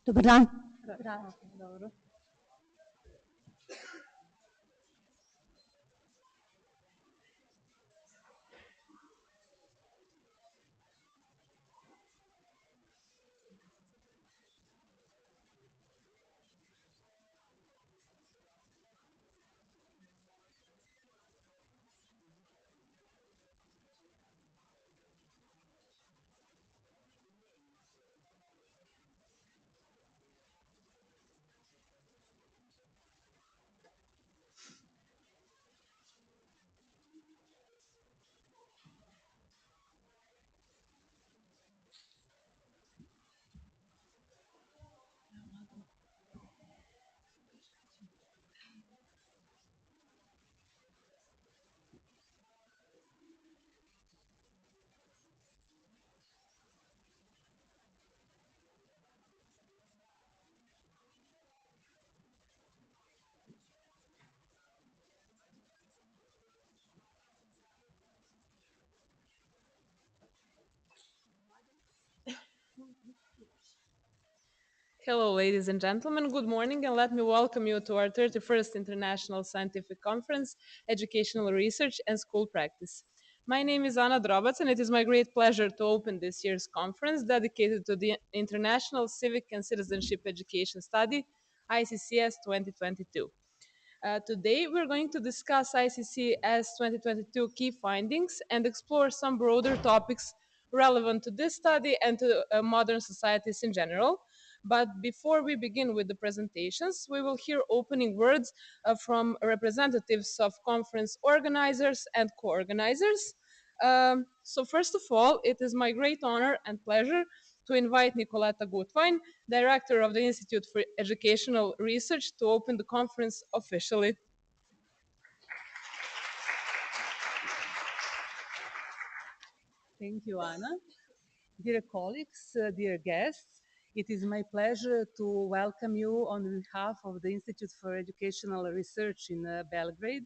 Dobar dan. Dobro. Hello, ladies and gentlemen. Good morning, and let me welcome you to our 31st International Scientific Conference, Educational Research and School Practice. My name is Anna Drobac, and it is my great pleasure to open this year's conference dedicated to the International Civic and Citizenship Education Study, ICCS 2022. Today, we're going to discuss ICCS 2022 key findings and explore some broader topics relevant to this study and to modern societies in general. But before we begin with the presentations, we will hear opening words from representatives of conference organizers and co-organizers. So first of all, it is my great honor and pleasure to invite Nicoletta Gutwein, Director of the Institute for Educational Research, to open the conference officially. Thank you, Anna. Dear colleagues, dear guests, it is my pleasure to welcome you on behalf of the Institute for Educational Research in Belgrade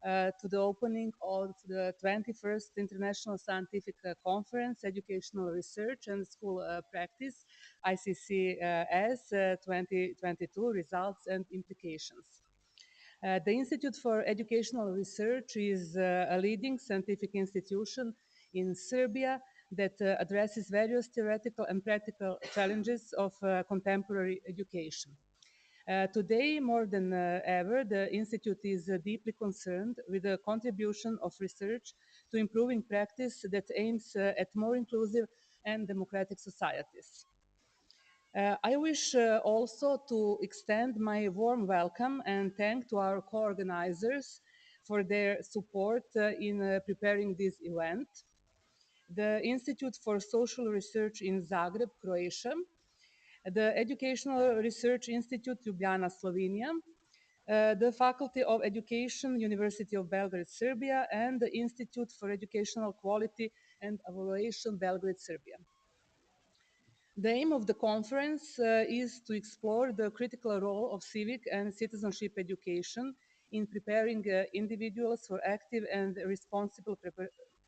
to the opening of the 21st International Scientific Conference, Educational Research and School Practice, ICCS 2022 Results and Implications. The Institute for Educational Research is a leading scientific institution in Serbia that addresses various theoretical and practical challenges of contemporary education. Today, more than ever, the Institute is deeply concerned with the contribution of research to improving practice that aims at more inclusive and democratic societies. I wish also to extend my warm welcome and thank to our co-organizers for their support in preparing this event. The Institute for Social Research in Zagreb, Croatia, the Educational Research Institute Ljubljana, Slovenia, the Faculty of Education, University of Belgrade, Serbia, and the Institute for Educational Quality and Evaluation, Belgrade, Serbia. The aim of the conference is to explore the critical role of civic and citizenship education in preparing individuals for active and responsible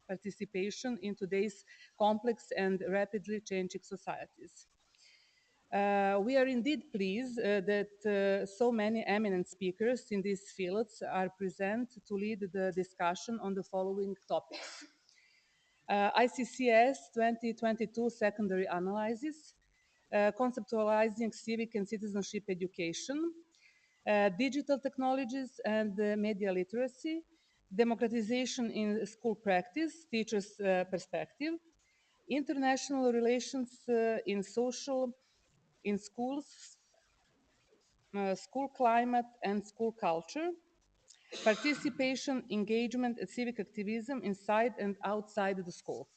participation in today's complex and rapidly changing societies. We are indeed pleased that so many eminent speakers in these fields are present to lead the discussion on the following topics. ICCS 2022 secondary analysis, conceptualizing civic and citizenship education, digital technologies and media literacy, democratization in school practice, teachers' perspective, international relations in schools, school climate and school culture, participation, engagement, and civic activism inside and outside the school.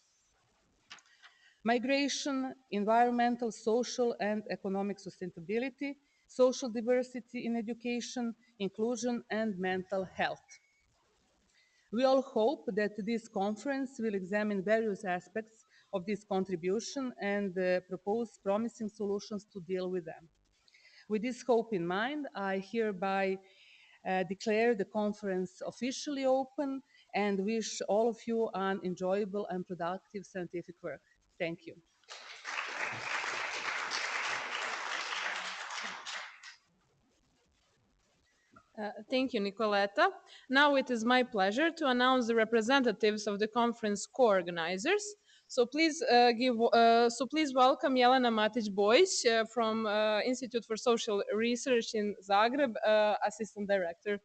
Migration, environmental, social, and economic sustainability, social diversity in education, inclusion, and mental health. We all hope that this conference will examine various aspects of this contribution and propose promising solutions to deal with them. With this hope in mind, I hereby declare the conference officially open and wish all of you an enjoyable and productive scientific work. Thank you. Thank you, Nicoletta. Now it is my pleasure to announce the representatives of the conference co-organizers. So please welcome Jelena Matić-Bojić from Institute for Social Research in Zagreb, Assistant Director.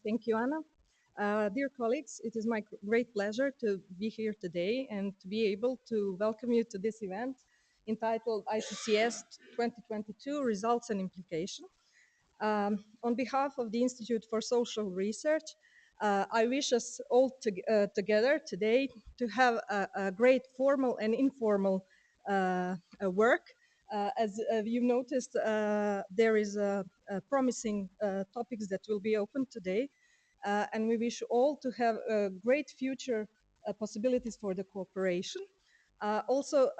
Thank you, Anna. Dear colleagues, it is my great pleasure to be here today and to be able to welcome you to this event entitled ICCS 2022 Results and Implication. On behalf of the Institute for Social Research, I wish us all together today to have a great formal and informal work. As you've noticed, there is promising topics that will be open today, and we wish all to have great future possibilities for the cooperation. Also,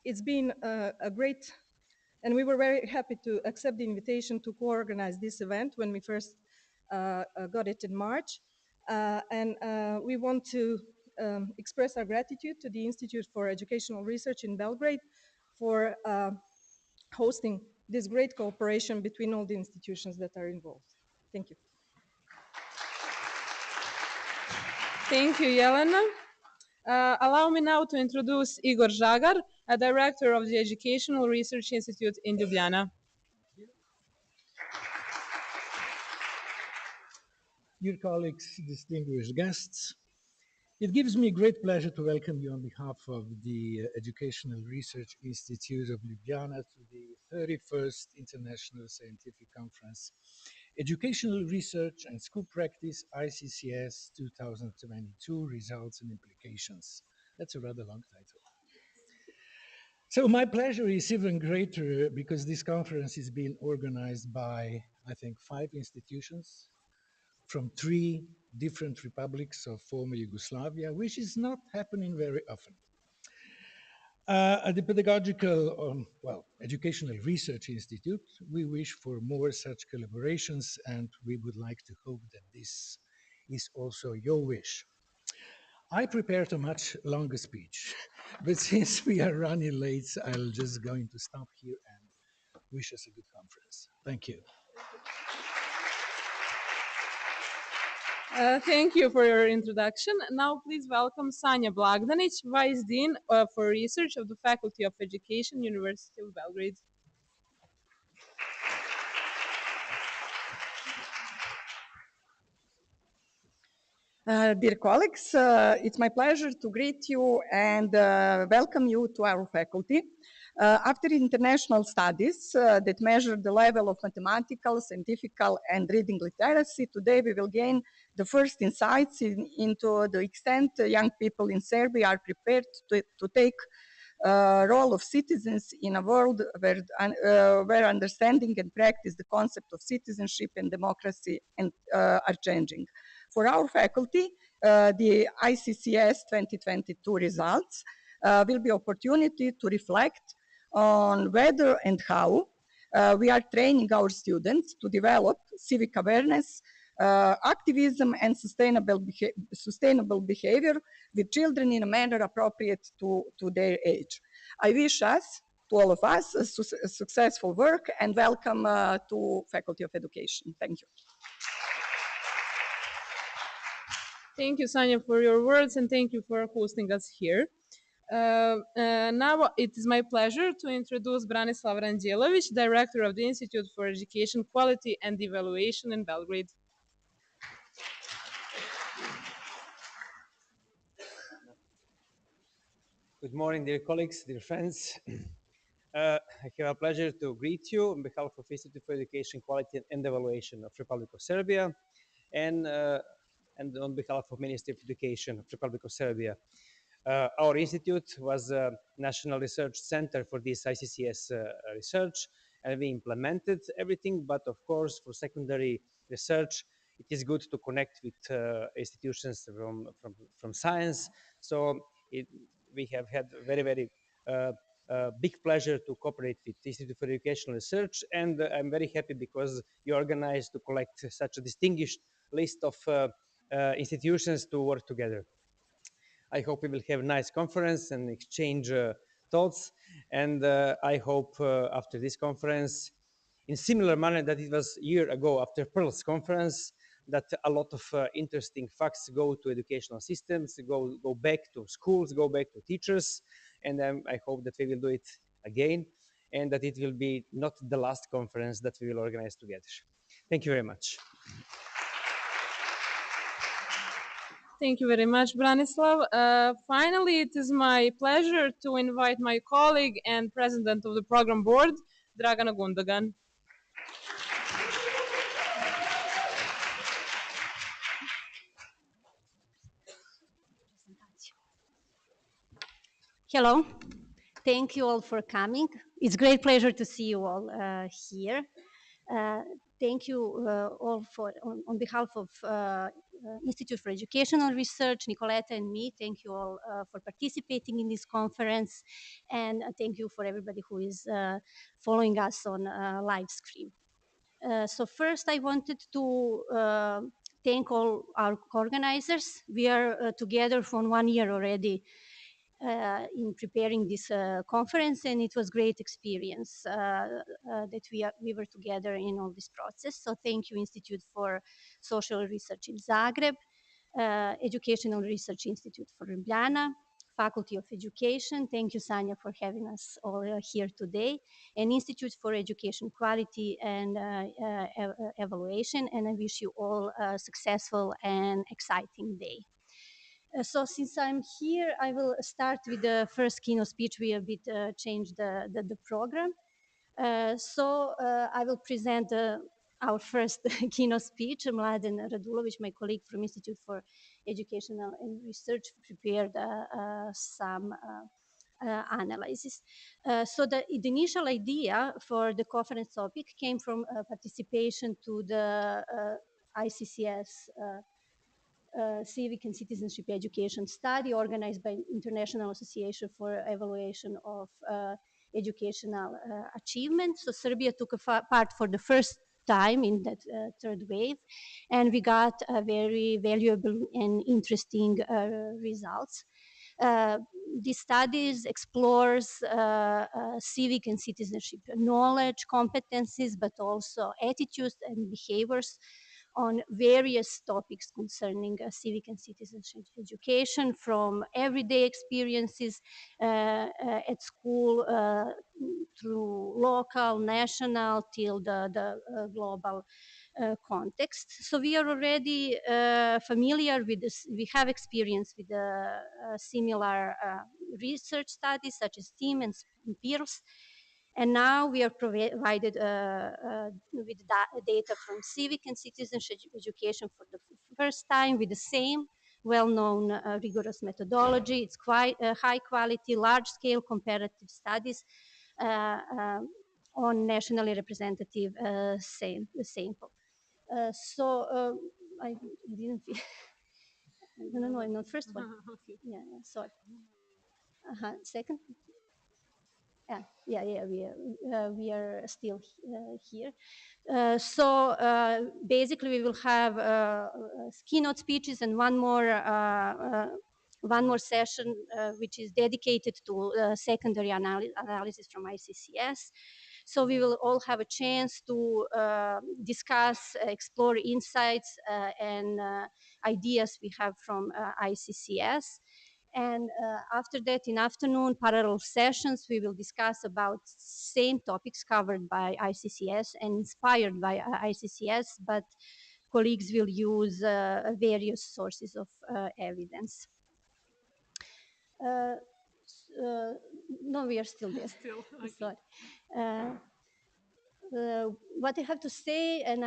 it's been a great, and we were very happy to accept the invitation to co-organize this event when we first got it in March. And we want to express our gratitude to the Institute for Educational Research in Belgrade for hosting this great cooperation between all the institutions that are involved. Thank you. Thank you, Jelena. Allow me now to introduce Igor Žagar, a director of the Educational Research Institute in Ljubljana. Dear colleagues, distinguished guests, it gives me great pleasure to welcome you on behalf of the Educational Research Institute of Ljubljana to the 31st International Scientific Conference, Educational Research and School Practice, ICCS 2022 Results and Implications. That's a rather long title. So my pleasure is even greater because this conference is being organized by, I think, 5 institutions from 3 different republics of former Yugoslavia, which is not happening very often. At the Pedagogical, Educational Research Institute, we wish for more such collaborations, and we would like to hope that this is also your wish. I prepared a much longer speech, but since we are running late, I'll just going to stop here and wish us a good conference. Thank you. Thank you for your introduction. Now please welcome Sanja Blagdanić, Vice Dean for Research of the Faculty of Education, University of Belgrade. Dear colleagues, it's my pleasure to greet you and welcome you to our faculty. After international studies that measure the level of mathematical, scientific, and reading literacy, today we will gain the first insights into the extent young people in Serbia are prepared to take role of citizens in a world where understanding and practice the concept of citizenship and democracy are changing. For our faculty, the ICCS 2022 results will be opportunity to reflect on whether and how we are training our students to develop civic awareness, activism, and sustainable behavior with children in a manner appropriate to their age. I wish us, to all of us, a successful work and welcome to Faculty of Education. Thank you. Thank you, Sanja, for your words, and thank you for hosting us here. Now it is my pleasure to introduce Branislav Ranđelović, Director of the Institute for Education Quality and Evaluation in Belgrade. Good morning, dear colleagues, dear friends. I have a pleasure to greet you on behalf of Institute for Education Quality and Evaluation of Republic of Serbia and on behalf of Ministry of Education of Republic of Serbia. Our institute was a national research center for this ICCS research, and we implemented everything. But of course, for secondary research, it is good to connect with institutions from science. So we have had very big pleasure to cooperate with the Institute for Educational Research, and I'm very happy because you organized to collect such a distinguished list of institutions to work together. I hope we will have a nice conference and exchange thoughts. And I hope after this conference, in similar manner that it was a year ago after Pearl's conference, that a lot of interesting facts go to educational systems, go back to schools, go back to teachers. And I hope that we will do it again and that it will be not the last conference that we will organize together. Thank you very much. Thank you very much, Branislav. Finally, it is my pleasure to invite my colleague and president of the program board, Dragana Gundagan. Hello, thank you all for coming. It's a great pleasure to see you all here. Thank you all on behalf of Institute for Educational Research, Nicoletta and me, thank you all for participating in this conference, and thank you for everybody who is following us on live stream. So first I wanted to thank all our organizers. We are together for 1 year already in preparing this conference, and it was great experience that we were together in all this process. So thank you, Institute for Social Research in Zagreb, Educational Research Institute for Ljubljana, Faculty of Education. Thank you, Sanja, for having us all here today, and Institute for Education Quality and Evaluation. And I wish you all a successful and exciting day. So since I'm here, I will start with the first keynote speech. We a bit changed the program. So I will present our first keynote speech. Mladen Radulović, my colleague from Institute for Educational and Research, prepared some analysis. So the initial idea for the conference topic came from participation to the ICCS Civic and Citizenship Education study organized by International Association for Evaluation of Educational Achievement. So Serbia took a part for the first time in that third wave, and we got very valuable and interesting results. These studies explores civic and citizenship knowledge, competencies, but also attitudes and behaviors on various topics concerning civic and citizenship education, from everyday experiences at school through local, national, till the global context. So we are already familiar with this. We have experience with similar research studies such as TEAM and PEERLS. And now we are provided with data from civic and citizenship education for the first time with the same well-known rigorous methodology. It's quite high quality, large-scale comparative studies on nationally representative sample. I didn't. No, I'm not first one. Okay. Yeah, sorry. Second. Yeah, we are still here. So basically, we will have keynote speeches and one more session, which is dedicated to secondary analysis from ICCS. So we will all have a chance to discuss, explore insights and ideas we have from ICCS. And after that, in afternoon, parallel sessions, we will discuss about same topics covered by ICCS and inspired by ICCS, but colleagues will use various sources of evidence. No, we are still there. Still, okay. Sorry. What I have to say, and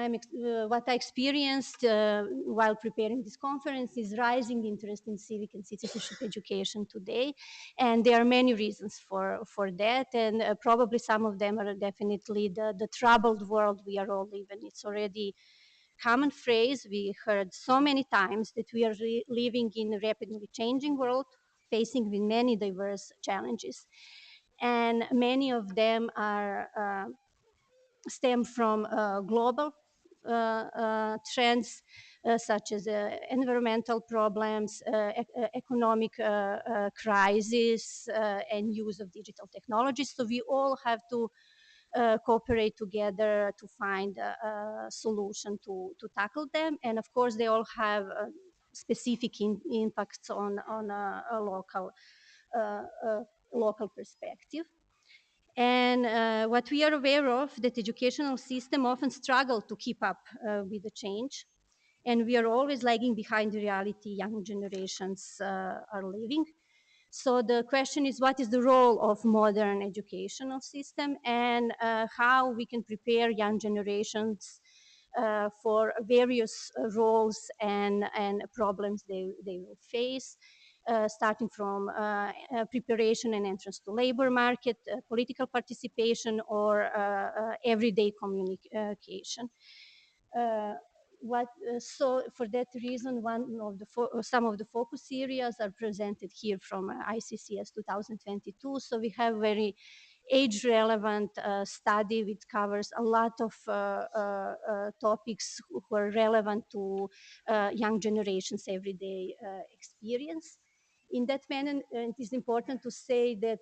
what I experienced while preparing this conference is rising interest in civic and citizenship education today, and there are many reasons for that, and probably some of them are definitely the troubled world we are all living. It's already common phrase we heard so many times that we are living in a rapidly changing world, facing with many diverse challenges, and many of them are stem from global trends such as environmental problems, economic crisis, and use of digital technologies. So we all have to cooperate together to find a solution to tackle them. And of course, they all have specific impacts on a local perspective. And what we are aware of, that educational system often struggle to keep up with the change. And we are always lagging behind the reality young generations are living. So the question is, what is the role of modern educational system, and how we can prepare young generations for various roles and problems they will face, starting from preparation and entrance to labor market, political participation, or everyday communication. So for that reason, some of the focus areas are presented here from ICCS 2022. So we have very age-relevant study which covers a lot of topics who are relevant to young generations' everyday experience. In that manner, it is important to say that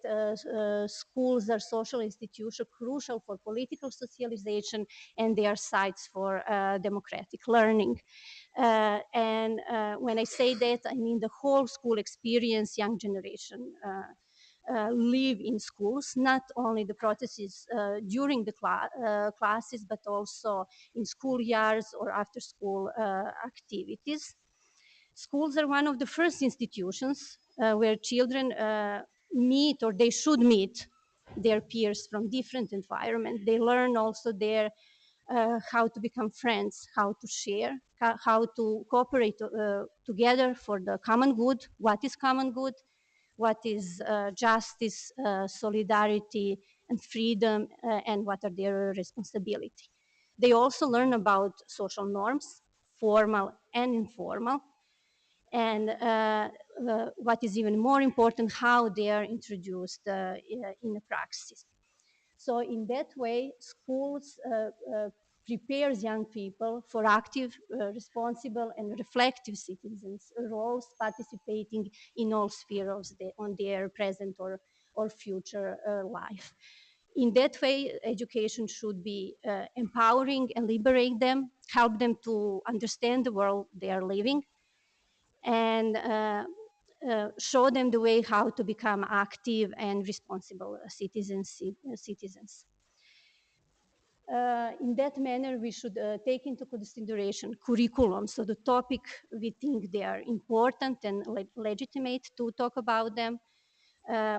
schools are social institutions crucial for political socialization, and they are sites for democratic learning. And when I say that, I mean the whole school experience, young generation live in schools, not only the processes during the classes, but also in school years or after school activities. Schools are one of the first institutions where children meet, or they should meet, their peers from different environments. They learn also there how to become friends, how to share, how to cooperate together for the common good. What is common good? What is justice, solidarity, and freedom, and what are their responsibility? They also learn about social norms, formal and informal, and what is even more important, how they are introduced in the practice. So in that way, schools prepares young people for active, responsible, and reflective citizens roles, participating in all spheres on their present or future life. In that way, education should be empowering and liberate them, help them to understand the world they are living, and show them the way how to become active and responsible citizens. In that manner, we should take into consideration curriculum, so the topic we think they are important and legitimate to talk about them.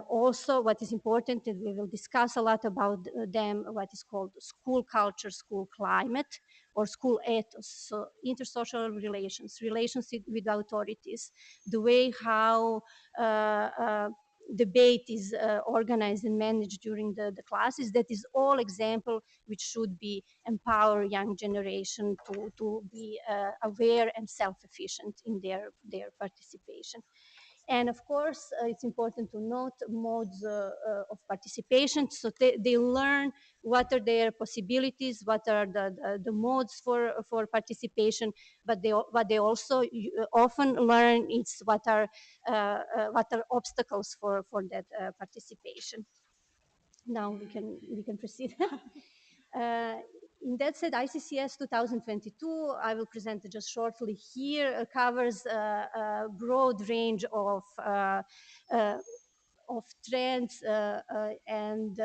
Also, what is important, and we will discuss a lot about them, what is called school culture, school climate, or school ethos, so intersocial relations, relationship with authorities, the way how debate is organized and managed during the classes. That is all example which should be empower young generation to be aware and self-efficient in their participation. And of course, it's important to note modes of participation. So they learn what are their possibilities, what are the modes for participation, but what they also often learn is what are obstacles for that participation. Now we can proceed. In that said, ICCS 2022, I will present just shortly here, covers a broad range of trends and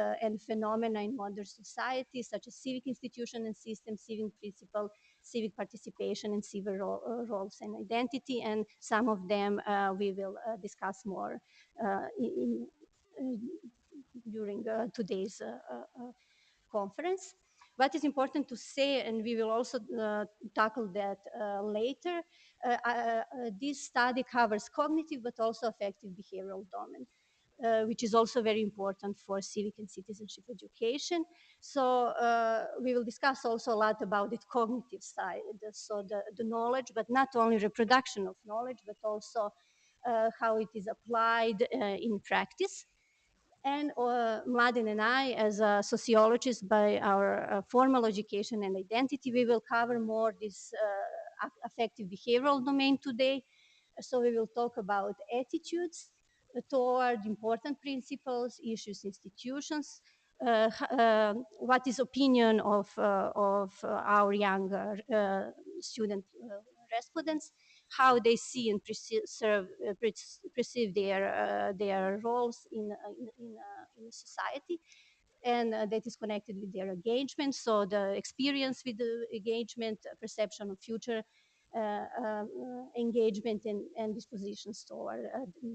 phenomena in modern society, such as civic institution and systems, civic principle, civic participation, and civil roles and identity. And some of them we will discuss more during today's conference. What is important to say, and we will also tackle that later, this study covers cognitive but also affective behavioral domain. Which is also very important for civic and citizenship education. So we will discuss also a lot about the cognitive side, so the knowledge, but not only reproduction of knowledge, but also how it is applied in practice. And Mladen and I, as a sociologist by our formal education and identity, we will cover more this affective behavioral domain today. So we will talk about attitudes toward important principles, issues, institutions, what is opinion of our young student respondents, how they see and perceive their roles in society, and that is connected with their engagement. So the experience with the engagement, perception of future engagement, and dispositions toward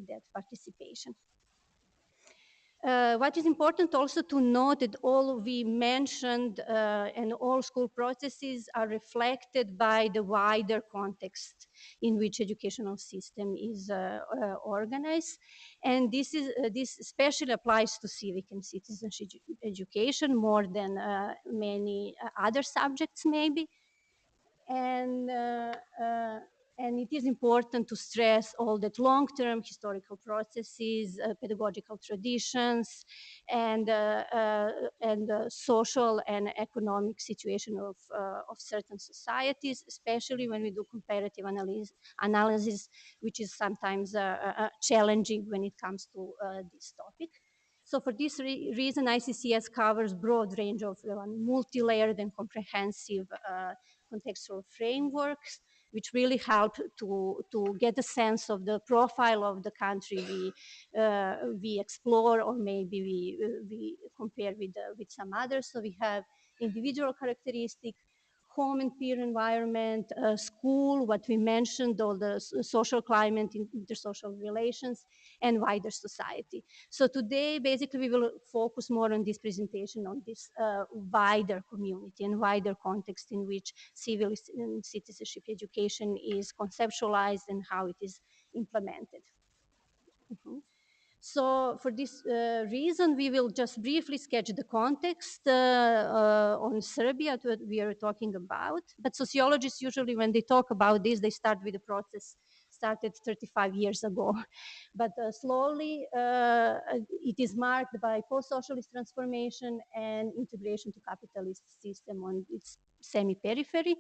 that participation. What is important also to note that all we mentioned and all school processes are reflected by the wider context in which educational system is organized. And this especially applies to civic and citizenship education more than many other subjects maybe. And it is important to stress all that long-term historical processes, pedagogical traditions, and social and economic situation of certain societies, especially when we do comparative analysis, which is sometimes challenging when it comes to this topic. So for this reason, ICCS covers broad range of multi-layered and comprehensive contextual frameworks, which really help to get a sense of the profile of the country we explore, or maybe we compare with some others. So we have individual characteristic, home and peer environment, school, what we mentioned, all the social climate, intersocial relations, and wider society. So today, basically, we will focus more on this presentation on this wider community and wider context in which civil and citizenship education is conceptualized and how it is implemented. So for this reason, we will just briefly sketch the context on Serbia that we are talking about. But sociologists usually, when they talk about this, they start with the process started 35 years ago. But slowly, it is marked by post-socialist transformation and integration to capitalist system on its semi-periphery.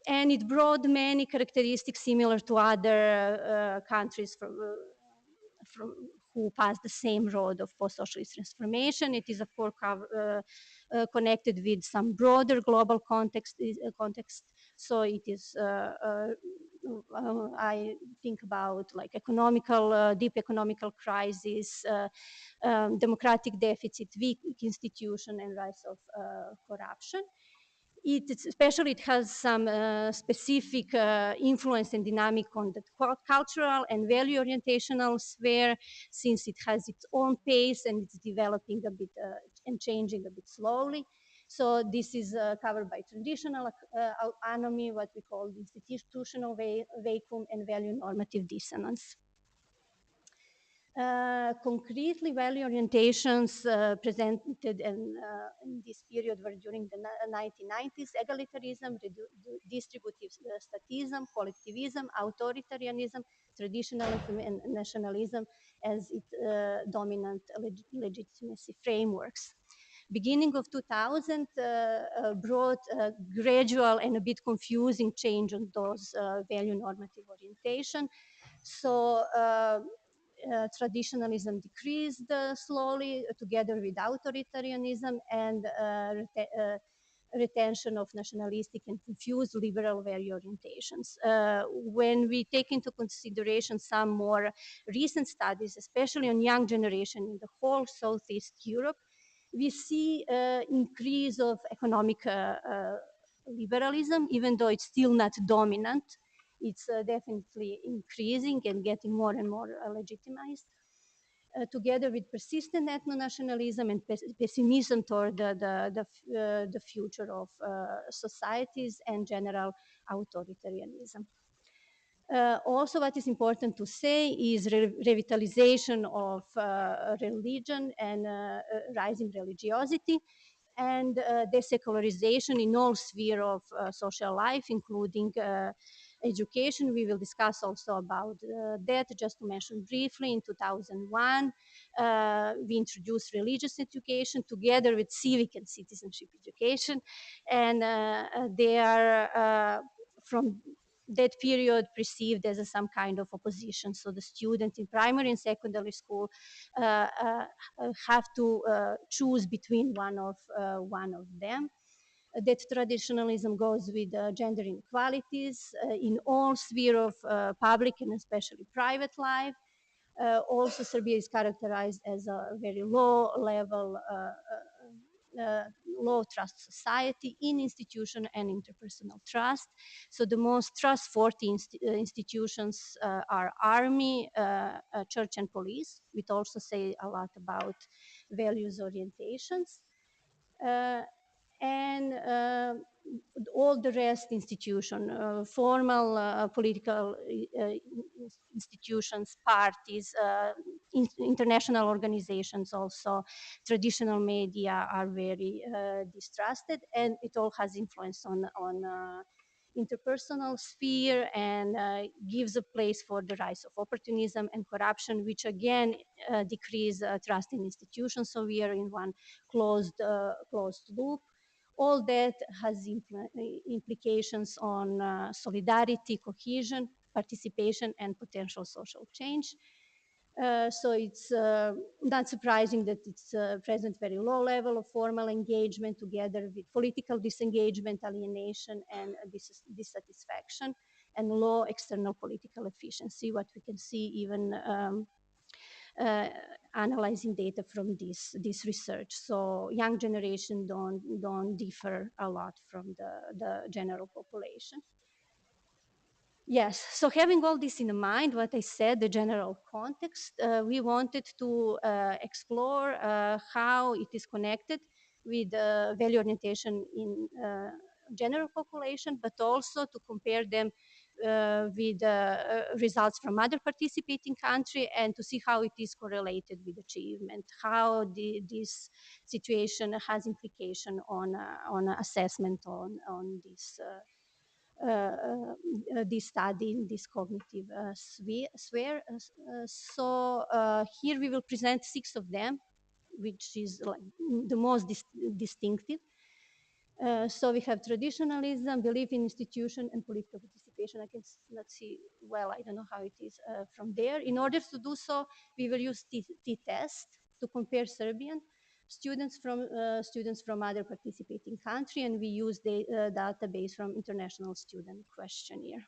And it brought many characteristics similar to other countries from who passed the same road of post-socialist transformation. It is, of course, connected with some broader global context. So it is, I think about like deep economical crisis, democratic deficit, weak institution, and rise of corruption. Especially it has some specific influence and dynamic on the cultural and value orientational sphere, since it has its own pace and it's developing a bit and changing a bit slowly. So this is covered by traditional autonomy, what we call institutional vacuum, and value normative dissonance. Concretely, value orientations presented in this period were during the 1990s: egalitarianism, distributive statism, collectivism, authoritarianism, traditionalism, and nationalism as its dominant legitimacy frameworks. Beginning of 2000 brought a gradual and a bit confusing change on those value normative orientation. So traditionalism decreased slowly together with authoritarianism, and retention of nationalistic and confused liberal value orientations. When we take into consideration some more recent studies, especially on young generation in the whole Southeast Europe, we see increase of economic liberalism, even though it's still not dominant. It's definitely increasing and getting more and more legitimized. Together with persistent ethno-nationalism and pessimism toward the future of societies and general authoritarianism. Also, what is important to say is revitalization of religion and rising religiosity, and desecularization in all sphere of social life, including education. We will discuss also about that. Just to mention briefly, in 2001, we introduced religious education together with civic and citizenship education, and they are from that period perceived as some kind of opposition. So the students in primary and secondary school have to choose between one of them. That traditionalism goes with gender inequalities in all sphere of public and especially private life. Also, Serbia is characterized as a very low level low trust society in institution and interpersonal trust. So the most trustworthy institutions are army, church and police, which also say a lot about values orientations. And all the rest institution, formal political institutions, parties, international organizations also, traditional media are very distrusted, and it all has influence on interpersonal sphere and gives a place for the rise of opportunism and corruption, which again decrease trust in institutions. So we are in one closed loop. All that has implications on solidarity, cohesion, participation, and potential social change. So it's not surprising that it's present very low level of formal engagement together with political disengagement, alienation, and dissatisfaction, and low external political efficiency, what we can see even analyzing data from this research. So young generation don't differ a lot from the general population. Yes, so having all this in mind, what I said, the general context, we wanted to explore how it is connected with value orientation in general population, but also to compare them with results from other participating country and to see how it is correlated with achievement, how this situation has implication on assessment on this study in this cognitive sphere. So here we will present 6 of them, which is like the most distinctive. So we have traditionalism, belief in institution, and political participation. I can not see well, I don't know how it is from there. In order to do so, we will use t-test to compare Serbian students from other participating country, and we use the database from International Student Questionnaire.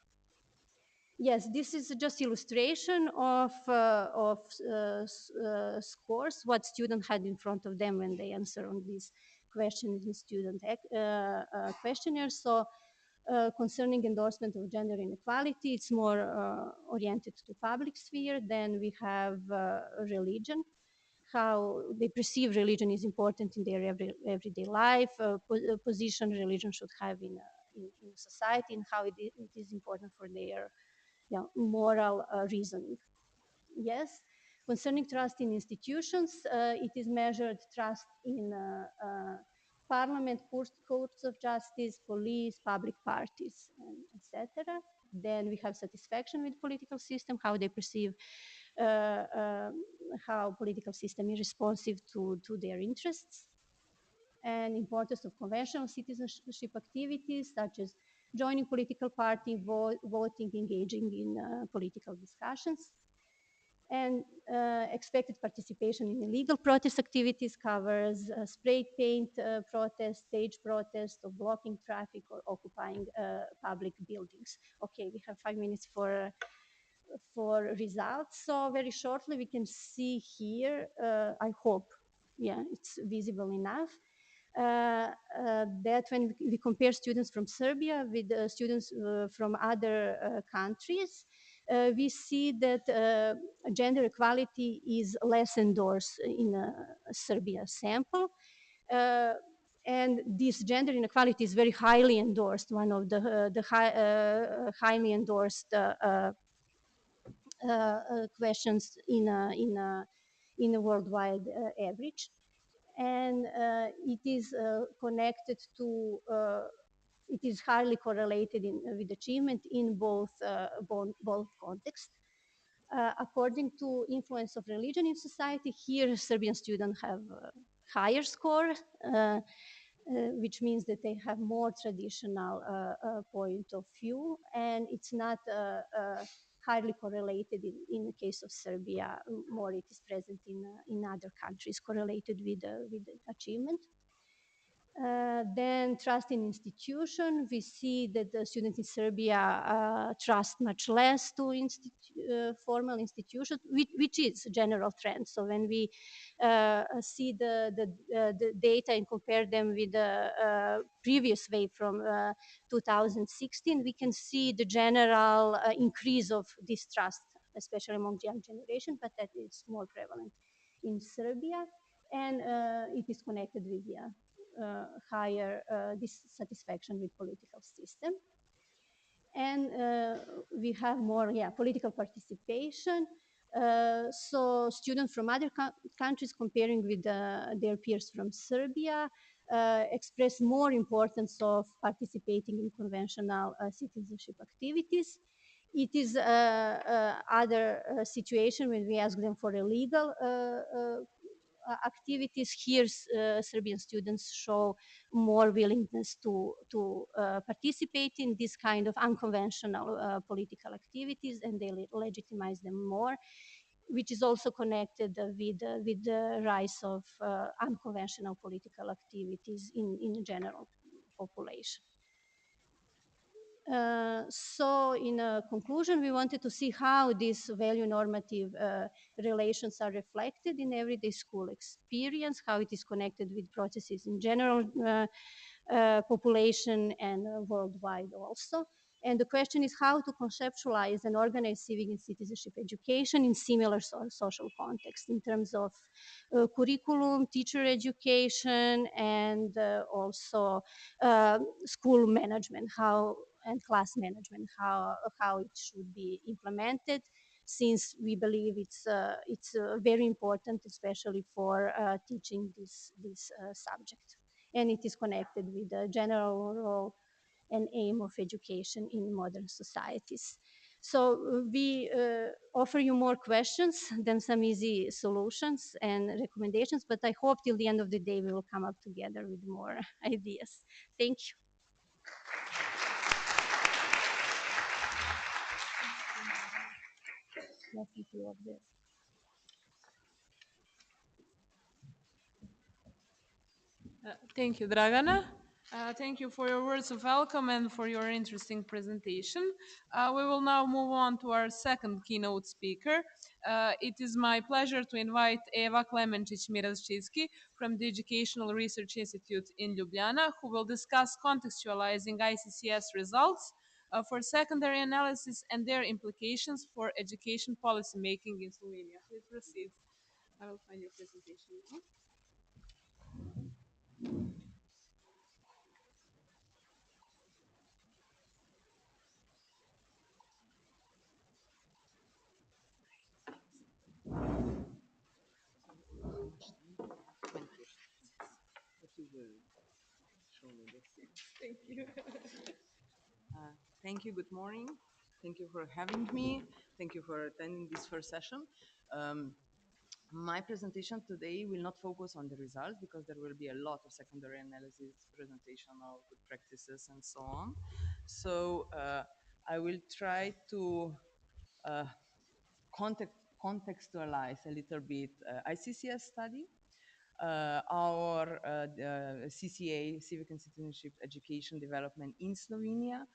Yes, this is just illustration of scores, what student had in front of them when they answer on these questions in student questionnaire. So concerning endorsement of gender inequality, it's more oriented to public sphere. Then we have religion, how they perceive religion is important in their everyday life, position religion should have in society, and how it is important for their moral reasoning. Yes, concerning trust in institutions, it is measured trust in parliament, courts of justice, police, public parties, etc. Then we have satisfaction with political system, how they perceive how political system is responsive to their interests, and importance of conventional citizenship activities such as joining political party, voting, engaging in political discussions. And expected participation in illegal protest activities covers spray paint protest, stage protest, or blocking traffic or occupying public buildings. Okay, we have 5 minutes for results. So very shortly, we can see here, I hope, yeah, it's visible enough, that when we compare students from Serbia with students from other countries, we see that gender equality is less endorsed in Serbia sample. And this gender inequality is very highly endorsed, one of the highly endorsed questions in a worldwide average. And it is connected to, it is highly correlated with achievement in both contexts. According to influence of religion in society, here Serbian students have a higher score, which means that they have more traditional point of view, and it's not highly correlated in the case of Serbia. More it is present in other countries correlated with achievement. Then trust in institution. We see that the students in Serbia trust much less to formal institutions, which is a general trend. So when we see the data and compare them with the previous wave from 2016, we can see the general increase of distrust, especially among young generation, but that is more prevalent in Serbia. And it is connected with higher dissatisfaction with political system. And we have more political participation. So students from other countries comparing with their peers from Serbia express more importance of participating in conventional citizenship activities. It is other situation when we ask them for illegal activities. Here, Serbian students show more willingness to participate in this kind of unconventional political activities, and they legitimize them more, which is also connected with the rise of unconventional political activities in general population. So in a conclusion, we wanted to see how these value normative relations are reflected in everyday school experience, how it is connected with processes in general population and worldwide also. And the question is how to conceptualize and organize civic and citizenship education in similar social context in terms of curriculum, teacher education, and also school management, and class management, how it should be implemented, since we believe it's very important, especially for teaching this subject. And it is connected with the general role and aim of education in modern societies. So we offer you more questions than some easy solutions and recommendations, but I hope till the end of the day we will come up together with more ideas. Thank you. Thank you, Dragana. Thank you for your words of welcome and for your interesting presentation. We will now move on to our second keynote speaker. It is my pleasure to invite Eva Klemencic-Mirazczycki from the Educational Research Institute in Ljubljana, who will discuss contextualizing ICCS results for secondary analysis and their implications for education policy making in Slovenia. Please proceed. I will find your presentation now. Thank you. Thank you. Good morning. Thank you for having me. Thank you for attending this first session. My presentation today will not focus on the results because there will be a lot of secondary analysis, presentation of good practices, and so on. So I will try to contextualize a little bit ICCS study, our CCA, Civic and Citizenship Education Development in Slovenia.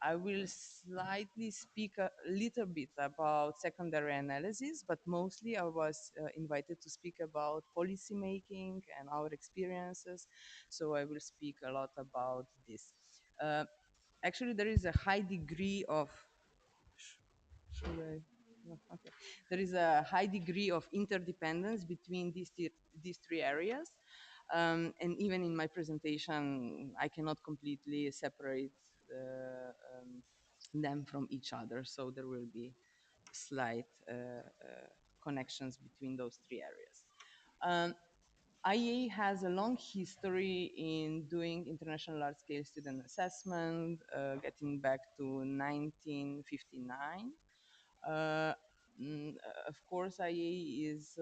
I will slightly speak a little bit about secondary analysis, but mostly I was invited to speak about policy making and our experiences. So I will speak a lot about this. Actually, there is a high degree of should I? No, okay. There is a high degree of interdependence between these three areas. And even in my presentation, I cannot completely separate them from each other. So there will be slight connections between those three areas. IEA has a long history in doing international large-scale student assessment, getting back to 1959. Uh, of course, IEA is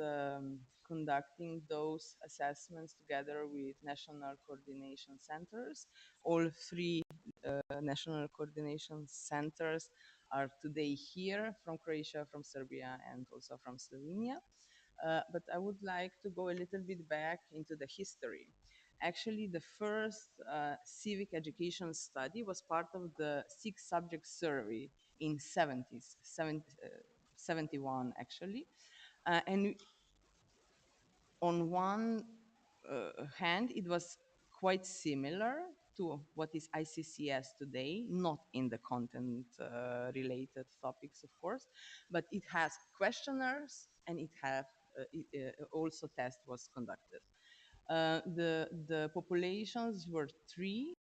conducting those assessments together with national coordination centers. All three national coordination centers are today here from Croatia, from Serbia, and also from Slovenia. But I would like to go a little bit back into the history. Actually, the first civic education study was part of the six subject survey in 71 actually. And on one hand, it was quite similar to what is ICCS today, not in the content related topics, of course, but it has questionnaires and also test was conducted. The populations were three: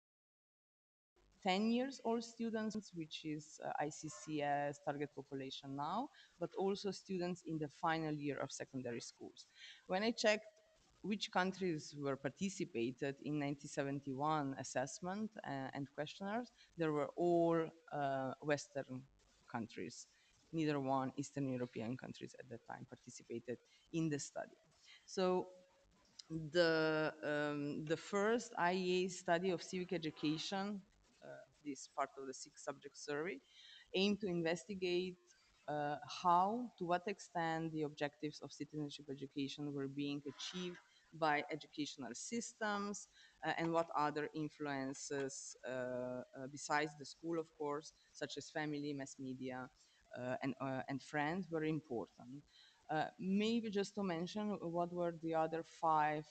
10 years old students, which is ICCS target population now, but also students in the final year of secondary schools. When I checked which countries were participated in 1971 assessment and questionnaires, there were all Western countries. Neither one Eastern European countries at that time participated in the study. So the first IEA study of civic education, this part of the six subject survey, aimed to investigate how, to what extent the objectives of citizenship education were being achieved by educational systems, and what other influences besides the school, of course, such as family, mass media, and friends, were important. Maybe just to mention what were the other five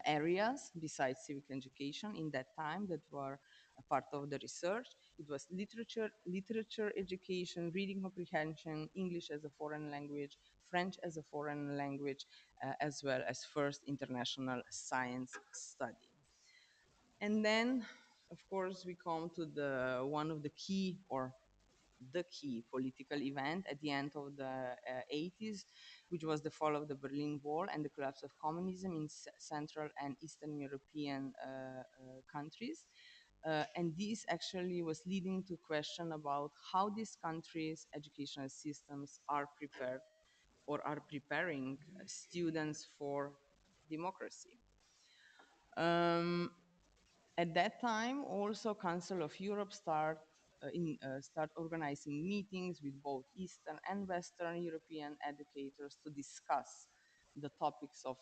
areas besides civic education in that time that were a part of the research. It was literature education, reading comprehension, English as a foreign language, French as a foreign language, as well as first international science study. And then, of course, we come to the one of the key, or the key political event at the end of the 80s, which was the fall of the Berlin Wall and the collapse of communism in Central and Eastern European countries. And this actually was leading to question about how these countries' educational systems are prepared or are preparing students for democracy. At that time, also Council of Europe start organizing meetings with both Eastern and Western European educators to discuss the topics of,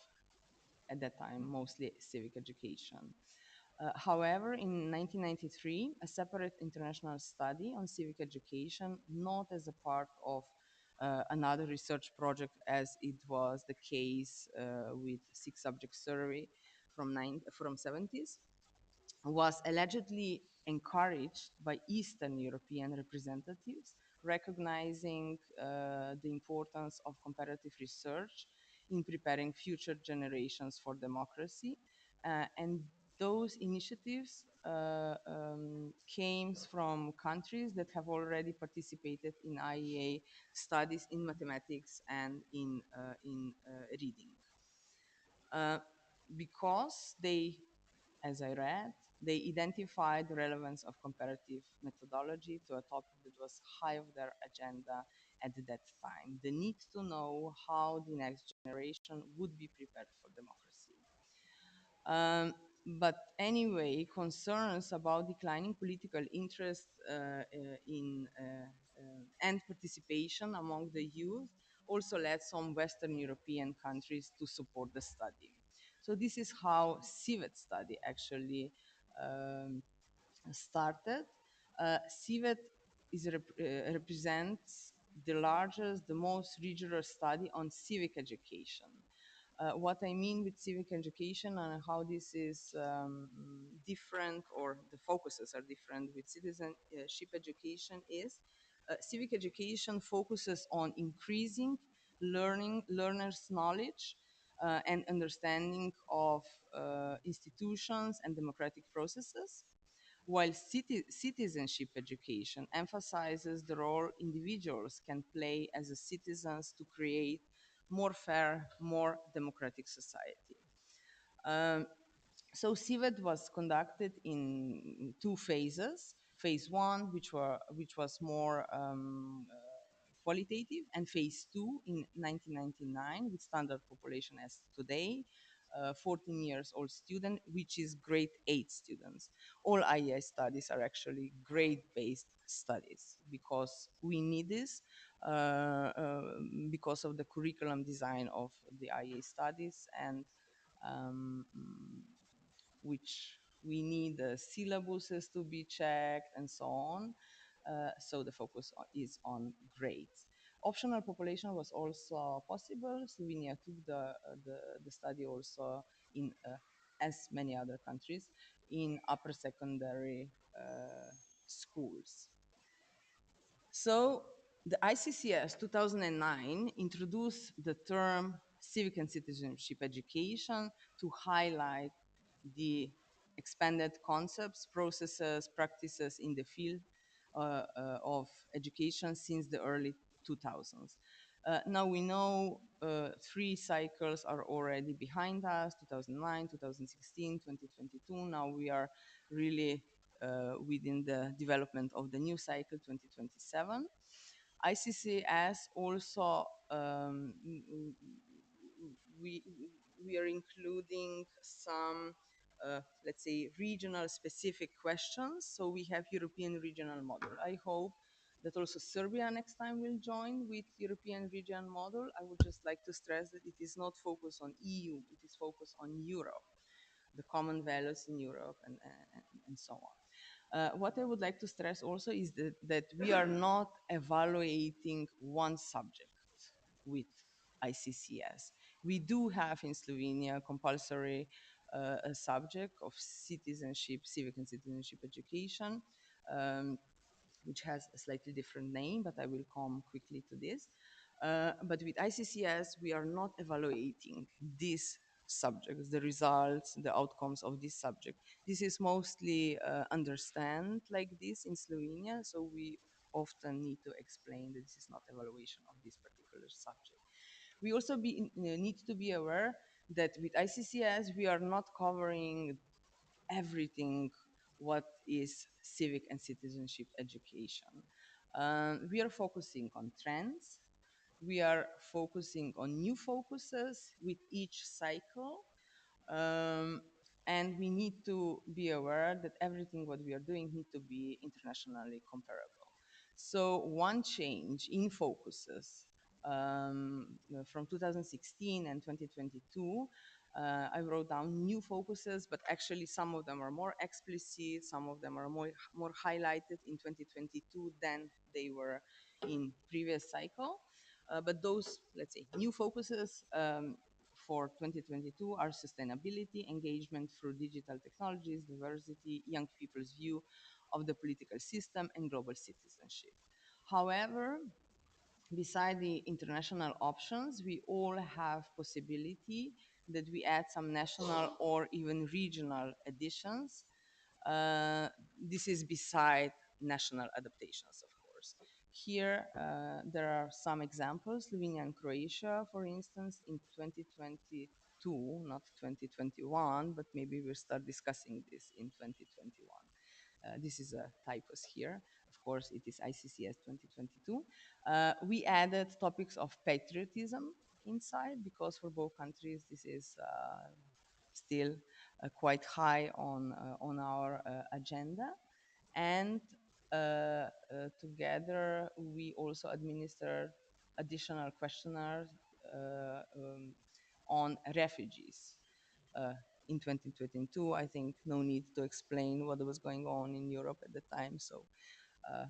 at that time, mostly civic education. However, in 1993, a separate international study on civic education, not as a part of another research project as it was the case with six subject survey from 70s, was allegedly encouraged by Eastern European representatives, recognizing the importance of comparative research in preparing future generations for democracy. And those initiatives came from countries that have already participated in IEA studies in mathematics and in reading. Because they, as I read, they identified the relevance of comparative methodology to a topic that was high of their agenda at that time. The need to know how the next generation would be prepared for democracy. But anyway, concerns about declining political interest and participation among the youth also led some Western European countries to support the study. So this is how CIVET study actually um, started. CIVET represents the largest, the most regional study on civic education. What I mean with civic education and how this is different, or the focuses are different with citizenship education, is civic education focuses on increasing learners' knowledge and understanding of institutions and democratic processes, while citizenship education emphasizes the role individuals can play as a citizens to create more fair, more democratic society. Um, so CIVET was conducted in two phases. Phase one, which was more qualitative, and phase two in 1999 with standard population as today, 14 years old student, which is grade 8 students. All IEA studies are actually grade-based studies because we need this because of the curriculum design of the IEA studies, and um, which we need the syllabuses to be checked and so on. So the focus is on grades. Optional population was also possible. Slovenia took the study also in, as many other countries, in upper secondary schools. So the ICCS 2009 introduced the term civic and citizenship education to highlight the expanded concepts, processes, practices in the field of education since the early 2000s. Now we know three cycles are already behind us: 2009, 2016, 2022. Now we are really within the development of the new cycle 2027. ICCS also we we are including some let's say regional specific questions. So we have European regional model. I hope that also Serbia next time will join with European region model. I would just like to stress that it is not focused on EU, it is focused on Europe, the common values in Europe, and so on. What I would like to stress also is that we are not evaluating one subject with ICCS. We do have in Slovenia compulsory a subject of citizenship, civic and citizenship education, which has a slightly different name, but I will come quickly to this. But with ICCS, we are not evaluating these subjects, the results, the outcomes of this subject. This is mostly understand like this in Slovenia, so we often need to explain that this is not evaluation of this particular subject. We also need to be aware that with ICCS, we are not covering everything what is civic and citizenship education. We are focusing on trends. We are focusing on new focuses with each cycle. Um, and we need to be aware that everything what we are doing need to be internationally comparable. So one change in focuses from 2016 and 2022, I wrote down new focuses, but actually some of them are more explicit, some of them are more highlighted in 2022 than they were in previous cycle. But those, let's say, new focuses for 2022 are sustainability, engagement through digital technologies, diversity, young people's view of the political system, and global citizenship. However, beside the international options, we all have possibility that we add some national or even regional additions. This is beside national adaptations, of course. Here, there are some examples. Slovenia and Croatia, for instance, in 2022, not 2021, but maybe we'll start discussing this in 2021. This is a typos here. Of course, it is ICCS 2022. We added topics of patriotism inside because for both countries, this is still quite high on our agenda. And Together, we also administer additional questionnaires on refugees. Uh, in 2022, I think no need to explain what was going on in Europe at the time. So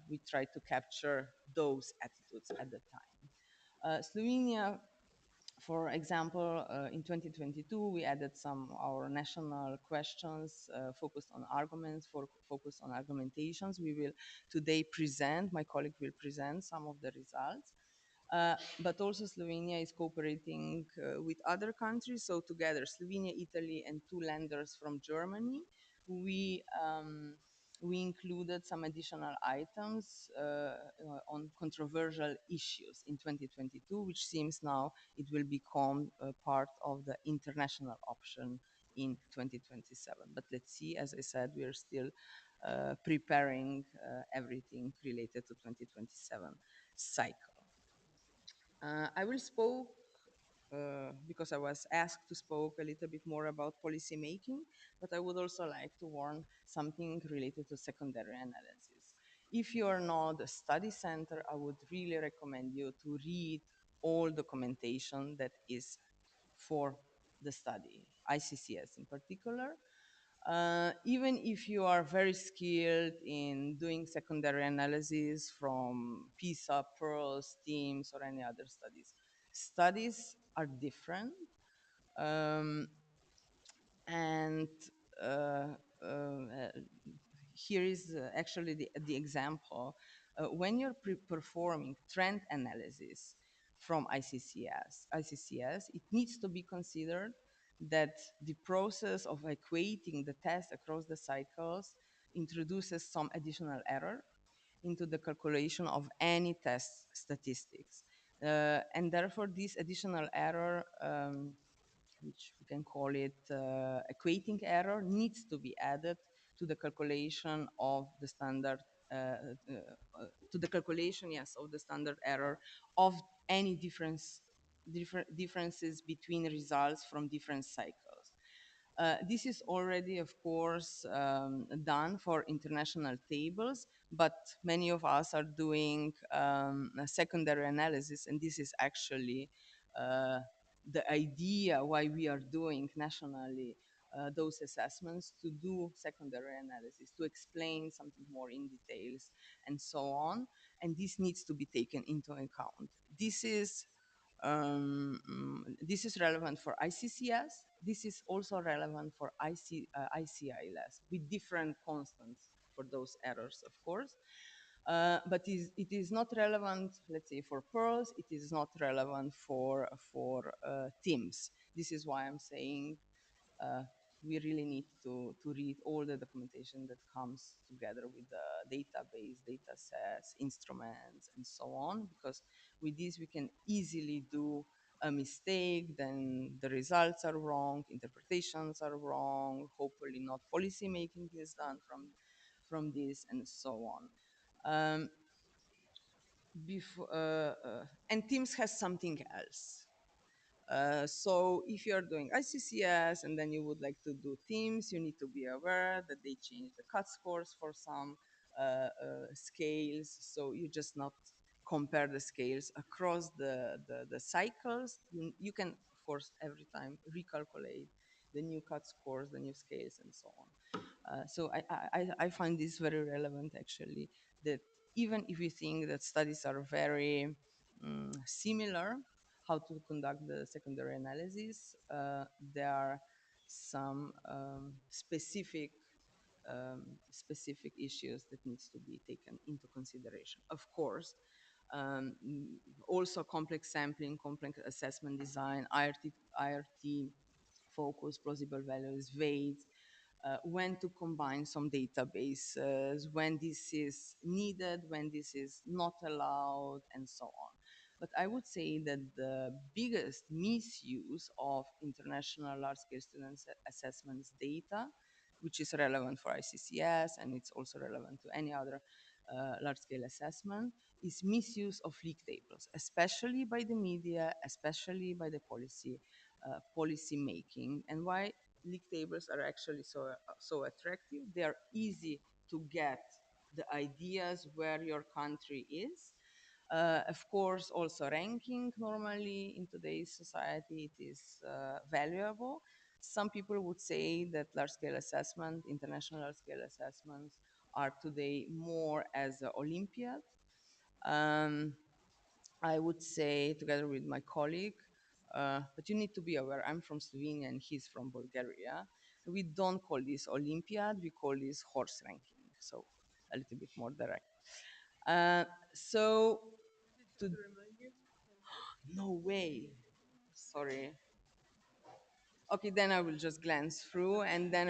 we tried to capture those attitudes at the time. Slovenia, for example, in 2022, we added some our national questions focused on arguments, focused on argumentations. We will today present, my colleague will present some of the results. But also Slovenia is cooperating with other countries. So together, Slovenia, Italy, and two lenders from Germany, we we included some additional items on controversial issues in 2022, which seems now it will become part of the international option in 2027. But let's see, as I said, we are still preparing everything related to 2027 cycle. I will spoke because I was asked to spoke a little bit more about policy making, but I would also like to warn something related to secondary analysis. If you are not a study center, I would really recommend you to read all documentation that is for the study, ICCS in particular. Even if you are very skilled in doing secondary analysis from PISA, PEARLS, TEAMS, or any other studies, studies are different. Um, and uh, uh, here is actually the example. When you're performing trend analysis from ICCS, it needs to be considered that the process of equating the test across the cycles introduces some additional error into the calculation of any test statistics. And therefore, this additional error which we can call it equating error, needs to be added to the calculation of the standard, to the calculation, yes, of the standard error of any differences between results from different cycles. This is already, of course, done for international tables, but many of us are doing a secondary analysis, and this is actually uh, the idea why we are doing nationally those assessments, to do secondary analysis, to explain something more in details, and so on. And this needs to be taken into account. This is relevant for ICCS. This is also relevant for ICILS with different constants for those errors, of course. But it is not relevant, let's say, for pearls. It is not relevant for teams. This is why I'm saying uh, we really need to read all the documentation that comes together with the database, data sets, instruments, and so on, because with this we can easily do a mistake, then the results are wrong, interpretations are wrong, hopefully not policy making is done from this, and so on. Um, and Teams has something else. So if you're doing ICCS and then you would like to do teams, you need to be aware that they change the cut scores for some scales. So you just not compare the scales across the cycles. You can, of course, every time recalculate the new cut scores, the new scales, and so on. So I find this very relevant, actually, that even if we think that studies are very similar, how to conduct the secondary analysis, there are some specific issues that needs to be taken into consideration. Of course, also complex sampling, complex assessment design, IRT focus, plausible values, weights, when to combine some databases, when this is needed, when this is not allowed, and so on. But I would say that the biggest misuse of international large-scale student assessments data, which is relevant for ICCS and it's also relevant to any other large-scale assessment, is misuse of league tables, especially by the media, especially by the policy making. And why league tables are actually so attractive? They are easy to get the ideas where your country is. Of course, also ranking normally in today's society it is valuable. Some people would say that large-scale assessment, international large-scale assessments, are today more as an Olympiad. Um, I would say, together with my colleague, but you need to be aware, I'm from Slovenia and he's from Bulgaria. We don't call this Olympiad, we call this horse ranking. So a little bit more direct. So, to, no way. Sorry. Okay, then I will just glance through and then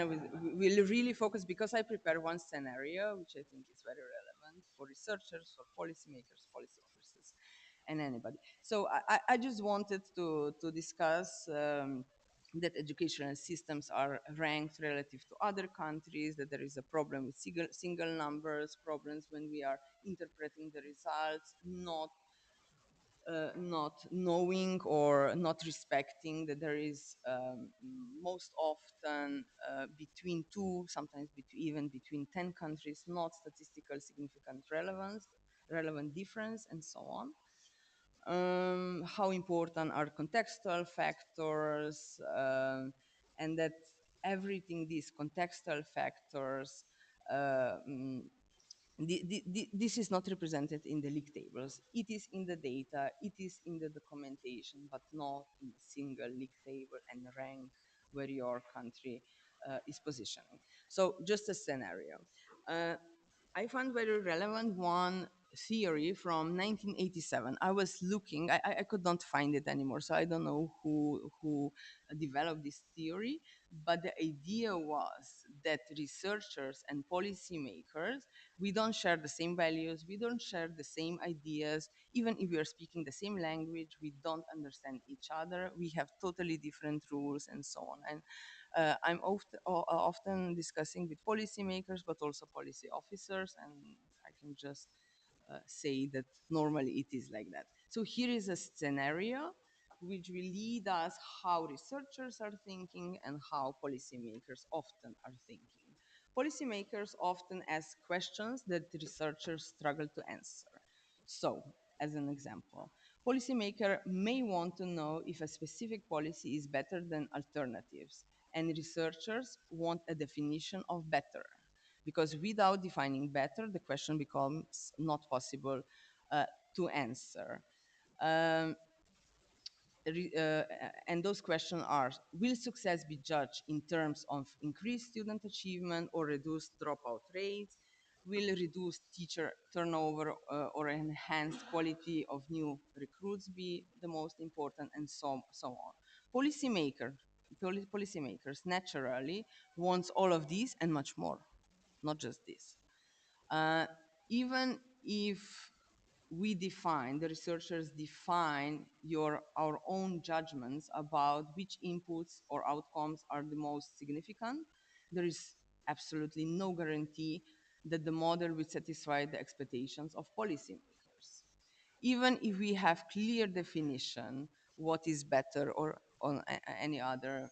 will really focus because I prepare one scenario, which I think is very relevant for researchers, for policymakers, policy officers, and anybody. So I just wanted to discuss that educational systems are ranked relative to other countries, that there is a problem with single numbers, problems when we are interpreting the results, not knowing or not respecting that there is most often between two, sometimes even between 10 countries, not statistical significant relevant difference, and so on. How important are contextual factors, and that everything, these contextual factors, uh, mm, this is not represented in the league tables. It is in the data, it is in the documentation, but not in a single league table and rank where your country is positioning. So just a scenario. Uh, I found very relevant one theory from 1987. I was looking, I could not find it anymore, so I don't know who developed this theory, but the idea was that researchers and policymakers, we don't share the same values, we don't share the same ideas, even if we are speaking the same language, we don't understand each other, we have totally different rules and so on. And I'm often discussing with policymakers, but also policy officers, and I can just say that normally it is like that. So here is a scenario which will lead us how researchers are thinking and how policymakers often are thinking. Policymakers often ask questions that researchers struggle to answer. So, as an example, policymaker may want to know if a specific policy is better than alternatives, and researchers want a definition of better, because without defining better, the question becomes not possible uh, to answer. Um, and those questions are: will success be judged in terms of increased student achievement or reduced dropout rates? Will reduced teacher turnover or enhanced quality of new recruits be the most important, and so on? Policymakers naturally wants all of these and much more, not just this. Uh, Even if the researchers define our own judgments about which inputs or outcomes are the most significant, there is absolutely no guarantee that the model will satisfy the expectations of policymakers. Even if we have clear definition what is better or on any other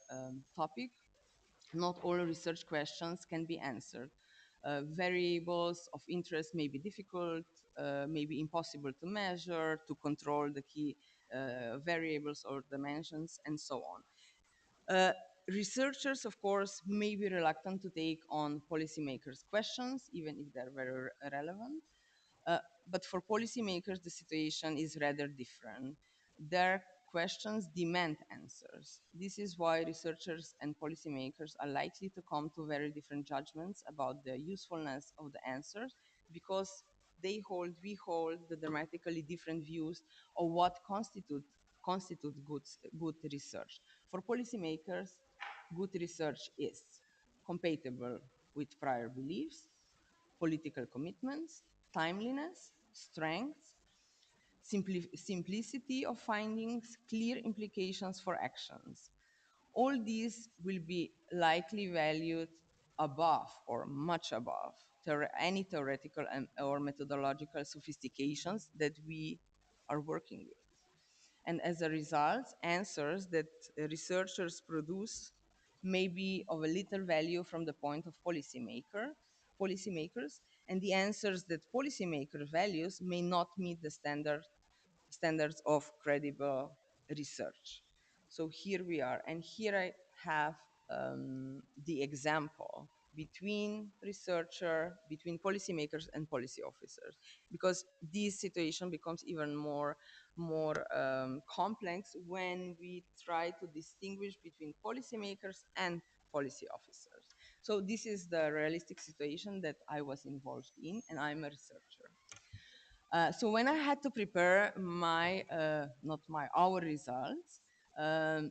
topic, not all research questions can be answered. Variables of interest may be difficult, may be impossible to measure, to control the key variables or dimensions, and so on. Uh, Researchers, of course, may be reluctant to take on policymakers' questions, even if they're very relevant. Uh, but for policymakers, the situation is rather different. Their questions demand answers. This is why researchers and policymakers are likely to come to very different judgments about the usefulness of the answers, because we hold the dramatically different views of what constitute good research. For policymakers, good research is compatible with prior beliefs, political commitments, timeliness, strength, simplicity of findings, clear implications for actions. All these will be likely valued above or much above any theoretical or methodological sophistications that we are working with. And as a result, answers that researchers produce may be of a little value from the point of policymakers, and the answers that policymaker values may not meet the standards of credible research. So here we are, and here I have the example between researcher, between policymakers and policy officers, because this situation becomes even more complex when we try to distinguish between policymakers and policy officers. So this is the realistic situation that I was involved in, and I'm a researcher. So when I had to prepare not our results, um,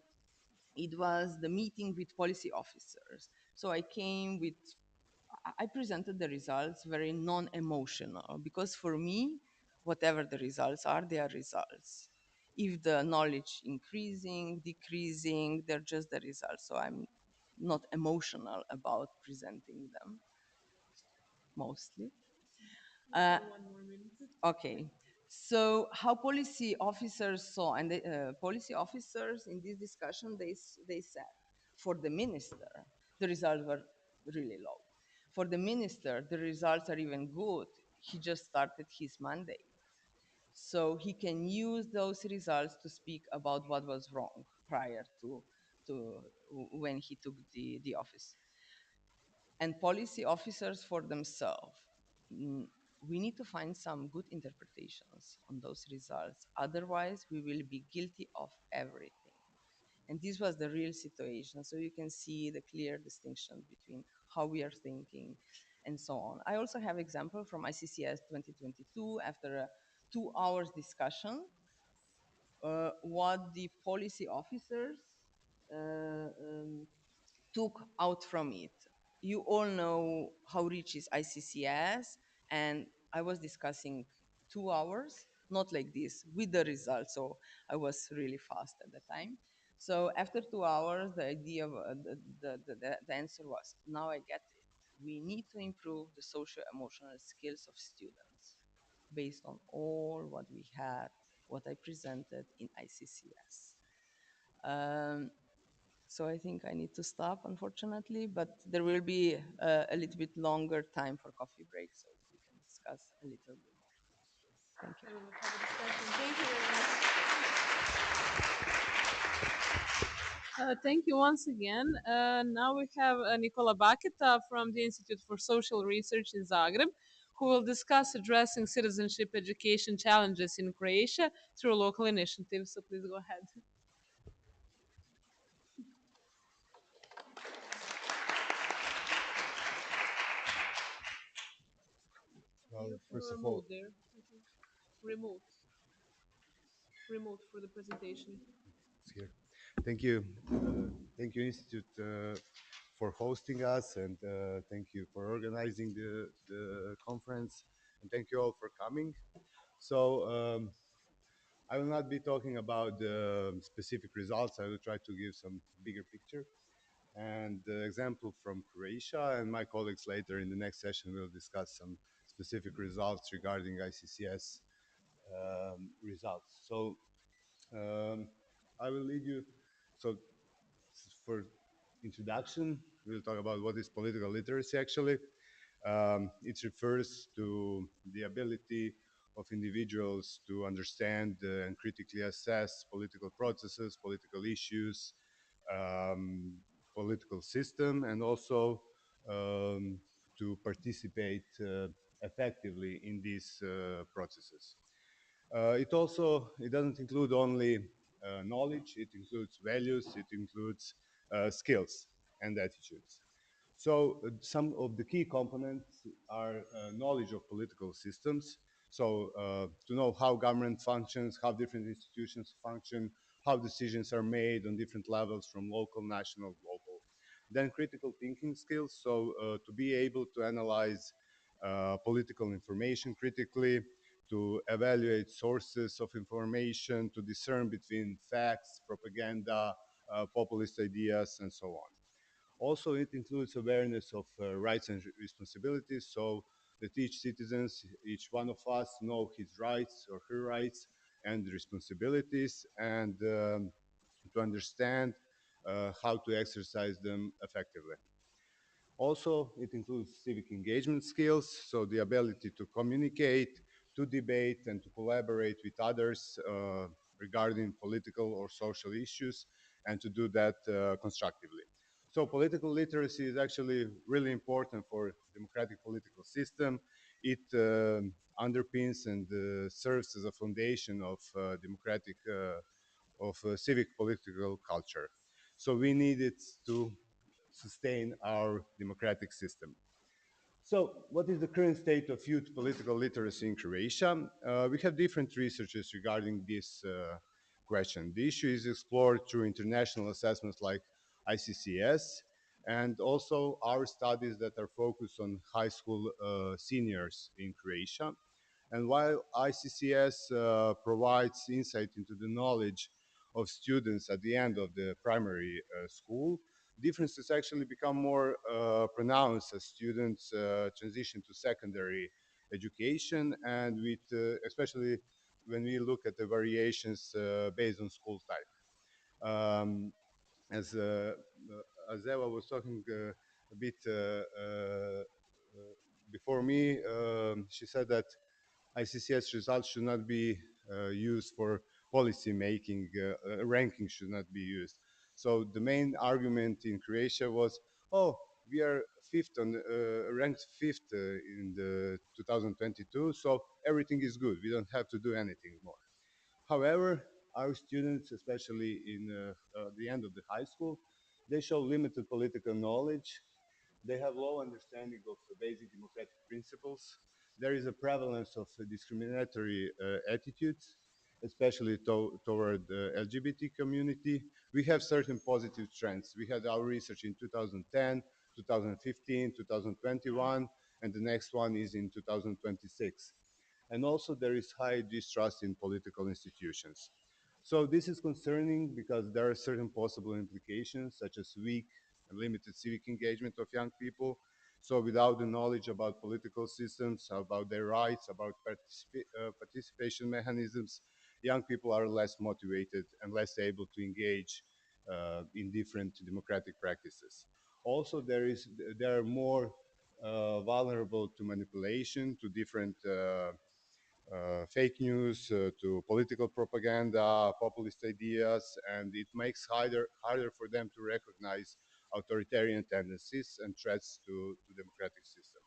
it was the meeting with policy officers. So I presented the results very non-emotional, because for me, whatever the results are, they are results. If the knowledge increasing, decreasing, they're just the results. So I'm not emotional about presenting them, mostly. One more minute. Okay. So how policy officers saw, and the policy officers in this discussion, they said, for the minister, the results were really low. For the minister, the results are even good. He just started his mandate. So he can use those results to speak about what was wrong prior to when he took the office. And policy officers for themselves. mm, We need to find some good interpretations on those results. Otherwise, we will be guilty of everything. And this was the real situation. So you can see the clear distinction between how we are thinking and so on. I also have example from ICCS 2022 after a 2 hours discussion, what the policy officers uh, um, took out from it. You all know how rich is ICCS, and I was discussing 2 hours, not like this, with the results. So I was really fast at the time. So after 2 hours, the idea, the answer was, now I get it. We need to improve the social emotional skills of students based on all what we had, what I presented in ICCS. Um, so I think I need to stop, unfortunately, but there will be a little bit longer time for coffee break, so we can discuss a little bit. Thank you. I will have a discussion. Thank you very much. Thank you once again. Now we have Nikola Baketa from the Institute for Social Research in Zagreb, who will discuss addressing citizenship education challenges in Croatia through local initiatives. So please go ahead. Well, You can first of all, remote there. Remote. Remote for the presentation. it's here. Thank you. Thank you, Institute, for hosting us, and thank you for organizing the conference, and thank you all for coming. So, I will not be talking about the specific results. I will try to give some bigger picture and the example from Croatia, and my colleagues later in the next session will discuss some specific results regarding ICCS results. So I will lead you. So for introduction, we'll talk about what is political literacy actually. It refers to the ability of individuals to understand and critically assess political processes, political issues, um, political system, and also um, to participate effectively in these processes. It doesn't include only knowledge, it includes values, it includes skills and attitudes. So some of the key components are knowledge of political systems. So to know how government functions, how different institutions function, how decisions are made on different levels from local, national, global. Then critical thinking skills. So to be able to analyze political information critically, to evaluate sources of information, to discern between facts, propaganda, populist ideas, and so on. Also, it includes awareness of rights and responsibilities, so that each citizen, each one of us, know his rights or her rights and responsibilities, and to understand how to exercise them effectively. Also, it includes civic engagement skills, so the ability to communicate, to debate, and to collaborate with others regarding political or social issues, and to do that constructively. So political literacy is actually really important for democratic political system. It underpins and serves as a foundation of democratic, civic political culture. So we need it to sustain our democratic system. So, what is the current state of youth political literacy in Croatia? We have different researches regarding this question. The issue is explored through international assessments like ICCS and also our studies that are focused on high school seniors in Croatia. And while ICCS provides insight into the knowledge of students at the end of the primary school, differences actually become more pronounced as students transition to secondary education, and with especially when we look at the variations based on school type. As as Eva was talking a bit before me, she said that ICCS results should not be used for policy making, ranking should not be used. So the main argument in Croatia was, oh, we are fifth on, ranked fifth in the 2022, so everything is good. We don't have to do anything more. However, our students, especially in the end of the high school, they show limited political knowledge. They have low understanding of basic democratic principles. There is a prevalence of discriminatory attitudes, especially toward the LGBT community. We have certain positive trends. We had our research in 2010, 2015, 2021, and the next one is in 2026. And also there is high distrust in political institutions. So this is concerning because there are certain possible implications, such as weak and limited civic engagement of young people. So without the knowledge about political systems, about their rights, about participation mechanisms, young people are less motivated and less able to engage in different democratic practices. Also, there are more vulnerable to manipulation, to different fake news, to political propaganda, populist ideas, and it makes harder for them to recognize authoritarian tendencies and threats to democratic system.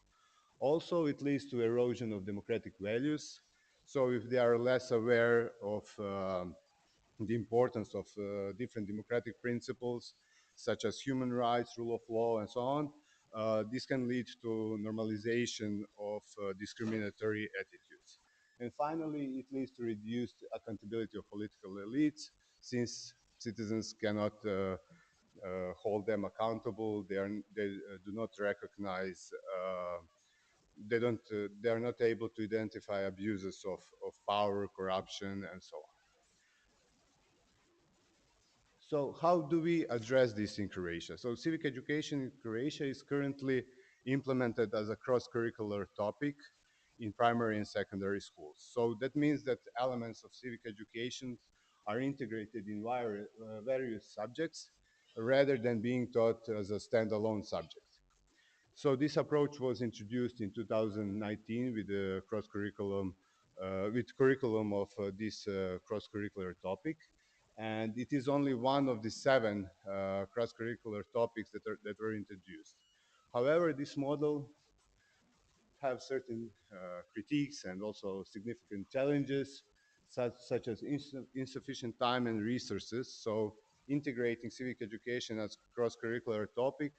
Also, it leads to erosion of democratic values. So if they are less aware of the importance of different democratic principles, such as human rights, rule of law, and so on, this can lead to normalization of discriminatory attitudes. And finally, it leads to reduced accountability of political elites, since citizens cannot hold them accountable. They do not recognize. They are not able to identify abuses of power, corruption, and so on. So how do we address this in Croatia? So civic education in Croatia is currently implemented as a cross-curricular topic in primary and secondary schools. So that means that elements of civic education are integrated in various subjects rather than being taught as a standalone subject. So this approach was introduced in 2019 with the curriculum of this cross-curricular topic, and it is only one of the seven cross-curricular topics that were introduced. However, this model have certain critiques and also significant challenges, such as insufficient time and resources. So integrating civic education as cross-curricular topic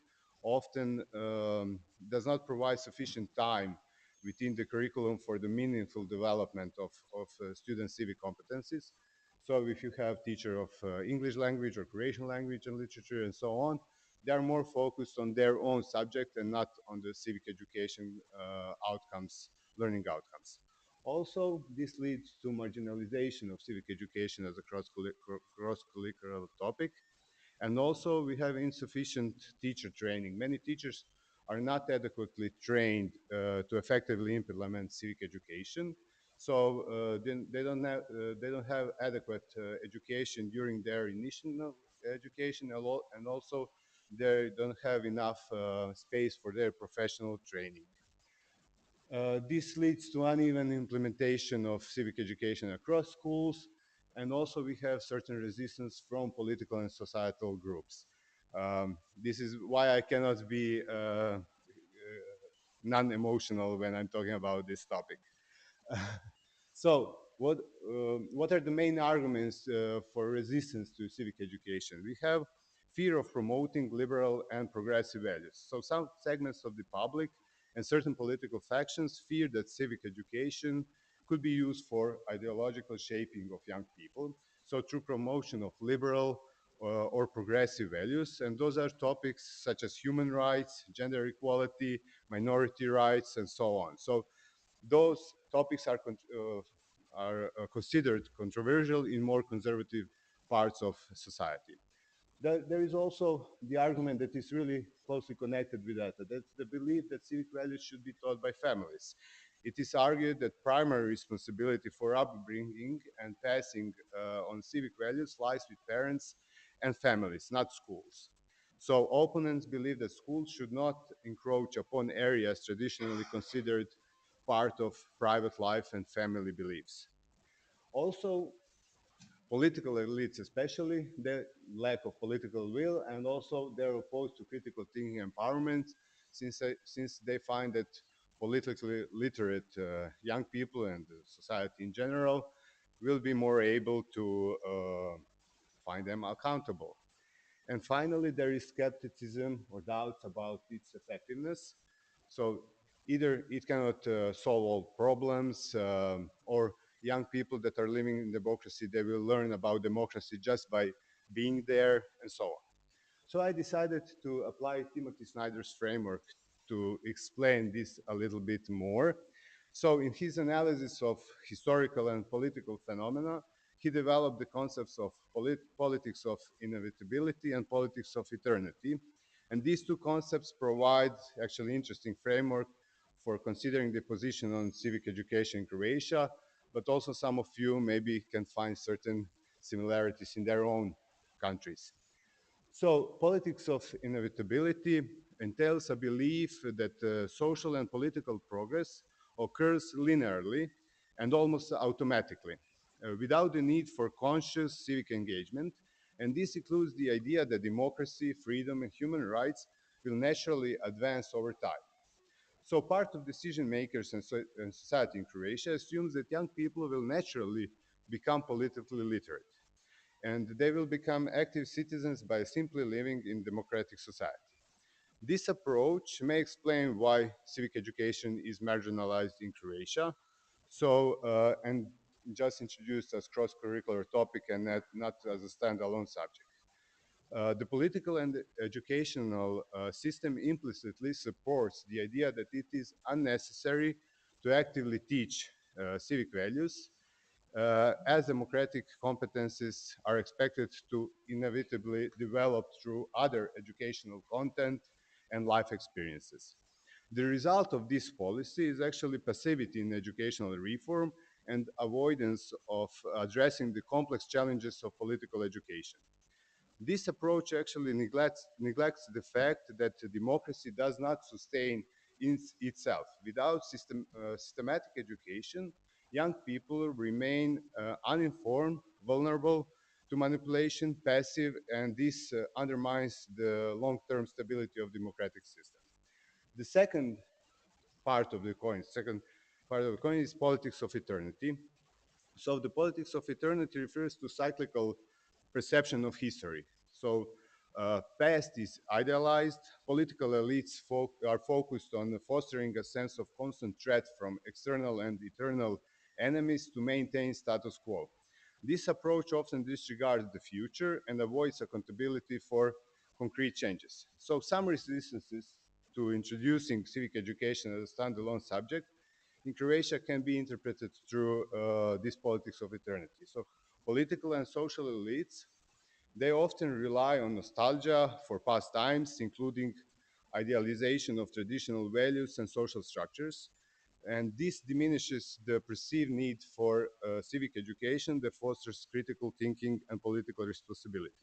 often does not provide sufficient time within the curriculum for the meaningful development of student civic competencies. So if you have teacher of English language or Croatian language and literature and so on, they are more focused on their own subject and not on the civic education outcomes, learning outcomes. Also, this leads to marginalization of civic education as a cross-curricular topic. And also, we have insufficient teacher training. Many teachers are not adequately trained to effectively implement civic education. So they don't have adequate education during their initial education, and also they don't have enough space for their professional training. This leads to uneven implementation of civic education across schools, and also we have certain resistance from political and societal groups. This is why I cannot be non-emotional when I'm talking about this topic. So, what are the main arguments for resistance to civic education? We have fear of promoting liberal and progressive values. So, some segments of the public and certain political factions fear that civic education could be used for ideological shaping of young people. So, through promotion of liberal or progressive values, and those are topics such as human rights, gender equality, minority rights, and so on. So, those topics are considered controversial in more conservative parts of society. There is also the argument that is really closely connected with that. That's the belief that civic values should be taught by families. It is argued that primary responsibility for upbringing and passing on civic values lies with parents and families, not schools. So opponents believe that schools should not encroach upon areas traditionally considered part of private life and family beliefs. Also, political elites, especially, the lack of political will, and also they're opposed to critical thinking empowerment, since they find that politically literate young people and society in general will be more able to find them accountable. And finally, there is skepticism or doubts about its effectiveness. So either it cannot solve all problems, or young people that are living in democracy, they will learn about democracy just by being there, and so on. So I decided to apply Timothy Snyder's framework to explain this a little bit more. So in his analysis of historical and political phenomena, he developed the concepts of politics of inevitability and politics of eternity. And these two concepts provide actually interesting framework for considering the position on civic education in Croatia, but also some of you maybe can find certain similarities in their own countries. So, politics of inevitability entails a belief that social and political progress occurs linearly and almost automatically, without the need for conscious civic engagement. And this includes the idea that democracy, freedom, and human rights will naturally advance over time. So, part of decision makers and society in Croatia assumes that young people will naturally become politically literate, and they will become active citizens by simply living in democratic society. This approach may explain why civic education is marginalized in Croatia. So, and just introduced as cross-curricular topic and not as a standalone subject. The political and educational system implicitly supports the idea that it is unnecessary to actively teach civic values, as democratic competencies are expected to inevitably develop through other educational content and life experiences. The result of this policy is actually passivity in educational reform and avoidance of addressing the complex challenges of political education. This approach actually neglects the fact that democracy does not sustain itself. Without systematic education, young people remain uninformed, vulnerable to manipulation, passive, and this undermines the long-term stability of democratic system. The second part of the coin is politics of eternity. So the politics of eternity refers to cyclical perception of history. So past is idealized. Political elites are focused on fostering a sense of constant threat from external and eternal enemies to maintain status quo. This approach often disregards the future and avoids accountability for concrete changes. So some resistances to introducing civic education as a standalone subject in Croatia can be interpreted through this politics of eternity. So political and social elites, they often rely on nostalgia for past times, including idealization of traditional values and social structures. And this diminishes the perceived need for civic education that fosters critical thinking and political responsibility.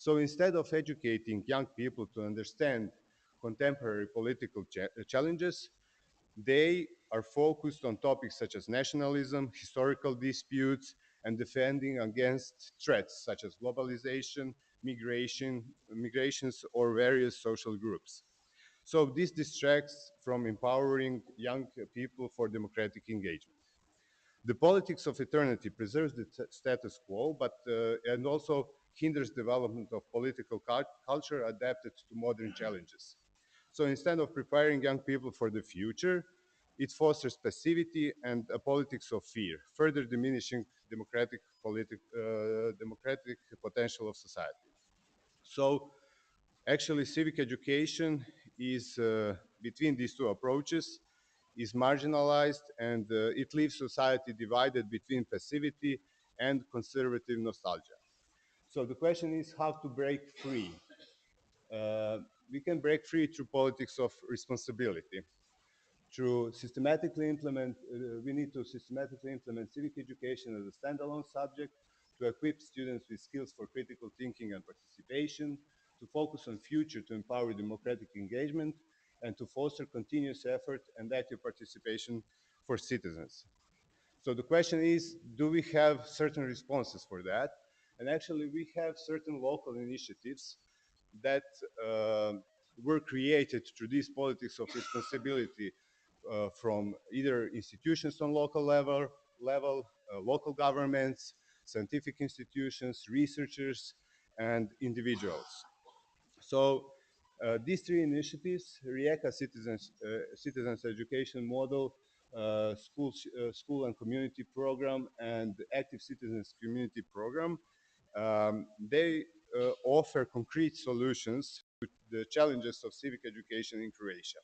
So instead of educating young people to understand contemporary political challenges, they are focused on topics such as nationalism, historical disputes, and defending against threats such as globalization, migrations, or various social groups. So this distracts from empowering young people for democratic engagement. The politics of eternity preserves the status quo, but and also hinders development of political culture adapted to modern challenges. So instead of preparing young people for the future, it fosters passivity and a politics of fear, further diminishing democratic potential of society. So actually, civic education is between these two approaches is marginalized, and it leaves society divided between passivity and conservative nostalgia. So the question is how to break free. Uh, we can break free through politics of responsibility. We need to systematically implement civic education as a standalone subject to equip students with skills for critical thinking and participation, to focus on future to empower democratic engagement, and to foster continuous effort and active participation for citizens. So the question is, do we have certain responses for that? And actually, we have certain local initiatives that were created through this politics of responsibility from either institutions on local local governments, scientific institutions, researchers, and individuals. So these three initiatives, RIECA Citizens Education Model, School and Community Program, and Active Citizens Community Program, they offer concrete solutions to the challenges of civic education in Croatia.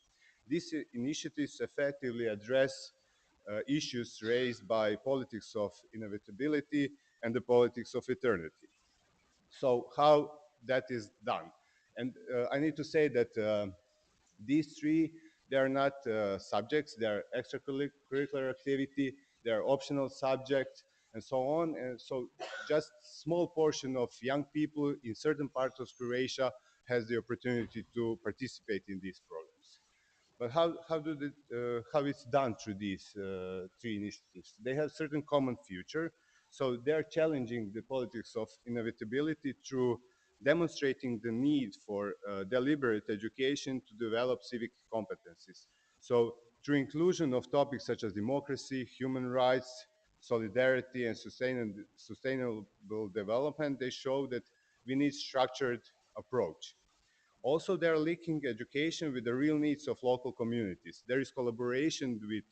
These initiatives effectively address issues raised by politics of inevitability and the politics of eternity. So how that is done? And I need to say that these three, they are not subjects, they are extracurricular activity, they are optional subjects, and so on. And so just small portion of young people in certain parts of Croatia has the opportunity to participate in these programs. But how it's done through these three initiatives? They have certain common future. So they're challenging the politics of inevitability through demonstrating the need for deliberate education to develop civic competencies. So through inclusion of topics such as democracy, human rights, solidarity, and sustainable development, they show that we need structured approach. Also, they're linking education with the real needs of local communities. There is collaboration with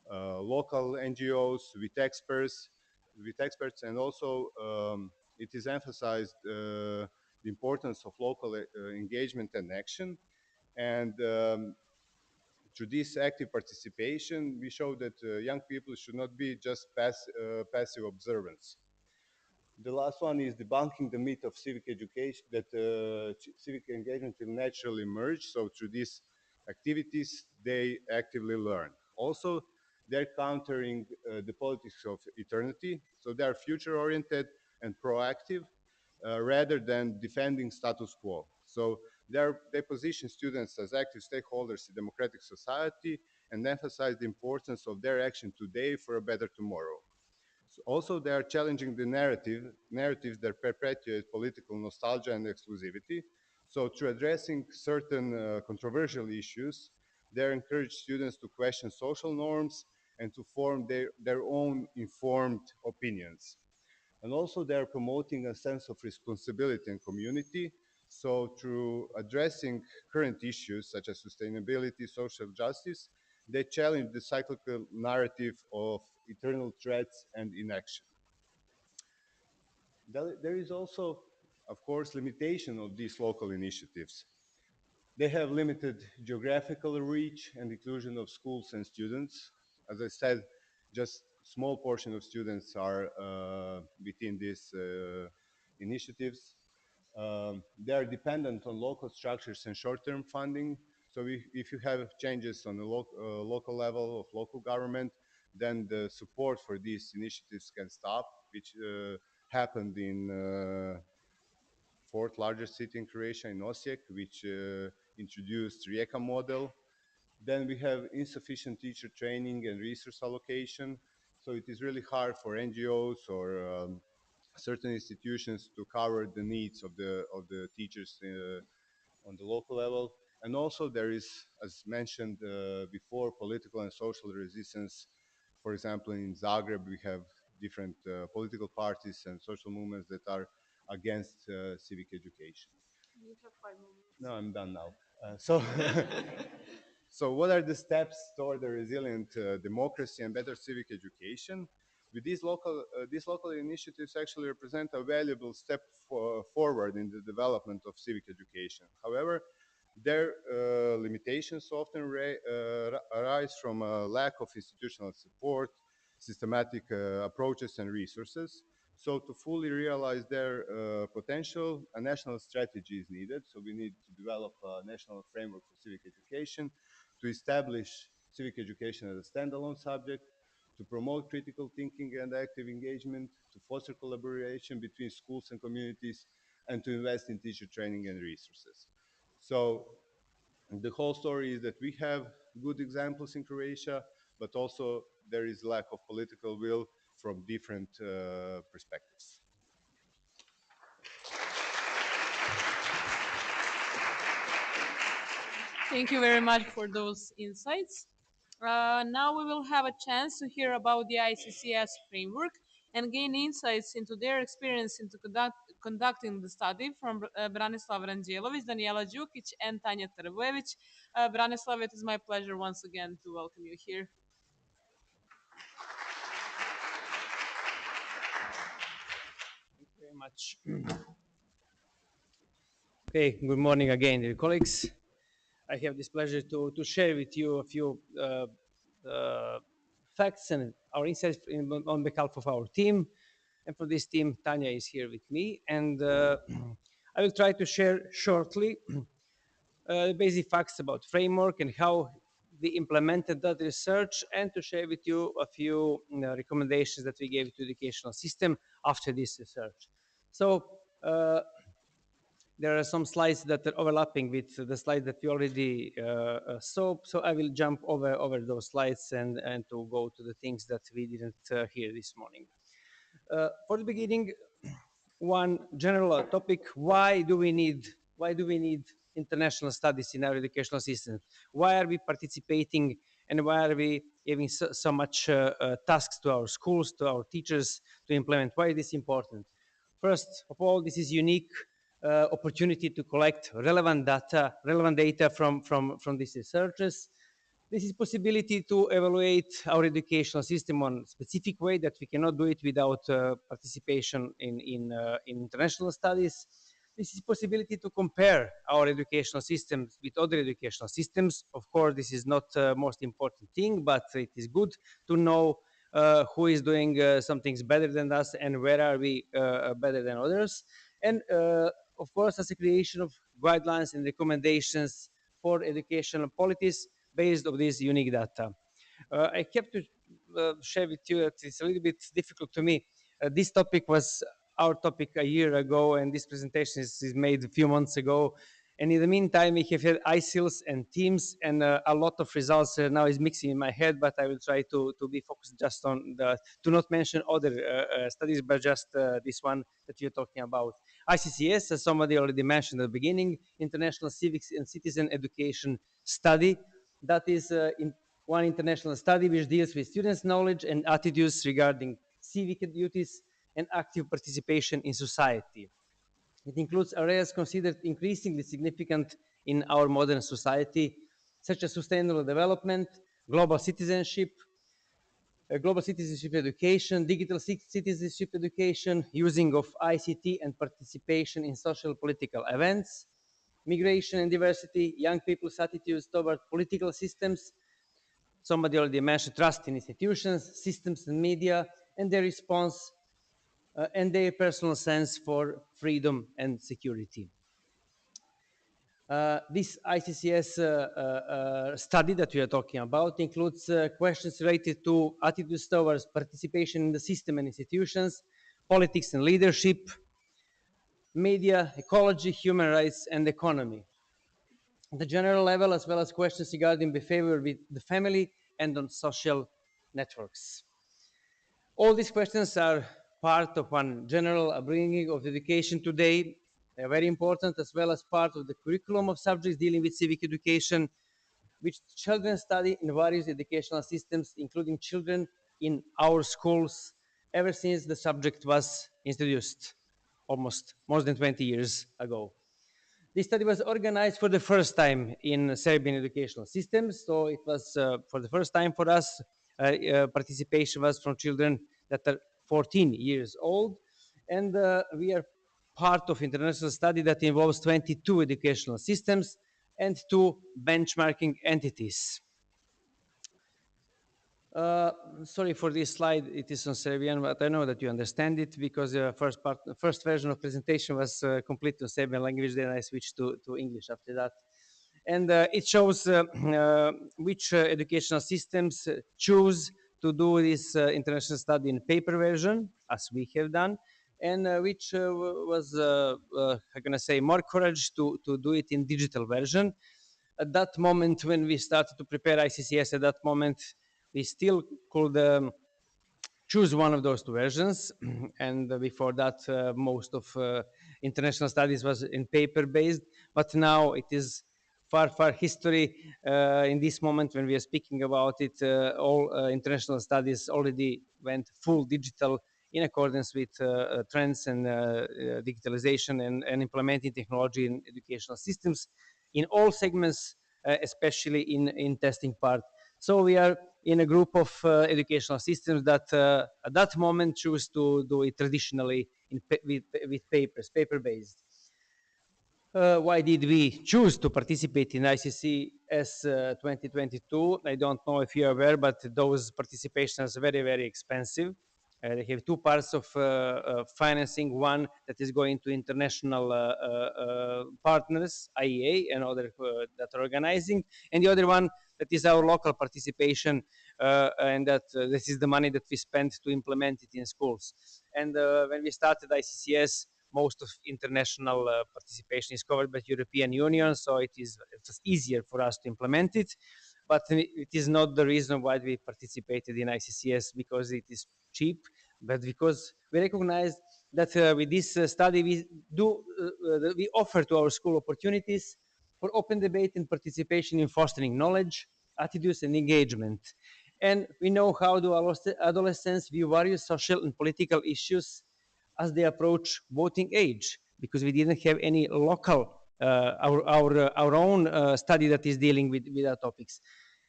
local NGOs, with experts, and also it is emphasized the importance of local engagement and action. And through this active participation, we show that young people should not be just passive observants. The last one is debunking the myth of civic education, that civic engagement will naturally emerge. So through these activities, they actively learn. Also, they're countering the politics of eternity. So they are future oriented and proactive rather than defending status quo. So they position students as active stakeholders in democratic society and emphasize the importance of their action today for a better tomorrow. Also, they are challenging the narratives that perpetuate political nostalgia and exclusivity. So through addressing certain controversial issues, they encourage students to question social norms and to form their own informed opinions. And also they are promoting a sense of responsibility and community. So through addressing current issues such as sustainability, social justice, they challenge the cyclical narrative of eternal threats and inaction. There is also, of course, limitation of these local initiatives. They have limited geographical reach and inclusion of schools and students. As I said, just small portion of students are within these initiatives. They are dependent on local structures and short-term funding. So if you have changes on the local level of local government, then the support for these initiatives can stop, which happened fourth largest city in Croatia, in Osijek, which introduced Rijeka model. Then we have insufficient teacher training and resource allocation. So it is really hard for NGOs or certain institutions to cover the needs of the teachers on the local level. And also there is, as mentioned before, political and social resistance. For example, in Zagreb, we have different political parties and social movements that are against civic education. You have 5 minutes. No, I'm done now. So what are the steps toward a resilient democracy and better civic education? With these local initiatives actually represent a valuable step forward in the development of civic education. However, their limitations often arise from a lack of institutional support, systematic approaches and resources. So to fully realize their potential, a national strategy is needed. So we need to develop a national framework for civic education, to establish civic education as a standalone subject, to promote critical thinking and active engagement, to foster collaboration between schools and communities, and to invest in teacher training and resources. So the whole story is that we have good examples in Croatia, but also there is lack of political will from different perspectives. Thank you very much for those insights. Now we will have a chance to hear about the ICCS framework and gain insights into their experience into conducting the study from Branislav Ranđelović, Daniela Đukić, and Tanja Trbojević. Branislav, it is my pleasure once again to welcome you here. Thank you very much. Okay, good morning again, dear colleagues. I have this pleasure to share with you a few facts and our insights on behalf of our team. And for this team, Tanya is here with me. And I will try to share shortly basic facts about framework and how we implemented that research, and to share with you a few recommendations that we gave to the educational system after this research. So there are some slides that are overlapping with the slides that we already saw. So I will jump over those slides and to go to the things that we didn't hear this morning. For the beginning, one general topic: why do we need international studies in our educational system? Why are we participating, and why are we giving so much tasks to our schools, to our teachers to implement? Why is this important? First of all, this is unique opportunity to collect relevant data from these researchers. This is possibility to evaluate our educational system on a specific way that we cannot do it without participation in international studies. This is possibility to compare our educational systems with other educational systems. Of course, this is not the most important thing, but it is good to know who is doing some things better than us and where are we better than others. And of course, as a creation of guidelines and recommendations for educational policies based on this unique data. I kept to share with you that it's a little bit difficult to me. This topic was our topic a year ago, and this presentation is made a few months ago. And in the meantime, we have had ICILs and teams, and a lot of results now is mixing in my head, but I will try to be focused just on to not mention other studies, but just this one that you're talking about. ICCS, as somebody already mentioned at the beginning, International Civics and Citizen Education Study. That is one international study which deals with students' knowledge and attitudes regarding civic duties and active participation in society. It includes areas considered increasingly significant in our modern society, such as sustainable development, global citizenship education, digital citizenship education, using of ICT and participation in social political events, migration and diversity, young people's attitudes toward political systems. Somebody already mentioned trust in institutions, systems and media, and their response and their personal sense for freedom and security. This ICCS study that we are talking about includes questions related to attitudes towards participation in the system and institutions, politics and leadership, media, ecology, human rights, and economy. At the general level, as well as questions regarding behavior with the family and on social networks. All these questions are part of one general upbringing of education today. They are very important, as well as part of the curriculum of subjects dealing with civic education, which children study in various educational systems, including children in our schools, ever since the subject was introduced almost more than 20 years ago. This study was organized for the first time in Serbian educational systems, so it was for the first time for us. Participation was from children that are 14 years old, and we are part of international study that involves 22 educational systems and 2 benchmarking entities. Sorry for this slide, it is on Serbian, but I know that you understand it because the first version of presentation was complete in Serbian language, then I switched to English after that. And it shows which educational systems choose to do this international study in paper version, as we have done, and which was, I'm gonna say, more courage to do it in digital version. At that moment, when we started to prepare ICCS, at that moment, we still could choose one of those 2 versions. And before that, most of international studies was in paper based, but now it is far history. In this moment when we are speaking about it, all international studies already went full digital in accordance with trends and digitalization and implementing technology in educational systems in all segments, especially in testing part. So we are in a group of educational systems that at that moment choose to do it traditionally with paper-based. Why did we choose to participate in ICCS 2022? I don't know if you're aware, but those participations are very expensive. They have 2 parts of financing, one that is going to international partners, IEA and other that are organizing, and the other one that is our local participation, and that this is the money that we spend to implement it in schools. And when we started ICCS, most of international participation is covered by the European Union, so it's easier for us to implement it. But it is not the reason why we participated in ICCS because it is cheap, but because we recognize that with this study we offer to our school opportunities for open debate and participation in fostering knowledge, attitudes, and engagement. And we know how do adolescents view various social and political issues as they approach voting age, because we didn't have any local, our own study that is dealing with our topics.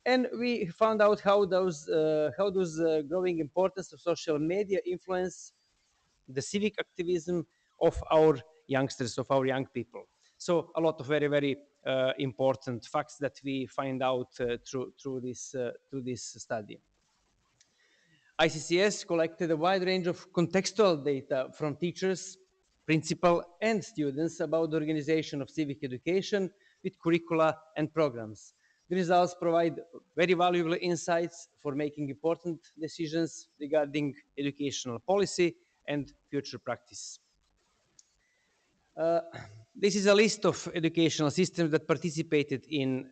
And we found out how those growing importance of social media influence the civic activism of our youngsters, of our young people. So a lot of very important facts that we find out through this study. ICCS collected a wide range of contextual data from teachers, principal, and students about the organization of civic education with curricula and programs. The results provide very valuable insights for making important decisions regarding educational policy and future practice. This is a list of educational systems that participated in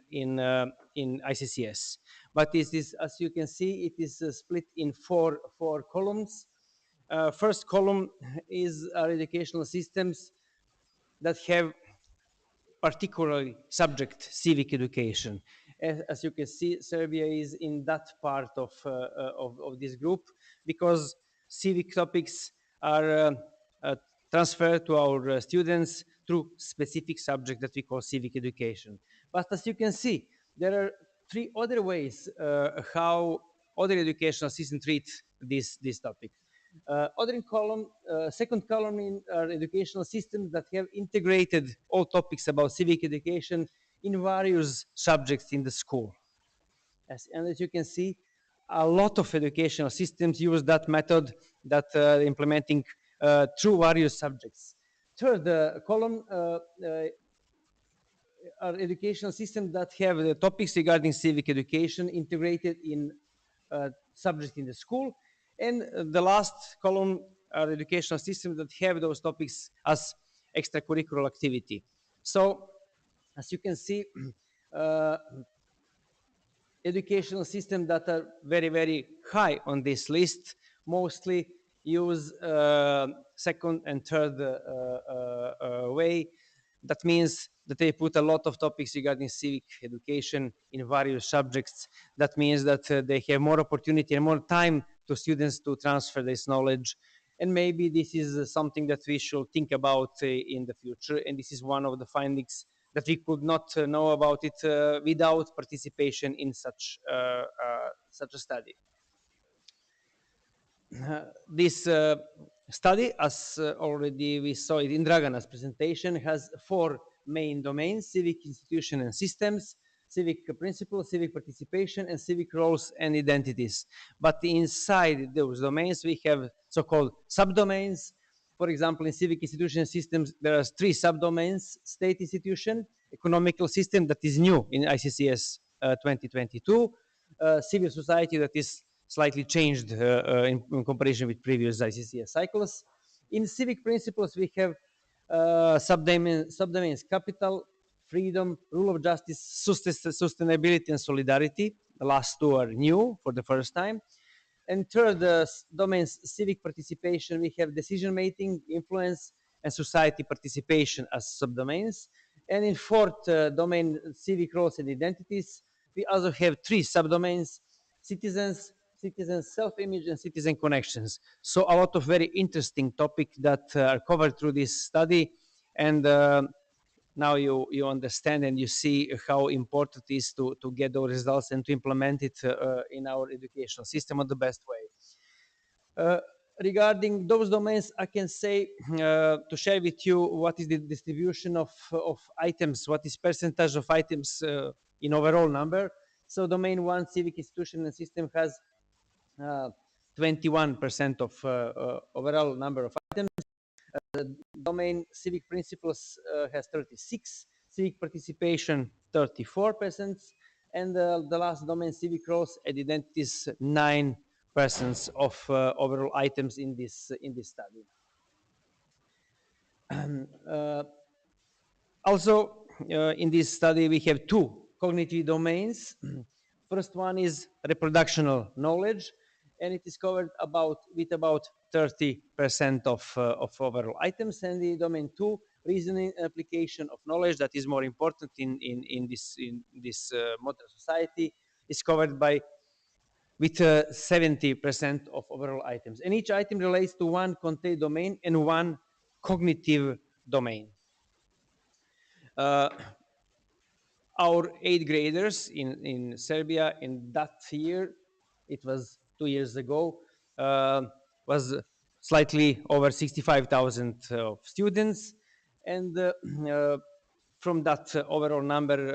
ICCS. But it is, as you can see, it is split in four columns. First column is our educational systems that have particularly subject civic education. As you can see, Serbia is in that part of this group because civic topics are transferred to our students through specific subject that we call civic education. But as you can see, there are 3 other ways how other educational systems treat this topic. Second column in our educational systems that have integrated all topics about civic education in various subjects in the school. And as you can see, a lot of educational systems use that method that implementing through various subjects. Third column are educational systems that have the topics regarding civic education integrated in subjects in the school. And the last column are educational systems that have those topics as extracurricular activity. So, as you can see, educational systems that are very, very high on this list mostly use second and third way. That means that they put a lot of topics regarding civic education in various subjects. That means that they have more opportunity and more time to students to transfer this knowledge. And maybe this is something that we should think about in the future. And this is one of the findings that we could not know about it without participation in such a study. This study, as already we saw it in Dragana's presentation, has 4 main domains: civic institution and systems, civic principles, civic participation, and civic roles and identities. But inside those domains, we have so-called subdomains. For example, in civic institution systems, there are 3 subdomains: state institution, economical system, that is new in ICCS 2022, civil society, that is slightly changed in comparison with previous ICCS cycles. In civic principles, we have subdomains capital, freedom, rule of justice, sustainability, and solidarity. The last 2 are new for the first time. And third domains, civic participation, we have decision making, influence, and society participation as subdomains. And in fourth domain, civic roles and identities, we also have 3 subdomains: citizens, citizen self-image, and citizen connections. So a lot of very interesting topics that are covered through this study. And now you understand and you see how important it is to get those results and to implement it in our educational system in the best way. Regarding those domains, I can say to share with you what is the distribution of items, what is percentage of items in overall number. So domain 1, civic institution and system, has 21% of overall number of items. Domain civic principles has 36, civic participation 34%, and the last domain, civic roles and identities, 9% of overall items in this study. Also, in this study, we have 2 cognitive domains. First one is reproductional knowledge, and it is covered with about 30% of overall items. And the domain 2, reasoning and application of knowledge, that is more important in this modern society, is covered with 70% of overall items. And each item relates to 1 content domain and 1 cognitive domain. Our 8th graders in Serbia in that year, it was 2 years ago, was slightly over 65,000 students. And from that overall number,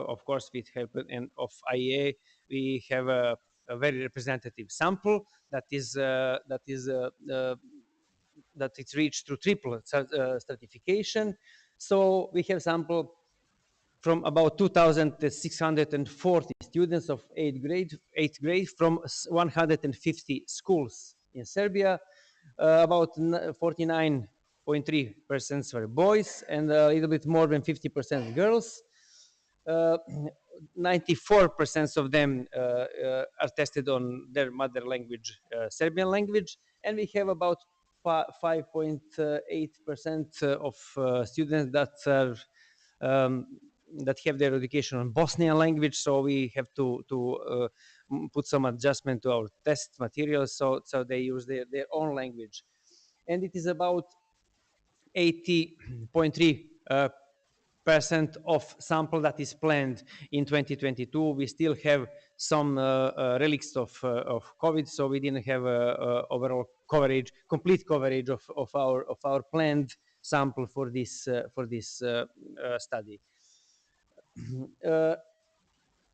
of course, with help of IEA, we have a very representative sample that it's reached through triple stratification. So we have sample from about 2,640 students of 8th grade from 150 schools in Serbia. About 49.3% were boys and a little bit more than 50% girls. 94% of them are tested on their mother language, Serbian language, and we have about 5.8% of students that are that have their education on Bosnian language, so we have to put some adjustment to our test materials, so they use their own language. And it is about 80.3% of sample that is planned in 2022. We still have some relics of COVID, so we didn't have overall coverage, complete coverage of our planned sample for this study.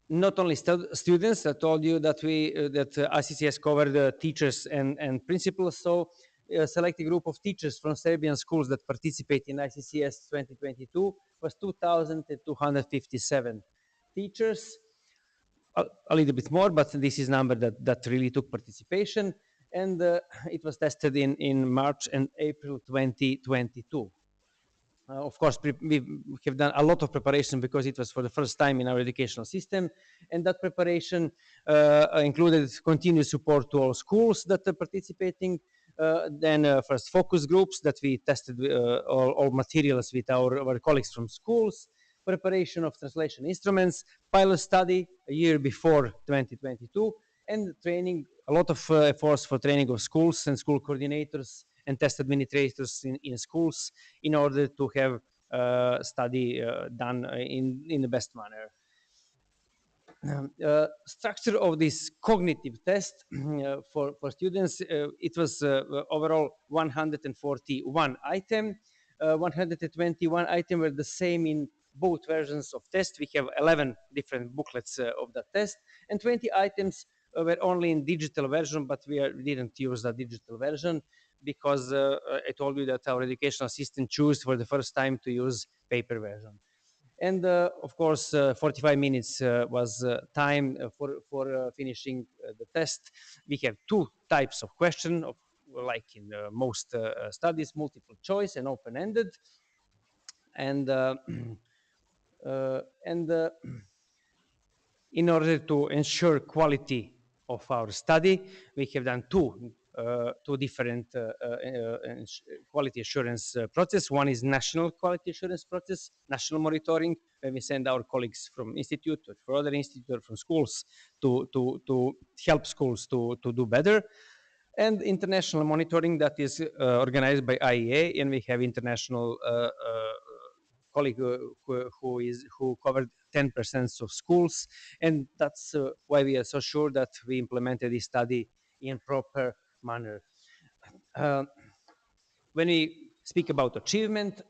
Not only students, I told you that ICCS covered teachers and principals, so a selected group of teachers from Serbian schools that participate in ICCS 2022 was 2,257 teachers, a little bit more, but this is number that really took participation, and it was tested in March and April 2022. Of course, we have done a lot of preparation because it was for the first time in our educational system, and that preparation included continuous support to all schools that are participating. Then first focus groups that we tested all materials with our colleagues from schools, preparation of translation instruments, pilot study a year before 2022, and training, a lot of efforts for training of schools and school coordinators and test administrators in schools in order to have study done in the best manner. Structure of this cognitive test for students, it was overall 141 items. 121 items were the same in both versions of test. We have 11 different booklets of the test, and 20 items were only in digital version, but we didn't use the digital version because I told you that our educational assistant chose for the first time to use paper version. And of course, 45 minutes was time for finishing the test. We have two types of question, like in most studies, multiple choice and open-ended. And in order to ensure quality of our study, we have done two different quality assurance process. One is national quality assurance process, national monitoring, where we send our colleagues from institute or for other institute or from schools to help schools to do better. And international monitoring that is organized by IEA, and we have international colleague who covered 10% of schools, and that's why we are so sure that we implemented this study in proper manner. When we speak about achievement,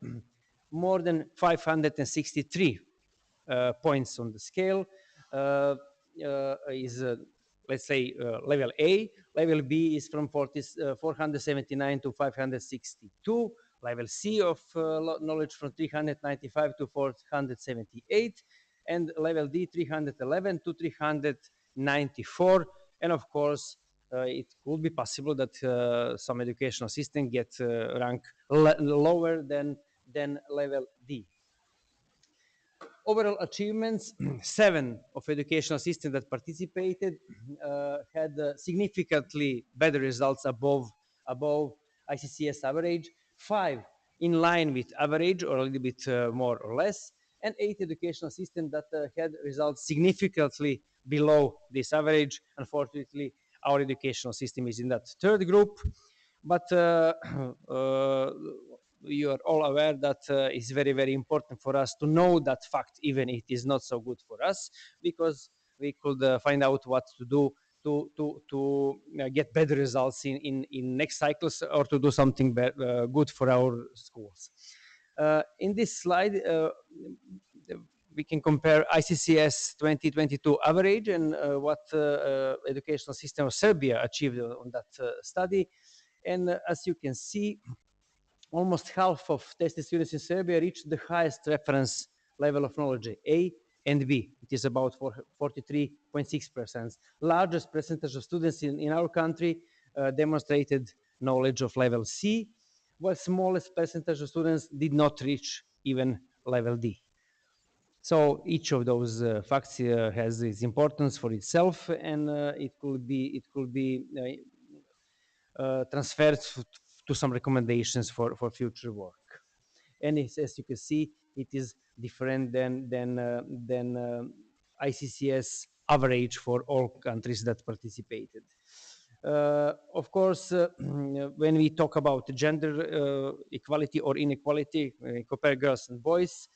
more than 563 points on the scale is let's say level A. Level B is from 479 to 562. Level C of knowledge from 395 to 478, and level D 311 to 394. And of course, it could be possible that some educational assistant get rank lower than level D. Overall achievements, 7 of educational assistants that participated had significantly better results above ICCS average, 5 in line with average or a little bit more or less, and 8 educational assistants that had results significantly below this average. Unfortunately, our educational system is in that third group, but you are all aware that it's very, very important for us to know that fact, even if it is not so good for us, because we could find out what to do to get better results in next cycles, or to do something good for our schools. In this slide, we can compare ICCS 2022 average and what educational system of Serbia achieved on that study. And as you can see, almost half of tested students in Serbia reached the highest reference level of knowledge, A and B. It is about 43.6%. Largest percentage of students in our country demonstrated knowledge of level C, while smallest percentage of students did not reach even level D. So each of those facts has its importance for itself, and it could be transferred to some recommendations for future work. And as you can see, it is different than ICCS average for all countries that participated. Of course, when we talk about gender equality or inequality, compare girls and boys,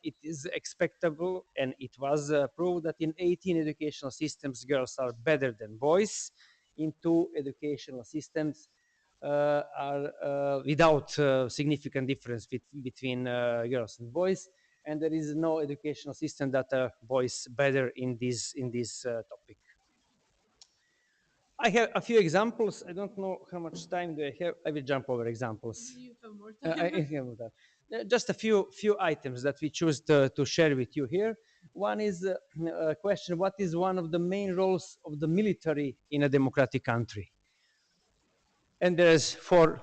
it is expectable, and it was proved that in 18 educational systems, girls are better than boys. In 2 educational systems are without significant difference between girls and boys, and there is no educational system that are boys better in this topic. I have a few examples. I don't know how much time do I have. I will jump over examples. You have more time. Just a few items that we choose to share with you here. One is a question: what is one of the main roles of the military in a democratic country? And there's 4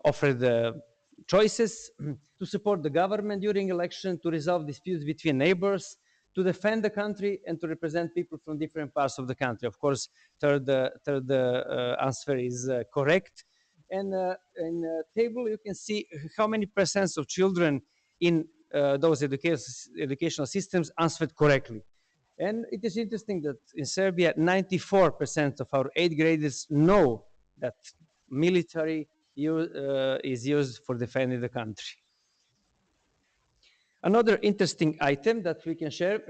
offered choices, to support the government during election, to resolve disputes between neighbors, to defend the country, and to represent people from different parts of the country. Of course, third answer is correct. And in the table, you can see how many percent of children in those educational systems answered correctly. And it is interesting that in Serbia, 94% of our 8th graders know that military is used for defending the country. Another interesting item that we can share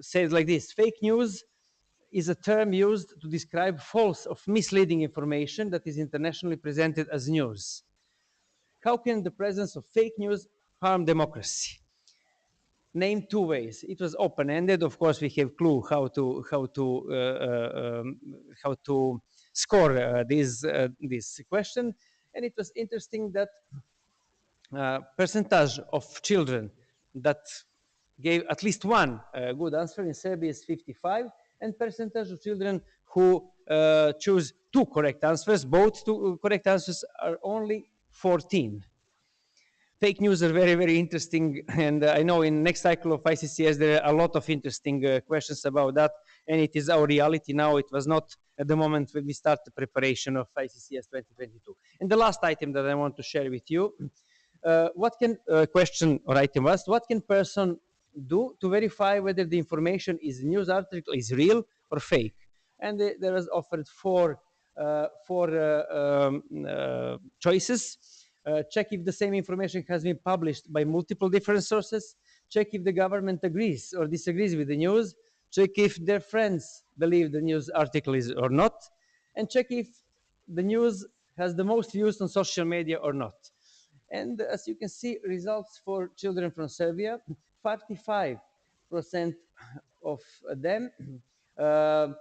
says like this: fake news is a term used to describe false or misleading information that is internationally presented as news. How can the presence of fake news harm democracy? Name two ways. It was open-ended. Of course, we have clue how to score this question, and it was interesting that percentage of children that gave at least one good answer in Serbia is 55, and percentage of children who choose two correct answers, both two correct answers, are only 14. Fake news are very, very interesting, and I know in next cycle of ICCS there are a lot of interesting questions about that, and it is our reality now. It was not at the moment when we start the preparation of ICCS 2022. And the last item that I want to share with you, what can question or item was, what can person do to verify whether the information is news article is real or fake? And there was offered four choices. Check if the same information has been published by multiple different sources, check if the government agrees or disagrees with the news, check if their friends believe the news article is or not, and check if the news has the most views on social media or not. And as you can see, results for children from Serbia, 45% of them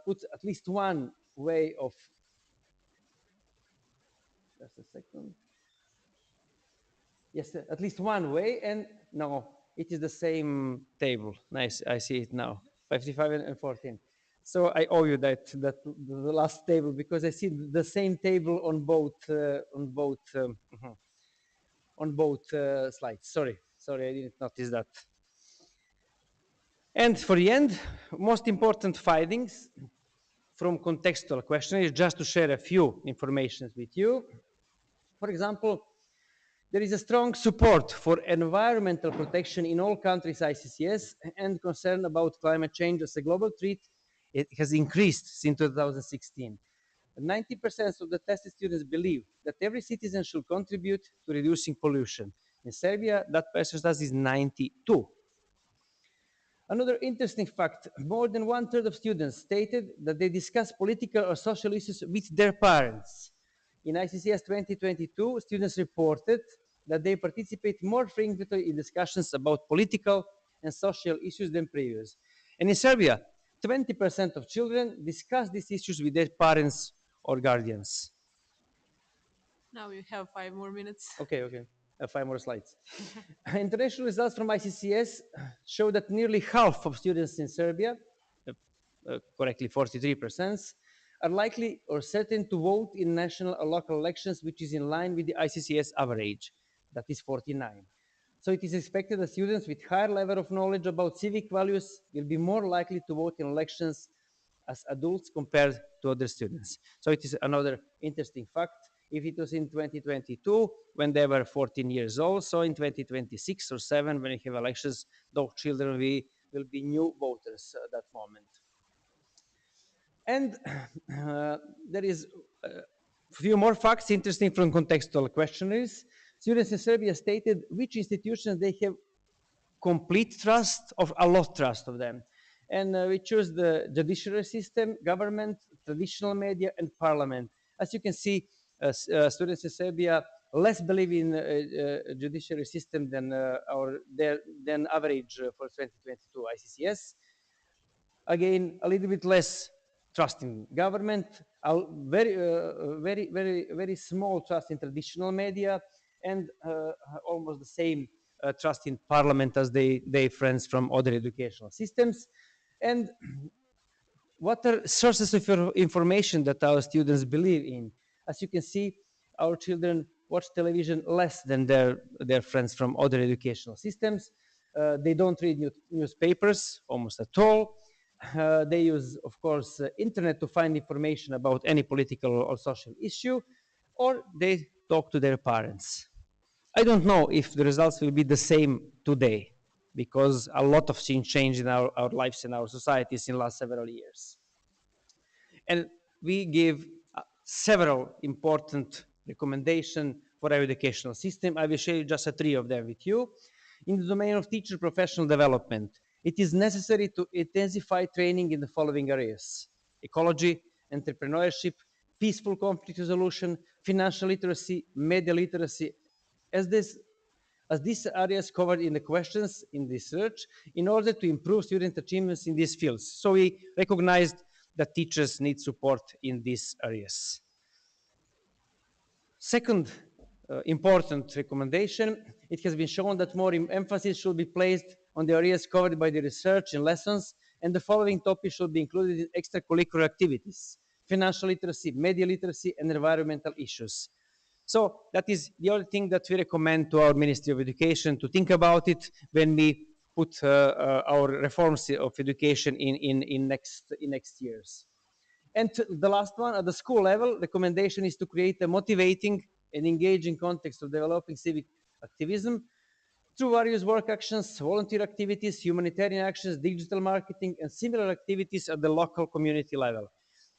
put at least one way of, just a second. Yes, at least one way, and no, it is the same table. Nice, I see it now, 55 and 14. So I owe you that the last table, because I see the same table on both slides. Sorry, I didn't notice that. And for the end, most important findings from contextual questionnaire, just to share a few informations with you. For example, there is a strong support for environmental protection in all countries ICCS, and concern about climate change as a global threat. It has increased since 2016. 90% of the tested students believe that every citizen should contribute to reducing pollution. In Serbia, that percentage is 92. Another interesting fact, more than 1/3 of students stated that they discuss political or social issues with their parents. In ICCS 2022, students reported that they participate more frequently in discussions about political and social issues than previous. And in Serbia, 20% of children discuss these issues with their parents or guardians. Now you have 5 more minutes. Okay. 5 more slides. International results from ICCS show that nearly half of students in Serbia, correctly 43%, are likely or certain to vote in national or local elections, which is in line with the ICCS average, that is 49. So it is expected that students with higher level of knowledge about civic values will be more likely to vote in elections as adults compared to other students. So it is another interesting fact. If it was in 2022, when they were 14 years old, so in 2026 or 7, when we have elections, those children will be new voters at that moment. And there is a few more facts interesting from contextual questionnaires. Students in Serbia stated which institutions they have complete trust of, a lot trust of them. And we choose the judiciary system, government, traditional media, and parliament. As you can see, students in Serbia less believe in judiciary system than average for 2022 ICCS. Again, a little bit less trust in government, very small trust in traditional media, and almost the same trust in parliament as they friends from other educational systems. And what are sources of information that our students believe in? As you can see, our children watch television less than their friends from other educational systems. They don't read newspapers almost at all. They use, of course, internet to find information about any political or social issue, or they talk to their parents. I don't know if the results will be the same today, because a lot of things changed in our lives and our societies in the last several years. And we give several important recommendations for our educational system. I will share just three of them with you. In the domain of teacher professional development, it is necessary to intensify training in the following areas: ecology, entrepreneurship, peaceful conflict resolution, financial literacy, media literacy, as these areas covered in the questions in research, in order to improve student achievements in these fields. So we recognized that teachers need support in these areas. Second important recommendation, it has been shown that more emphasis should be placed on the areas covered by the research and lessons, and the following topics should be included in extracurricular activities: financial literacy, media literacy, and environmental issues. So that is the other thing that we recommend to our Ministry of Education to think about it when we put our reforms of education in next years. And the last one, at the school level, recommendation is to create a motivating and engaging context of developing civic activism through various work actions, volunteer activities, humanitarian actions, digital marketing, and similar activities at the local community level,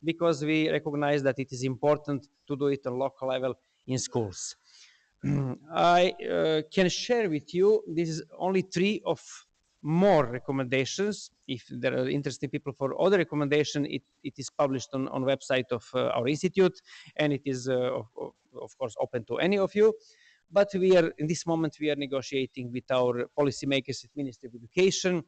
because we recognize that it is important to do it on local level in schools. I can share with you, this is only three of more recommendations. If there are interested people for other recommendation, it is published on website of our institute, and it is of course open to any of you. But we are, in this moment, we are negotiating with our policymakers at Ministry of Education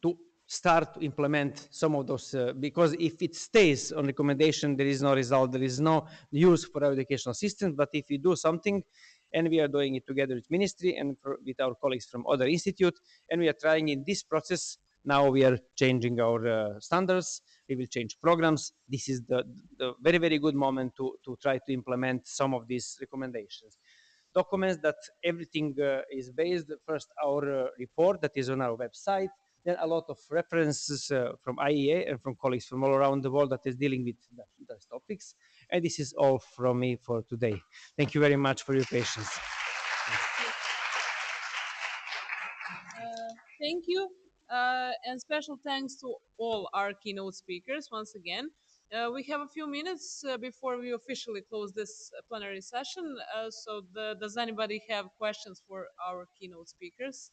to start to implement some of those, because if it stays on recommendation, there is no result, there is no use for our educational system. But if we do something, and we are doing it together with ministry and with our colleagues from other institute, and we are trying in this process, now we are changing our standards, we will change programs. This is the very, very good moment to try to implement some of these recommendations. Documents that everything is based, first our report that is on our website, then a lot of references from IEA and from colleagues from all around the world that is dealing with those topics. And this is all from me for today. Thank you very much for your patience. Thank you. And special thanks to all our keynote speakers once again. We have a few minutes before we officially close this plenary session. So does anybody have questions for our keynote speakers?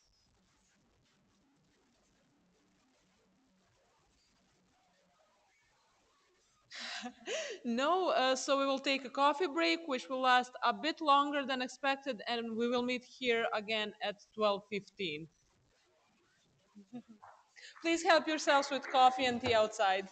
No, so we will take a coffee break, which will last a bit longer than expected, and we will meet here again at 12:15. Please help yourselves with coffee and tea outside.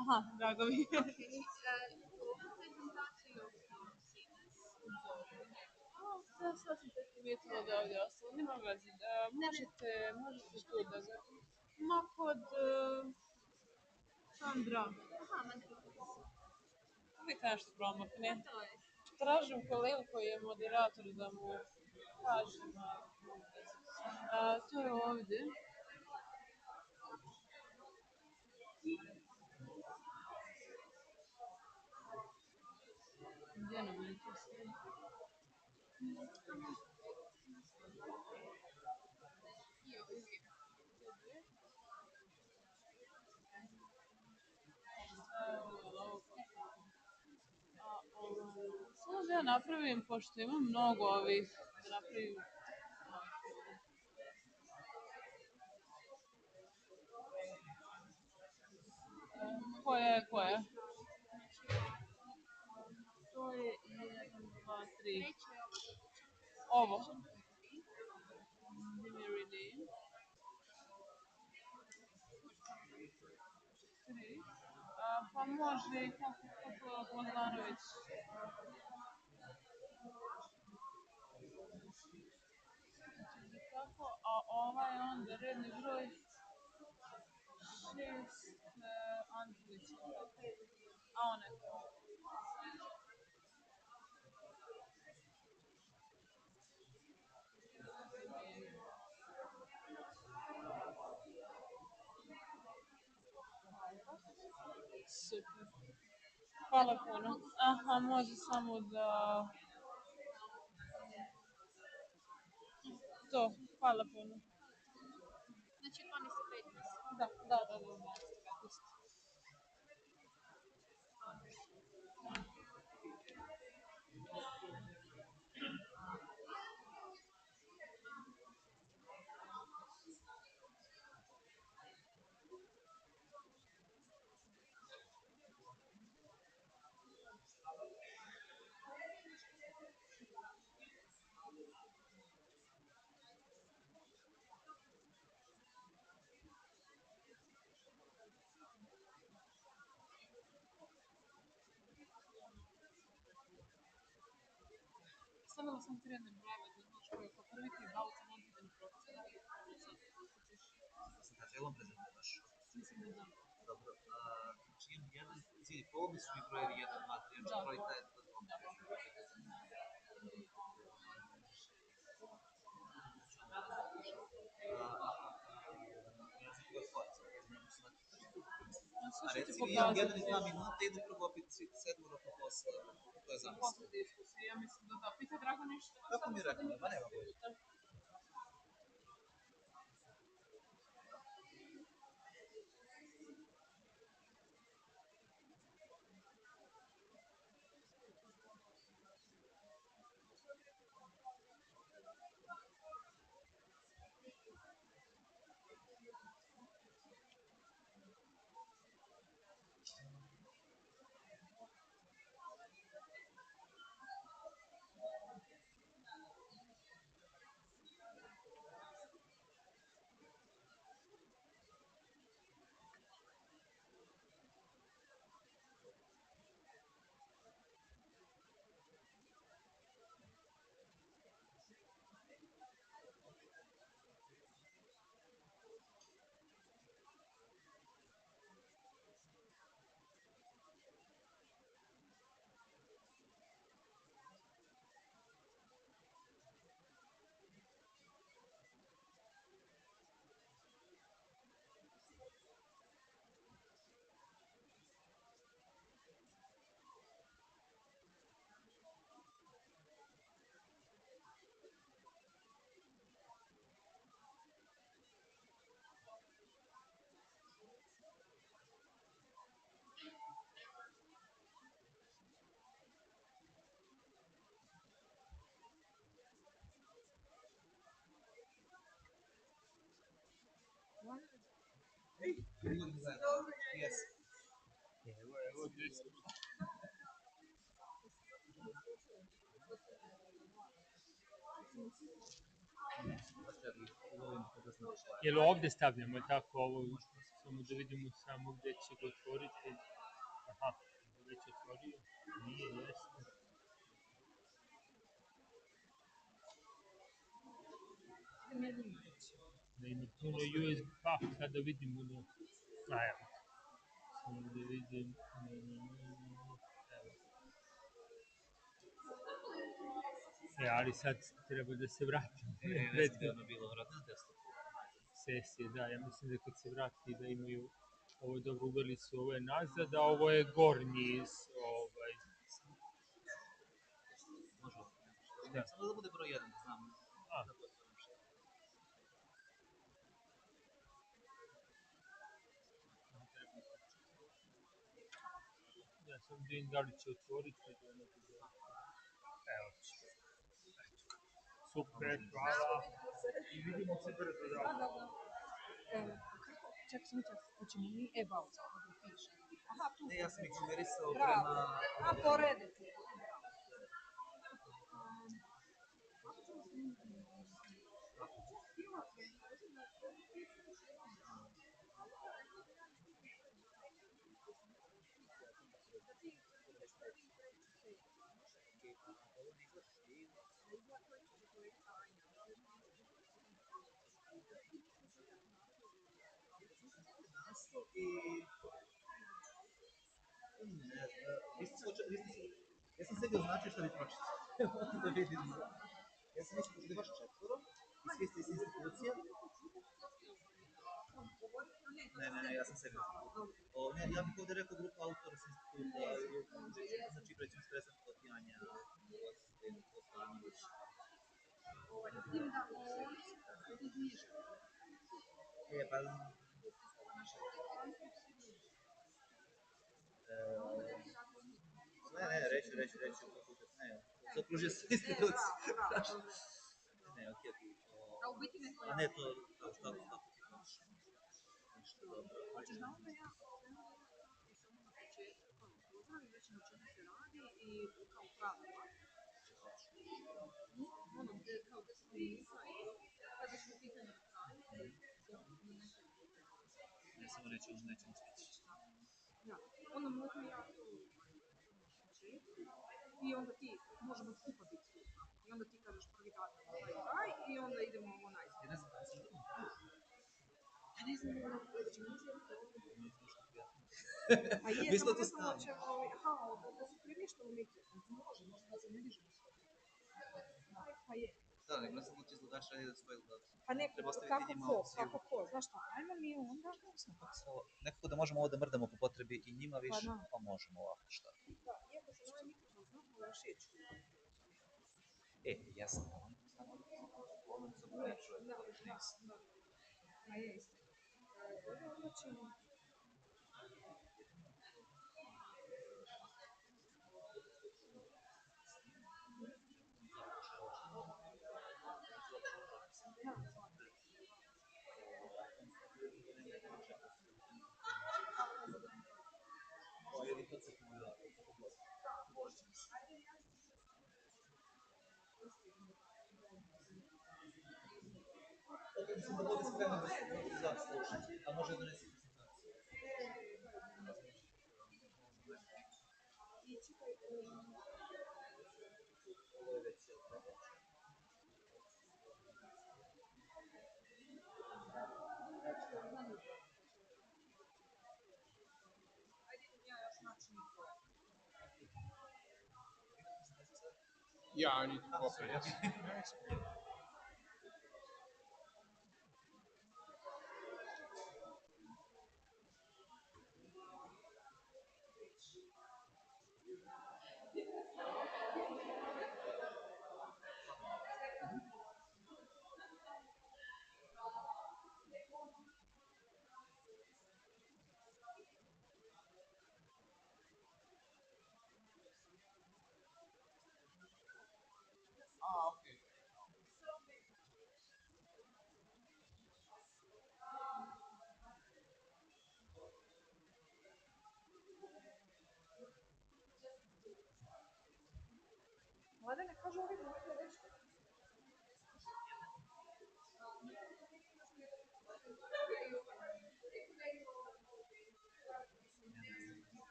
Aha, drago mi je. Sad sam tek primijetila da je ovdje ostalo. Nema veze. Možete tu da ga... Ma kod... Andra. Uvijek nešto promakne. Tražim kolegu koji je moderator da mu kažem. To je ovdje. Gdje nam je to sve? Samo da ja napravim, pošto imam mnogo ovih, da napravim koja je? To je 1, 2, 3. Ovo. Give me rename. 3. Pa može i kako Lozanović. Znači tako, a ovaj onda redni broj 6 Anđelić. A ona je to. Super. Hvala puno. Aha, može samo da... To, hvala puno. Znači 12:15. Da, 12:15. Stavila sam ti redne brojeve da znaš koji je ko prvi koji je bauta nadvidan procena. Sa tabelom prezentiraš? Mislim da da. Dobro, čim jedan cilj polovi su i brojevi 1, 2, 3, znači broj taj da a recimo jedan i 2 minuta idu prvo opet sedmoro pa posle, to je zamisli. Posle diskusije, ja mislim da da. Pita Drago ništa. Kako mi rekao, ma nema bolje. Yes. Evo gdje smo. Jel ovdje stavljamo tako ovo, samo da vidimo samo gdje će ga otvoriti. Aha, već otvorio, nije, jeste. Da ima puno USB, pa sada vidimo da... A evo. Samo da vidim. Evo. Ali sad treba da se vratim. Ne znam da je ono bilo vratno testo. Sesije, da, ja mislim da kad se vrati da imaju ovo je dobro, uveli su ovo je nazad, a ovo je gornji Može. šta? Samo da bude broj 1, da znam. A. Da potpuno šta. Ja sam vidim da li će otvoriti da ne bude. Evo će. Super, hvala. I vidimo se brzo, da. Čak sam čas, znači mi e-bounce da piše. Aha, tu. Ne, ja sam ih numerisao Bravo. prema... A, po redu. I... Ne, ja sam sebi označio šta bi pročitao. Da vidim. Ja sam mislio da je baš četvoro, i svi ste iz institucija. Ne, ja sam sebi označio. Ne, ja bih ovdje rekao grupa autora s instituta, znači recimo stresan potijanja, pa... reću, ne, zaokružio sam instituciju. Ne, okej. A ne, to, kako ti hoćeš. Ništa, dobro. Hoćeš da onda ja samo na početku, pozdravim već na čemu se radi i kao pravila. Ono gde kao disciplinica i kada su pitanja kraju, Ne, samo nećemo stići. da, onda mogu ja to i onda ti, možemo skupa biti skupa. I onda ti kažeš prvi datum taj i onda idemo ovo najzad. Ja ne znam da se želimo. Ja ne znam, da ćemo uzeti ovo. A Mi smo tu samo stali. ćemo, da se premještamo mikrofon, može, možda da se ne dižemo. Pa je. Da, nego ne znam da će izgledač raditi da svoje gledati. Pa neko, kako ko, znaš šta, ajmo mi onda... Nekako da možemo ovo da mrdamo po potrebi i njima više, Pa da. pa možemo ovako, šta? Da, iako se na ovaj mikrofon znamo da šeću. Ja sam tamo govorim za priču, nisam. Ma je isto. Onda ćemo... Ili kad se pogledati. Mislim da bude spremno da se zasluži, a može da nesi prezentaciju. Ovo je već Yeah, I need to copy, yes. Mladene, kažu ovi možda već...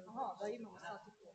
Aha, da imamo sat i pol.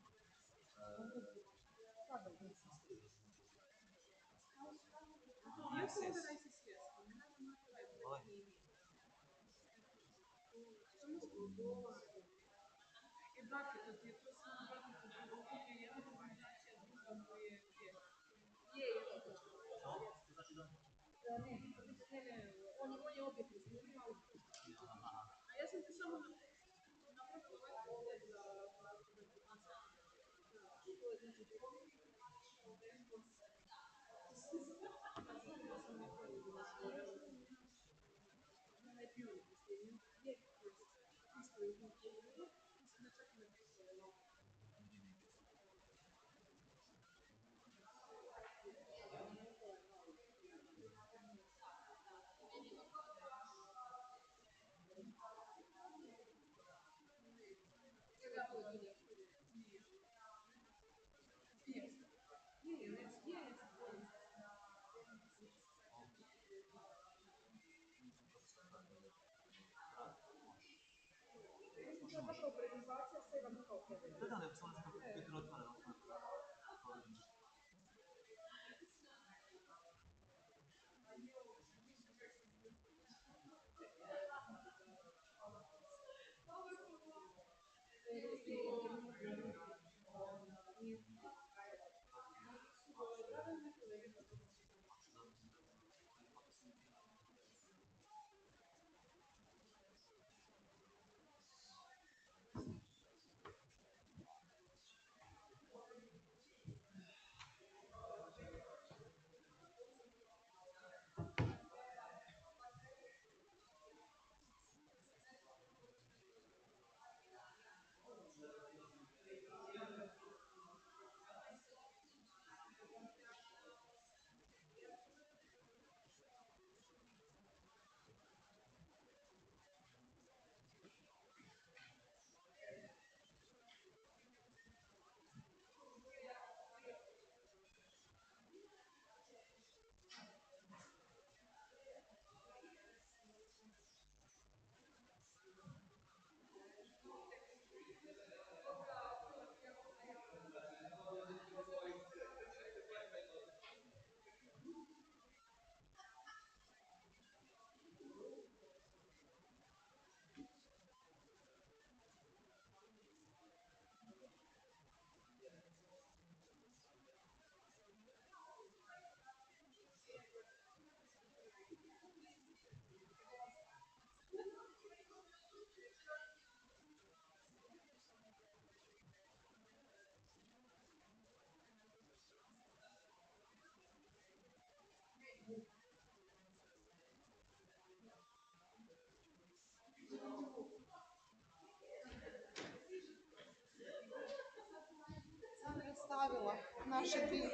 Sam predstavila naše dvije.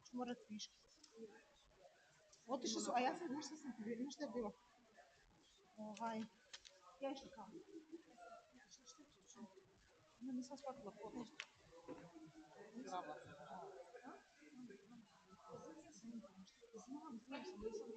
Ću morat piški. Otišli su, a ja sam, znaš šta sam ti bila, znaš šta je bilo? Pleška kao. Šta je to? Ja nisam shvatila podložku. Grabla sam. Znam sam, nisam.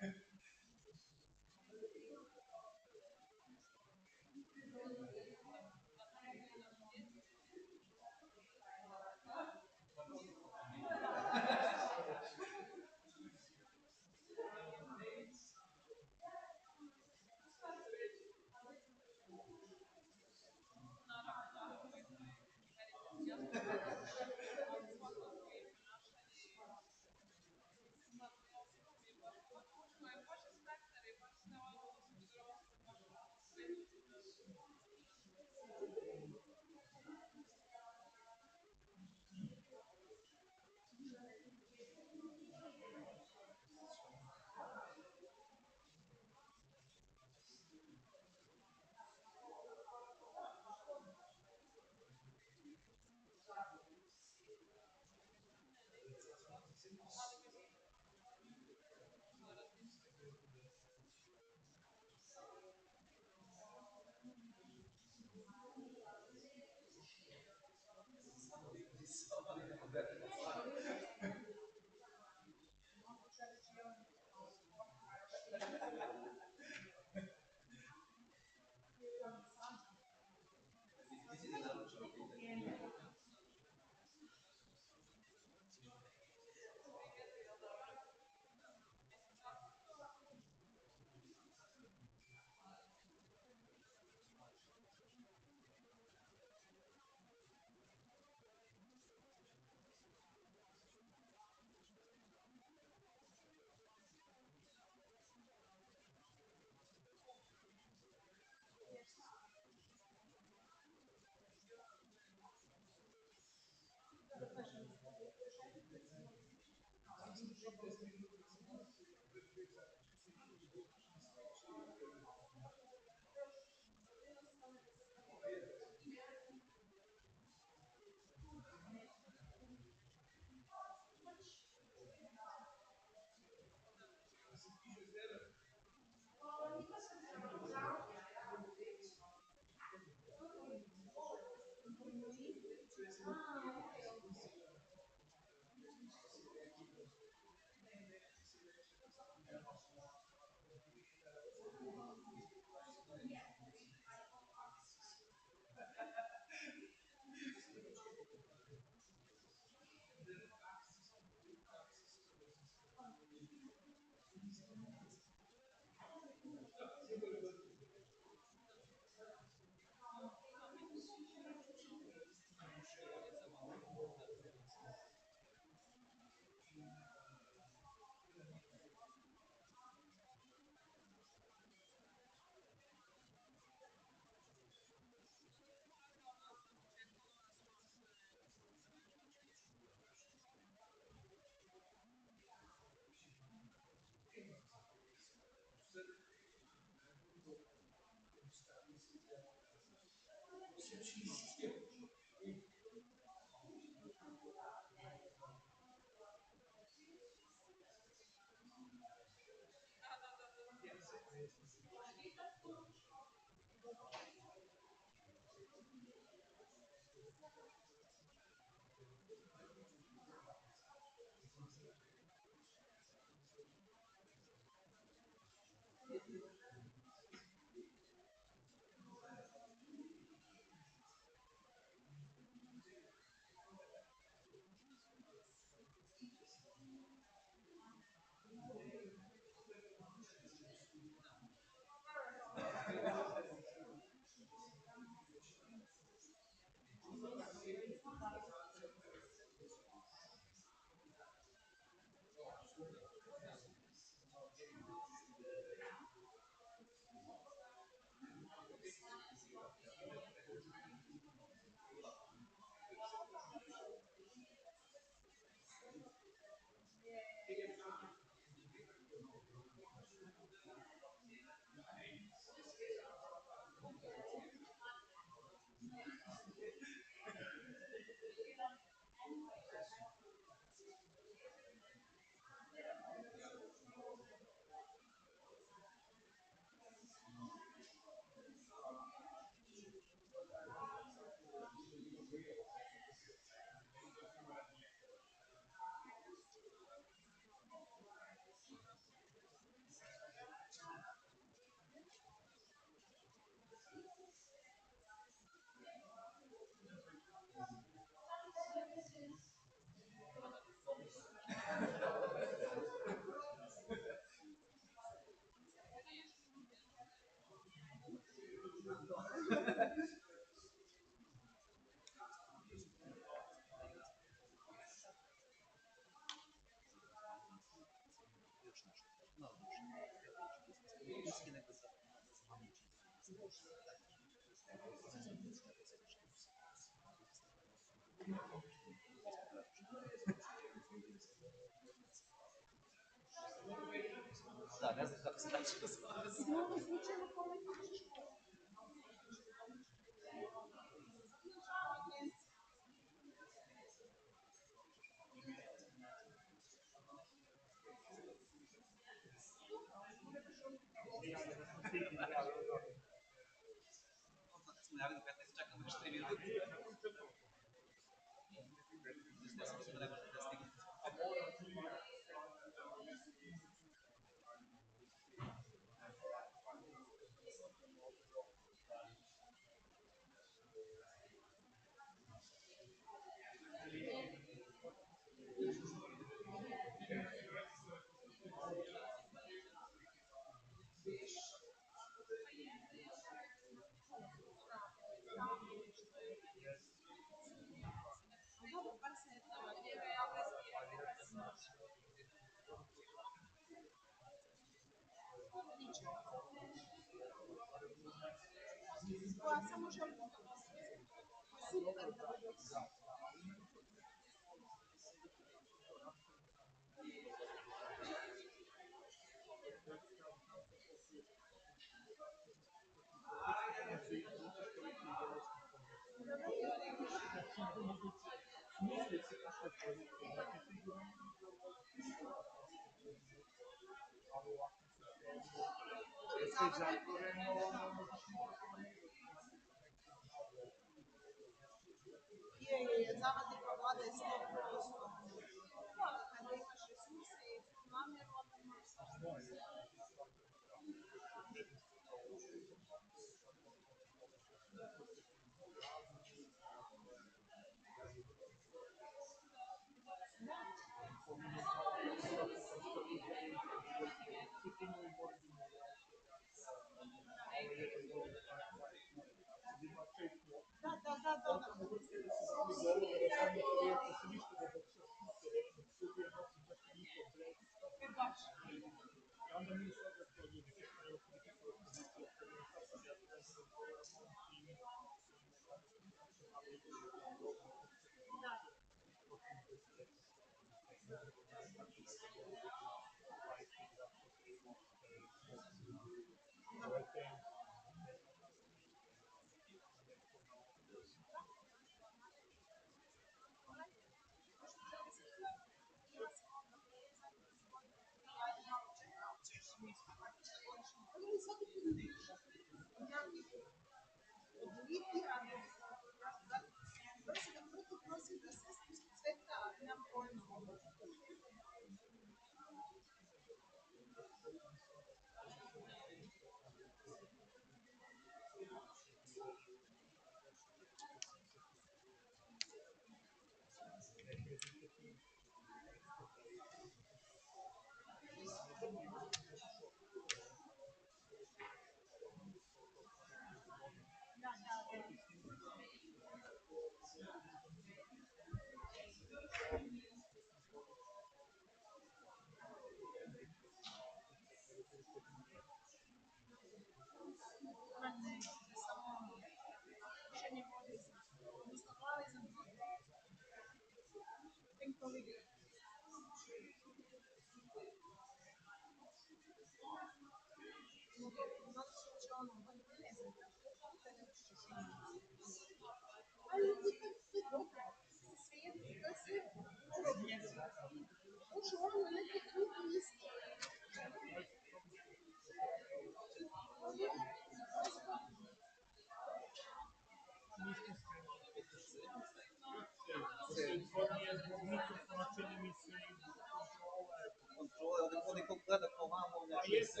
Controle, ovdje ko gleda kao malo, ovdje jeste,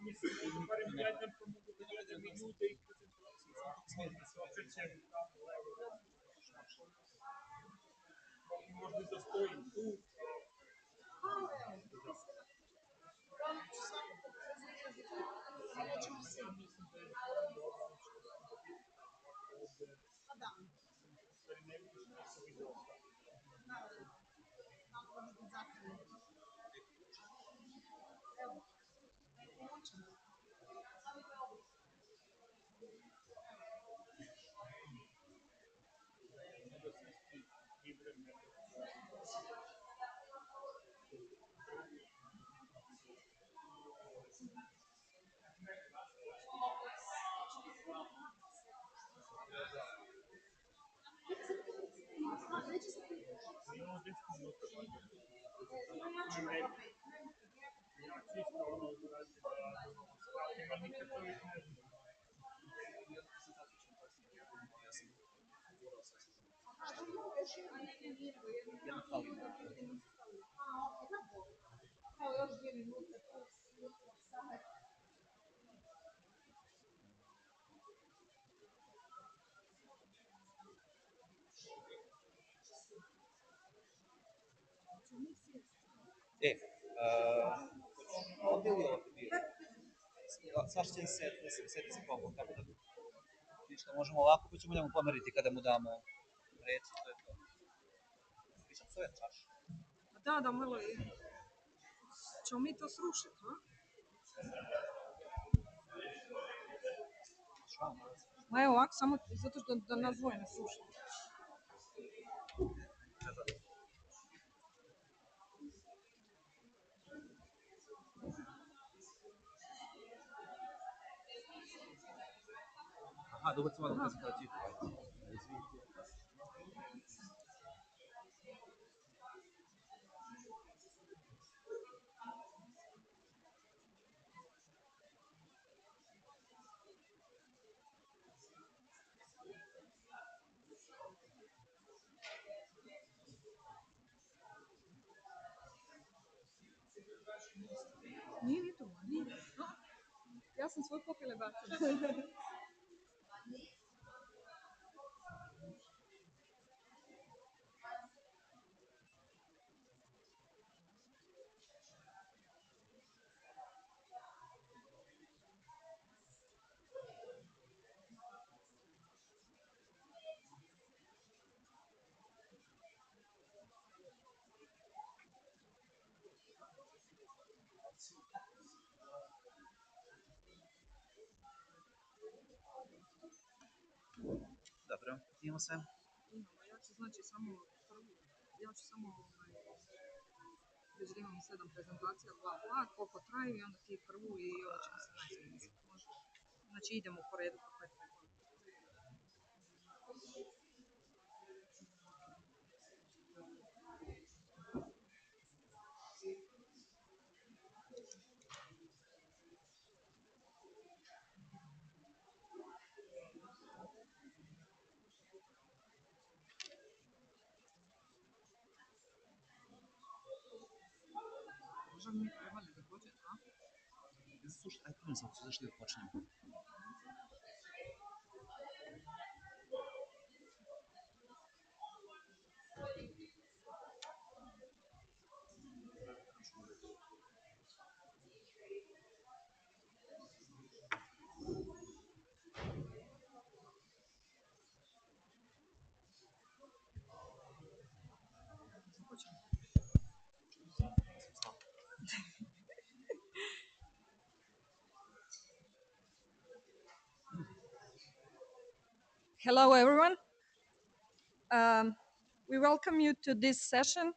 mislim, barem gledam pa mogu da gledam i ljude i prezentaciju. Smijem se okrećem tamo, levo, desno, možda da stojim tu. Ovdje ili ovdje bio? Svašta će seti se koliko, tako da ništa, možemo ovako, pa ćemo njemu pomeriti kada mu damo reč, to je to. Pričam svoje čaš. Da, malo je. Ćemo mi to srušiti, ha? Ma evo ovako, samo zato što da nas dvoje ne srušimo. Aha, da ubacimo na prezentaciju. Nije to, nije. Ja sam svoj popile bacila. Dobro, imamo sve. Imamo, ja ću znači samo prvu, već da imamo 7 prezentacija, bla, koliko traju i onda ti prvu i ovo ćemo se najsmijeniti. Može? Znači idemo po redu kako je trebalo. sad mi trebali da početi, a? Slušaj, aj prvi sad, zašto da počnemo? Hello, everyone. We welcome you to this session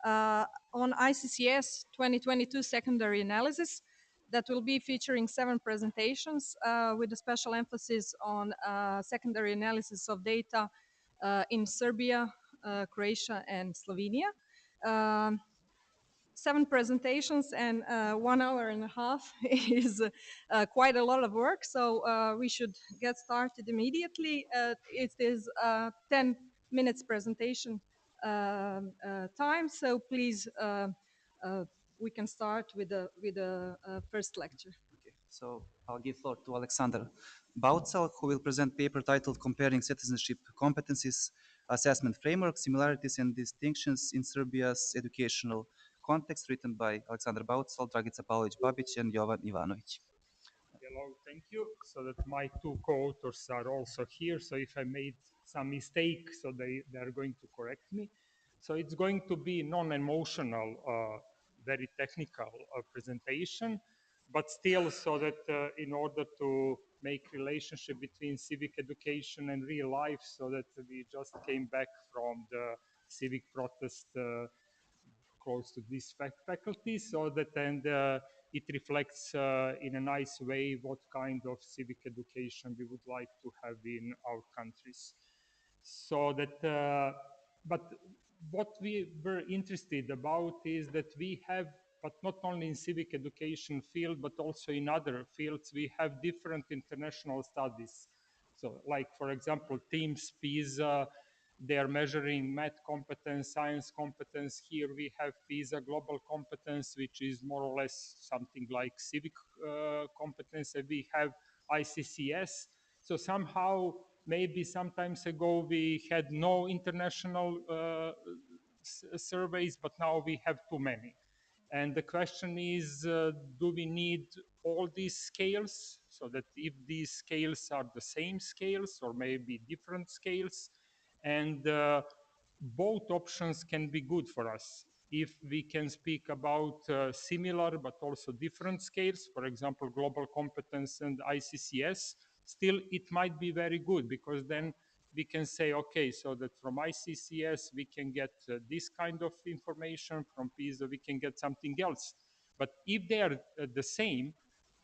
on ICCS 2022 secondary analysis that will be featuring 7 presentations with a special emphasis on secondary analysis of data in Serbia, Croatia, and Slovenia. 7 presentations and 1 hour and a half is quite a lot of work, so we should get started immediately. It is 10 minutes presentation time, so please we can start with the first lecture. Okay, so I'll give floor to Alexander Bautsal, who will present paper titled Comparing Citizenship Competencies Assessment Framework, Similarities and Distinctions in Serbia's Educational Context, written by Alexander Bautsal, Dragica Pavlović-Babić, and Jovan Ivanović. Hello, thank you. So that my 2 co-authors are also here. So if I made some mistake, so they are going to correct me. So it's going to be non-emotional, very technical presentation, but still so that in order to make relationship between civic education and real life, so that we just came back from the civic protest close to this faculty, so that and it reflects in a nice way what kind of civic education we would like to have in our countries. So that, but what we were interested about is that we have, but not only in civic education field, but also in other fields, we have different international studies. So like, for example, TEAMS, PISA, they are measuring math competence, science competence. Here we have PISA global competence, which is more or less something like civic competence. And we have ICCS. So somehow, maybe sometimes ago, we had no international surveys, but now we have too many. And the question is, do we need all these scales? So that if these scales are the same scales or maybe different scales, and both options can be good for us. If we can speak about similar but also different scales, for example, global competence and ICCS, still it might be very good, because then we can say, okay, so that from ICCS we can get this kind of information, from PISA we can get something else. But if they are the same,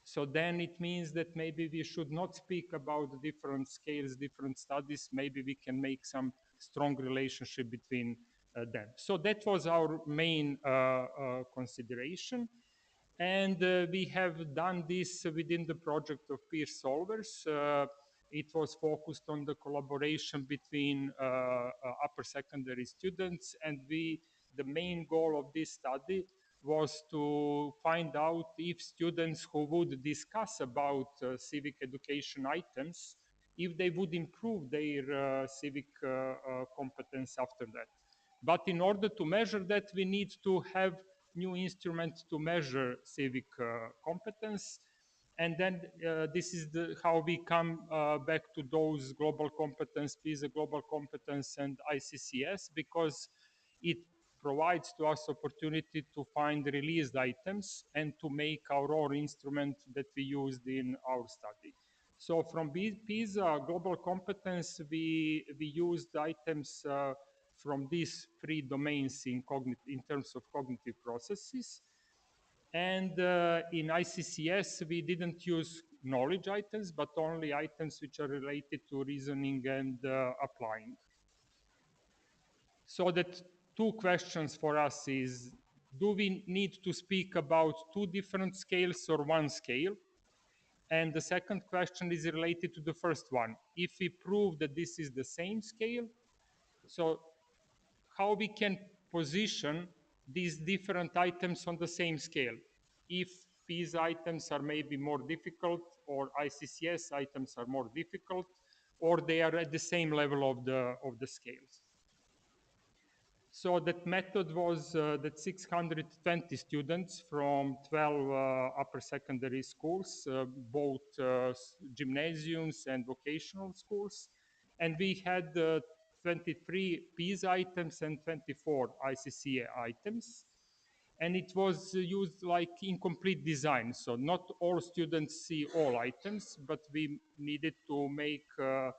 so then it means that maybe we should not speak about different scales, different studies. Maybe we can make some strong relationship between them. So that was our main consideration. And we have done this within the project of peer solvers. It was focused on the collaboration between upper secondary students, and the main goal of this study was to find out if students who would discuss about civic education items, if they would improve their civic competence after that. But in order to measure that, we need to have new instruments to measure civic competence. And then this is how we come back to those global competence, PISA global competence and ICCS, because it provides to us opportunity to find released items and to make our own instrument that we used in our study. So from PISA global competence, we used items from these 3 domains in terms of cognitive processes. And in ICCS, we didn't use knowledge items, but only items which are related to reasoning and applying. So that 2 questions for us is, do we need to speak about 2 different scales or 1 scale? And the second question is related to the first one. If we prove that this is the same scale, so how we can position these different items on the same scale. If these items are maybe more difficult, or ICCS items are more difficult, or they are at the same level of the scales. So that method was that 620 students from 12 upper secondary schools, both gymnasiums and vocational schools, and we had 23 PIS items and 24 ICCA items. And it was used like incomplete design. So not all students see all items, but we needed to make a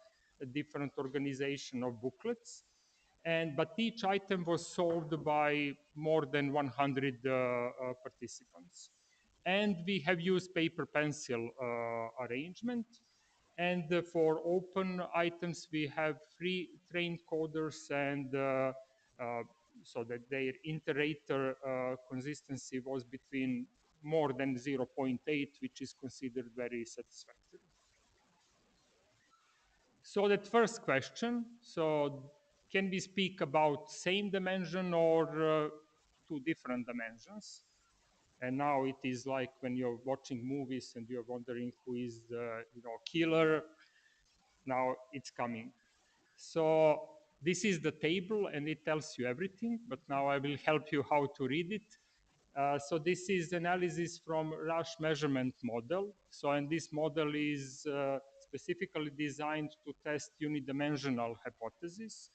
different organization of booklets. But each item was solved by more than 100 participants. And we have used paper pencil arrangement. And for open items, we have 3 trained coders, and so that their inter-rater consistency was between more than 0.8, which is considered very satisfactory. So that first question, so can we speak about same dimension or two different dimensions? And now it is like when you're watching movies and you're wondering who is the killer. Now it's coming. So this is the table and it tells you everything, but now I will help you how to read it. So this is analysis from Rush measurement model. So, and this model is specifically designed to test unidimensional hypotheses.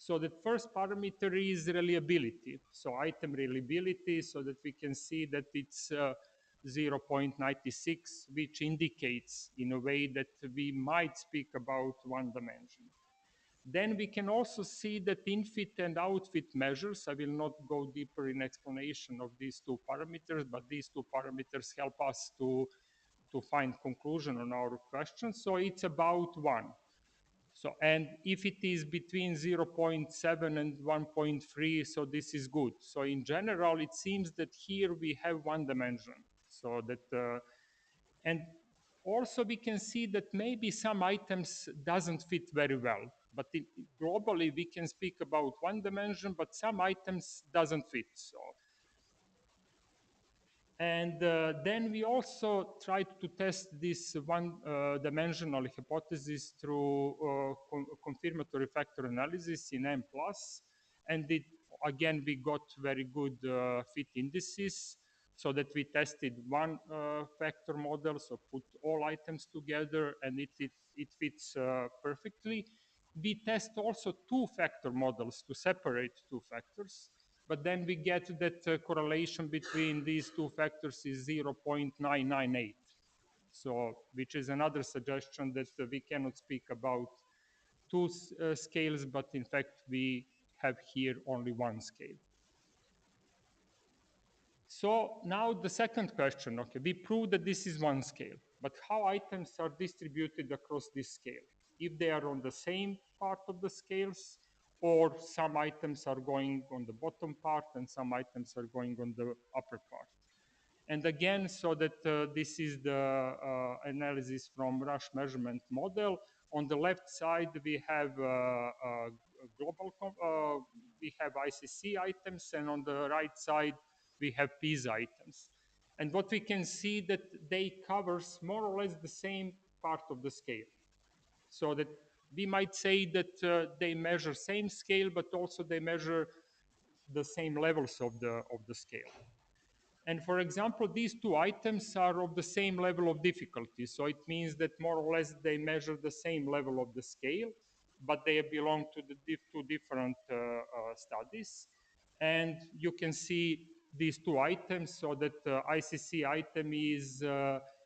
So the first parameter is reliability. So item reliability, so that we can see that it's 0.96, which indicates in a way that we might speak about one dimension. Then we can also see that in-fit and out-fit measures, I will not go deeper in explanation of these two parameters, but these two parameters help us to find conclusion on our question. So it's about 1. So, and if it is between 0.7 and 1.3, so this is good. So in general, it seems that here we have one dimension. So that, and also we can see that maybe some items doesn't fit very well. But globally, we can speak about one dimension, but some items doesn't fit. So, and then we also tried to test this one-dimensional hypothesis through confirmatory factor analysis in M+. And again, we got very good fit indices, so that we tested one factor model, so put all items together, and it fits perfectly. We test also 2-factor models to separate 2 factors, but then we get that correlation between these 2 factors is 0.998. So, which is another suggestion that we cannot speak about 2 scales, but in fact we have here only 1 scale. So now the second question, okay, we proved that this is 1 scale, but how items are distributed across this scale? If they are on the same part of the scales, or some items are going on the bottom part and some items are going on the upper part. And again, so that this is the analysis from Rush measurement model. On the left side, we have global, we have ICC items, and on the right side, we have PIS items. And what we can see that they covers more or less the same part of the scale. So that we might say that they measure same scale, but also they measure the same levels of the scale. And for example, these 2 items are of the same level of difficulty. So it means that more or less they measure the same level of the scale, but they belong to the 2 different studies. And you can see these 2 items, so that ICC item is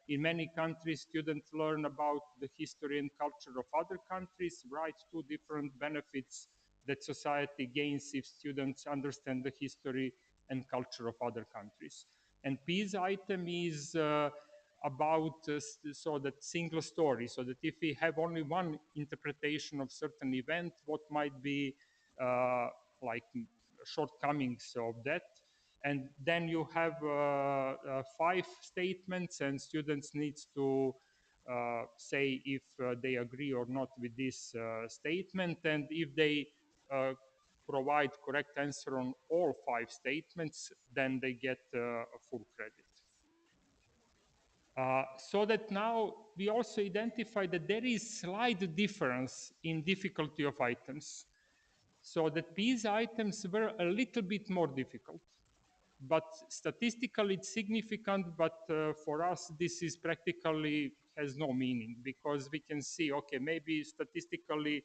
in many countries, students learn about the history and culture of other countries, right? 2 different benefits that society gains if students understand the history and culture of other countries. And PIS item is about so that single story, so that if we have only one interpretation of certain event, what might be like shortcomings of that. And then you have 5 statements, and students needs to say if they agree or not with this statement. And if they provide correct answer on all 5 statements, then they get a full credit. So that now we also identify that there is slight difference in difficulty of items. So that these items were a little bit more difficult. But statistically it's significant, but for us this is practically has no meaning, because we can see, okay, maybe statistically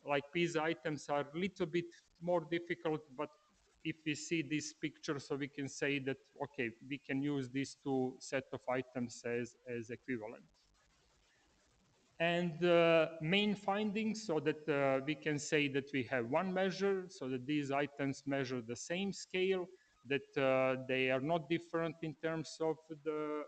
like these items are a little bit more difficult, but if we see this picture, so we can say that, okay, we can use these two set of items as equivalent. And main findings, so that we can say that we have one measure, so that these items measure the same scale, that they are not different in terms of the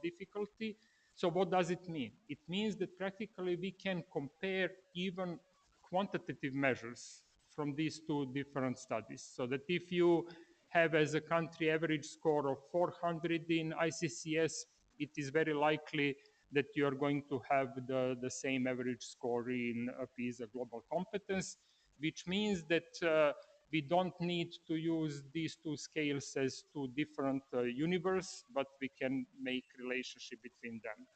difficulty. So what does it mean? It means that practically we can compare even quantitative measures from these two different studies. So that if you have as a country average score of 400 in ICCS, it is very likely that you are going to have the same average score in PISA global competence, which means that we don't need to use these two scales as two different universe, but we can make relationship between them.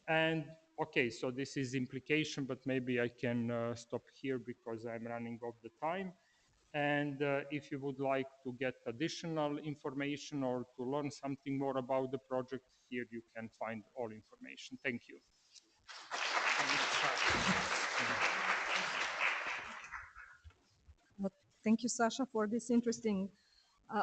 And okay, so this is implication, but maybe I can stop here because I'm running off the time. And if you would like to get additional information or to learn something more about the project, here you can find all information. Thank you. Well, thank you, Sasha, for this interesting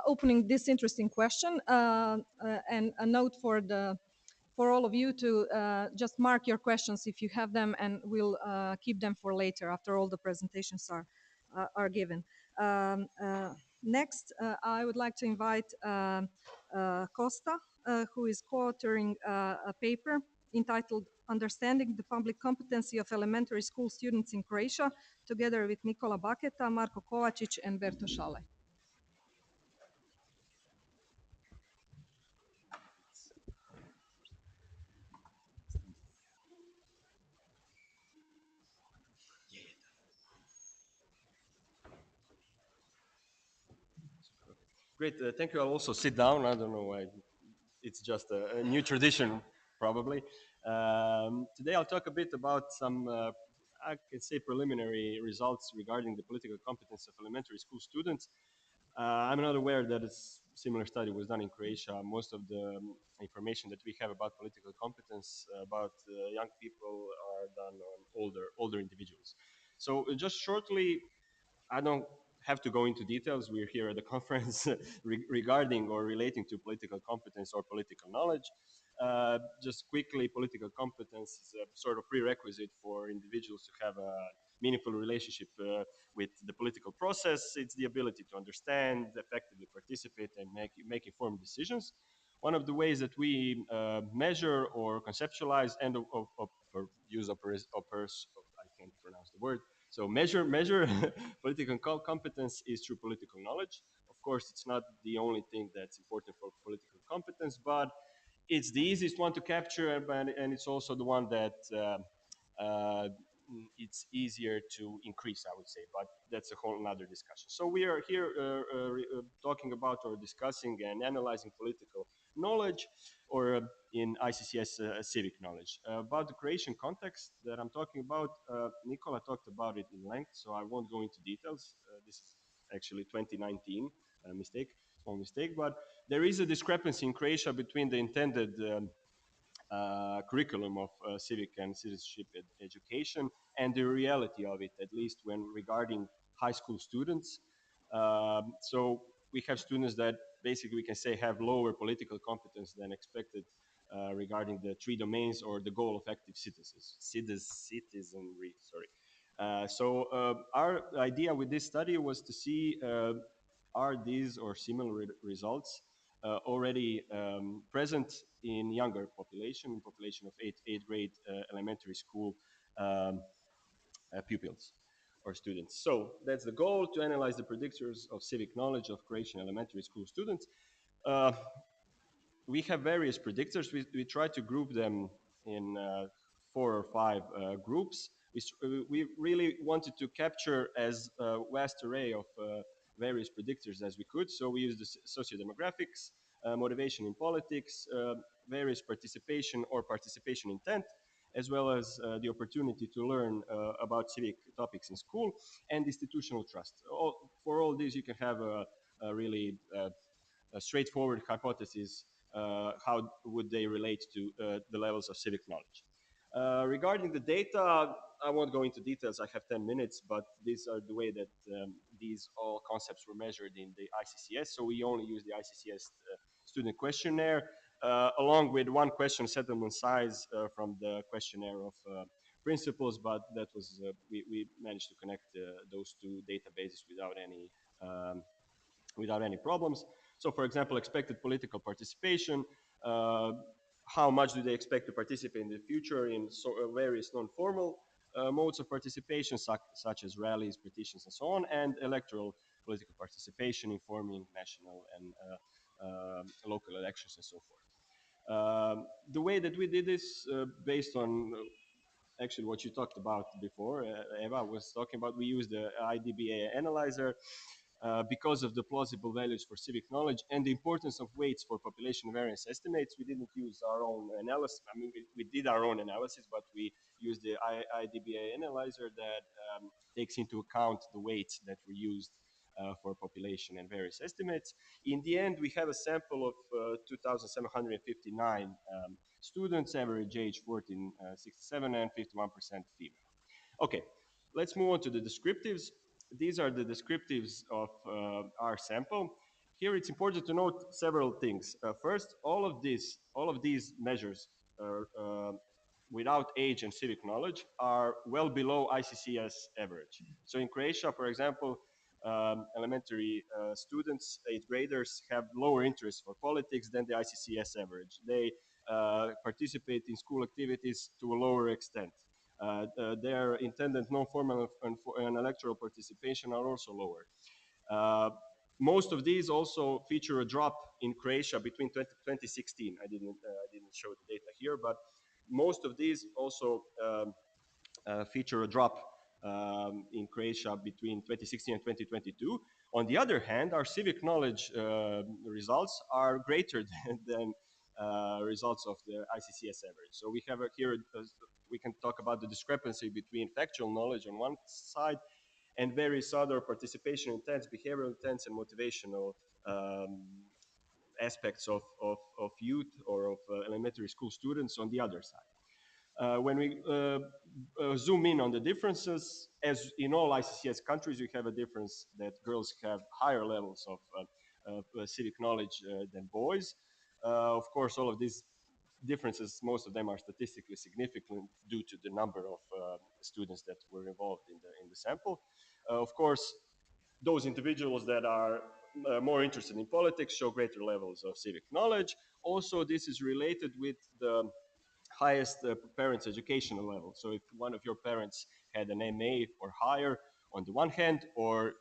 opening this interesting question. And a note for all of you to just mark your questions if you have them, and we'll keep them for later after all the presentations are given. Next, I would like to invite Costa, who is co-authoring a paper entitled Understanding the Public Competency of Elementary School Students in Croatia, together with Nikola Baketa, Marko Kovačić, and Berto Šale. Great, thank you. I'll also sit down. I don't know why. It's just a new tradition, probably. Today I'll talk a bit about some, I can say, preliminary results regarding the political competence of elementary school students. I'm not aware that a similar study was done in Croatia. Most of the information that we have about political competence about young people are done on older individuals. So just shortly, I don't have to go into details. We're here at the conference regarding or relating to political competence or political knowledge. Just quickly, political competence is a sort of prerequisite for individuals to have a meaningful relationship with the political process. It's the ability to understand, effectively participate, and make informed decisions. One of the ways that we measure or conceptualize and or use I can't pronounce the word. So measure political competence is through political knowledge. Of course, it's not the only thing that's important for political competence, but it's the easiest one to capture, and it's also the one that it's easier to increase, I would say, but that's a whole another discussion. So we are here talking about or discussing and analyzing political knowledge, or in ICCS civic knowledge. About the Croatian context that I'm talking about, Nikola talked about it in length, so I won't go into details. This is actually 2019 small mistake, but there is a discrepancy in Croatia between the intended curriculum of civic and citizenship education and the reality of it, at least when regarding high school students. So we have students that basically we can say have lower political competence than expected regarding the three domains or the goal of active citizenry. So our idea with this study was to see are these or similar results already present in younger population of eighth grade elementary school pupils or students. So that's the goal, to analyze the predictors of civic knowledge of Croatian elementary school students. We have various predictors. We try to group them in 4 or 5 groups. We really wanted to capture as a vast array of various predictors as we could. So we used the sociodemographics, motivation in politics, various participation or participation intent, as well as the opportunity to learn about civic topics in school and institutional trust. For all these, you can have a really a straightforward hypothesis, how would they relate to the levels of civic knowledge. Regarding the data, I won't go into details. I have 10 minutes, but these are the way that these all concepts were measured in the ICCS. So we only use the ICCS student questionnaire, along with one question settlement size from the questionnaire of principles, but that was, we managed to connect those two databases um, without any problems. So for example, expected political participation, uh, how much do they expect to participate in the future in various non-formal modes of participation, such as rallies, petitions, and so on, and electoral political participation, informing national and local elections, and so forth. The way that we did this, based on actually what you talked about before, Eva was talking about, we used the IDBA analyzer because of the plausible values for civic knowledge and the importance of weights for population variance estimates. We didn't use our own analysis. I mean, we did our own analysis, but we used the IDBA analyzer that takes into account the weights that were used for population and various estimates. In the end, we have a sample of 2,759 students, average age 1467, and 51% female. Okay, let's move on to the descriptives. These are the descriptives of our sample. Here it's important to note several things. First, all of these measures without age and civic knowledge are well below ICCS average. So in Croatia, for example, elementary students, 8th graders, have lower interest for politics than the ICCS average. They participate in school activities to a lower extent. Their intended non-formal and electoral participation are also lower. Most of these also feature a drop in Croatia between 2016. I didn't show the data here, but most of these also feature a drop in Croatia between 2016 and 2022. On the other hand, our civic knowledge results are greater than results of the ICCS average. So we have here, we can talk about the discrepancy between factual knowledge on one side and various other participation intents, behavioral intents, and motivational aspects of youth or of elementary school students on the other side. When we zoom in on the differences, as in all ICCS countries, you have a difference that girls have higher levels of civic knowledge than boys. Of course, all of these differences, most of them are statistically significant due to the number of students that were involved in the sample. Of course, those individuals that are more interested in politics show greater levels of civic knowledge. Also, this is related with the highest parents' educational level. So if one of your parents had an MA or higher on the one hand, or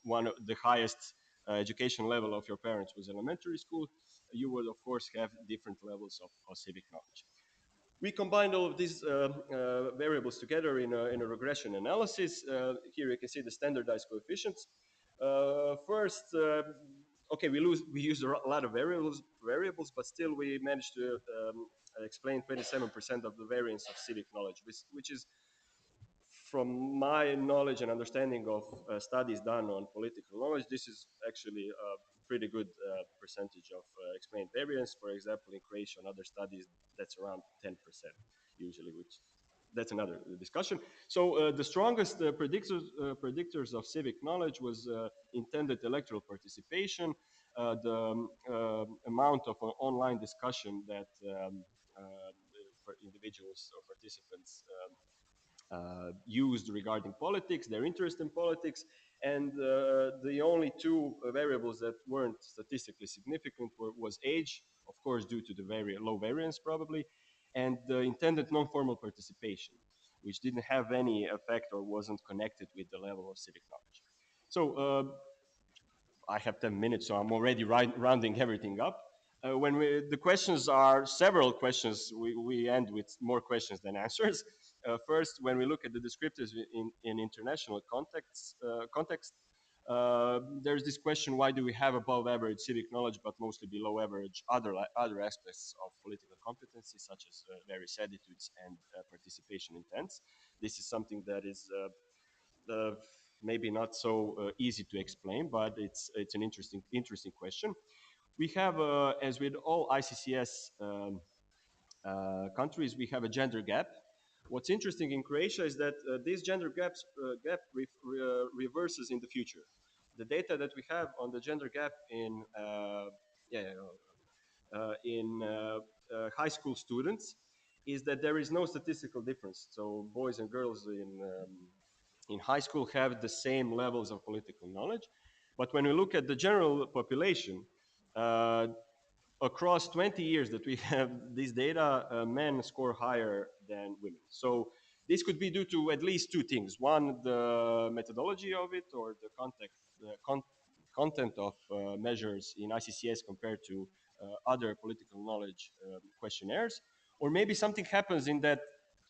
one of the highest education level of your parents was elementary school, you would of course have different levels of civic knowledge. We combined all of these variables together in a regression analysis. Here you can see the standardized coefficients. First, okay, we use a lot of variables, but still we managed to explain 27% of the variance of civic knowledge, which is, from my knowledge and understanding of studies done on political knowledge, this is actually a pretty good percentage of explained variance. For example, in Croatia and other studies, that's around 10% usually, which that's another discussion. So the strongest predictors of civic knowledge was intended electoral participation, the amount of online discussion that for individuals or participants used regarding politics, their interest in politics, and the only two variables that weren't statistically significant was age, of course, due to the very low variance probably, and the intended non-formal participation, which didn't have any effect or wasn't connected with the level of civic knowledge. So I have 10 minutes, so I'm already rounding everything up. The questions are several questions, we end with more questions than answers. First, when we look at the descriptors in international context, there's this question: why do we have above average civic knowledge but mostly below average other aspects of political competency, such as various attitudes and participation intents? This is something that is maybe not so easy to explain, but it's an interesting question. We have, as with all ICCS countries, we have a gender gap. What's interesting in Croatia is that this gender gap reverses in the future. The data that we have on the gender gap in high school students is that there is no statistical difference. So boys and girls in high school have the same levels of political knowledge. But when we look at the general population, uh, across 20 years that we have this data, men score higher than women. So this could be due to at least two things. One, the methodology of it, or the content of measures in ICCS compared to other political knowledge questionnaires. Or maybe something happens in that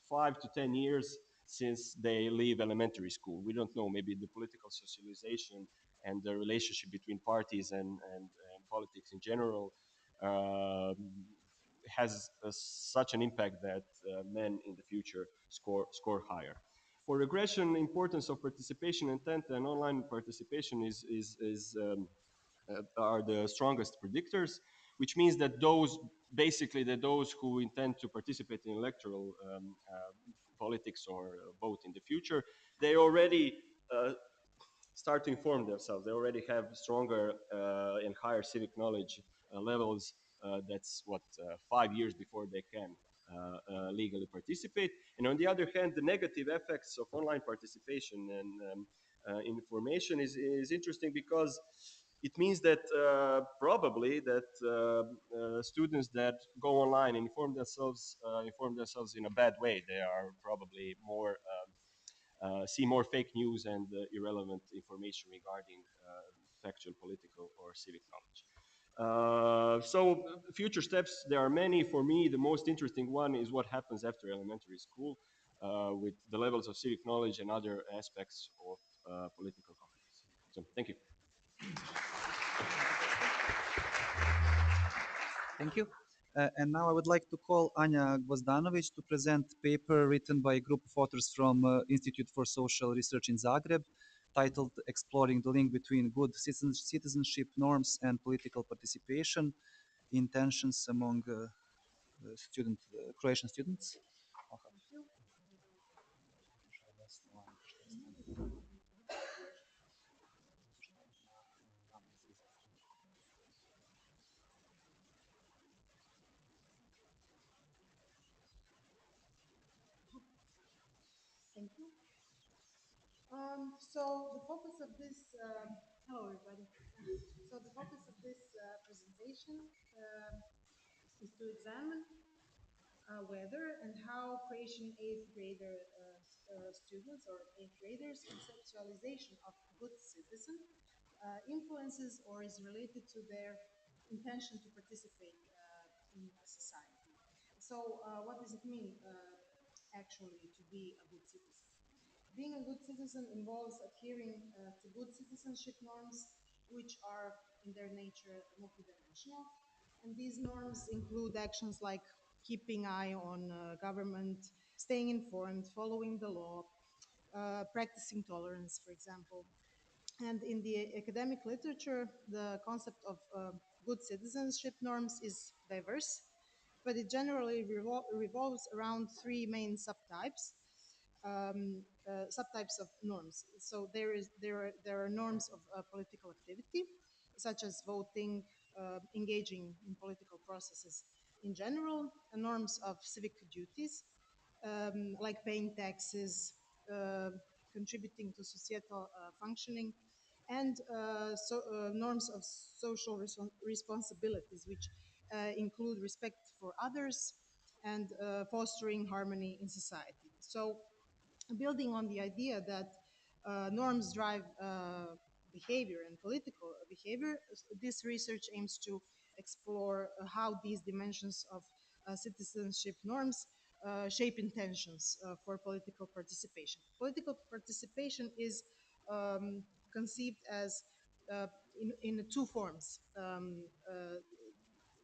5 to 10 years since they leave elementary school. We don't know, maybe the political socialization and the relationship between parties and politics in general um, has such an impact that men in the future score higher. For regression, importance of participation intent and online participation are the strongest predictors, which means that those who intend to participate in electoral politics or vote in the future, they already start to inform themselves. They already have stronger and higher civic knowledge levels. That's 5 years before they can legally participate. And on the other hand, the negative effects of online participation and information is interesting because it means that probably that students that go online and inform themselves in a bad way. They are probably more see more fake news and irrelevant information regarding factual, political, or civic knowledge. So future steps, there are many. For me, the most interesting one is what happens after elementary school with the levels of civic knowledge and other aspects of political competence. So thank you. Thank you. And now I would like to call Anja Gvozdanovic to present a paper written by a group of authors from Institute for Social Research in Zagreb, titled Exploring the Link Between Good Citizenship Norms and Political Participation in Tensions Among Croatian Students. Thank you. So the focus of this, hello everybody. So the focus of this presentation is to examine whether and how Croatian eighth grader students or eighth graders' conceptualization of good citizen influences or is related to their intention to participate in society. So what does it mean actually to be a good citizen? Being a good citizen involves adhering to good citizenship norms, which are in their nature multidimensional. And these norms include actions like keeping eye on government, staying informed, following the law, practicing tolerance, for example. And in the academic literature, the concept of good citizenship norms is diverse, but it generally revolves around three main subtypes of norms. So there are norms of political activity, such as voting, engaging in political processes in general, and norms of civic duties, like paying taxes, contributing to societal functioning, and norms of social responsibilities, which include respect for others and fostering harmony in society. So building on the idea that norms drive behavior and political behavior, this research aims to explore how these dimensions of citizenship norms shape intentions for political participation. Political participation is conceived as in two forms,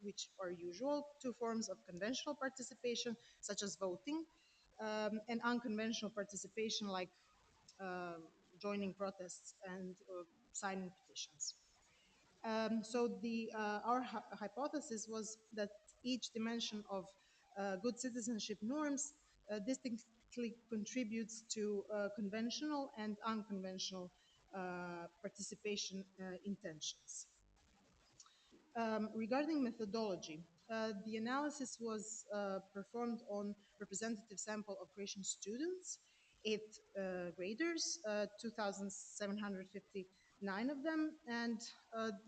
which are usual, two forms of conventional participation, such as voting, and unconventional participation, like joining protests and signing petitions. Our hypothesis was that each dimension of good citizenship norms distinctly contributes to conventional and unconventional participation intentions. Regarding methodology, the analysis was performed on representative sample of Croatian students, 8th graders, 2,759 of them, and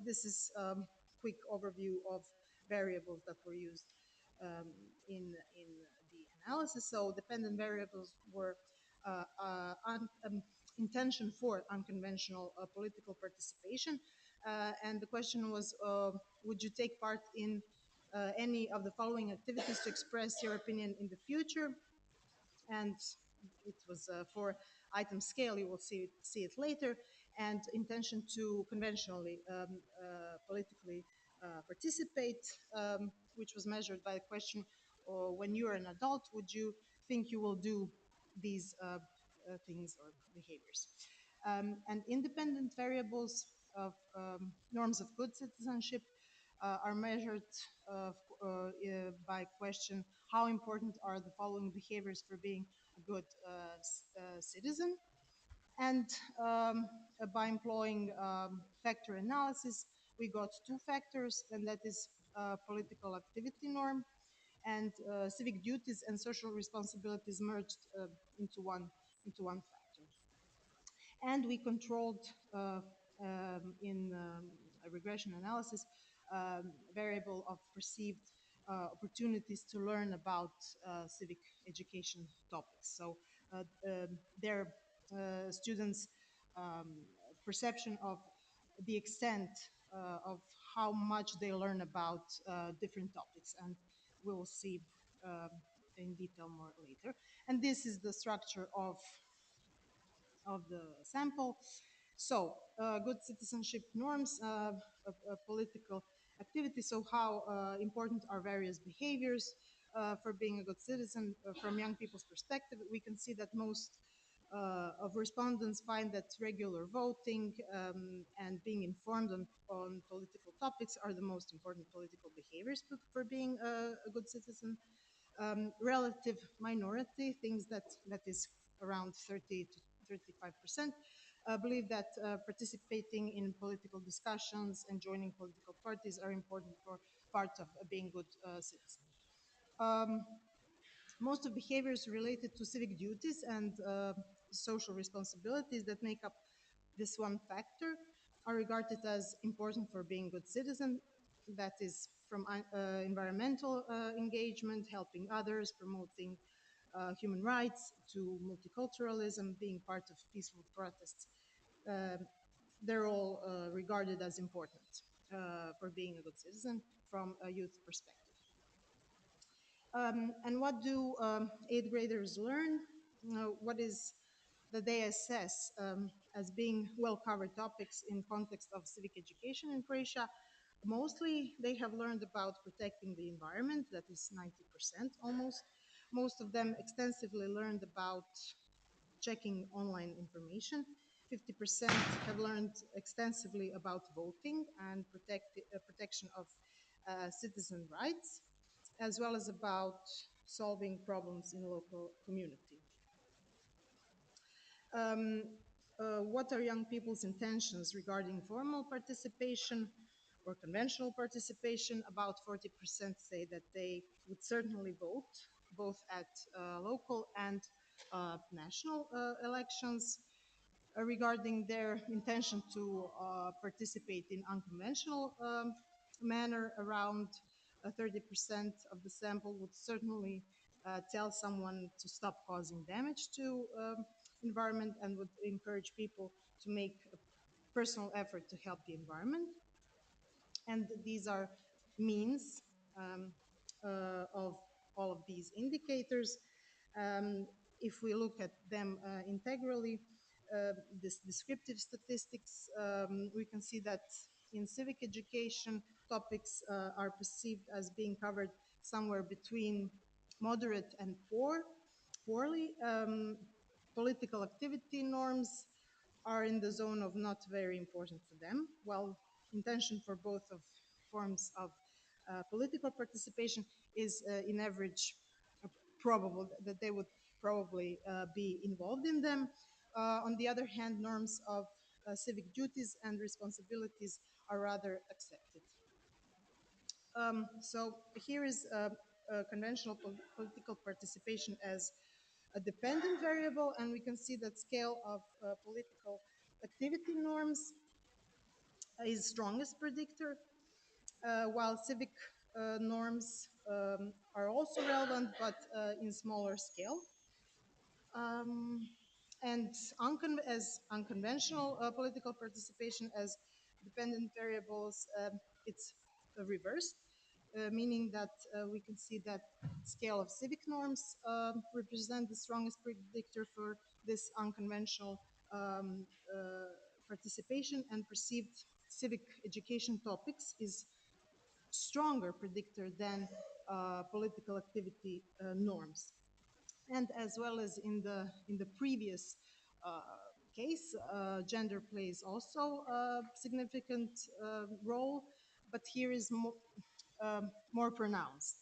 this is a quick overview of variables that were used in the analysis. So dependent variables were intention for unconventional political participation, and the question was, would you take part in any of the following activities to express your opinion in the future? And it was a 4-item scale, you will see it later, and intention to conventionally politically participate, which was measured by the question, when you are an adult, would you think you will do these things or behaviors? And independent variables of norms of good citizenship are measured by question, how important are the following behaviors for being a good citizen? And by employing factor analysis, we got two factors, and that is political activity norm and civic duties and social responsibilities merged into one factor. And we controlled in a regression analysis variable of perceived opportunities to learn about civic education topics. So their students' perception of the extent of how much they learn about different topics, and we will see in detail more later. And this is the structure of the sample. So, good citizenship norms, political activity. So, how important are various behaviors for being a good citizen from young people's perspective? We can see that most of respondents find that regular voting and being informed on political topics are the most important political behaviors for being a good citizen. Relative minority thinks that is around 30 to 35%, believe that participating in political discussions and joining political parties are important for part of being good citizen. Most of behaviors related to civic duties and social responsibilities that make up this one factor are regarded as important for being good citizen. That is from environmental engagement, helping others, promoting human rights, to multiculturalism, being part of peaceful protests. They're all regarded as important for being a good citizen from a youth perspective. And what do 8th graders learn? What is that they assess as being well-covered topics in context of civic education in Croatia? Mostly, they have learned about protecting the environment, that is 90% almost. Most of them extensively learned about checking online information. 50% have learned extensively about voting and protection of citizen rights, as well as about solving problems in local community. What are young people's intentions regarding formal participation or conventional participation? About 40% say that they would certainly vote, both at local and national elections. Regarding their intention to participate in unconventional manner, around 30% of the sample would certainly tell someone to stop causing damage to environment and would encourage people to make a personal effort to help the environment. And these are means of all of these indicators. If we look at them integrally, this descriptive statistics, we can see that in civic education, topics are perceived as being covered somewhere between moderate and poorly. Political activity norms are in the zone of not very important to them, while intention for both of forms of political participation is in average probable that they would probably be involved in them. On the other hand, norms of civic duties and responsibilities are rather accepted. So here is conventional political participation as a dependent variable, and we can see that scale of political activity norms is strongest predictor, while civic norms are also relevant, but in smaller scale. And as unconventional political participation as dependent variables, it's reversed, meaning that we can see that scale of civic norms represent the strongest predictor for this unconventional participation, and perceived civic education topics is stronger predictor than political activity norms. And as well as in the previous case, gender plays also a significant role, but here is more pronounced.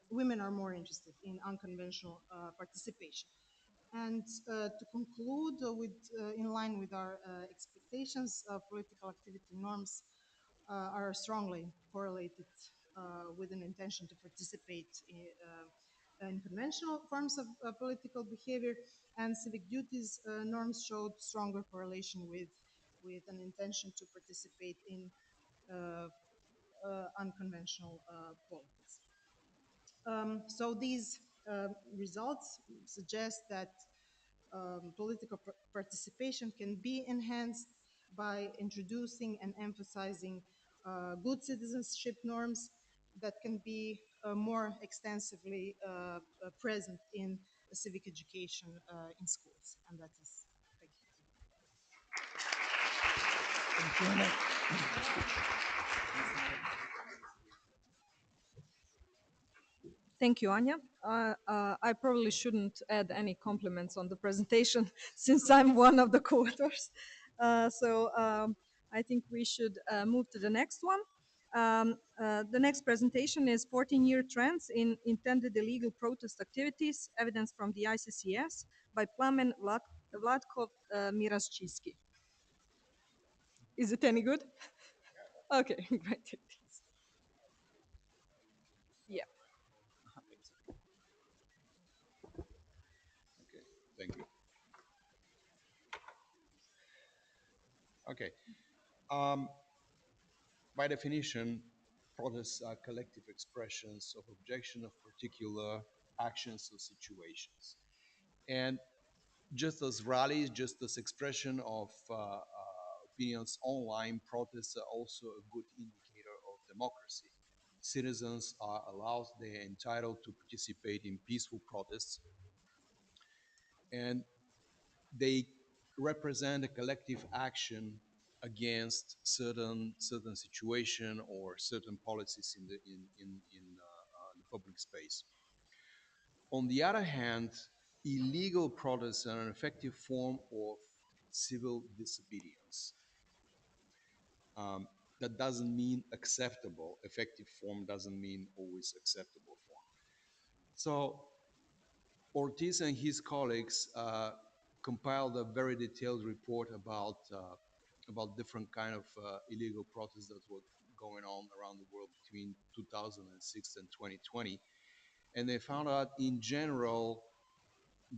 Women are more interested in unconventional participation. And to conclude, in line with our expectations, political activity norms are strongly correlated with an intention to participate in conventional forms of political behavior, and civic duties norms showed stronger correlation with an intention to participate in unconventional politics. So these results suggest that political participation can be enhanced by introducing and emphasizing good citizenship norms that can be more extensively present in civic education in schools. And that is, thank you. Thank you, Thank you, Anya. I probably shouldn't add any compliments on the presentation since I'm one of the co-authors. I think we should move to the next one. The next presentation is 14-year trends in intended illegal protest activities, evidence from the ICCS by Plamen Vladko Miraschiski. Is it any good? Okay, great. Yeah. Okay, thank you. Okay. By definition, protests are collective expressions of objection of particular actions or situations. And just as rallies, just as expression of opinions online, protests are also a good indicator of democracy. Citizens are allowed, they are entitled to participate in peaceful protests, and they represent a collective action against certain situation or certain policies in the public space. On the other hand, illegal protests are an effective form of civil disobedience. That doesn't mean acceptable. Effective form doesn't mean always acceptable form. So Ortiz and his colleagues compiled a very detailed report about different kind of illegal protests that were going on around the world between 2006 and 2020, and they found out in general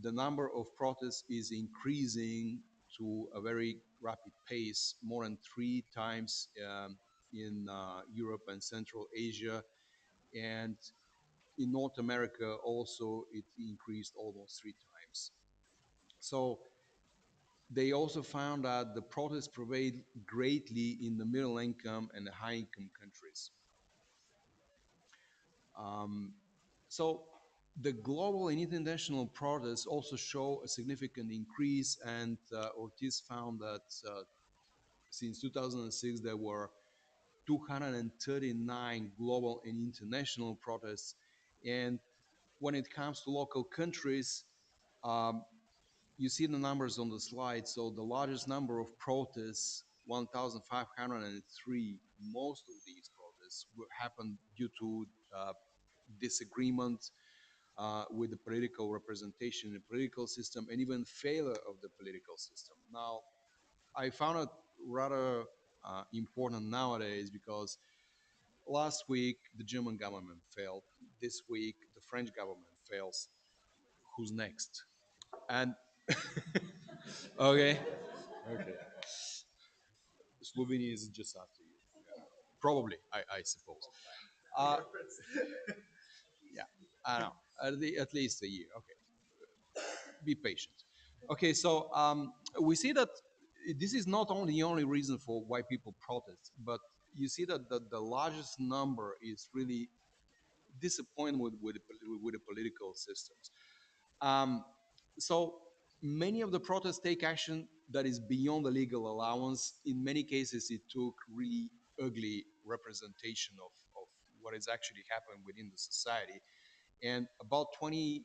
the number of protests is increasing to a very rapid pace, more than 3 times in Europe and Central Asia, and in North America also it increased almost 3 times. So they also found that the protests prevailed greatly in the middle income and the high income countries. So the global and international protests also show a significant increase, and Ortiz found that since 2006 there were 239 global and international protests. And when it comes to local countries, um, you see the numbers on the slide. So the largest number of protests, 1,503, most of these protests happened due to disagreement with the political representation in the political system and even failure of the political system. Now, I found it rather important nowadays because last week the German government failed. This week the French government fails. Who's next? And okay, okay. Slovenia is just after you. Yeah. Probably, I suppose. Uh, yeah, I know. At least a year. Okay, be patient. Okay, so we see that this is not only the only reason for why people protest, but you see that the largest number is really disappointment with the political systems. Um, so many of the protests take action that is beyond the legal allowance. In many cases, it took really ugly representation of what is actually happening within the society. And about 20%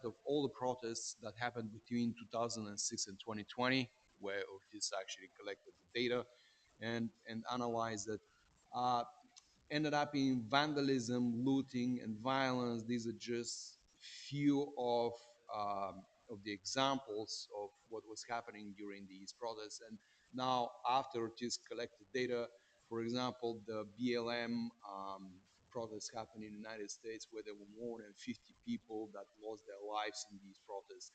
of all the protests that happened between 2006 and 2020, where Ortiz actually collected the data and analyzed it, uh, ended up in vandalism, looting, and violence. These are just few of the examples of what was happening during these protests. And now, after this collected data, for example, the BLM protests happened in the United States, where there were more than 50 people that lost their lives in these protests,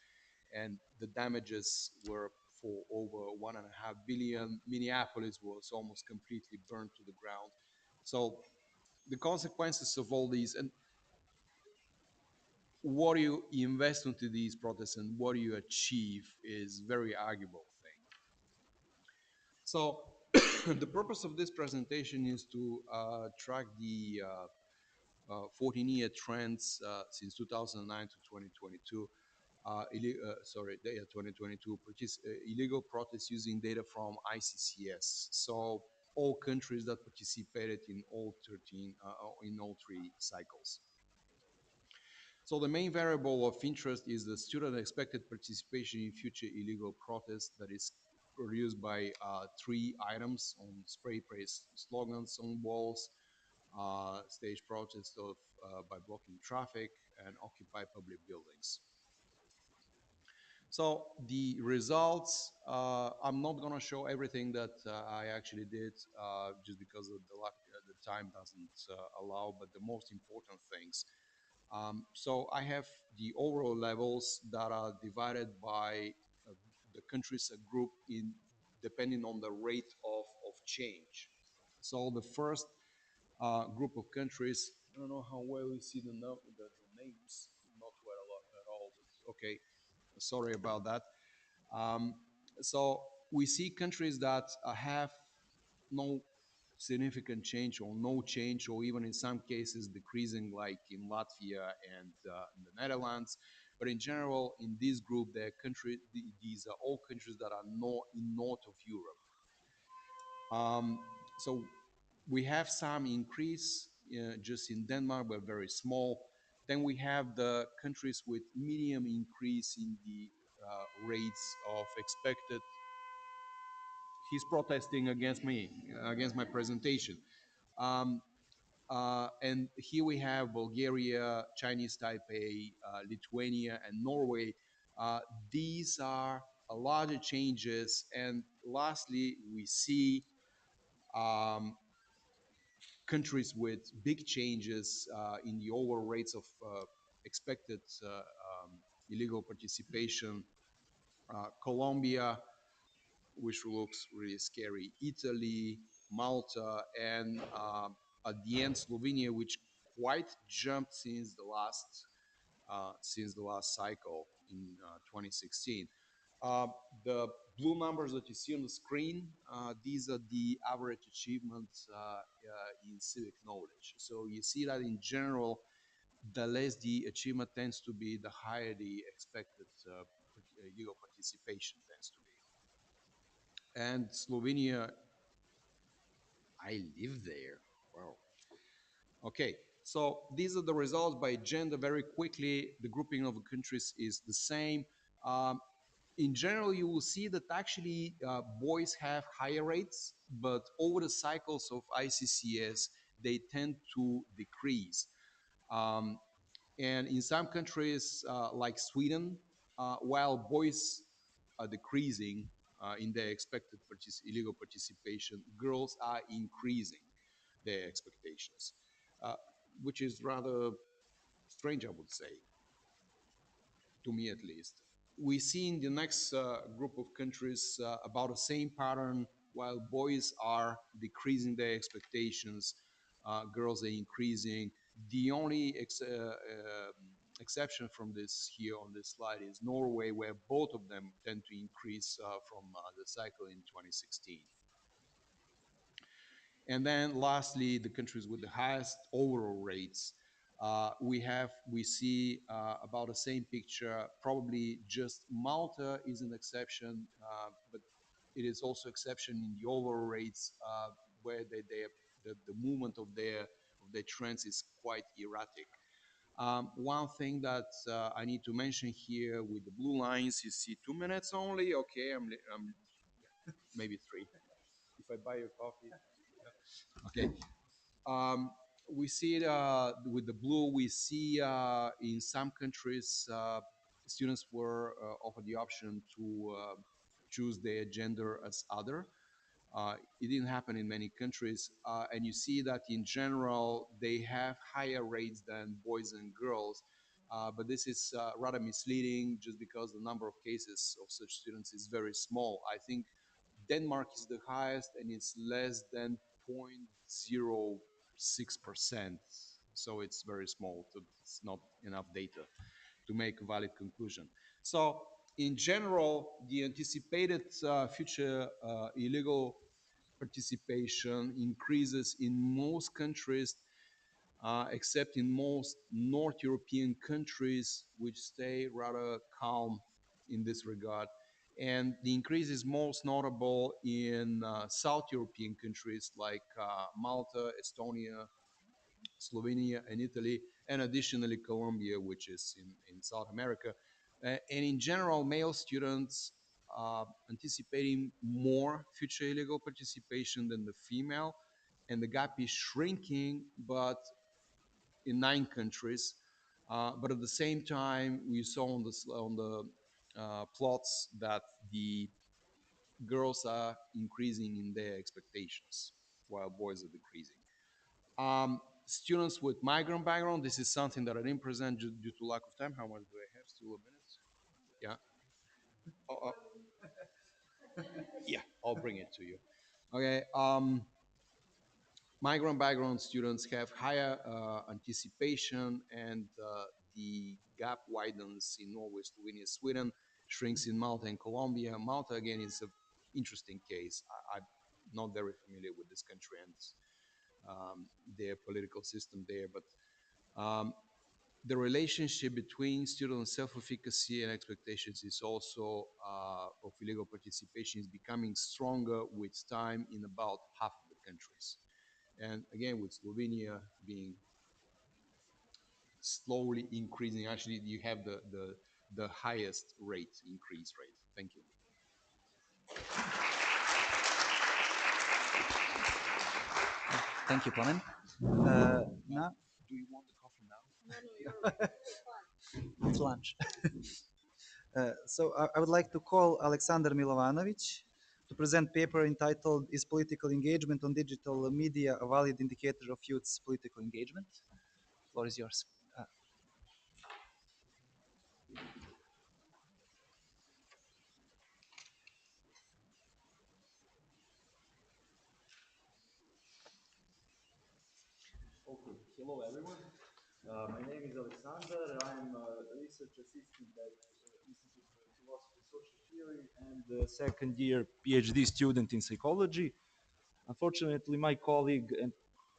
and the damages were for over 1.5 billion. Minneapolis was almost completely burned to the ground. So the consequences of all these, and what you invest into these protests and what you achieve, is very arguable thing. So the purpose of this presentation is to track the 14-year trends since 2009 to 2022. Sorry, 2022, illegal protests using data from ICCS. So all countries that participated in all 13, in all three cycles. So the main variable of interest is the student expected participation in future illegal protests that is produced by three items on spray paint slogans on walls, stage protests by blocking traffic, and occupy public buildings. So the results, I'm not going to show everything that I actually did just because of the time doesn't allow, but the most important things. So I have the overall levels that are divided by the countries group in depending on the rate of change. So the first group of countries, I don't know how well you see the names, not well at all, but okay, sorry about that. Um, so we see countries that have no significant change or no change, or even in some cases decreasing, like in Latvia and in the Netherlands. But in general, in this group, these are all countries that are in north of Europe. So we have some increase just in Denmark, but very small. Then we have the countries with medium increase in the rates of expected. He's protesting against me, against my presentation. Um, and here we have Bulgaria, Chinese Taipei, Lithuania, and Norway. These are larger changes. And lastly, we see countries with big changes in the overall rates of expected illegal participation. Colombia, which looks really scary, Italy, Malta, and at the end Slovenia, which quite jumped since the last cycle in 2016. Uh, the blue numbers that you see on the screen, these are the average achievements in civic knowledge. So you see that in general, the less the achievement tends to be, the higher the expected legal participation tends to be. And Slovenia, I live there. Wow. Okay, so these are the results by gender. Very quickly, the grouping of the countries is the same. Um, in general, you will see that actually boys have higher rates, but over the cycles of ICCS, they tend to decrease. Um, and in some countries like Sweden, while boys are decreasing in their expected illegal participation, girls are increasing their expectations, uh, which is rather strange, I would say, to me at least. We see in the next group of countries about the same pattern. While boys are decreasing their expectations, girls are increasing. The only exception from this here on this slide is Norway, where both of them tend to increase from the cycle in 2016. And then lastly, the countries with the highest overall rates, we see about the same picture. Probably just Malta is an exception, but it is also exception in the overall rates where the movement of their trends is quite erratic. One thing that I need to mention here with the blue lines, you see 2 minutes only. Okay, I'm maybe 3. If I buy your coffee. Okay. We see it with the blue. We see in some countries students were offered the option to choose their gender as other. It didn't happen in many countries, and you see that in general they have higher rates than boys and girls. But this is rather misleading, just because the number of cases of such students is very small. I think Denmark is the highest, and it's less than 0.06%. So it's very small. So it's not enough data to make a valid conclusion. So in general, the anticipated future illegal participation increases in most countries, except in most North European countries, which stay rather calm in this regard. And the increase is most notable in South European countries like Malta, Estonia, Slovenia, and Italy, and additionally Colombia, which is in South America. And in general, male students anticipating more future illegal participation than the female, and the gap is shrinking, but in 9 countries. But at the same time, we saw on the plots that the girls are increasing in their expectations, while boys are decreasing. Students with migrant background, this is something that I didn't present due to lack of time. How much do I have? Still a minute? Yeah. Oh, yeah, I'll bring it to you. Okay. Migrant background students have higher anticipation, and the gap widens in Norway, Slovenia, Sweden, shrinks in Malta and Colombia. Malta, again, is an interesting case. I'm not very familiar with this country and their political system there, but the relationship between student self-efficacy and expectations is also of illegal participation is becoming stronger with time in about half of the countries. And again, with Slovenia being slowly increasing, actually you have the highest increase rate. Thank you. Thank you, Plamen. Now, do you want the coffee now? No, it's lunch. So I would like to call Alexander Milovanovic to present paper entitled "Is Political Engagement on Digital Media a Valid Indicator of Youth's Political Engagement?" The floor is yours. Okay, hello everyone. My name is Alexander. I'm a research assistant at Institute for Philosophy and Social Theory and a second year PhD student in psychology. Unfortunately, my colleague and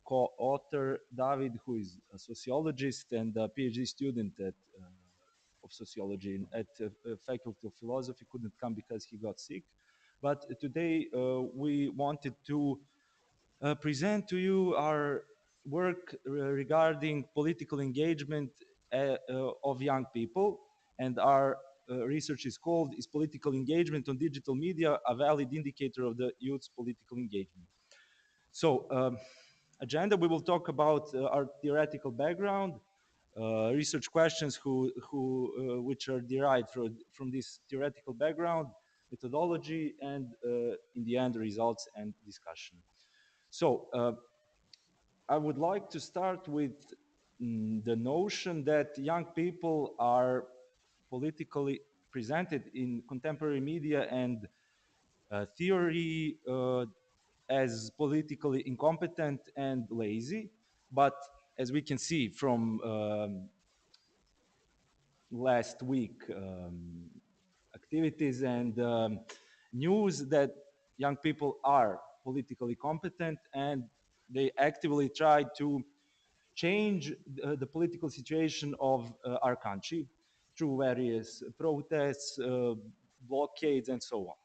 co-author David, who is a sociologist and a PhD student of sociology at Faculty of Philosophy, couldn't come because he got sick. But today we wanted to present to you our work regarding political engagement of young people. And our research is called "Is Political Engagement on Digital Media a Valid Indicator of the Youth's Political Engagement?" So, agenda, we will talk about our theoretical background, research questions which are derived from this theoretical background, methodology, and in the end, results and discussion. So I would like to start with the notion that young people are politically presented in contemporary media and theory as politically incompetent and lazy. But as we can see from last week activities and news, that young people are politically competent and they actively try to change the political situation of our country through various protests, blockades, and so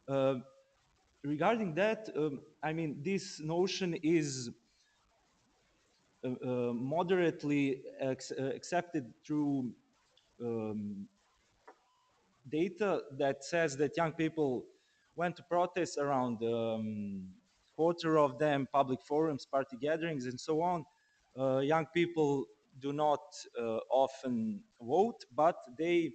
on. Regarding that, I mean, this notion is moderately accepted through data that says that young people went to protests, around quarter of them public forums, party gatherings, and so on. Young people do not often vote, but they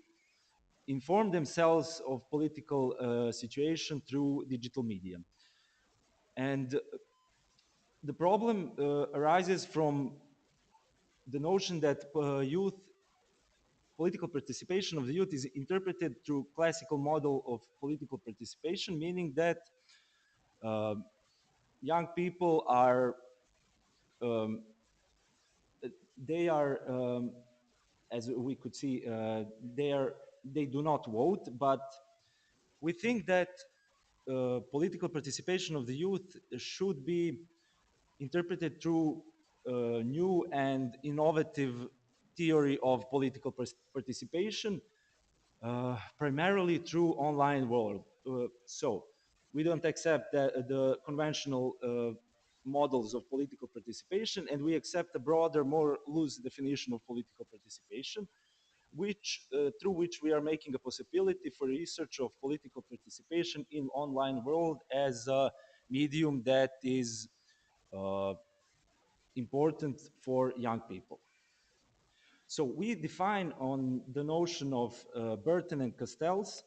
inform themselves of political situation through digital media. And the problem arises from the notion that political participation of the youth is interpreted through classical model of political participation, meaning that young people are they are as we could see they do not vote, but we think that political participation of the youth should be interpreted through new and innovative theory of political participation, primarily through online world. So we don't accept the conventional models of political participation, and we accept a broader, more loose definition of political participation, which through which we are making a possibility for research of political participation in online world as a medium that is important for young people. So we define on the notion of Burton and Castells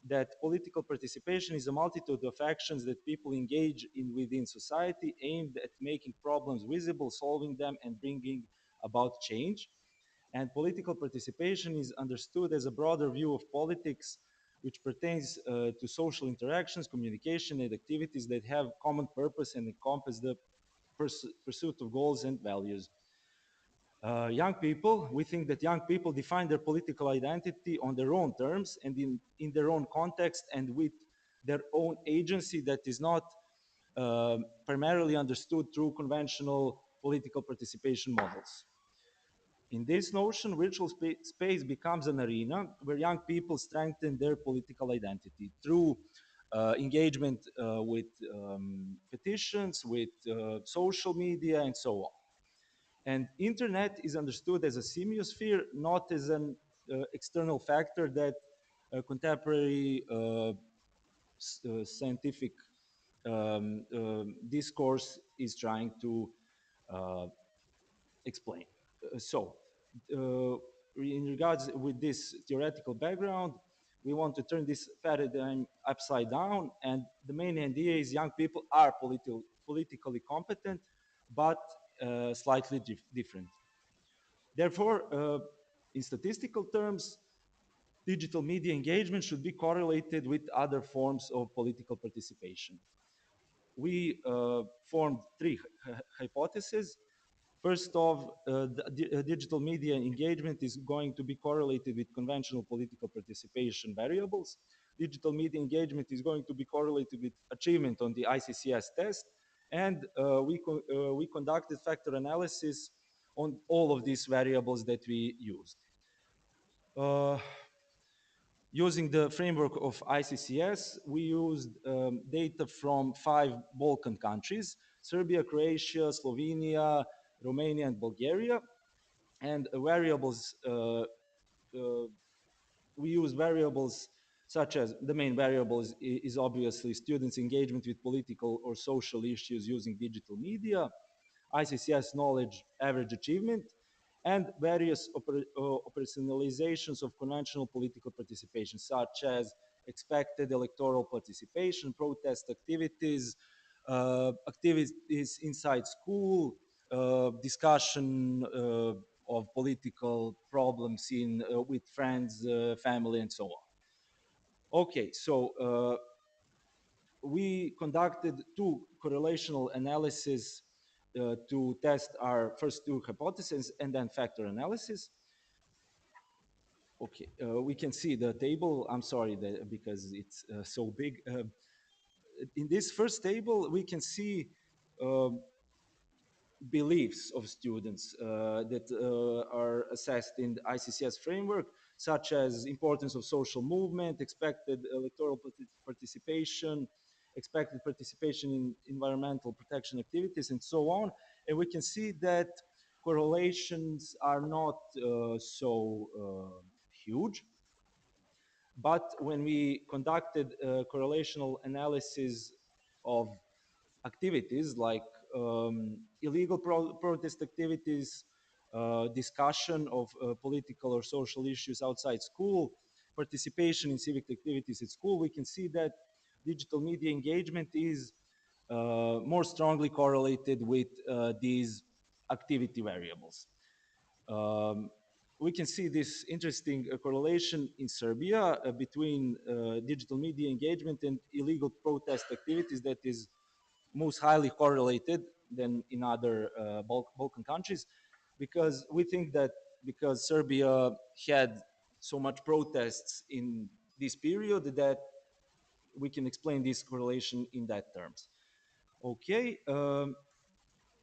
that political participation is a multitude of actions that people engage in within society aimed at making problems visible, solving them, and bringing about change. And political participation is understood as a broader view of politics, which pertains to social interactions, communication, and activities that have common purpose and encompass the pursuit of goals and values. Young people, we think that young people define their political identity on their own terms and in their own context and with their own agency that is not primarily understood through conventional political participation models. In this notion, virtual space becomes an arena where young people strengthen their political identity through engagement with petitions, with social media, and so on. And internet is understood as a semiosphere, not as an external factor that contemporary scientific discourse is trying to explain. In regards with this theoretical background, we want to turn this paradigm upside down, and the main idea is young people are politically competent, but slightly different. Therefore, in statistical terms, digital media engagement should be correlated with other forms of political participation. We formed three hypotheses. First off, digital media engagement is going to be correlated with conventional political participation variables. Digital media engagement is going to be correlated with achievement on the ICCS test, And we conducted factor analysis on all of these variables that we used. Using the framework of ICCS, we used data from 5 Balkan countries: Serbia, Croatia, Slovenia, Romania, and Bulgaria. And variables, we use variables such as the main variable is obviously students' engagement with political or social issues using digital media, ICCS knowledge average achievement, and various operationalizations of conventional political participation, such as expected electoral participation, protest activities, activities inside school, discussion of political problems with friends, family, and so on. Okay, so we conducted 2 correlational analyses to test our first 2 hypotheses and then factor analysis. Okay, we can see the table. I'm sorry because it's so big. In this first table, we can see beliefs of students that are assessed in the ICCS framework, such as importance of social movement, expected electoral participation, expected participation in environmental protection activities, and so on. And we can see that correlations are not so huge. But when we conducted correlational analysis of activities like illegal protest activities, discussion of political or social issues outside school, participation in civic activities at school, we can see that digital media engagement is more strongly correlated with these activity variables. We can see this interesting correlation in Serbia between digital media engagement and illegal protest activities that is most highly correlated than in other Balkan countries, because we think that because Serbia had so much protests in this period that we can explain this correlation in that terms. Okay,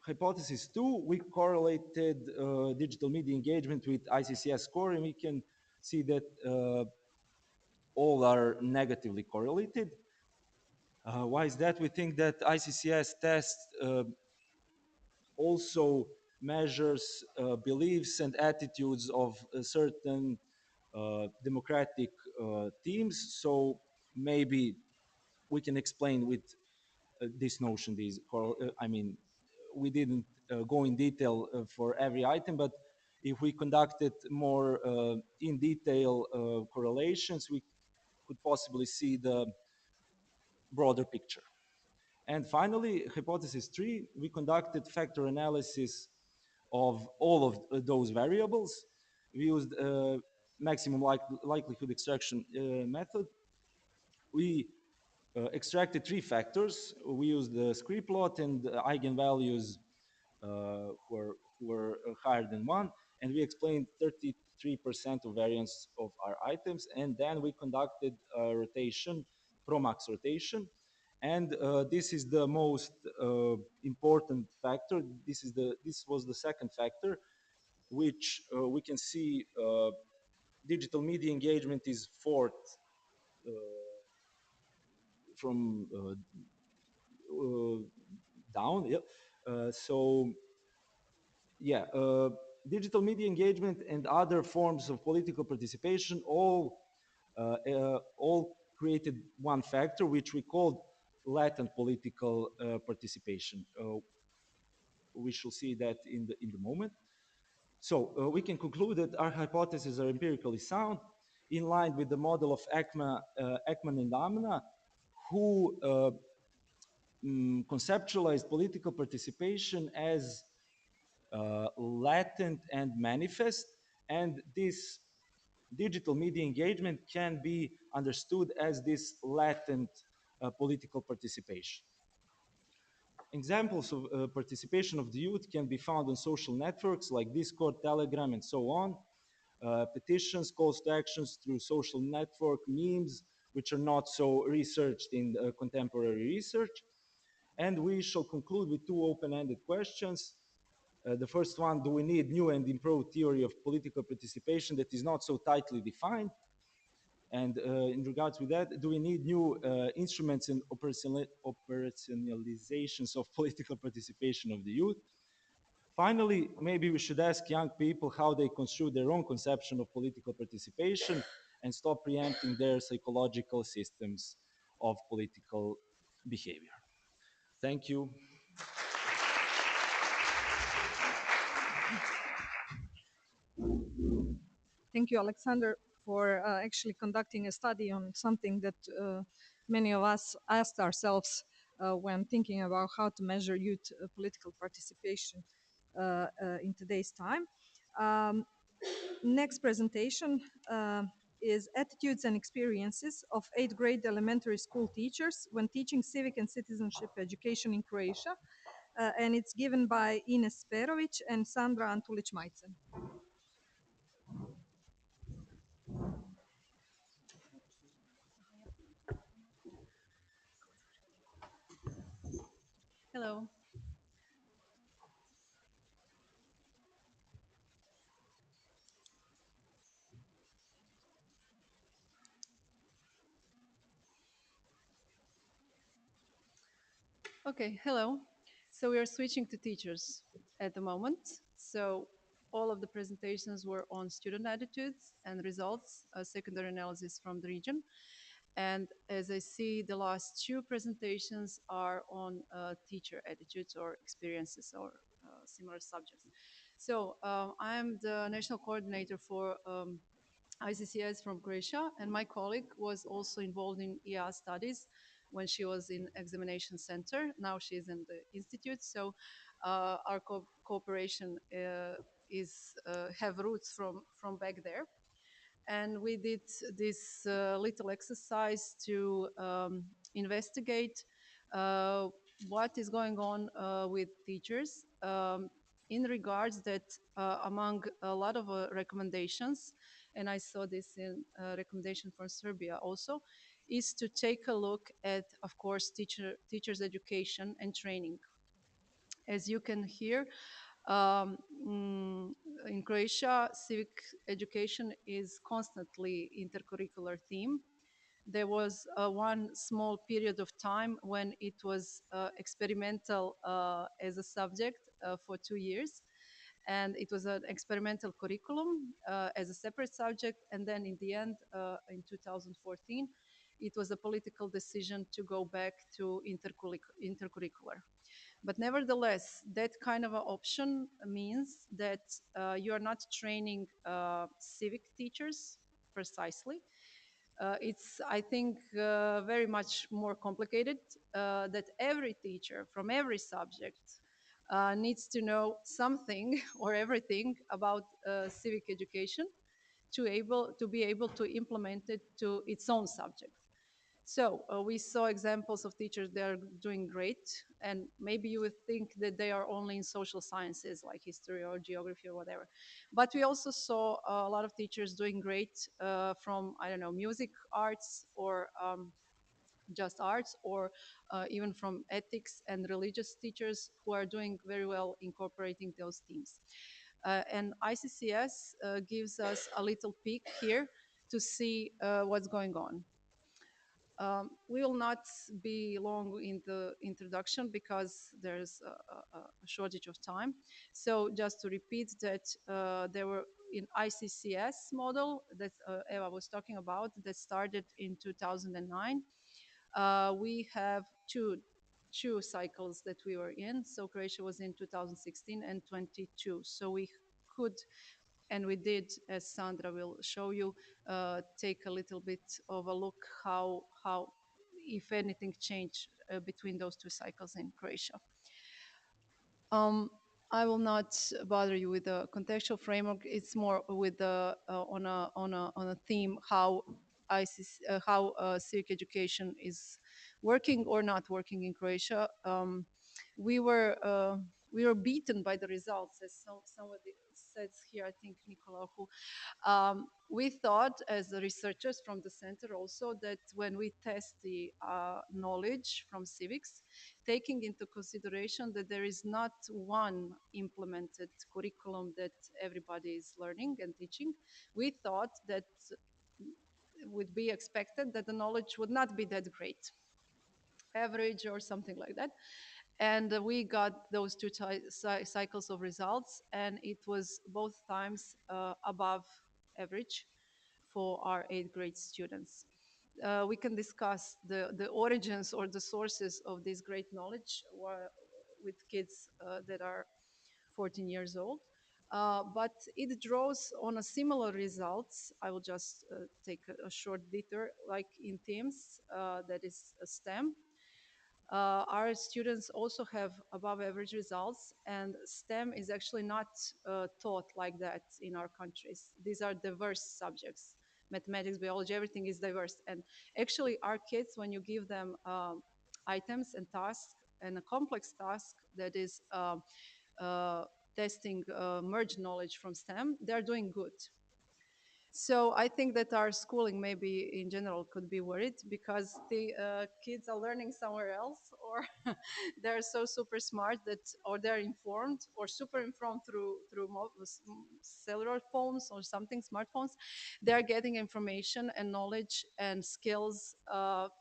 hypothesis 2, we correlated digital media engagement with ICCS score, and we can see that all are negatively correlated. Why is that? We think that ICCS test also measures beliefs and attitudes of certain democratic teams. So maybe we can explain with this notion, I mean, we didn't go in detail for every item, but if we conducted more in detail correlations, we could possibly see the broader picture. And finally, hypothesis 3, we conducted factor analysis of all of those variables. We used maximum likelihood extraction method. We extracted 3 factors. We used the scree plot and eigenvalues who were higher than 1, and we explained 33% of variance of our items, and then we conducted a rotation, Promax rotation, and this is the most important factor. This was the second factor, which we can see digital media engagement is fourth from down. Yeah. So yeah, digital media engagement and other forms of political participation all created one factor, which we called latent political participation. We shall see that in the moment. So we can conclude that our hypotheses are empirically sound, in line with the model of Ekman and Amna, who conceptualized political participation as latent and manifest, and this digital media engagement can be understood as this latent political participation. Examples of participation of the youth can be found on social networks like Discord, Telegram, and so on. Petitions, calls to actions through social network, memes, which are not so researched in contemporary research. And we shall conclude with two open-ended questions. The first one, do we need new and improved theory of political participation that is not so tightly defined? And in regards with that, do we need new instruments and operationalizations of political participation of the youth? Finally, maybe we should ask young people how they construe their own conception of political participation and stop preempting their psychological systems of political behavior. Thank you. Thank you, Alexander, for actually conducting a study on something that many of us asked ourselves when thinking about how to measure youth political participation in today's time. Next presentation is Attitudes and Experiences of 8th grade elementary school teachers when teaching civic and citizenship education in Croatia. And it's given by Ines Perovic and Sandra Antulic-Majcen. Hello. Okay, hello. So we are switching to teachers at the moment. So all of the presentations were on student attitudes and results, secondary analysis from the region. And as I see, the last two presentations are on teacher attitudes or experiences or similar subjects. So I'm the national coordinator for ICCS from Croatia, and my colleague was also involved in EA studies when she was in examination center. Now she's in the institute, so our cooperation is have roots from back there. And we did this little exercise to investigate what is going on with teachers in regards that among a lot of recommendations, and I saw this in a recommendation from Serbia also, is to take a look at, of course, teachers' education and training. As you can hear, in Croatia, civic education is constantly intercurricular theme. There was one small period of time when it was experimental as a subject for 2 years, and it was an experimental curriculum as a separate subject. And then in the end, in 2014, it was a political decision to go back to intercurricular. But nevertheless, that kind of an option means that you are not training civic teachers precisely. It's, I think, very much more complicated that every teacher from every subject needs to know something or everything about civic education to be able to implement it to its own subject. So we saw examples of teachers that are doing great, and maybe you would think that they are only in social sciences like history or geography or whatever. But we also saw a lot of teachers doing great from, I don't know, music arts or just arts, or even from ethics and religious teachers who are doing very well incorporating those themes. And ICCS gives us a little peek here to see what's going on. We will not be long in the introduction because there's a shortage of time. So just to repeat that there were in ICCS model that Eva was talking about that started in 2009. We have two cycles that we were in. So Croatia was in 2016 and 22. So we could, and we did, as Sandra will show you, take a little bit of a look how if anything changed between those two cycles in Croatia. I will not bother you with the contextual framework. It's more with the on a theme how civic education is working or not working in we were beaten by the results, as says here, I think Nicola, who we thought as the researchers from the center also that when we test the knowledge from civics, taking into consideration that there is not one implemented curriculum that everybody is learning and teaching, we thought that would be expected that the knowledge would not be that great, average or something like that. And we got those two cycles of results, and it was both times above average for our 8th grade students. We can discuss the origins or the sources of this great knowledge with kids that are 14 years old. But it draws on a similar results. I will just take a short detour, like in themes, that is a STEM. Our students also have above average results, and STEM is actually not taught like that in our countries. These are diverse subjects: mathematics, biology, everything is diverse. And actually, our kids, when you give them items and tasks, and a complex task that is testing merged knowledge from STEM, they're doing good. So I think that our schooling maybe in general could be worried because the kids are learning somewhere else, or they're so super smart that, or they're informed or super informed through cellular phones or something, smartphones. They're getting information and knowledge and skills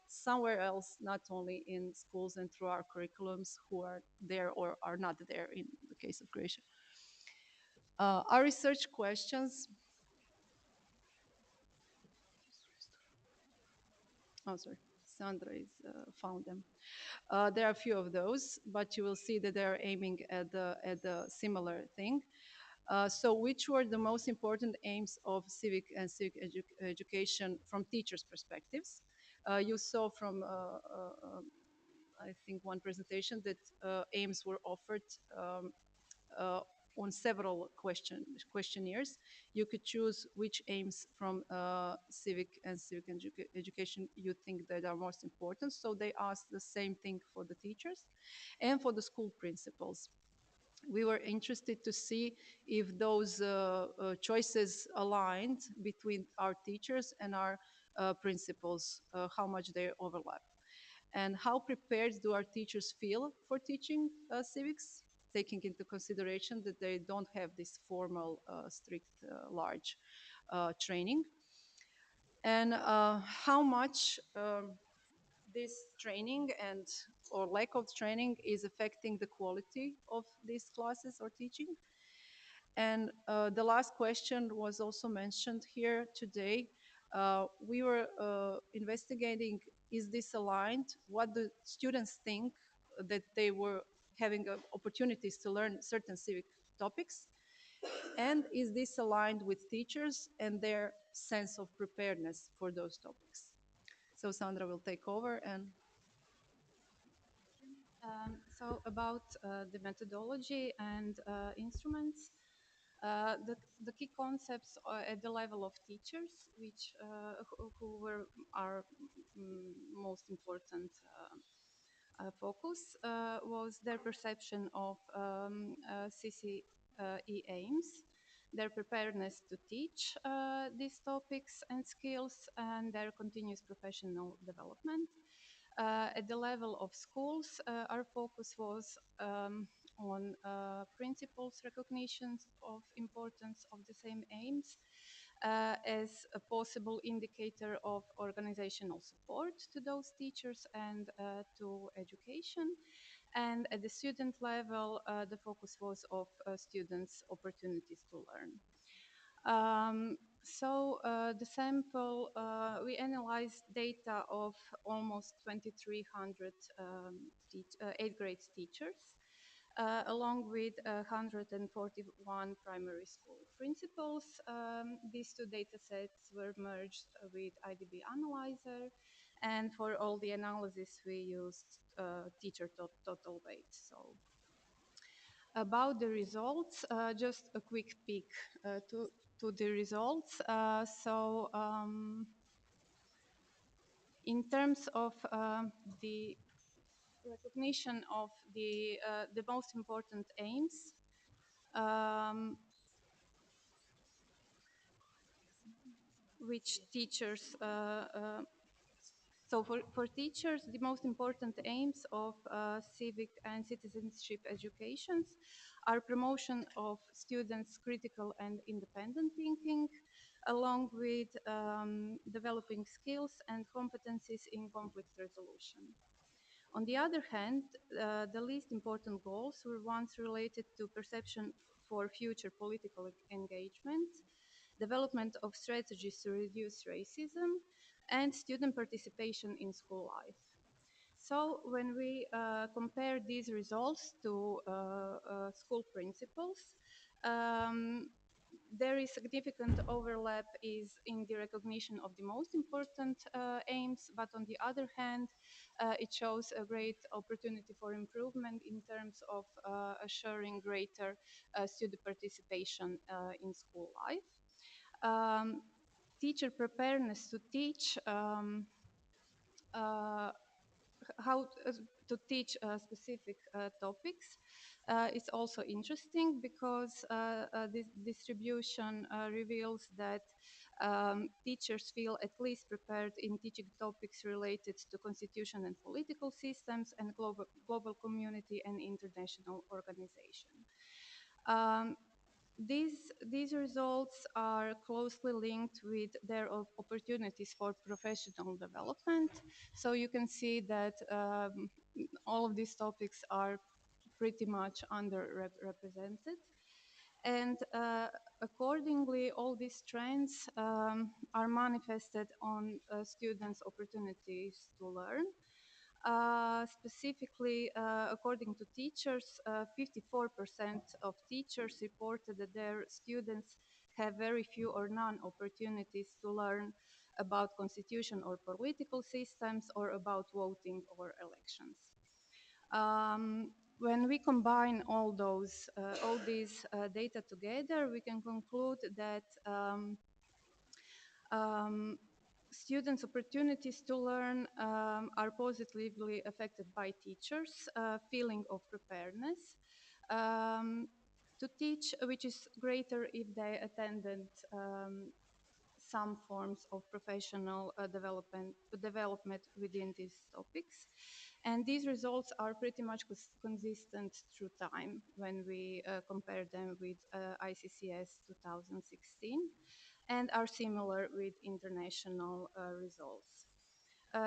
somewhere else, not only in schools and through our curriculums, who are there or are not there in the case of Croatia. Our research questions. Oh, sorry. Sandra is found them. There are a few of those, but you will see that they are aiming at the similar thing. So which were the most important aims of civic and civic education from teachers' perspectives? You saw from, I think, one presentation that aims were offered on several questionnaires. You could choose which aims from civic and civic education you think that are most important. So they asked the same thing for the teachers and for the school principals. We were interested to see if those choices aligned between our teachers and our principals, how much they overlap. And how prepared do our teachers feel for teaching civics, taking into consideration that they don't have this formal, strict, large training. And how much this training and or lack of training is affecting the quality of these classes or teaching. And the last question was also mentioned here today. We were investigating, is this aligned? What the students think that they were having opportunities to learn certain civic topics? And is this aligned with teachers and their sense of preparedness for those topics? So Sandra will take over and so about the methodology and instruments, the key concepts at the level of teachers, which who were our most important focus, was their perception of CCE aims, their preparedness to teach these topics and skills, and their continuous professional development. At the level of schools, our focus was on principles, recognitions of importance of the same aims as a possible indicator of organizational support to those teachers and to education. And at the student level, the focus was of students' opportunities to learn. The sample, we analyzed data of almost 2,300 8th grade teachers, along with 141 primary school principals. These two data sets were merged with IDB Analyzer, and for all the analysis we used teacher total weight. So about the results, just a quick peek to the results. In terms of the recognition of the most important aims, which teachers so for teachers, the most important aims of civic and citizenship educations are promotion of students' critical and independent thinking, along with developing skills and competencies in conflict resolution. On the other hand, the least important goals were ones related to perception for future political engagement, development of strategies to reduce racism, and student participation in school life. So when we compare these results to school principles, um, there is significant overlap is in the recognition of the most important aims, but on the other hand, it shows a great opportunity for improvement in terms of assuring greater student participation in school life. Teacher preparedness to teach how to teach specific topics. It's also interesting because this distribution reveals that teachers feel at least prepared in teaching topics related to constitution and political systems and global community and international organization. These results are closely linked with their opportunities for professional development. So you can see that all of these topics are pretty much underrepresented. And accordingly, all these trends are manifested on students' opportunities to learn. Specifically, according to teachers, 54% of teachers reported that their students have very few or none opportunities to learn about constitution or political systems or about voting or elections. When we combine all these data together, we can conclude that students' opportunities to learn are positively affected by teachers' feeling of preparedness to teach, which is greater if they attended some forms of professional development within these topics. And these results are pretty much consistent through time when we compare them with ICCS 2016 and are similar with international results.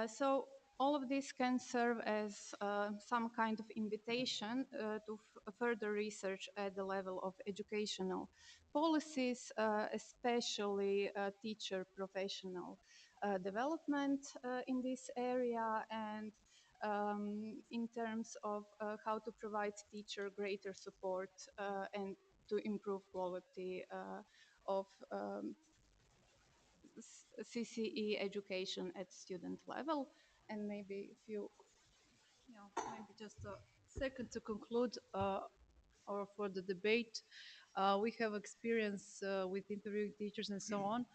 So all of this can serve as some kind of invitation to further research at the level of educational policies, especially teacher professional development in this area and in terms of how to provide teacher greater support and to improve quality of CCE education at student level. And maybe if you, Maybe just a second to conclude or for the debate. We have experience with interviewing teachers and so on.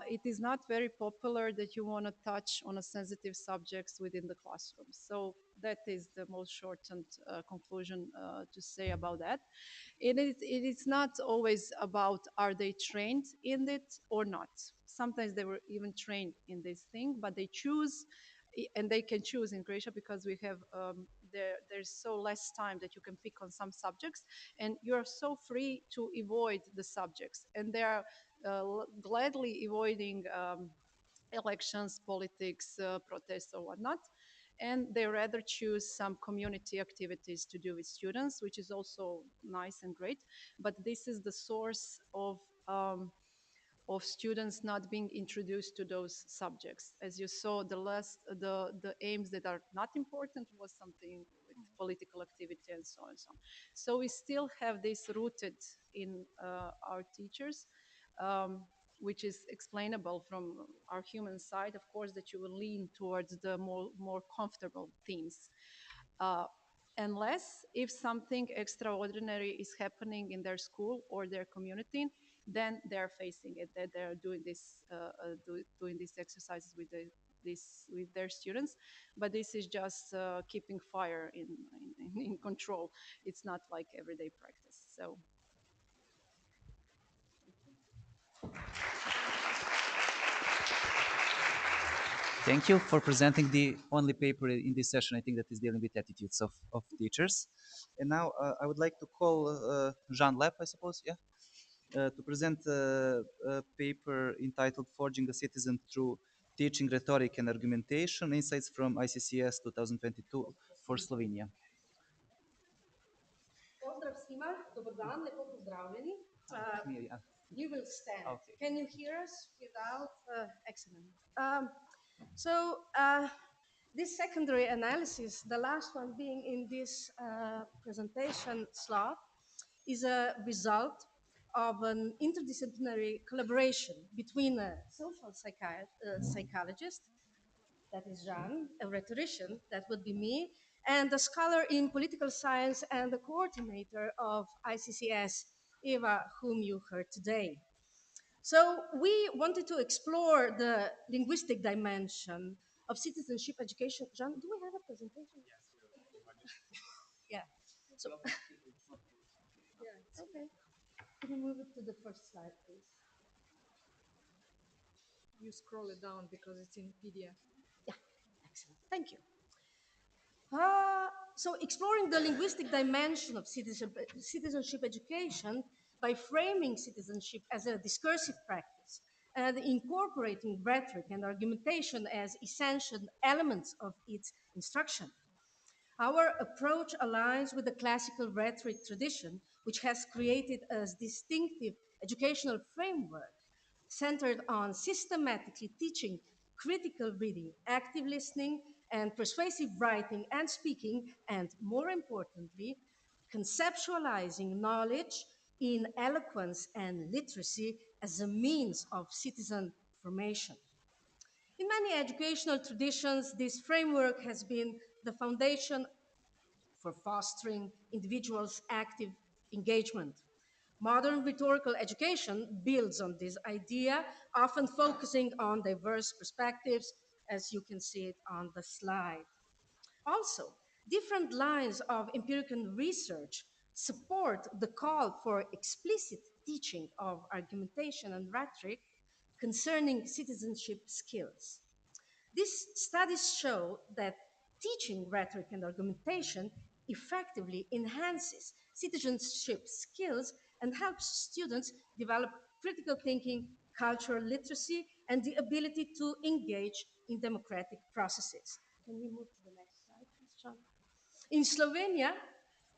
It is not very popular that you want to touch on a sensitive subjects within the classroom. So that is the most shortened conclusion to say about that. It is not always about are they trained in it or not. Sometimes they were even trained in this thing, but they choose, and they can choose in Croatia because we have there's so less time that you can pick on some subjects, and you are so free to avoid the subjects, and they are gladly avoiding elections, politics, protests, or whatnot. And they rather choose some community activities to do with students, which is also nice and great. But this is the source of students not being introduced to those subjects. As you saw, the aims that are not important was something with political activity and so on and so on. So we still have this rooted in our teachers, which is explainable from our human side, of course, that you will lean towards the more comfortable themes. Unless if something extraordinary is happening in their school or their community, then they're facing it, that they're doing doing these exercises with with their students. But this is just keeping fire in control. It's not like everyday practice. So. Thank you for presenting the only paper in this session, I think, that is dealing with attitudes of teachers. And now I would like to call Jean Lepp, I suppose, yeah, to present a paper entitled Forging a Citizen Through Teaching Rhetoric and Argumentation, Insights from ICCS 2022 for Slovenia. Pozdrav svima, dobar dan, lepo pozdravljeni. You will stand. Okay. Can you hear us without? Excellent. This secondary analysis, the last one being in this presentation slot, is a result of an interdisciplinary collaboration between a social psychologist, that is Jean, a rhetorician, that would be me, and a scholar in political science and the coordinator of ICCS, Eva, whom you heard today. So we wanted to explore the linguistic dimension of citizenship education. Jean, do we have a presentation? Yeah. So, yeah, okay. Can you move it to the first slide, please? You scroll it down because it's in PDF. Yeah, excellent. Thank you. So exploring the linguistic dimension of citizenship education by framing citizenship as a discursive practice and incorporating rhetoric and argumentation as essential elements of its instruction. Our approach aligns with the classical rhetoric tradition, which has created a distinctive educational framework centered on systematically teaching critical reading, active listening, and persuasive writing and speaking, and more importantly, conceptualizing knowledge in eloquence and literacy as a means of citizen formation. In many educational traditions, this framework has been the foundation for fostering individuals' active engagement. Modern rhetorical education builds on this idea, often focusing on diverse perspectives, as you can see it on the slide. Also, different lines of empirical research support the call for explicit teaching of argumentation and rhetoric concerning citizenship skills. These studies show that teaching rhetoric and argumentation effectively enhances citizenship skills and helps students develop critical thinking, cultural literacy, and the ability to engage in democratic processes. Can we move to the next slide, please, John? In Slovenia,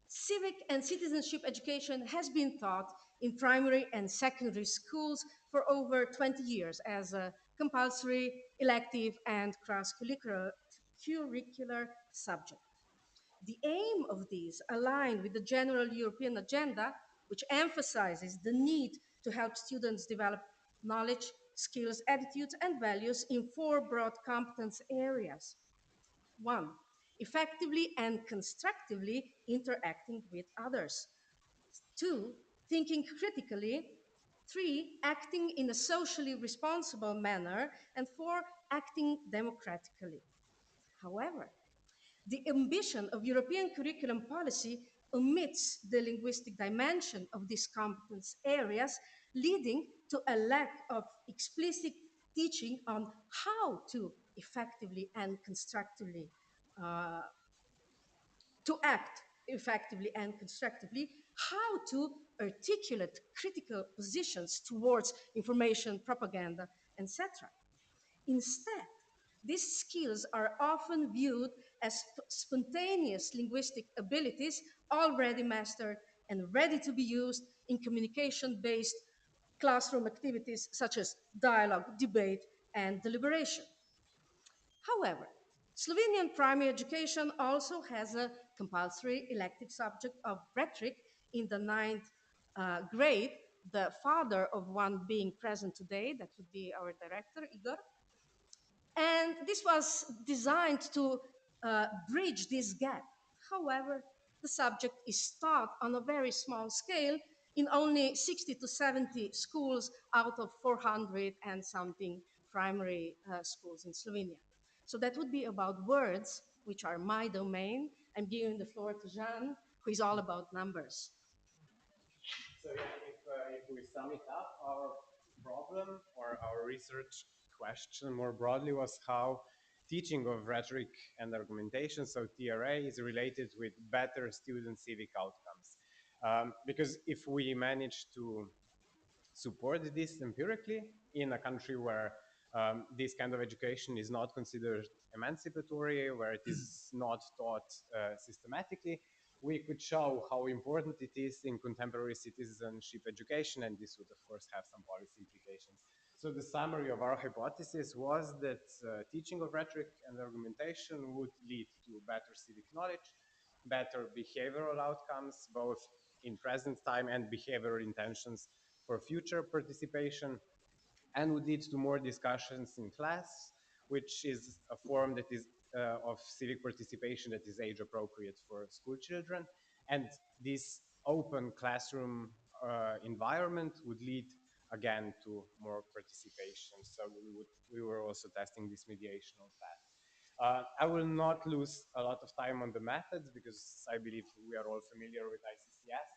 civic and citizenship education has been taught in primary and secondary schools for over 20 years as a compulsory, elective, and cross-curricular subject. The aim of these align with the general European agenda, which emphasizes the need to help students develop knowledge, skills, attitudes, and values in four broad competence areas. One, effectively and constructively interacting with others. Two, thinking critically. Three, acting in a socially responsible manner. And four, acting democratically. However, the ambition of European curriculum policy omits the linguistic dimension of these competence areas, leading to a lack of explicit teaching on how to effectively and constructively uh, to act effectively and constructively, how to articulate critical positions towards information, propaganda, etc. Instead, these skills are often viewed as spontaneous linguistic abilities already mastered and ready to be used in communication-based classroom activities such as dialogue, debate, and deliberation. However, Slovenian primary education also has a compulsory elective subject of rhetoric in the ninth grade, the father of one being present today, that would be our director, Igor. And this was designed to bridge this gap. However, the subject is taught on a very small scale in only 60 to 70 schools out of 400 and something primary schools in Slovenia. So that would be about words, which are my domain. I'm giving the floor to Jean, who is all about numbers. So yeah, if we sum it up, our problem or our research question more broadly was how teaching of rhetoric and argumentation, so TRA, is related with better student civic outcomes. Because if we manage to support this empirically in a country where this kind of education is not considered emancipatory, where it is not taught systematically, we could show how important it is in contemporary citizenship education, and this would, of course, have some policy implications. So the summary of our hypothesis was that teaching of rhetoric and argumentation would lead to better civic knowledge, better behavioral outcomes, both in present time and behavioral intentions for future participation, and would lead to more discussions in class, which is a form that is of civic participation that is age appropriate for school children. And this open classroom environment would lead again to more participation. So we were also testing this mediational path. I will not lose a lot of time on the methods because I believe we are all familiar with ICCS.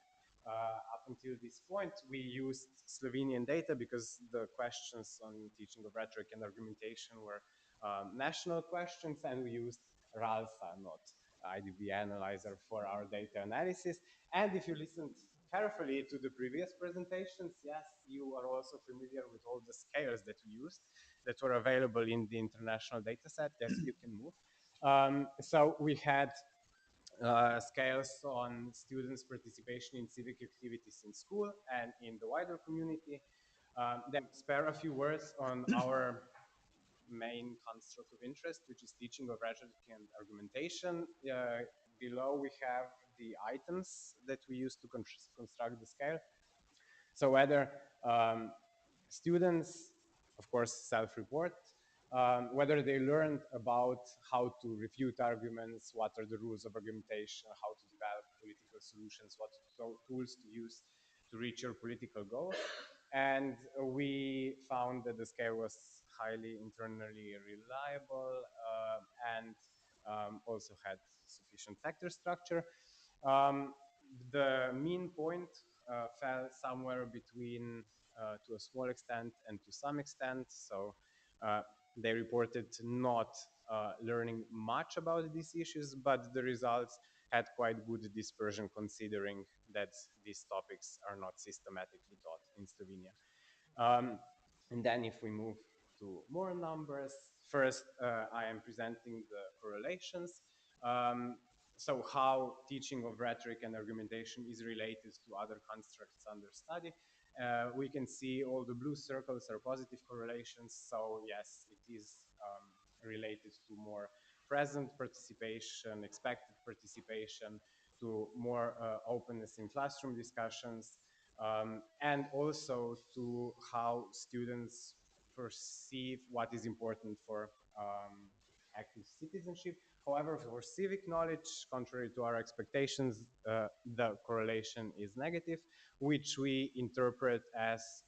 Up until this point, we used Slovenian data because the questions on teaching of rhetoric and argumentation were national questions, and we used RALSA, not IDB Analyzer, for our data analysis. And if you listened carefully to the previous presentations, yes, you are also familiar with all the scales that we used that were available in the international data set. Yes, you can move. So we had scales on students' participation in civic activities in school and in the wider community. Then spare a few words on our main construct of interest, which is teaching of rhetoric and argumentation. Below we have the items that we use to construct the scale. So whether students, of course, self-report, whether they learned about how to refute arguments, what are the rules of argumentation, how to develop political solutions, what tools to use to reach your political goals. And we found that the scale was highly internally reliable and also had sufficient factor structure. The mean point fell somewhere between, to a small extent and to some extent. So they reported not learning much about these issues, but the results had quite good dispersion considering that these topics are not systematically taught in Slovenia. And then if we move to more numbers, first I am presenting the correlations. So how teaching of rhetoric and argumentation is related to other constructs under study. We can see all the blue circles are positive correlations. So yes, it is related to more present participation, expected participation, to more openness in classroom discussions, and also to how students perceive what is important for active citizenship. However, for civic knowledge, contrary to our expectations, the correlation is negative, which we interpret as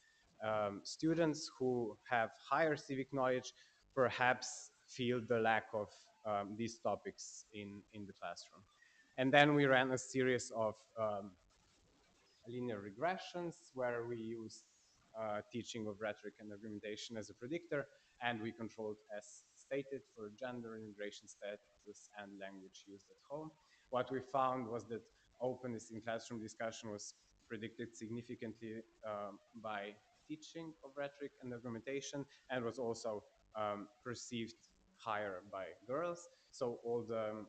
students who have higher civic knowledge perhaps feel the lack of these topics in the classroom. And then we ran a series of linear regressions where we used teaching of rhetoric and argumentation as a predictor, and we controlled as stated for gender, immigration status, and language used at home. What we found was that openness in classroom discussion was predicted significantly by teaching of rhetoric and argumentation, and was also perceived higher by girls. So all the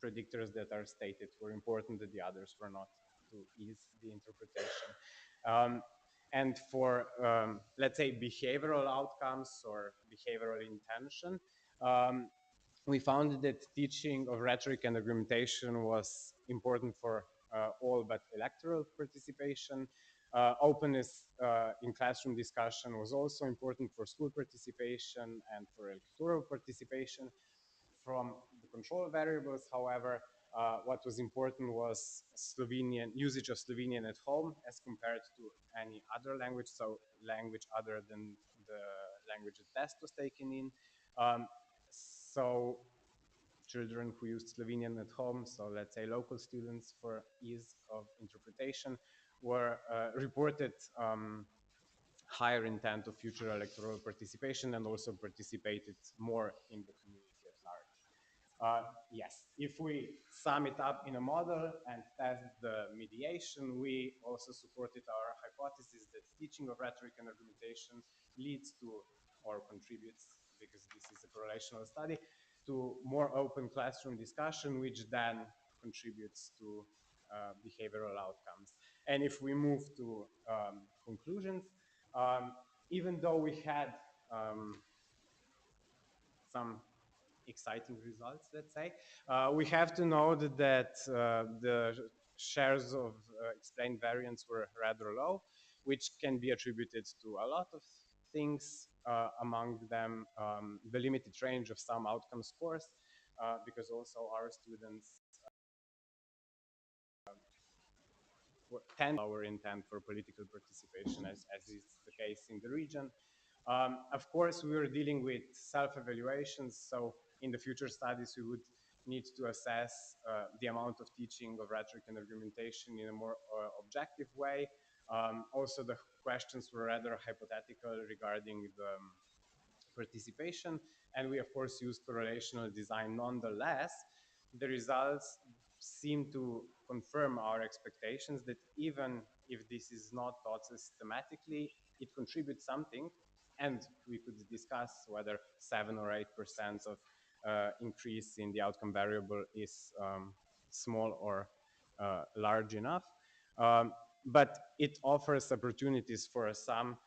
predictors that are stated were important, that the others were not, to ease the interpretation. And for, let's say, behavioral outcomes or behavioral intention, we found that teaching of rhetoric and argumentation was important for all but electoral participation. Openness in classroom discussion was also important for school participation and for electoral participation. From the control variables, however, what was important was Slovenian usage of Slovenian at home as compared to any other language, so language other than the language the test was taken in. So children who used Slovenian at home, so let's say local students for ease of interpretation, were reported higher intent of future electoral participation and also participated more in the community at large. Yes, if we sum it up in a model and test the mediation, we also supported our hypothesis that teaching of rhetoric and argumentation leads to or contributes, because this is a correlational study, to more open classroom discussion, which then contributes to behavioral outcomes. And if we move to conclusions, even though we had some exciting results, let's say, we have to note that the shares of explained variance were rather low, which can be attributed to a lot of things, among them the limited range of some outcome scores, because also our students tend our intent for political participation, as is the case in the region. Of course, we are dealing with self-evaluations, so in the future studies, we would need to assess the amount of teaching of rhetoric and argumentation in a more objective way. Also, the questions were rather hypothetical regarding the participation, and we, of course, used correlational design nonetheless. The results seem to confirm our expectations that even if this is not taught systematically, it contributes something, and we could discuss whether 7 or 8% of increase in the outcome variable is small or large enough. But it offers opportunities for some.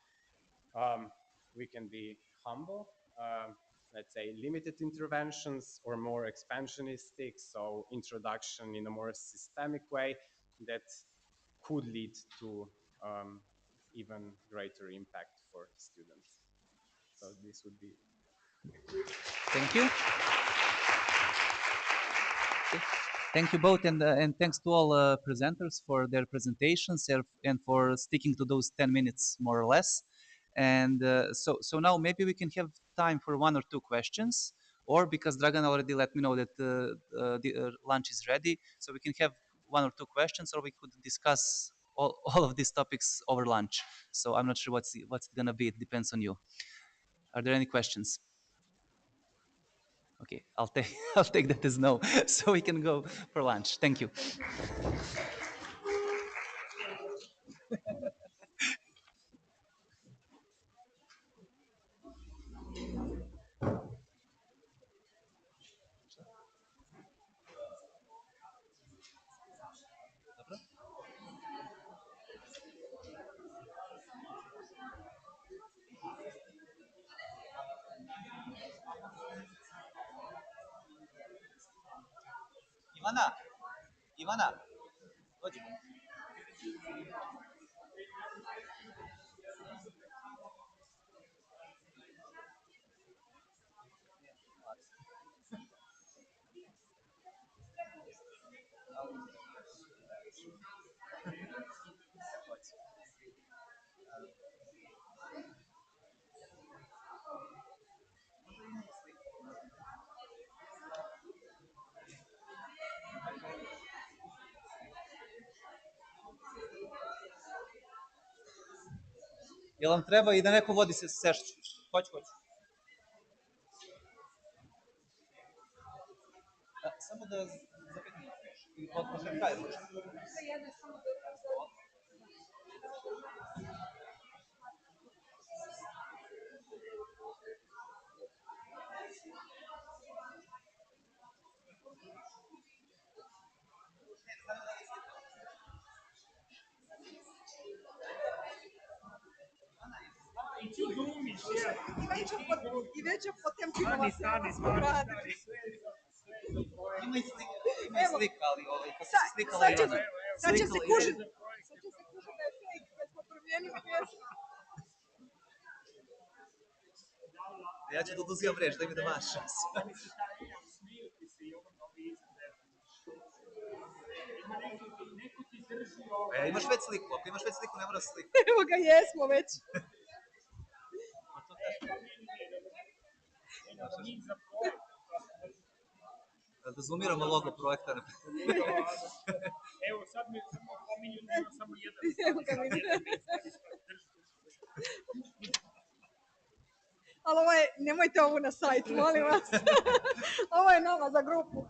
We can be humble, let's say limited interventions, or more expansionistic, so introduction in a more systemic way that could lead to even greater impact for students. So this would be. Thank you. Thank you both, and thanks to all presenters for their presentations and for sticking to those 10 minutes more or less. And so now maybe we can have time for 1 or 2 questions, or because Dragan already let me know that the lunch is ready, so we can have 1 or 2 questions, or we could discuss all of these topics over lunch. So I'm not sure what's gonna be. It depends on you. Are there any questions? Okay, I'll take that as no, so we can go for lunch. Thank you. Ivana, dođi. Jel vam treba i da neko vodi se sešću? Hoću. Samo da za 5 minuta. I odmah na kraju možda. I već je potem činova smo radili. Ima i slika, ali kad se slikala Ivana. Sad će se kužiti da je fake kad smo promijenili mjesto. Ja ću da oduzimam reč, daj mi da mašem. Imaš već sliku, ako imaš već sliku ne mora se sliku. Evo ga, jesmo već. Da zoomiramo logo projekta. Evo sad mi samo pominju da ima samo jedan. Evo ga, vidim. nemojte ovu na sajt, molim vas. Ovo je nama za grupu.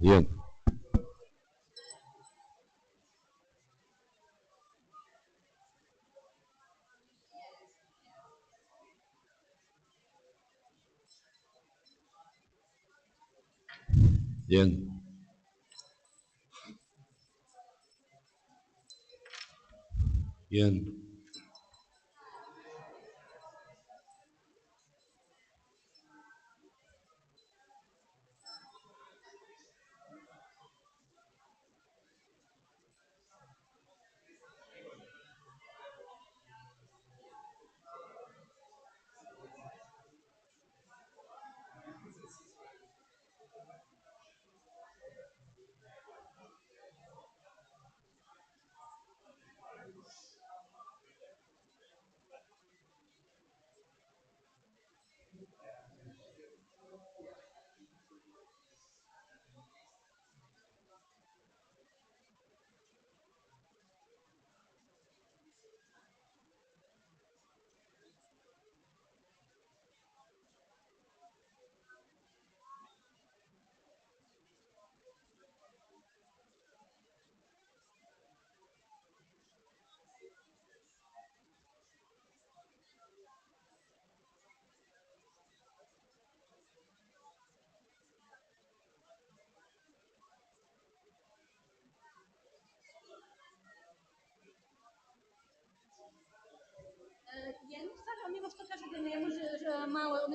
Bien. Bien. Bien.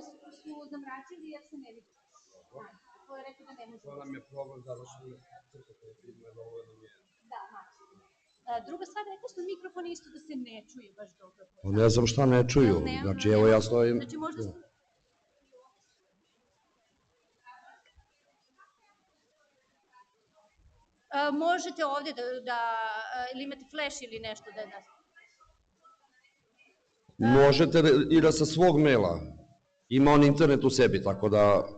One su zamračili jer se ne vidi. To je rekao da ne može. To nam je problem da vršimo crtati filmu, jer ovo nam je... Da, mači. Druga stvar, rekao što mikrofon isto da se ne čuje baš dobro. Ne znam šta ne čuju, znači evo ja stojim... Znači možda... Možete ovdje ili imate flash ili nešto da... Možete i da sa svog maila. Ima on internet u sebi, tako da...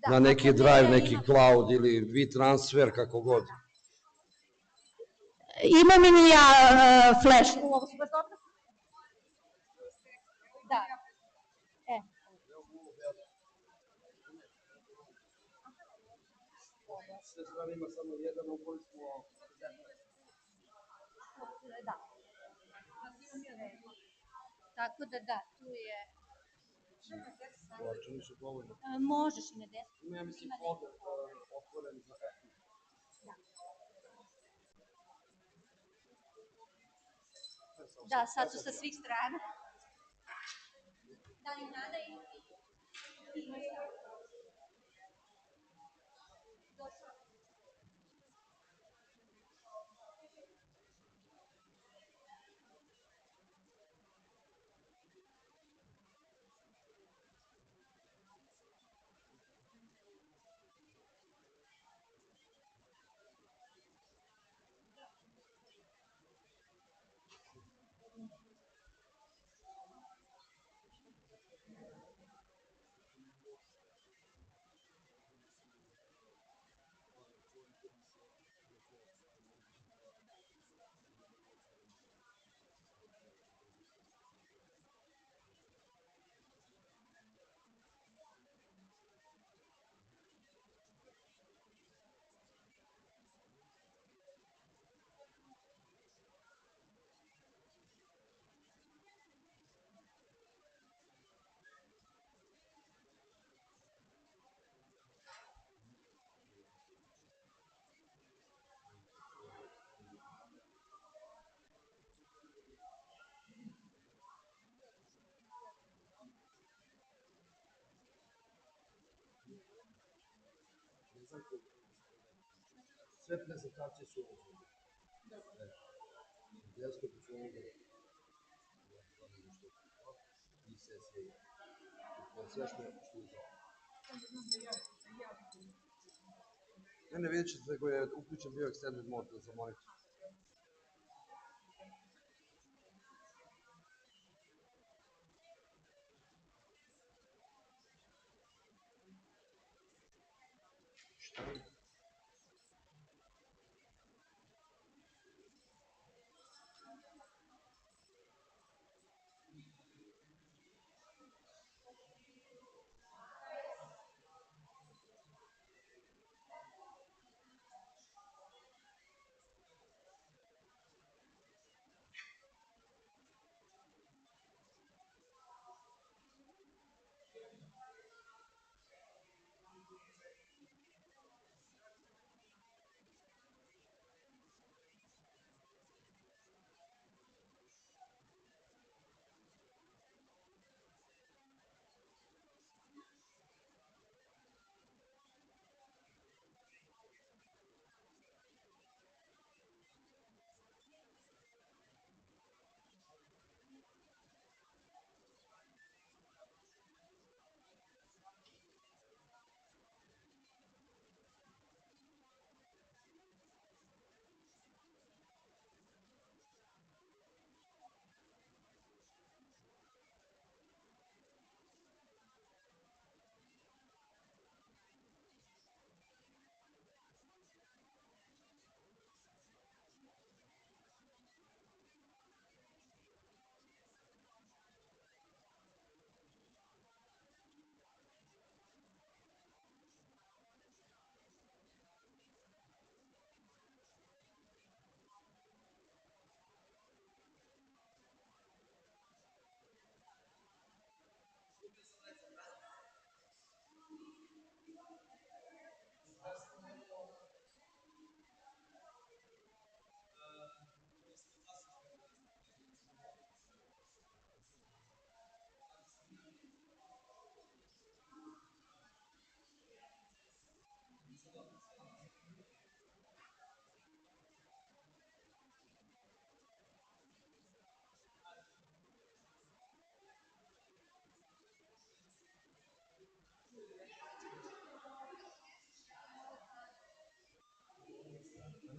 Na neki drive, neki cloud ili WeTransfer, kako god. Imam i ja flash. Ovo su baš dobro? Da. Sve stvari ima samo jedan u koji smo... Da. Tako da da, tu je... Ovo su dovoljno. Možeš i na desku. Ima, ja mislim, folder otvoren za hacking. Da, sad su sa svih strana. Da, i nada i... Sve prezentacije su ovdje. Deskopi su ovdje. ICCS. Sve što je Ne, vidjet ćete da je uključen bio extended mode za monitor.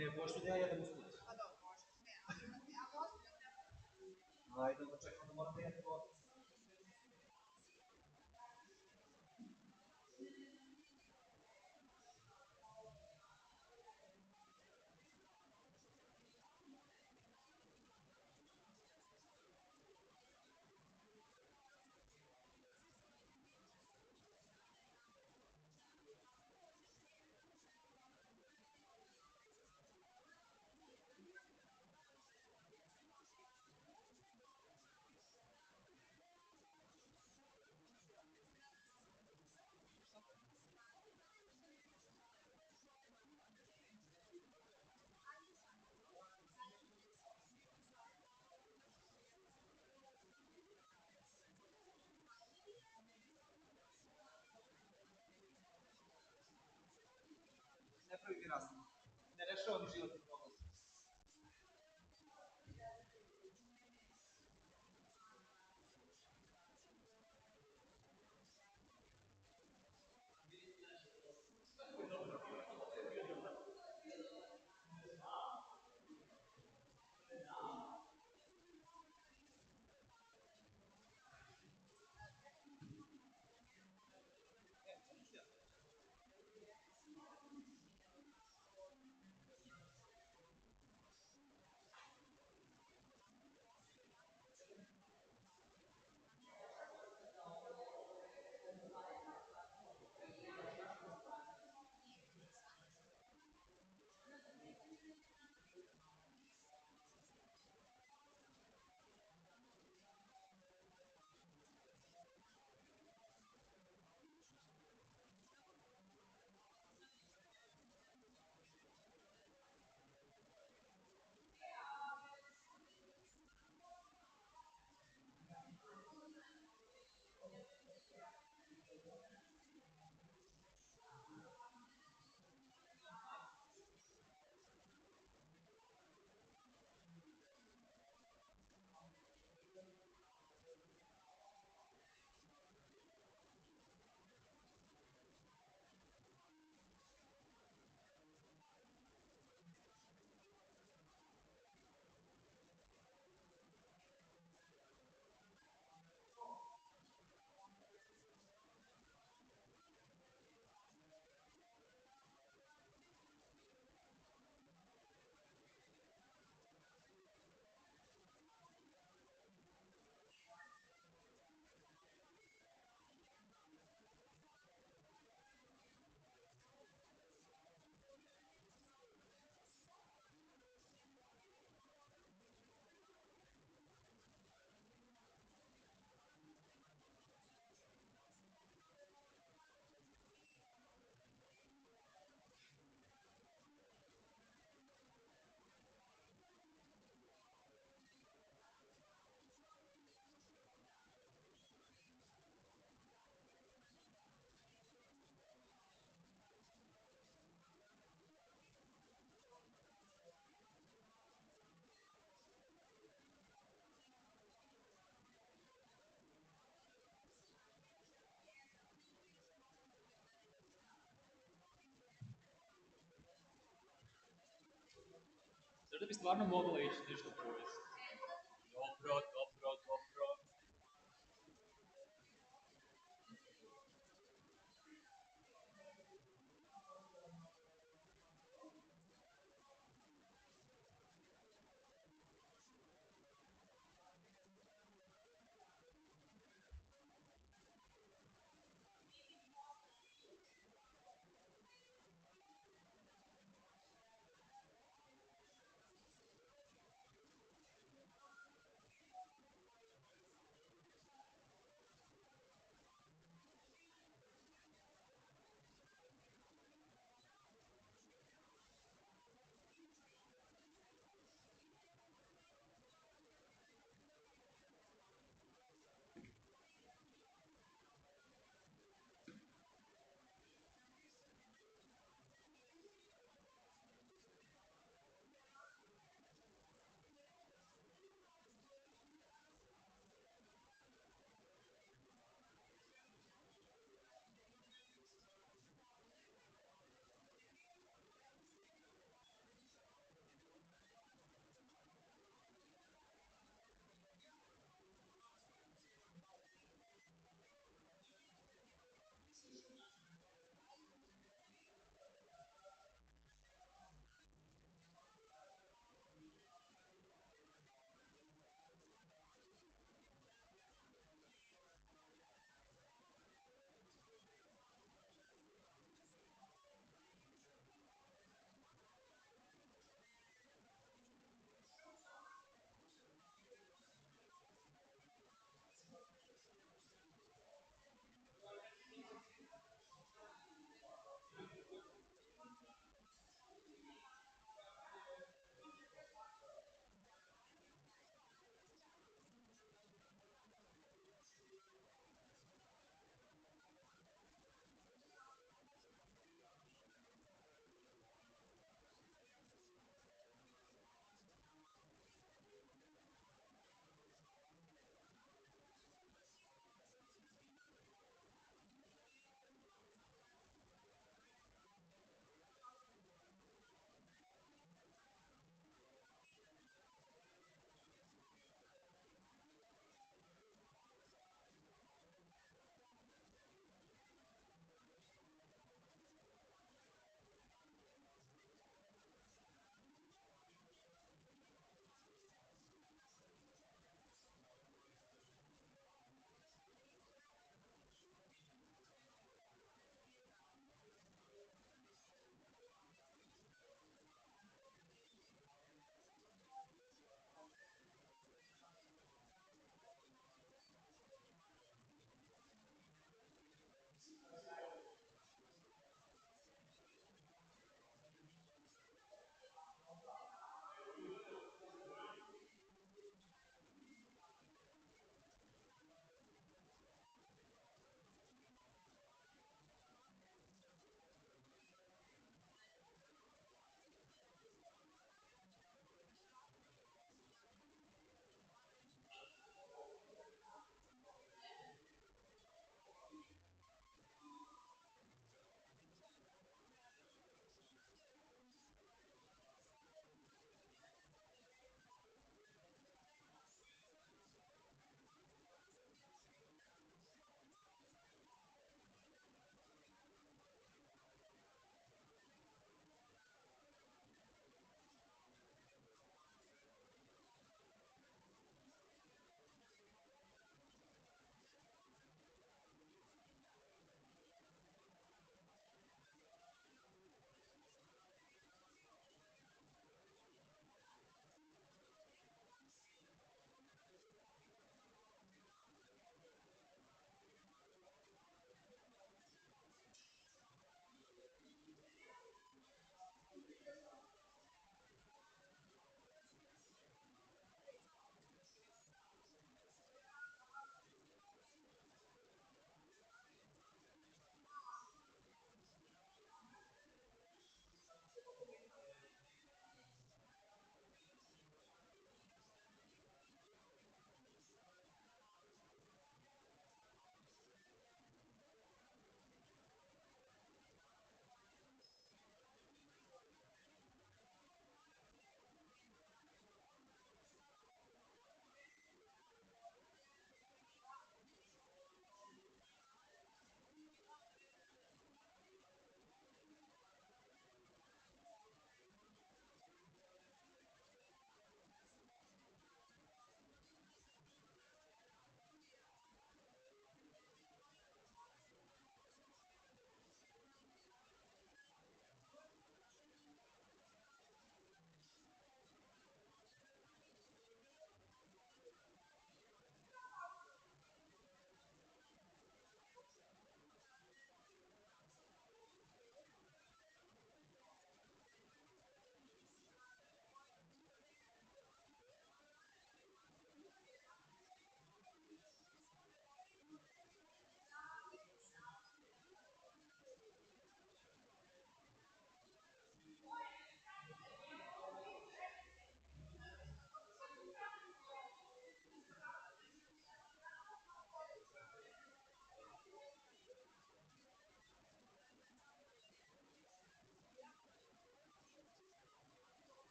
Не, pošto ja jedem usput. Ajde, da čekam da moram da jedem gotovo. Ne pravi mi razlog. Ne rešava mi životni problem. Zar da bi stvarno mogla ići nešto pojesti? Dobro, dobro, dobro.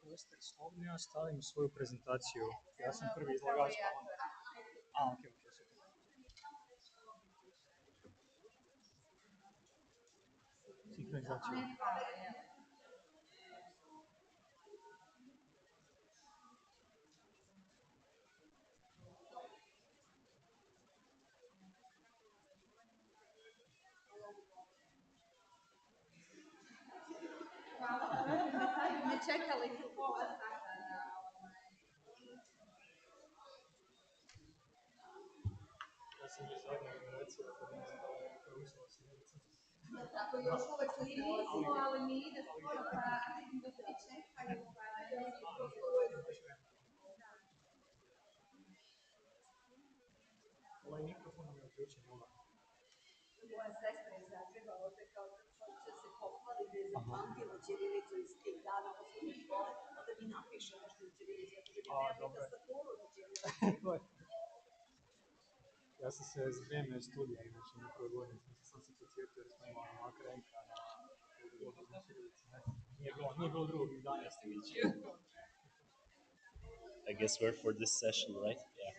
Jeste slobodni, ja stavim svoju prezentaciju. Ja sam prvi izlagač, pa onda. A, ok, super. Sinhronizaciju. Ne čekali pola sata na Ja sam iz zadnje generacije, preuzela sam medicinu. Tako još uvek se nismo, ali mi ide skoro, pa vidim da svi čekaju, pa ne znam prosto Ovaj mikrofon nam je uključen, jel da? moja sestra iz Zagreba, ovde kao da će se pohvali da je zapamtila ćirilicu iz tih dana osnovne škole, da mi napiše nešto u ćirilici, ja kažem, ja nemam tastaturu u ćirilici. Ja sam se za vrijeme studija, inače na prvoj godini sam se podsjetio jer smo imali makrenka na odnosno ćirilici. Nije bilo drugog izdanja ste vidio. I guess we're for this session, right? Yeah.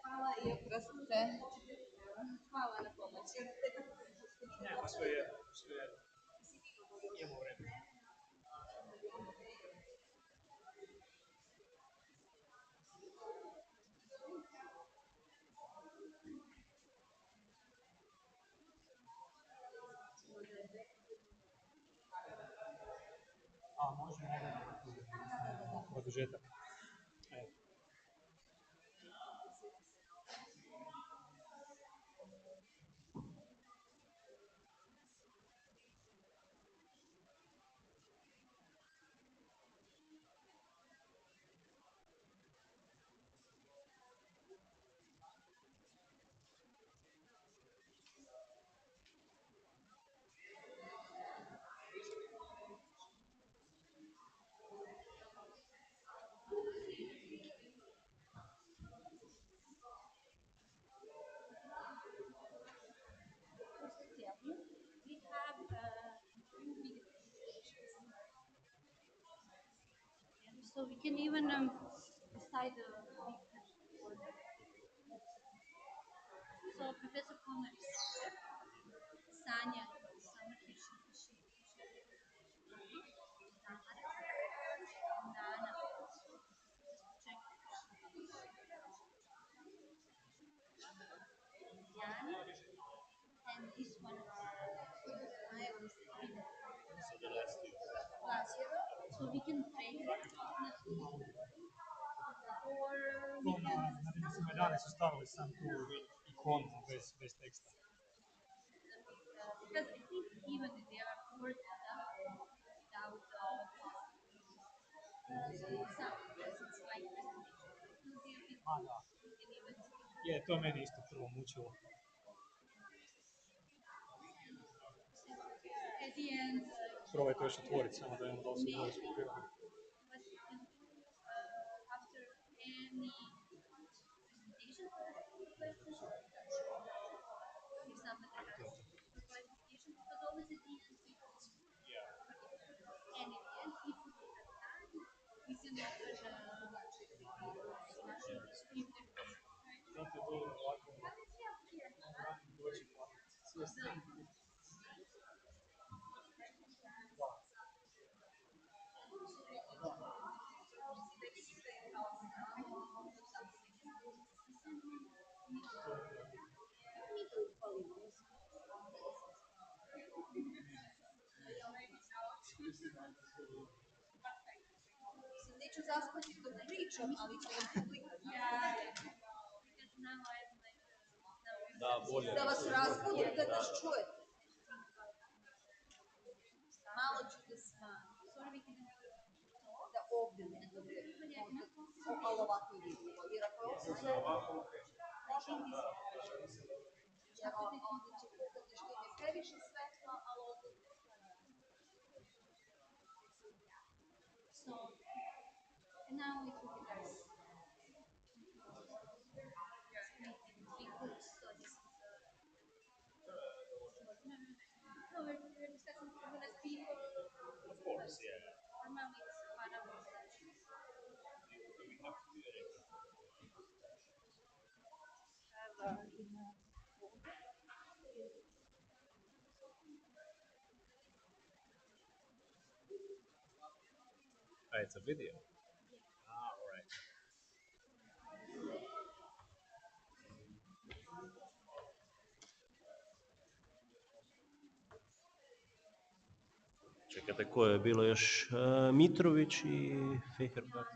Hvala i oprostite. Hvala na pomoći. Nema, sve jedno. Imamo vremena. A, možemo na produžetak. We have two video presentations. So we can even decide the order. So Professor Conner is here. Sanya Samarkish, Nana. Just check. Diana. And this one is I always say. So the last two. Last year. So we can break it. Or we To can. na recimo 11 su stavili sam tu ikonu bez teksta. Because I think even if they are poor without sound, because it's like presentation. It will be a bit. A, da. We can even. Je, to meni isto prvo mučilo. At the end. Probajte još otvoriti, samo da imamo da li se bolje skopiramo. What you can do after any presentation, questions, if somebody has a clarification, because always at the end we go. And at the end, if we have time, we can open discussion if there is. Zato je dobro ovako doći pa sve strane. ću zaspati dok pričam, ali ću vam publikati. Da, bolje. Da vas razbudim kad nas čujete. Malo ću da smanjim. Da ovdje ne bude, ali ovako je vidljivo. Jer ako je ovo sve, može i jer onda će kukati što im je previše svetlo, ali ovdje ne. So, and now it will be nice. No, we're discussing organized people. Of course, yeah. Normally it's part of the It's a video. Ah, all right. Čekajte, ko je bilo još? Mitrović i Feherbak.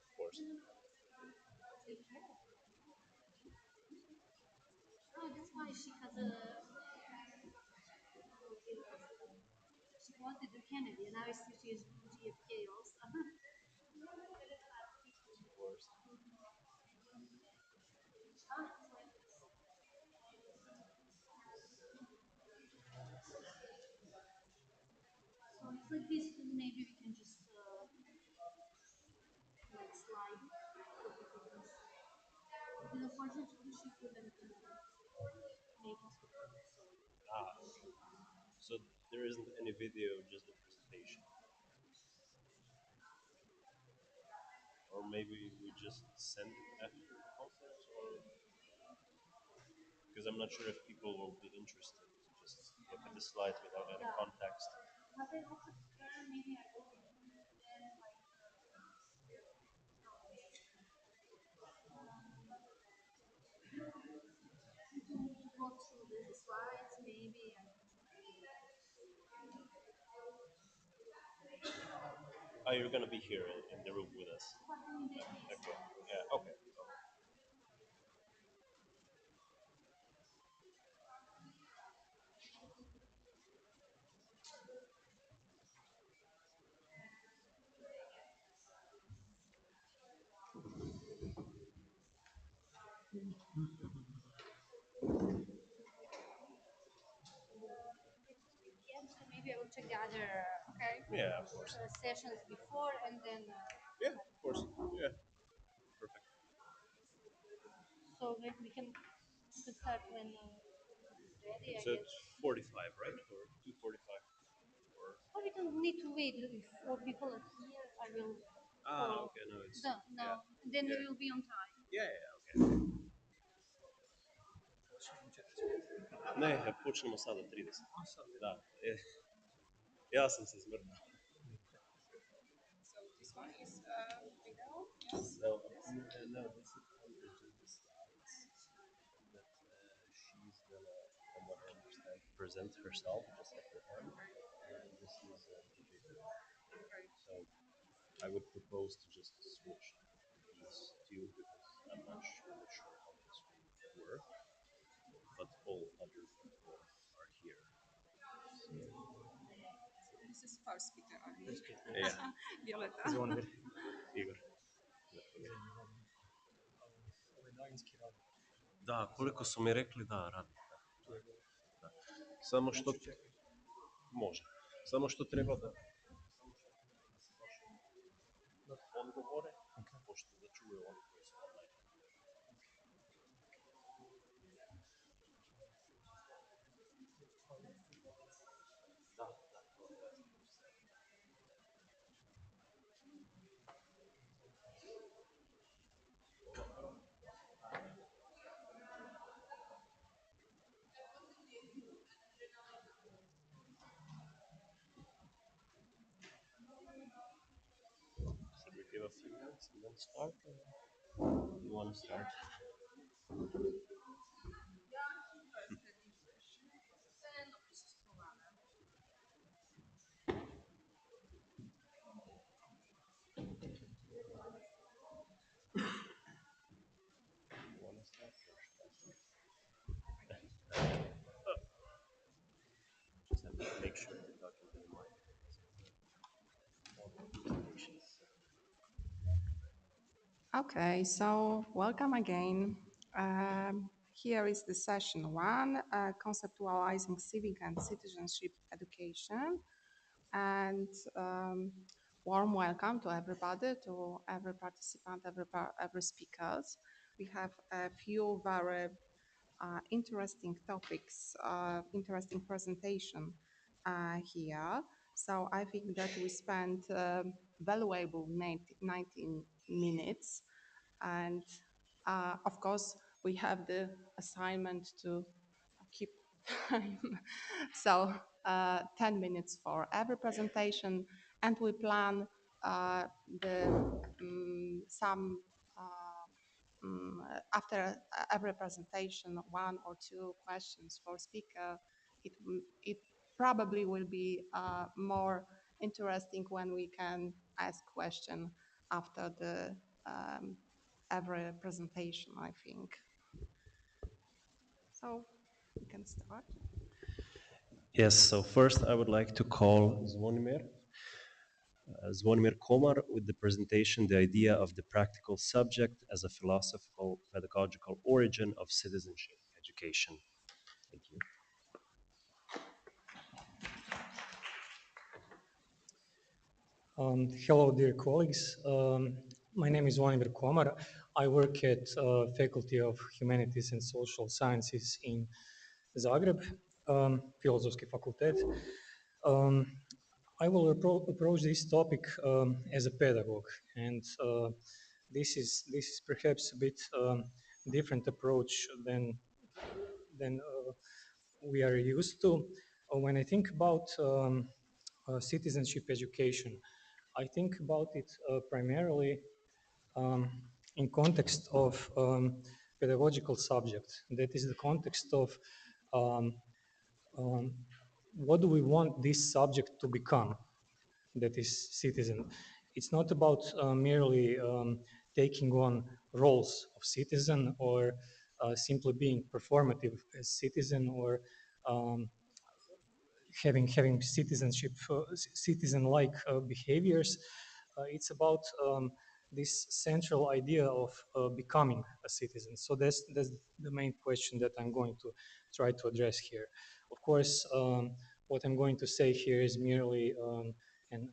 Of course. Oh, that's why she has a. She wanted the Kennedy, and now she is GFK also. Of course. So it's like this, maybe we can just like slide so people can see. And unfortunately, she couldn't make it. Ah, so there isn't any video, just the presentation. Or maybe we just send it after the conference, or because I'm not sure if people will be interested to just look at the slides without any context. But then also, maybe I will then like go through the slides, maybe. Oh, you're gonna be here in the room with us. Okay. Yeah. Okay. Yeah, so maybe I will check the other Yeah, of course. sessions before and then. Yeah, of course. Yeah. Perfect. So maybe we can start when it's ready. I So guess. it's 45, right? Or 2:45? Or Or we don't need to wait. If all people are here, I will. okay. No, it's No, no. yeah. Then Yeah. we will be on time. Yeah, okay. Ne, počnemo sada 30. Da. Ja sam se izmrtao. So this one is video. So, no, this is how we do the slides. That she's gonna, from what I understand, present herself just at the end. And this is DJ. So I would propose to just switch these two because I'm not really sure how this will work. But all other people are here. This is first speaker. Yeah. Violeta. Igor. Da, koliko su mi rekli da radi. Da. Samo što... Može. Samo što treba da... odgovore, pošto da čuju oni koji su online. Da, da, to je. Should we give a few minutes and then start? Or you want to start? Okay, so welcome again. Here is the session one, conceptualizing civic and citizenship education. And warm welcome to everybody, to every participant, every speakers. We have a few very interesting topics, interesting presentation here. So I think that we spent valuable 19 minutes, and of course we have the assignment to keep time. So 10 minutes for every presentation, and we plan the some after every presentation, one or two questions for speaker. It probably will be more interesting when we can ask question after the every presentation, I think. So we can start. Yes, so first I would like to call Zvonimir Komar with the presentation, The Idea of the Practical Subject as a Philosophical Pedagogical Origin of Citizenship Education. Thank you. Hello, dear colleagues. My name is Zvonimir Komar. I work at Faculty of Humanities and Social Sciences in Zagreb, Filozofski fakultet. I will approach this topic as a pedagogue, and this is perhaps a bit different approach than we are used to. When I think about citizenship education, I think about it primarily in context of pedagogical subject. That is the context of um, what do we want this subject to become, that is citizen. It's not about merely taking on roles of citizen or simply being performative as citizen or um, having citizenship, citizen-like behaviors. It's about this central idea of becoming a citizen. So that's the main question that I'm going to try to address here. Of course, what I'm going to say here is merely an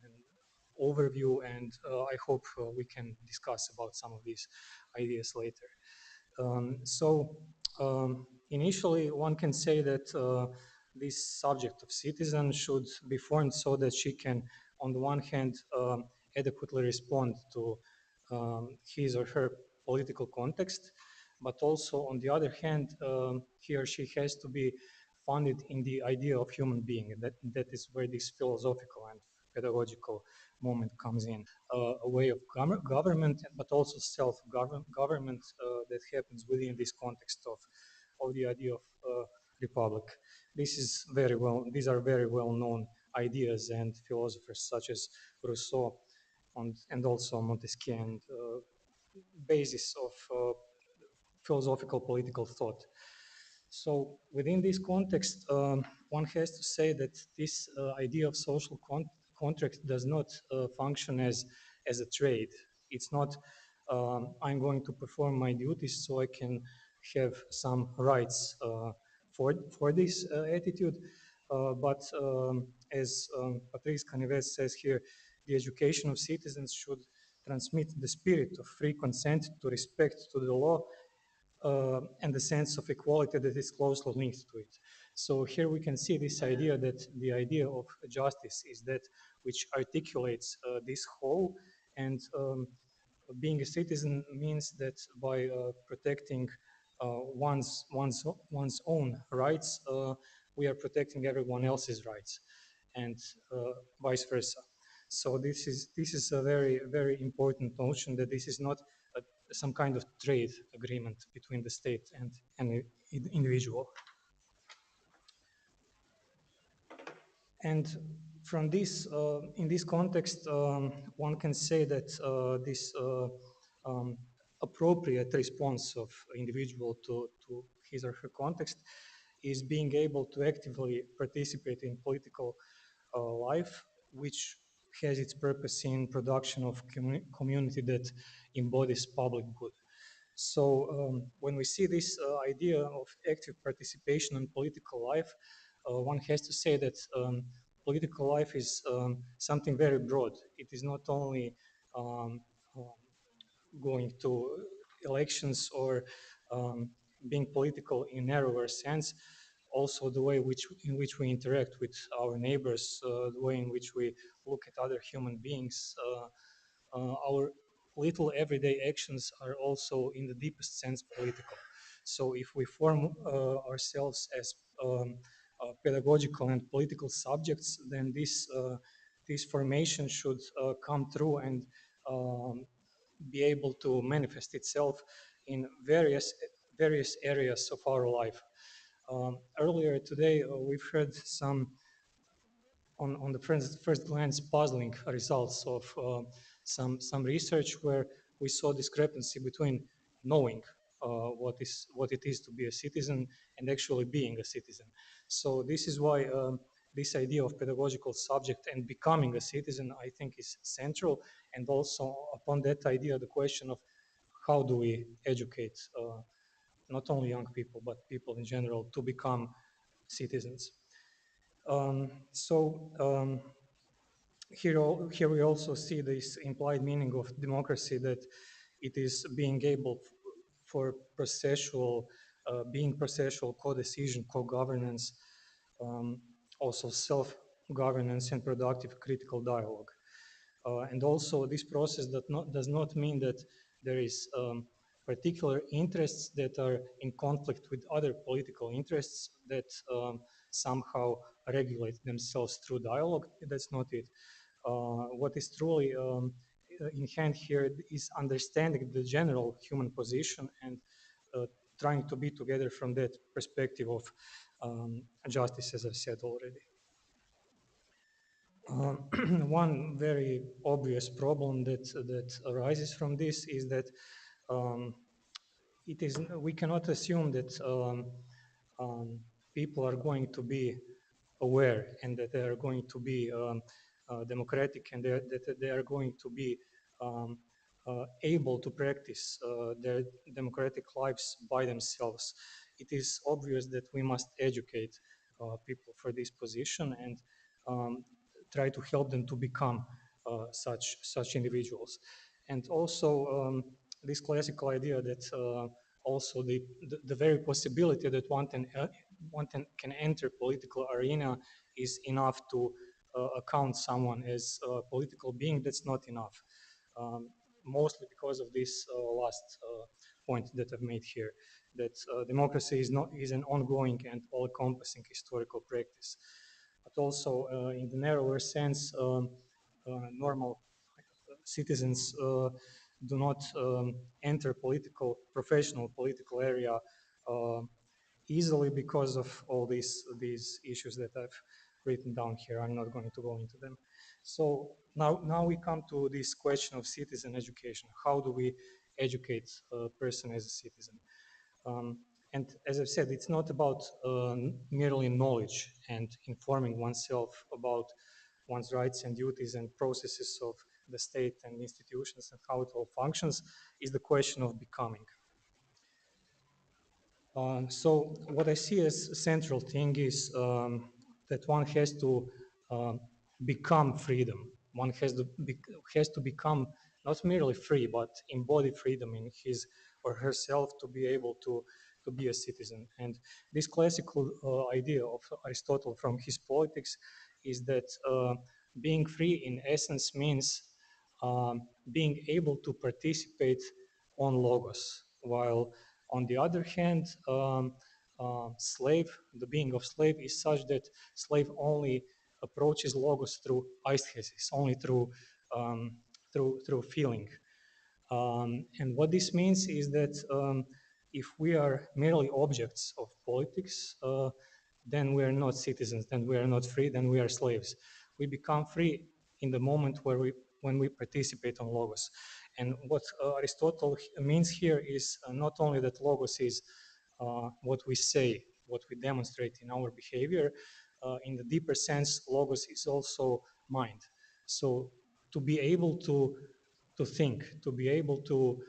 overview, and I hope we can discuss about some of these ideas later. Initially, one can say that this subject of citizen should be formed so that she can, on the one hand, adequately respond to his or her political context, but also on the other hand, he or she has to be founded in the idea of human being. That is where this philosophical and pedagogical moment comes in. A way of government, but also self-government that happens within this context of the idea of republic. These are very well known ideas, and philosophers such as Rousseau and also Montesquieu, and basis of philosophical political thought. So within this context, one has to say that this idea of social contract does not function as a trade. It's not, I'm going to perform my duties so I can have some rights for this attitude. But as Patrice Canives says here, the education of citizens should transmit the spirit of free consent to respect to the law and the sense of equality that is closely linked to it. So here we can see this idea that the idea of justice is that which articulates this whole, and being a citizen means that by protecting one's own rights, we are protecting everyone else's rights, and vice versa. So this is a very important notion, that this is not some kind of trade agreement between the state and an individual. And from this, in this context, one can say that this appropriate response of individual to his or her context is being able to actively participate in political life, which has its purpose in production of community that embodies public good. So when we see this idea of active participation in political life, one has to say that political life is something very broad. It is not only um, going to elections or being political in narrower sense, also the way in which we interact with our neighbors, the way in which we look at other human beings, our little everyday actions are also in the deepest sense political. So if we form ourselves as pedagogical and political subjects, then this formation should come through and be able to manifest itself in various areas of our life. Earlier today, we've heard some on the first glance puzzling results of some research where we saw discrepancy between knowing what it is to be a citizen and actually being a citizen. So this is why this idea of pedagogical subject and becoming a citizen, I think, is central. And also upon that idea, the question of how do we educate not only young people, but people in general to become citizens. Here we also see this implied meaning of democracy, that it is being able for processual, being processual co-decision, co-governance, also self-governance and productive critical dialogue. And also this process does not mean that there is particular interests that are in conflict with other political interests that somehow regulate themselves through dialogue. That's not it. What is truly in hand here is understanding the general human position and trying to be together from that perspective of justice, as I've said already. One very obvious problem that arises from this is that we cannot assume that people are going to be aware and that they are going to be democratic and that they are going to be able to practice their democratic lives by themselves. It is obvious that we must educate people for this position and try to help them to become such individuals. And also this classical idea that also the very possibility that one can enter political arena is enough to account someone as a political being. That's not enough. Mostly because of this last point that I've made here, that democracy is an ongoing and all-encompassing historical practice. But also in the narrower sense, normal citizens do not enter professional political area easily because of all these issues that I've written down here. I'm not going to go into them. So now we come to this question of citizen education. How do we educate a person as a citizen? And as I've said, it's not about merely knowledge and informing oneself about one's rights and duties and processes of the state and institutions and how it all functions. Is the question of becoming. So what I see as a central thing is that one has to become freedom. One has to become not merely free, but embody freedom in his or herself to be able to be a citizen. And this classical idea of Aristotle from his Politics is that being free in essence means being able to participate on logos, while on the other hand, the being of slave is such that slave only approaches logos through aesthesis, only through feeling. And what this means is that if we are merely objects of politics, then we are not citizens, then we are not free, then we are slaves. We become free in the moment when we participate on logos. And what Aristotle means here is not only that logos is what we say, what we demonstrate in our behavior. In the deeper sense, logos is also mind. So to be able to think, to be able to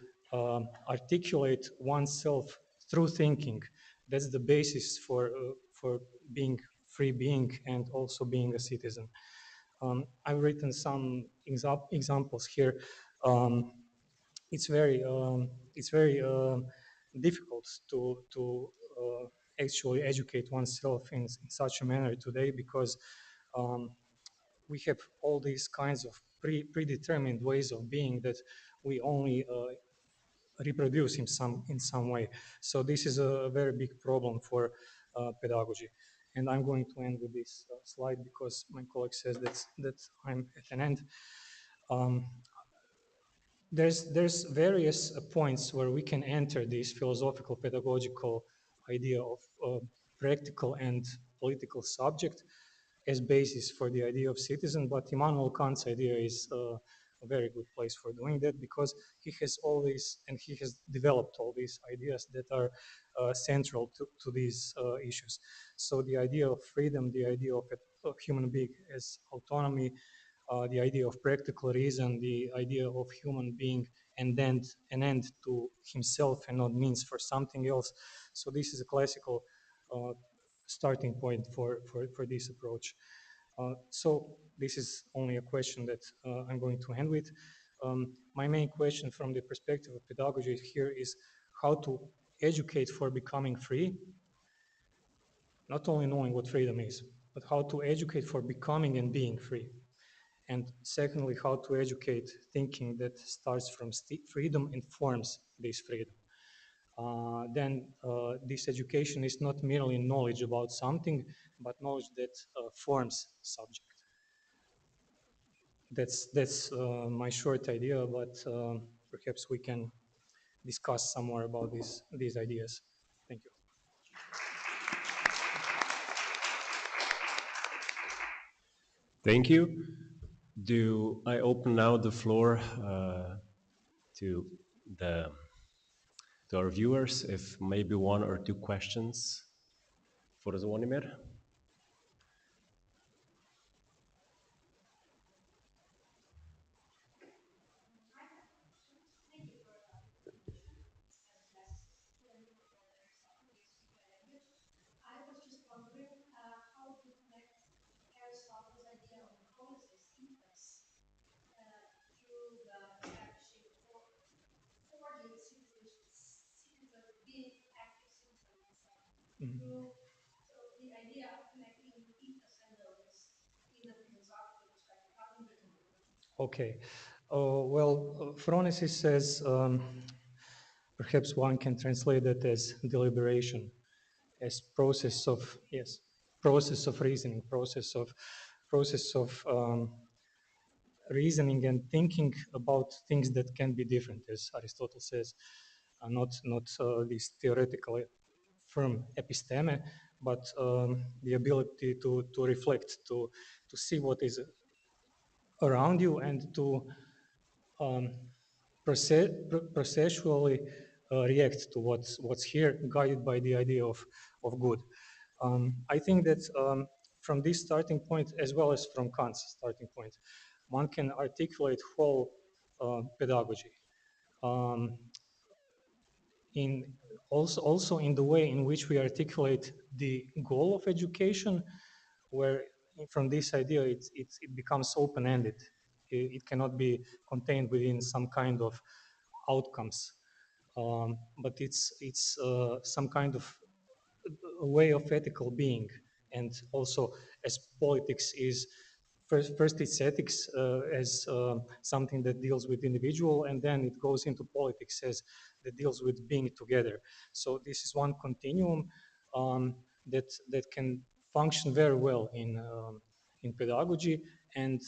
articulate oneself through thinking, that's the basis for being free being and also being a citizen. I've written some examples here. Um, it's very difficult to actually educate oneself in such a manner today because um, we have all these kinds of predetermined ways of being that we only reproduce in some way. So this is a very big problem for pedagogy. And I'm going to end with this slide because my colleague says that I'm at an end. There's various points where we can enter this philosophical pedagogical idea of practical and political subject as basis for the idea of citizen, but Immanuel Kant's idea is a very good place for doing that because he has always, and he has developed all these ideas that are central to these issues. So the idea of freedom, the idea of a human being as autonomy, the idea of practical reason, the idea of human being and then an end to himself and not means for something else. So this is a classical starting point for this approach. So this is only a question that I'm going to end with. My main question from the perspective of pedagogy here is how to educate for becoming free, not only knowing what freedom is, but how to educate for becoming and being free. And secondly, how to educate thinking that starts from freedom and forms this freedom. Then this education is not merely knowledge about something, but knowledge that forms subject. That's my short idea, but perhaps we can discuss some more about these ideas. Thank you. Thank you. Do I open now the floor to the to our viewers, if maybe one or two questions for Zvonimir? I was just wondering how to connect Aristotle's idea of policies interests through the establishing for the citizen being active citizen itself. Through so the idea of connecting ethos and those in the philosophical perspective. How do you do it? Okay. Well, Phronesis says perhaps one can translate that as deliberation, as process of yes, process of reasoning, process of reasoning and thinking about things that can be different, as Aristotle says, not this theoretical firm episteme, but the ability to reflect, to see what is around you and to processually react to what's here, guided by the idea of good. I think that from this starting point, as well as from Kant's starting point, one can articulate whole pedagogy. In also in the way in which we articulate the goal of education, where from this idea it becomes open-ended. It cannot be contained within some kind of outcomes, but it's some kind of a way of ethical being, and also as politics is first it's ethics as something that deals with individual, and then it goes into politics as that deals with being together. So this is one continuum that can function very well in pedagogy, and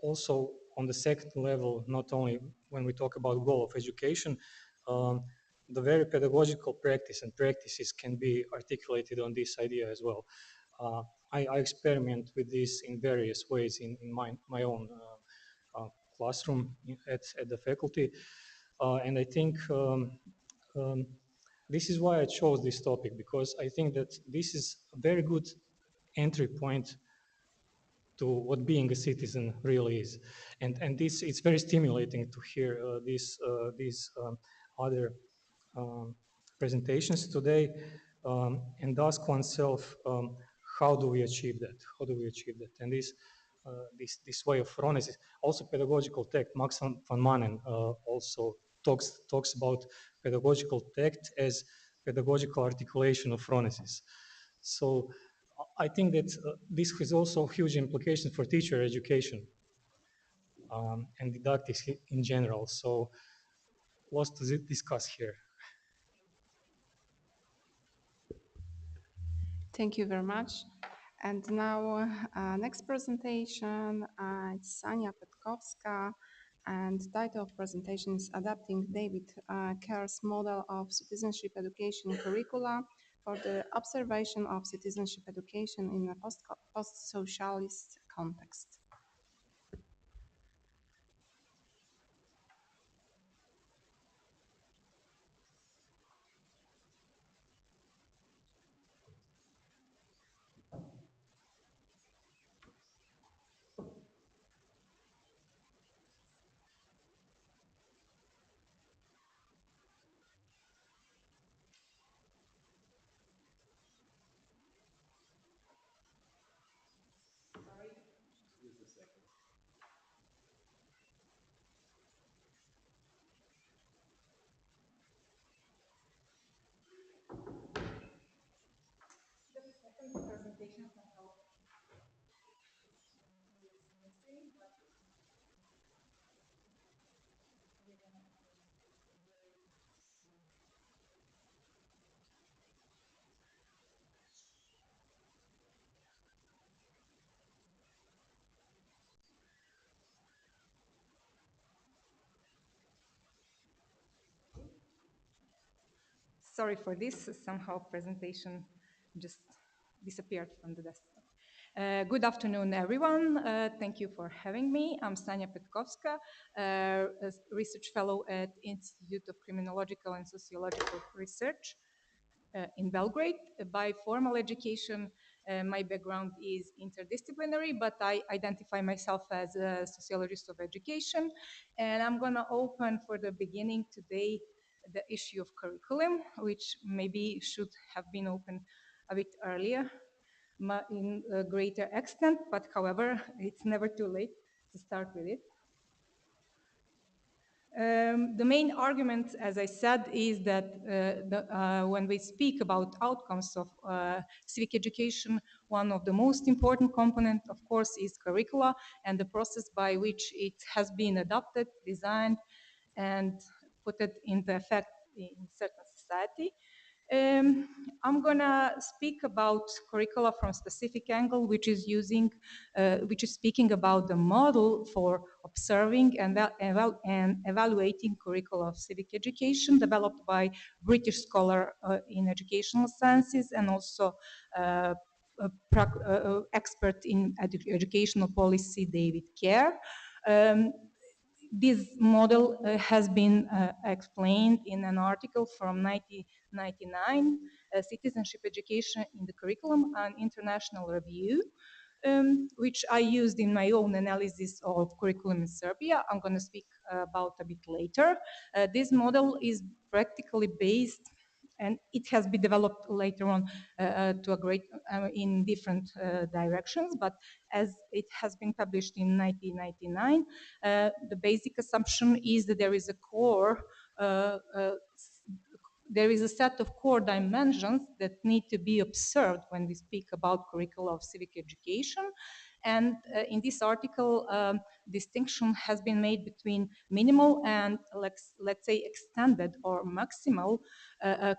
also on the second level, not only when we talk about goal of education, the very pedagogical practice and practices can be articulated on this idea as well. I experiment with this in various ways in my own classroom at the faculty, and I think this is why I chose this topic, because I think that this is a very good entry point to what being a citizen really is. And this, it's very stimulating to hear these other presentations today, and ask oneself, how do we achieve that? How do we achieve that? And this way of phronesis, also pedagogical tact. Max van Manen also talks about pedagogical tact as pedagogical articulation of phronesis. So I think that this has also huge implications for teacher education and didactics in general. So lots to discuss here. Thank you very much. And now, next presentation, it's Sania Petkowska, and title of presentation is Adapting David Kerr's Model of Citizenship Education Curricula for the Observation of Citizenship Education in a Post-Socialist Context. Sorry for this, somehow presentation just disappeared from the desktop. Good afternoon, everyone. Thank you for having me. I'm Sania Petkowska, a research fellow at Institute of Criminological and Sociological Research in Belgrade. By formal education, my background is interdisciplinary, but I identify myself as a sociologist of education. And I'm gonna open for the beginning today the issue of curriculum, which maybe should have been opened a bit earlier in a greater extent, but however, it's never too late to start with it. The main argument, as I said, is that when we speak about outcomes of civic education, one of the most important components, of course, is curricula and the process by which it has been adopted, designed, and put it into effect in certain society. I'm gonna speak about curricula from a specific angle, which is speaking about the model for observing and evaluating curricula of civic education developed by British scholar in educational sciences and also expert in educational policy, David Kerr. This model has been explained in an article from 1999, Citizenship Education in the Curriculum, an international review, which I used in my own analysis of curriculum in Serbia. I'm going to speak about a bit later. This model is practically based, and it has been developed later on to a great in different directions, but as it has been published in 1999, the basic assumption is that there is a core there is a set of core dimensions that need to be observed when we speak about curricula of civic education. And in this article, distinction has been made between minimal and let's say extended or maximal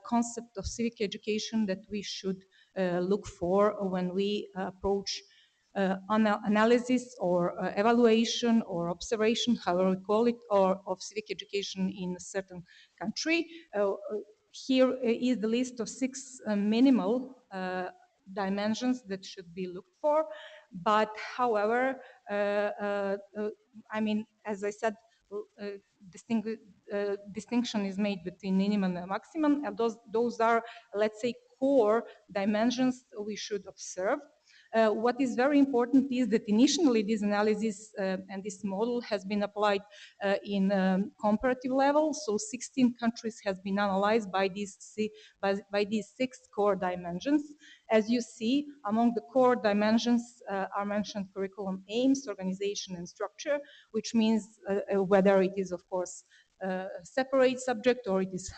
concept of civic education that we should look for when we approach analysis or evaluation or observation, however we call it, or of civic education in a certain country. Here is the list of 6 minimal dimensions that should be looked for. But however, I mean, as I said, distinction is made between minimum and maximum, and those are, let's say, core dimensions we should observe. What is very important is that initially this analysis and this model has been applied in comparative level. So 16 countries has been analyzed by these 6 core dimensions. As you see, among the core dimensions are mentioned curriculum aims, organization, and structure, which means whether it is, of course, a separate subject or it is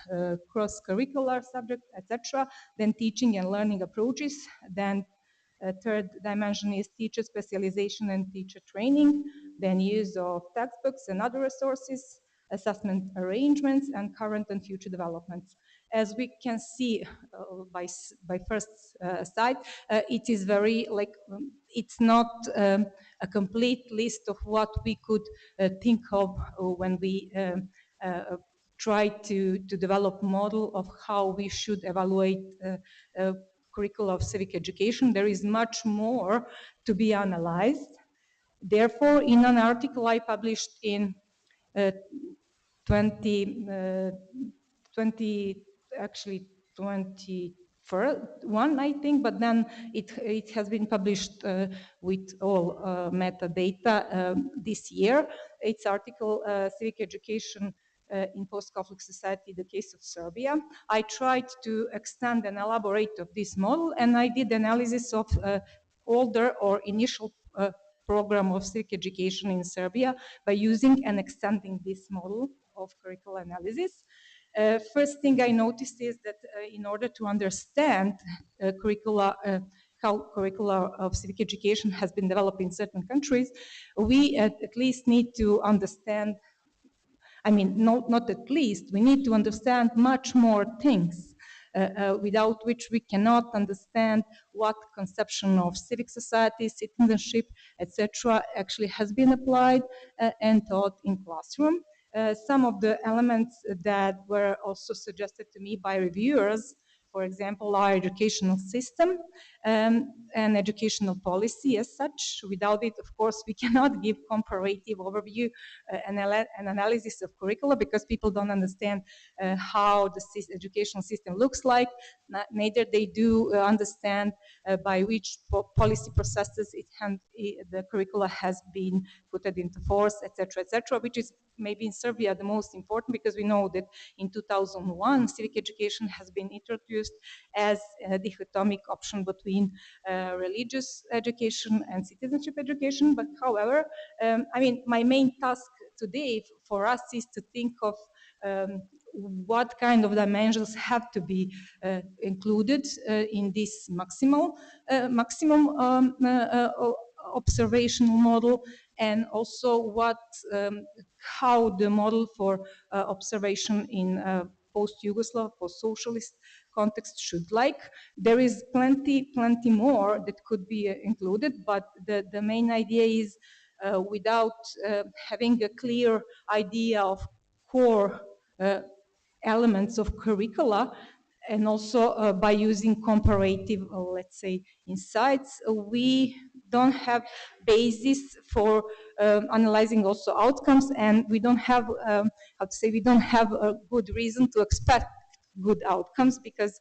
cross-curricular subject, etc. Then teaching and learning approaches. Then third dimension is teacher specialization and teacher training. Then use of textbooks and other resources, assessment arrangements, and current and future developments. As we can see by first sight, it is very it's not a complete list of what we could think of when we try to develop model of how we should evaluate curricula of civic education. There is much more to be analyzed. Therefore, in an article I published in 21, I think, but then it has been published with all metadata this year. It's article Civic Education in Post-Conflict Society, the case of Serbia. I tried to extend and elaborate of this model, and I did analysis of older or initial program of civic education in Serbia by using and extending this model of curricular analysis. First thing I noticed is that in order to understand how curricula of civic education has been developed in certain countries, we at least need to understand, I mean, not at least, we need to understand much more things without which we cannot understand what conception of civic society, citizenship, etc. actually has been applied and taught in classroom. Some of the elements that were also suggested to me by reviewers, for example, our educational system and educational policy as such. Without it, of course, we cannot give comparative overview and analysis of curricula because people don't understand how the educational system looks like. Neither they do understand by which policy processes the curricula has been put into force, etc., which is maybe in Serbia the most important because we know that in 2001 civic education has been introduced as a dichotomic option between religious education and citizenship education. But however, I mean, my main task today for us is to think of what kind of dimensions have to be included in this maximum observational model, and also how the model for observation in post-Yugoslav, post-socialist context should like. There is plenty more that could be included, but the main idea is without having a clear idea of core elements of curricula, and also by using comparative, let's say, insights, we don't have basis for analyzing also outcomes, and we don't have, we don't have a good reason to expect good outcomes because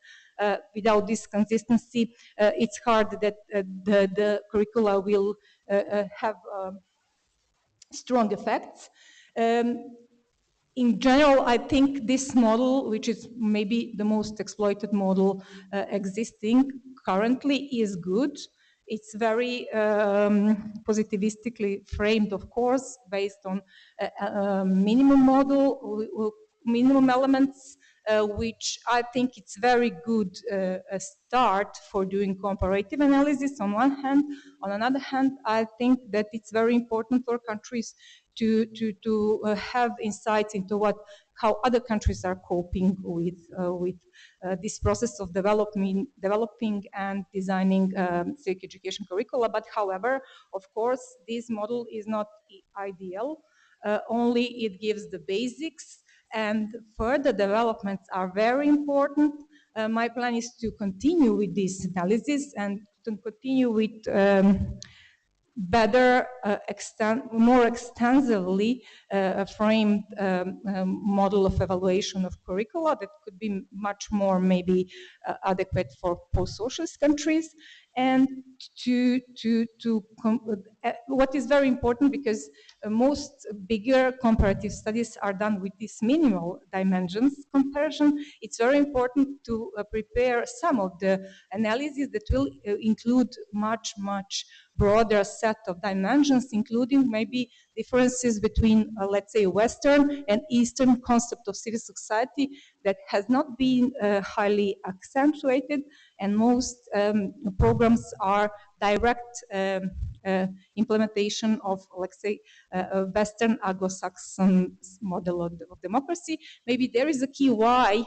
without this consistency, it's hard that the curricula will have strong effects. In general, I think this model, which is maybe the most exploited model existing currently, is good. It's very positivistically framed, of course, based on a minimum model, minimum elements, which I think it's very good a start for doing comparative analysis on one hand. On another hand, I think that it's very important for countries to have insights into how other countries are coping with this process of developing and designing civic education curricula. But however, of course, this model is not ideal. Only it gives the basics, and further developments are very important. My plan is to continue with this analysis and to continue with better, more extensively framed model of evaluation of curricula that could be much more maybe adequate for post-socialist countries. and what is very important, because most bigger comparative studies are done with these minimal dimensions comparison. It's very important to prepare some of the analyses that will include much broader set of dimensions, including maybe differences between, let's say, Western and Eastern concept of civil society that has not been highly accentuated, and most programs are direct implementation of, let's say, a Western Anglo-Saxon model of democracy. Maybe there is a key why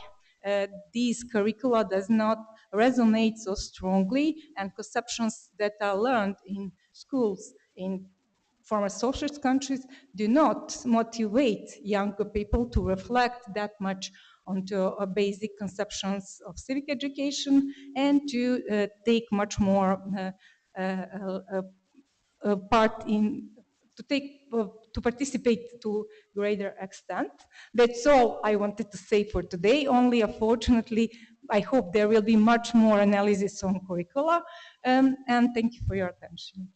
these curricula does not resonate so strongly, and conceptions that are learned in schools in former socialist countries do not motivate younger people to reflect that much onto basic conceptions of civic education, and to take much more part in, to participate to greater extent. That's all I wanted to say for today. Only, unfortunately, I hope there will be much more analysis on curricula, and thank you for your attention.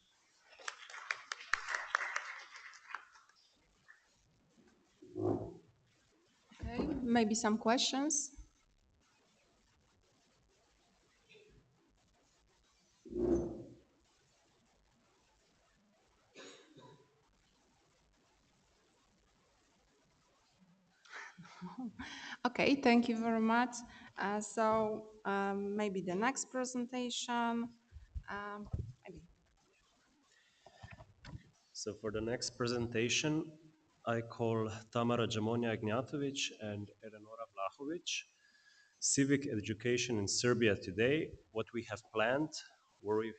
Okay, maybe some questions. Okay, thank you very much. Maybe the next presentation. Maybe. So for the next presentation, I call Tamara Jamonja Ignjatovic and Eleonora Vlahovic. Civic education in Serbia today, what we have planned, where we have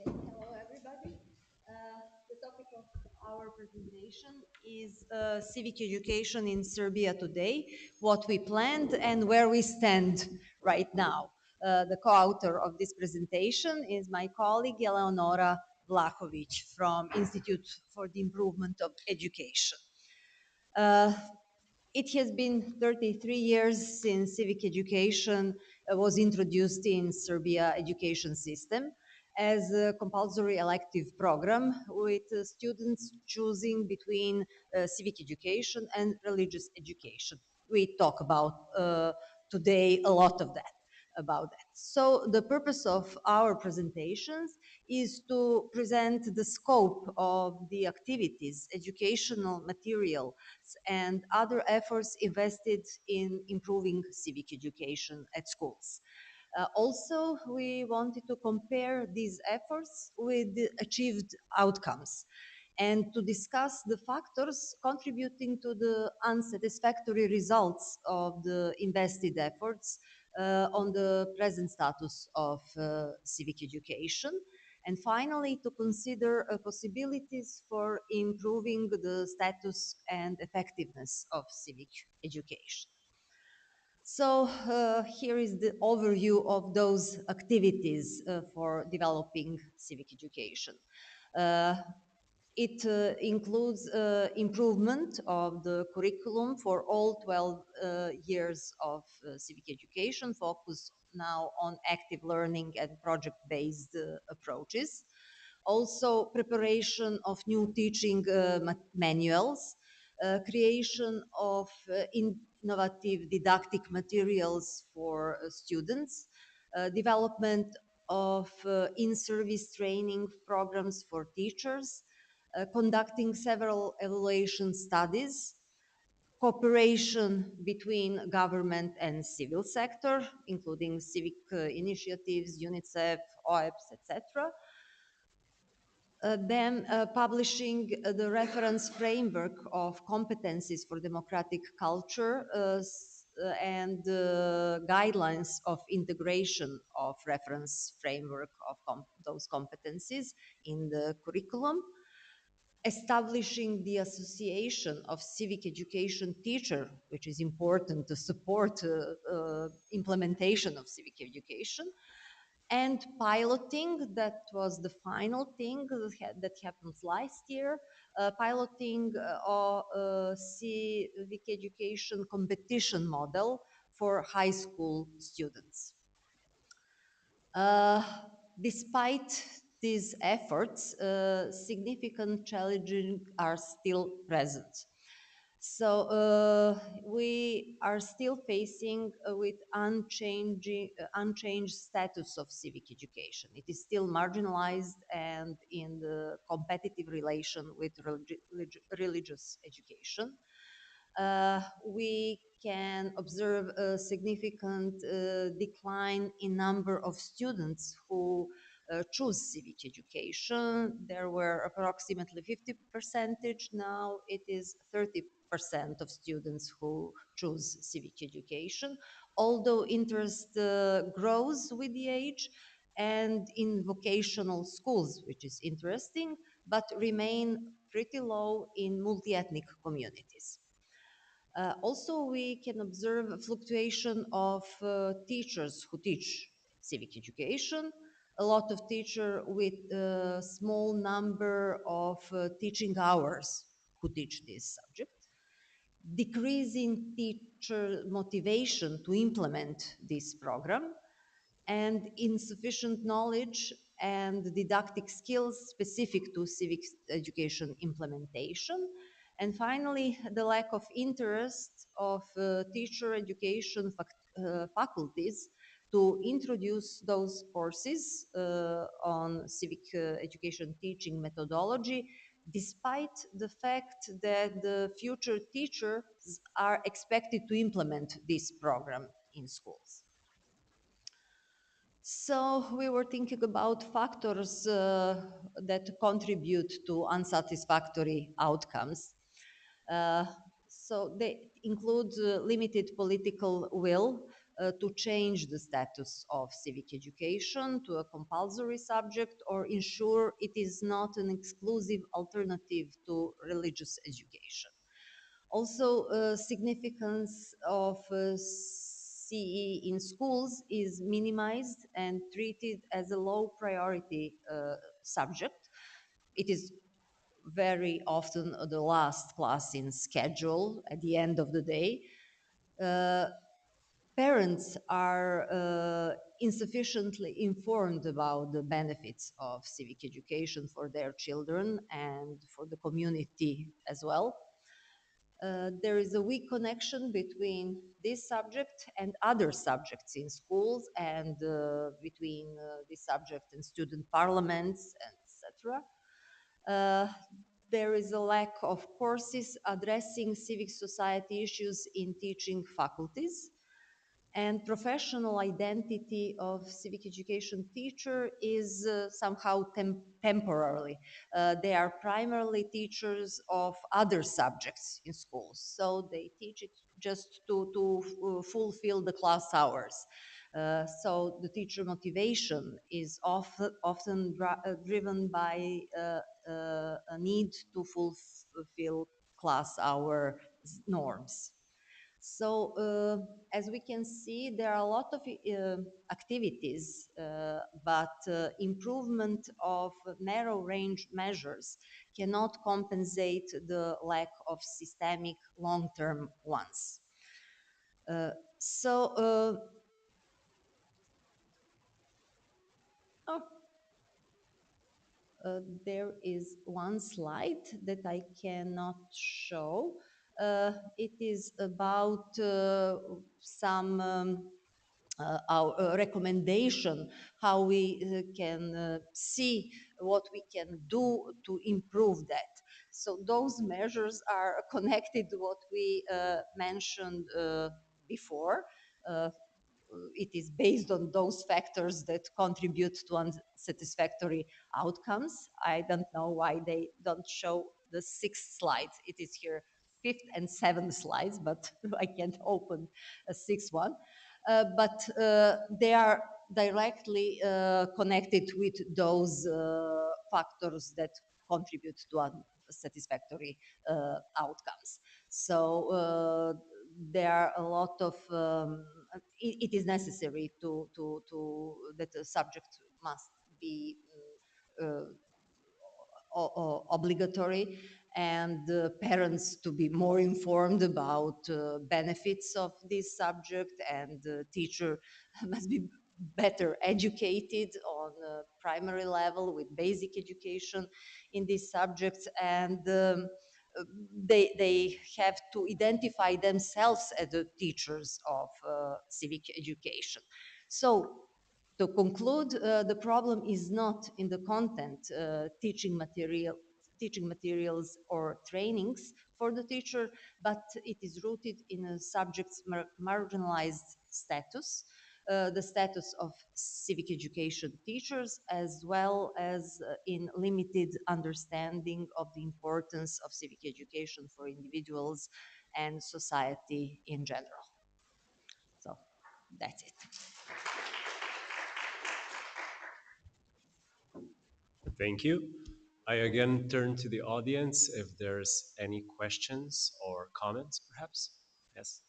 Hello, everybody. The topic of our presentation is civic education in Serbia today, what we planned and where we stand right now. The co-author of this presentation is my colleague Eleonora Vlahovic from Institute for the Improvement of Education. It has been 33 years since civic education was introduced in Serbia education system as a compulsory elective program, with students choosing between civic education and religious education. We talk about today a lot of that, about that. So the purpose of our presentations is to present the scope of the activities, educational material, and other efforts invested in improving civic education at schools. Also, we wanted to compare these efforts with the achieved outcomes and to discuss the factors contributing to the unsatisfactory results of the invested efforts on the present status of civic education. And finally, to consider possibilities for improving the status and effectiveness of civic education. So here is the overview of those activities for developing civic education. It includes improvement of the curriculum for all 12 years of civic education, focus now on active learning and project-based approaches. Also, preparation of new teaching manuals, creation of innovative didactic materials for students, development of in-service training programs for teachers, conducting several evaluation studies, cooperation between government and civil sector, including civic initiatives, UNICEF, OEPS, etc. Then publishing the reference framework of competencies for democratic culture and guidelines of integration of reference framework of those competencies in the curriculum, establishing the Association of Civic Education Teacher, which is important to support implementation of civic education, and piloting. That was the final thing that happened last year. Piloting civic education competition model for high school students. Despite these efforts, significant challenges are still present. So we are still facing with unchanged status of civic education. It is still marginalized and in the competitive relation with religious education. We can observe a significant decline in number of students who choose civic education. There were approximately 50%, now it is 30% of students who choose civic education, although interest grows with the age and in vocational schools, which is interesting, but remain pretty low in multi-ethnic communities. Also, we can observe a fluctuation of teachers who teach civic education, a lot of teachers with a small number of teaching hours who teach this subject, decreasing teacher motivation to implement this program, and insufficient knowledge and didactic skills specific to civic education implementation. And finally, the lack of interest of teacher education faculties to introduce those courses on civic education teaching methodology, despite the fact that the future teachers are expected to implement this program in schools. So we were thinking about factors that contribute to unsatisfactory outcomes. So they include limited political will to change the status of civic education to a compulsory subject or ensure it is not an exclusive alternative to religious education. Also, significance of CE in schools is minimized and treated as a low priority subject. It is very often the last class in schedule at the end of the day. Parents are insufficiently informed about the benefits of civic education for their children and for the community as well. There is a weak connection between this subject and other subjects in schools and between this subject and student parliaments, etc. There is a lack of courses addressing civic society issues in teaching faculties, and professional identity of civic education teacher is somehow temporarily. They are primarily teachers of other subjects in schools, so they teach it just to fulfill the class hours. So the teacher motivation is often driven by a need to fulfill class hour norms. So as we can see, there are a lot of activities, but improvement of narrow range measures cannot compensate the lack of systemic long-term ones. There is one slide that I cannot show. It is about some our recommendation, how we can see what we can do to improve that. So those measures are connected to what we mentioned before. It is based on those factors that contribute to unsatisfactory outcomes. I don't know why they don't show the 6th slide. It is here 5th and 7th slides, but I can't open a 6th one. But they are directly connected with those factors that contribute to unsatisfactory outcomes. So there are a lot of it is necessary that the subject must be obligatory, and parents to be more informed about benefits of this subject, and the teacher must be better educated on primary level with basic education in these subjects, and they have to identify themselves as the teachers of civic education. So to conclude, the problem is not in the content, teaching materials or trainings for the teacher, but it is rooted in a subject's marginalized status, the status of civic education teachers, as well as in limited understanding of the importance of civic education for individuals and society in general. So that's it. Thank you. I again turn to the audience if there's any questions or comments, perhaps. Yes.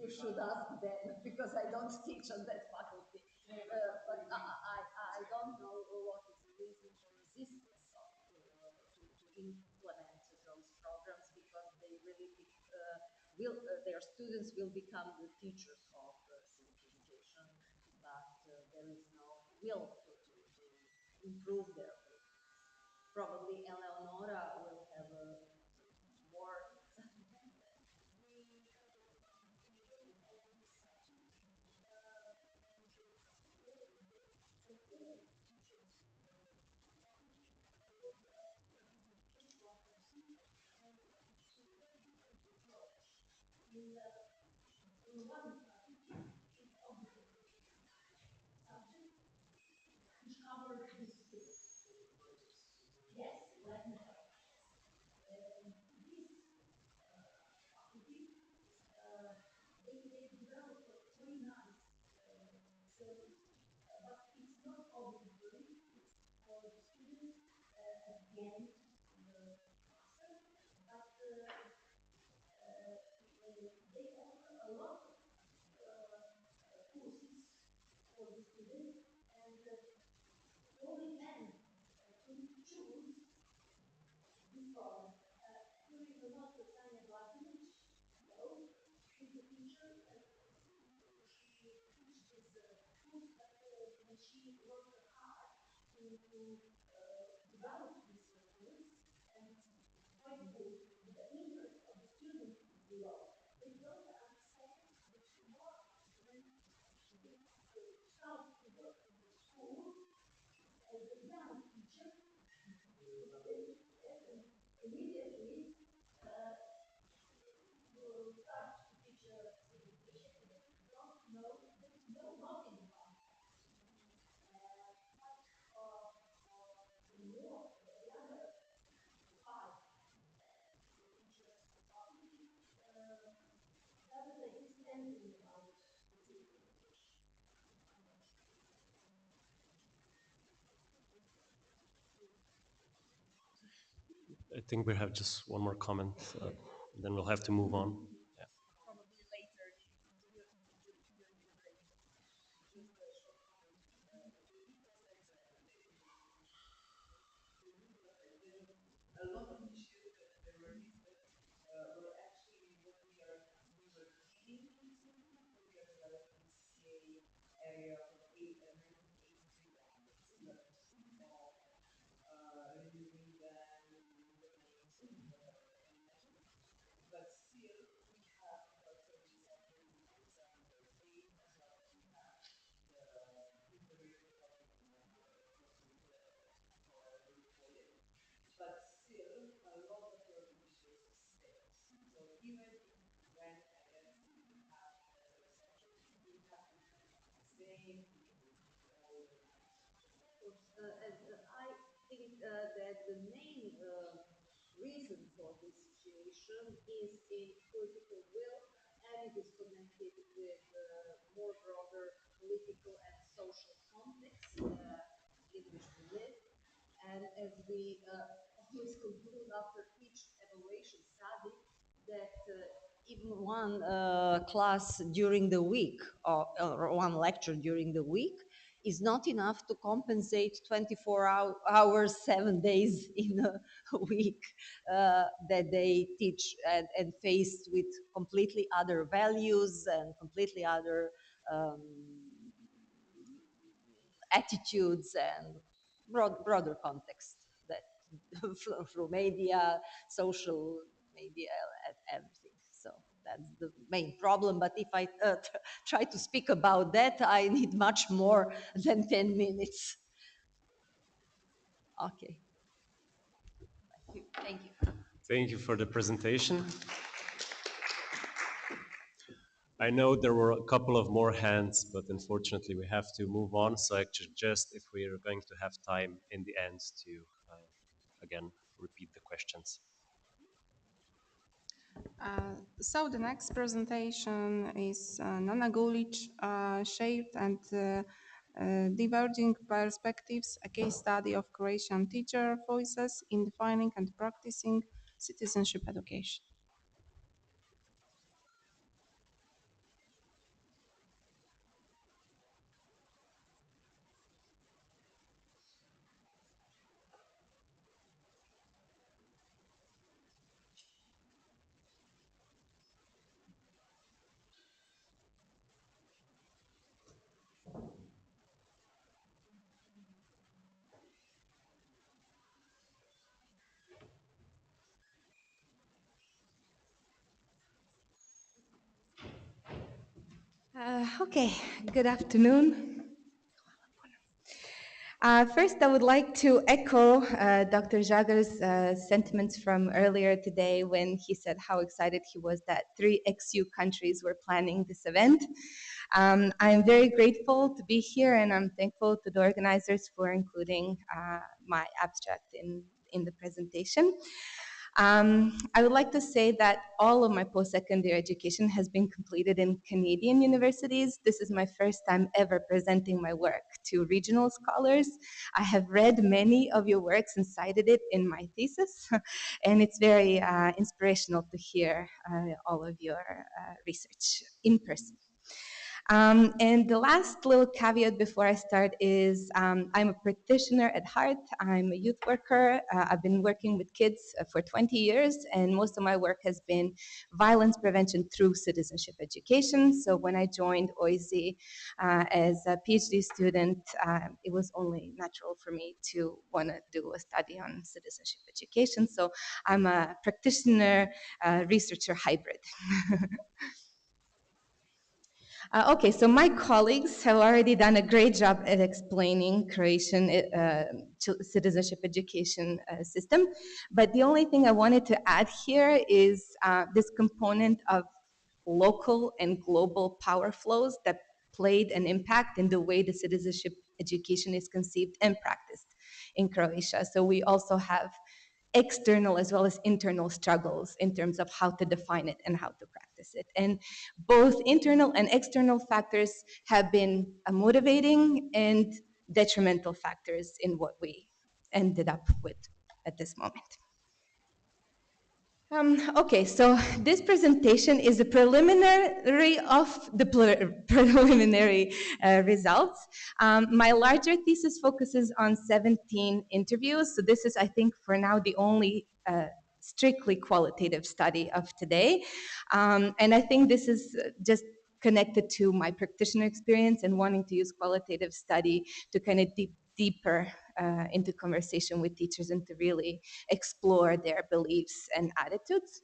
You should ask them because I don't teach on that faculty. But I don't know what is the reason for resistance of, to implement those programs, because they really their students will become the teachers of civic education, but there is no will to improve their programs. Probably Eleonora will have more. I think we have just one more comment, then we'll have to move on. Yeah. Probably later during the break. Just a short comment. A lot of issues that were listed were actually what we were dealing with. We are developing CCA area of 183 projects, reviewing them, implementing but still we have about 37 exams as well as we have the integrated topic recorded. But still, a lot of your issues stays. So even if you went ahead and you have better section, you have to have the same all the time. Of course, I think that the main reason for this situation is in political will and we always conclude after each evaluation study that even one class during the week or one lecture during the week is not enough to compensate 24 hours, 7 days in a week that they teach and faced with completely other values and completely other um, attitudes and broader context that through media, social media, and everything. So that's the main problem. But if I try to speak about that, I need much more than 10 minutes. Okay. Thank you. Thank you for the presentation. I know there were a couple of more hands, but unfortunately we have to move on. So I suggest if we are going to have time in the end to, again, repeat the questions. So the next presentation is non-knowledge shaped and diverging perspectives, a case study of Croatian teacher voices in defining and practicing citizenship education. Okay, good afternoon. First, I would like to echo Dr. Jager's sentiments from earlier today when he said how excited he was that 3 XU countries were planning this event. I'm very grateful to be here, and I'm thankful to the organizers for including my abstract in the presentation. I would like to say that all of my post-secondary education has been completed in Canadian universities. This is my first time ever presenting my work to regional scholars. I have read many of your works and cited it in my thesis, and it's very inspirational to hear all of your research in person. And the last little caveat before I start is I'm a practitioner at heart. I'm a youth worker. I've been working with kids for 20 years, and most of my work has been violence prevention through citizenship education. So when I joined OISE as a PhD student, it was only natural for me to want to do a study on citizenship education. So I'm a practitioner, researcher hybrid. Okay, so my colleagues have already done a great job at explaining Croatian citizenship education system, but the only thing I wanted to add here is this component of local and global power flows that played an impact in the way the citizenship education is conceived and practiced in Croatia. So we also have external as well as internal struggles in terms of how to define it and how to practice it. And both internal and external factors have been motivating and detrimental factors in what we ended up with at this moment. Okay, so this presentation is a preliminary of the preliminary results. My larger thesis focuses on 17 interviews, so this is, I think, for now, the only strictly qualitative study of today. And I think this is just connected to my practitioner experience and wanting to use qualitative study to kind of deeper into conversation with teachers and to really explore their beliefs and attitudes.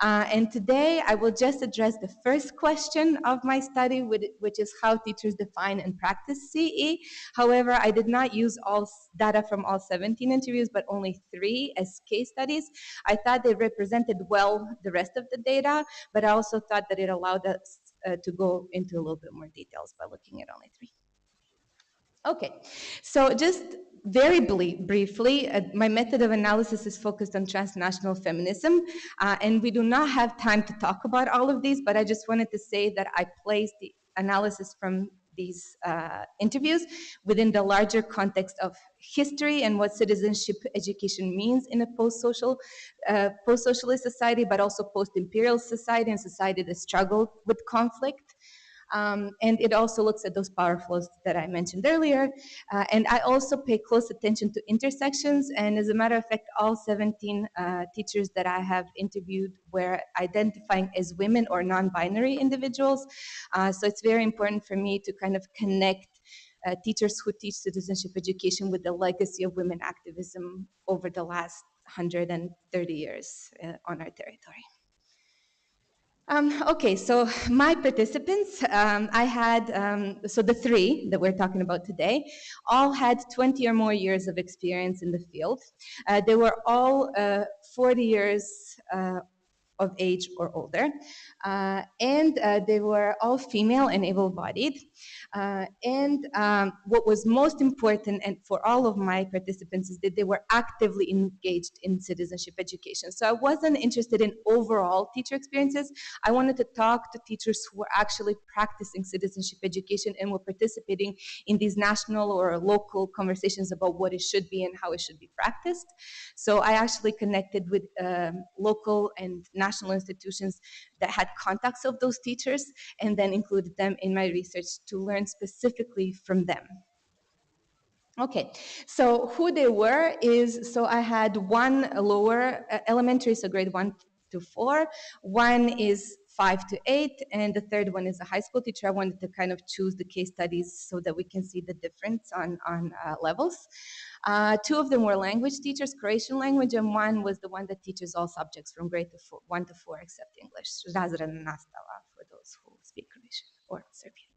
And today I will just address the first question of my study, which is how teachers define and practice CE. However, I did not use all data from all 17 interviews, but only 3 as case studies. I thought they represented well the rest of the data, but I also thought that it allowed us to go into a little bit more details by looking at only 3. Okay, so just very briefly, my method of analysis is focused on transnational feminism, and we do not have time to talk about all of these, but I just wanted to say that I placed the analysis from these interviews within the larger context of history and what citizenship education means in a post-socialist society, but also post-imperial society and society that struggled with conflict. And it also looks at those power flows that I mentioned earlier. And I also pay close attention to intersections. And as a matter of fact, all 17 teachers that I have interviewed were identifying as women or non-binary individuals. So it's very important for me to kind of connect teachers who teach citizenship education with the legacy of women activism over the last 130 years on our territory. Okay, so my participants, I had, so the three that we're talking about today, all had 20 or more years of experience in the field. They were all 40 years of age or older, and they were all female and able-bodied. What was most important and for all of my participants is that they were actively engaged in citizenship education. So I wasn't interested in overall teacher experiences. I wanted to talk to teachers who were actually practicing citizenship education and were participating in these national or local conversations about what it should be and how it should be practiced. So I actually connected with local and national institutions that had contacts of those teachers and then included them in my research to learn specifically from them. Okay, so who they were is, so I had one lower elementary, so grade 1 to 4, one is 5 to 8, and the third one is a high school teacher. I wanted to kind of choose the case studies so that we can see the difference on levels. Two of them were language teachers, Croatian language, and one was the one that teaches all subjects from grade 1 to 4 except English, razredna nastava for those who speak Croatian or Serbian.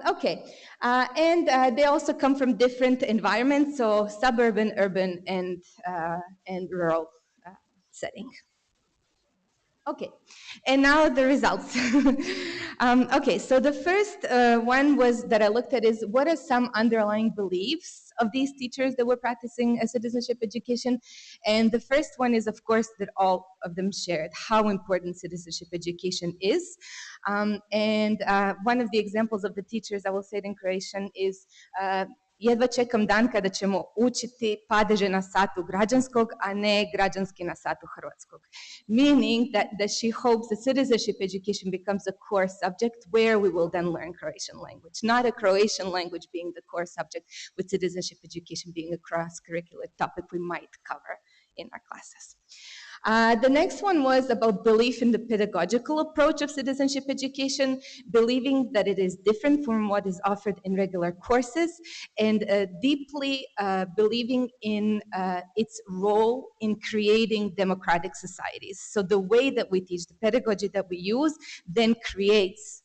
Okay, and they also come from different environments, so suburban, urban, and rural setting. Okay, and now the results. Okay, so the first one was that I looked at is what are some underlying beliefs of these teachers that were practicing a citizenship education? And the first one is, of course, that all of them shared how important citizenship education is. And one of the examples of the teachers, I will say it in Croatian, is jedva čekam dan kada ćemo učiti padeže na satu građanskog, a ne građanski na satu hrvatskog. Meaning that she hopes that citizenship education becomes a core subject where we will then learn Croatian language, not a Croatian language being the core subject, with citizenship education being a cross-curricular topic we might cover in our classes. The next one was about belief in the pedagogical approach of citizenship education, believing that it is different from what is offered in regular courses, and deeply believing in its role in creating democratic societies. So the way that we teach, the pedagogy that we use, then creates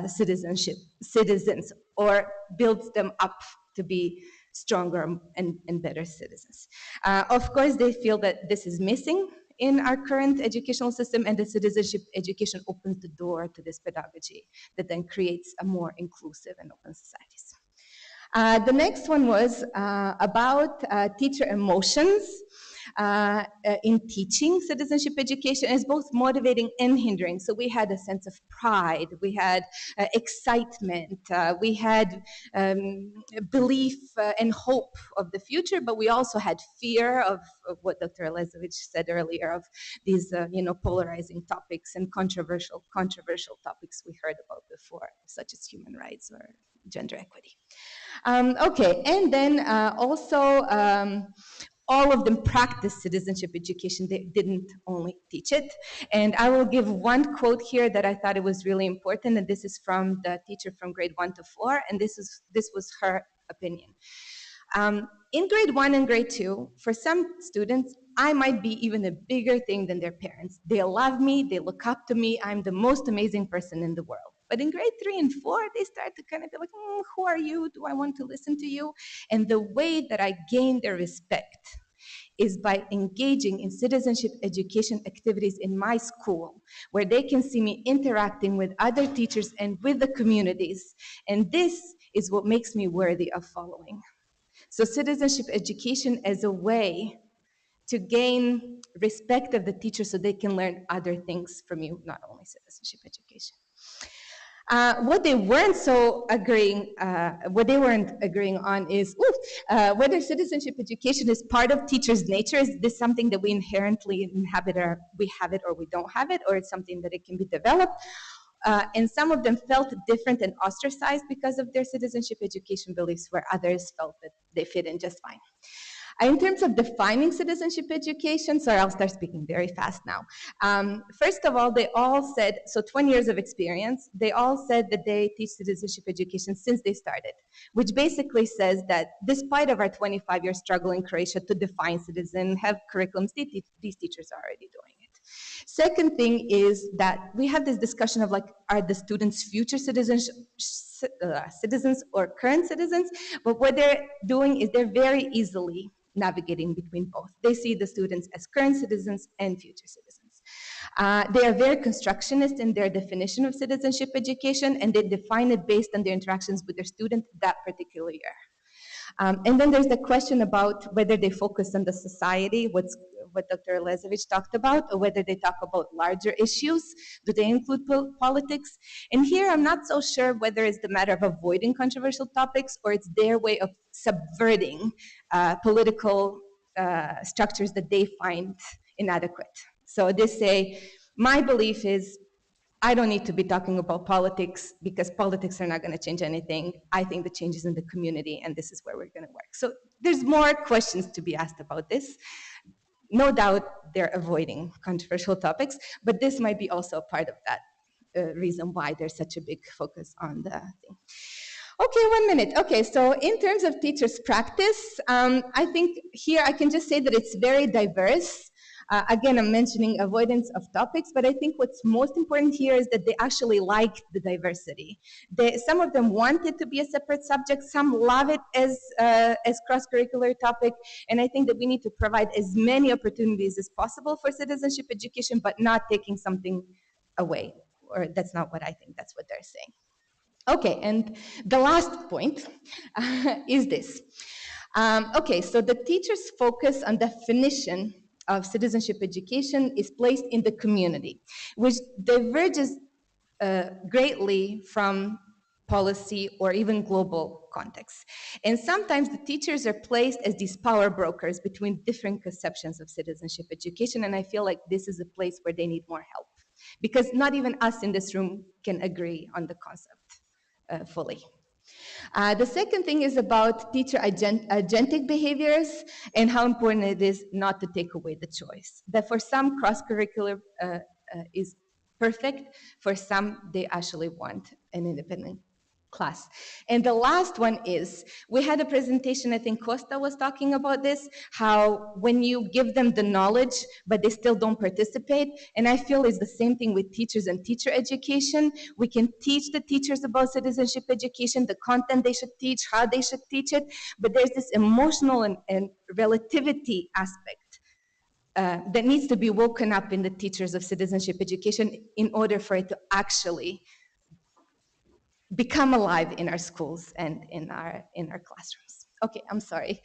citizens, or builds them up to be stronger and better citizens. Of course, they feel that this is missing in our current educational system, and that citizenship education opens the door to this pedagogy that then creates a more inclusive and open societies. The next one was about teacher emotions in teaching citizenship education is both motivating and hindering. So we had a sense of pride, we had excitement, we had belief and hope of the future, but we also had fear of what Dr. Alezovic said earlier, of these polarizing topics and controversial topics we heard about before, such as human rights or gender equity. Okay, and then also all of them practice citizenship education. They didn't only teach it. And I will give one quote here that I thought it was really important, and this is from the teacher from grade 1 to 4, and this was her opinion. In grade 1 and grade 2, for some students, I might be even a bigger thing than their parents. They love me, they look up to me, I'm the most amazing person in the world. But in grade 3 and 4, they start to kind of be like, who are you? Do I want to listen to you? And the way that I gain their respect is by engaging in citizenship education activities in my school, where they can see me interacting with other teachers and with the communities. And this is what makes me worthy of following. So citizenship education as a way to gain respect of the teacher so they can learn other things from you, not only citizenship education. What they weren't on is whether citizenship education is part of teachers' nature. Is this something that we inherently inhabit, or we have it, or we don't have it, or it's something that it can be developed? And some of them felt different and ostracized because of their citizenship education beliefs, where others felt that they fit in just fine. In terms of defining citizenship education, sorry, I'll start speaking very fast now. First of all, they all said, so 20 years of experience, they all said that they teach citizenship education since they started, which basically says that despite of our 25-year struggle in Croatia to define citizen, have curriculums, these teachers are already doing it. Second thing is that we have this discussion of like, are the students future citizens or current citizens? But what they're doing is they're very easily navigating between both. They see the students as current citizens and future citizens. They are very constructionist in their definition of citizenship education, and they define it based on their interactions with their student that particular year. And then there's the question about whether they focus on the society, what Dr. Elezevich talked about, or whether they talk about larger issues. Do they include politics? And here I'm not so sure whether it's the matter of avoiding controversial topics or it's their way of subverting political structures that they find inadequate. So they say, my belief is I don't need to be talking about politics because politics are not going to change anything. I think the change is in the community, and this is where we're going to work. So there's more questions to be asked about this. No doubt they're avoiding controversial topics, but this might be also a part of that reason why there's such a big focus on the thing. Okay, 1 minute. Okay, so in terms of teachers' practice, I think here I can just say that it's very diverse. Again, I'm mentioning avoidance of topics, but I think what's most important here is that they actually like the diversity. Some of them want it to be a separate subject, some love it as cross-curricular topic, and I think that we need to provide as many opportunities as possible for citizenship education, but not taking something away, or that's not what I think, that's what they're saying. Okay, and the last point is this. Okay, so the teacher's focus on definition of citizenship education is placed in the community, which diverges greatly from policy or even global contexts. And sometimes the teachers are placed as these power brokers between different conceptions of citizenship education, and I feel like this is a place where they need more help, because not even us in this room can agree on the concept fully. The second thing is about teacher agentic behaviors and how important it is not to take away the choice. That for some, cross-curricular is perfect. For some, they actually want an independent class. And the last one is, we had a presentation, I think Costa was talking about this, how when you give them the knowledge, but they still don't participate, and I feel it's the same thing with teachers and teacher education. We can teach the teachers about citizenship education, the content they should teach, how they should teach it, but there's this emotional and relativity aspect that needs to be woken up in the teachers of citizenship education in order for it to actually become alive in our schools and in our classrooms. Okay, I'm sorry.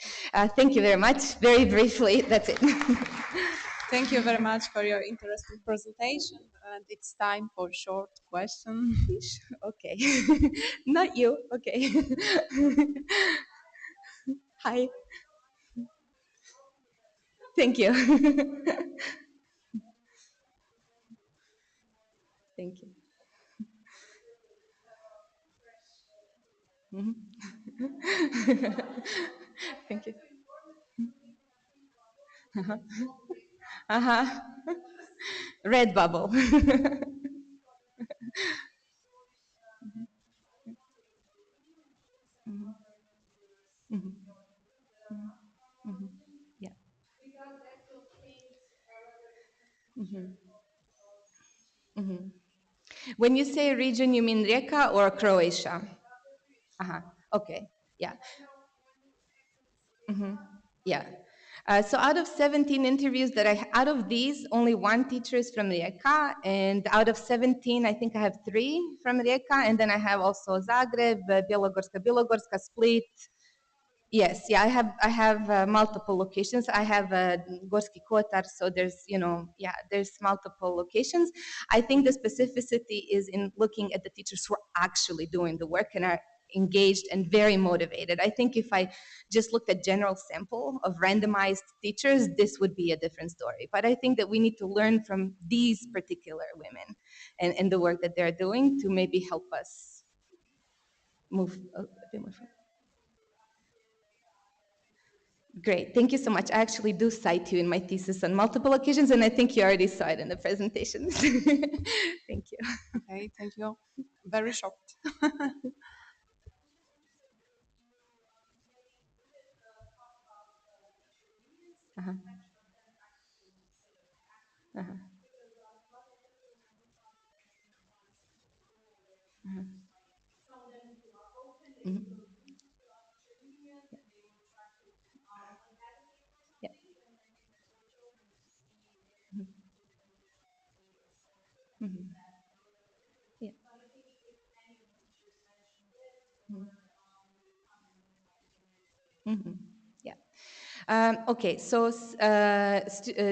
Thank you very much. Very briefly, that's it. Thank you very much for your interesting presentation. And it's time for short question. Okay. Not you. Okay. Hi. Thank you. Thank you. Mhm. Thank you. Uh-huh. Uh-huh. Red bubble. Mhm. Mhm. Mhm. Yeah. Mhm. Mhm. When you say region, you mean Rijeka or Croatia? Uh-huh. Okay. Yeah. Mhm. Yeah. So out of 17 interviews out of these, only one teacher is from Rijeka, and out of 17, I think I have 3 from Rijeka, and then I have also Zagreb, Bilogorska, Split. Yes, yeah, I have multiple locations. I have Gorski Kotar, so there's there's multiple locations. I think the specificity is in looking at the teachers who are actually doing the work and are engaged and very motivated. I think if I just looked at general sample of randomized teachers, this would be a different story. But I think that we need to learn from these particular women and the work that they're doing to maybe help us move a bit more forward. Great, thank you so much. I actually do cite you in my thesis on multiple occasions, and I think you already saw it in the presentation. Thank you. Okay, thank you. Very shocked. Uh-huh. Uh-huh. Uh-huh. Mhm. Yeah. Mhm. Mhm. Yeah. Mhm. Mhm. Yeah. Okay, so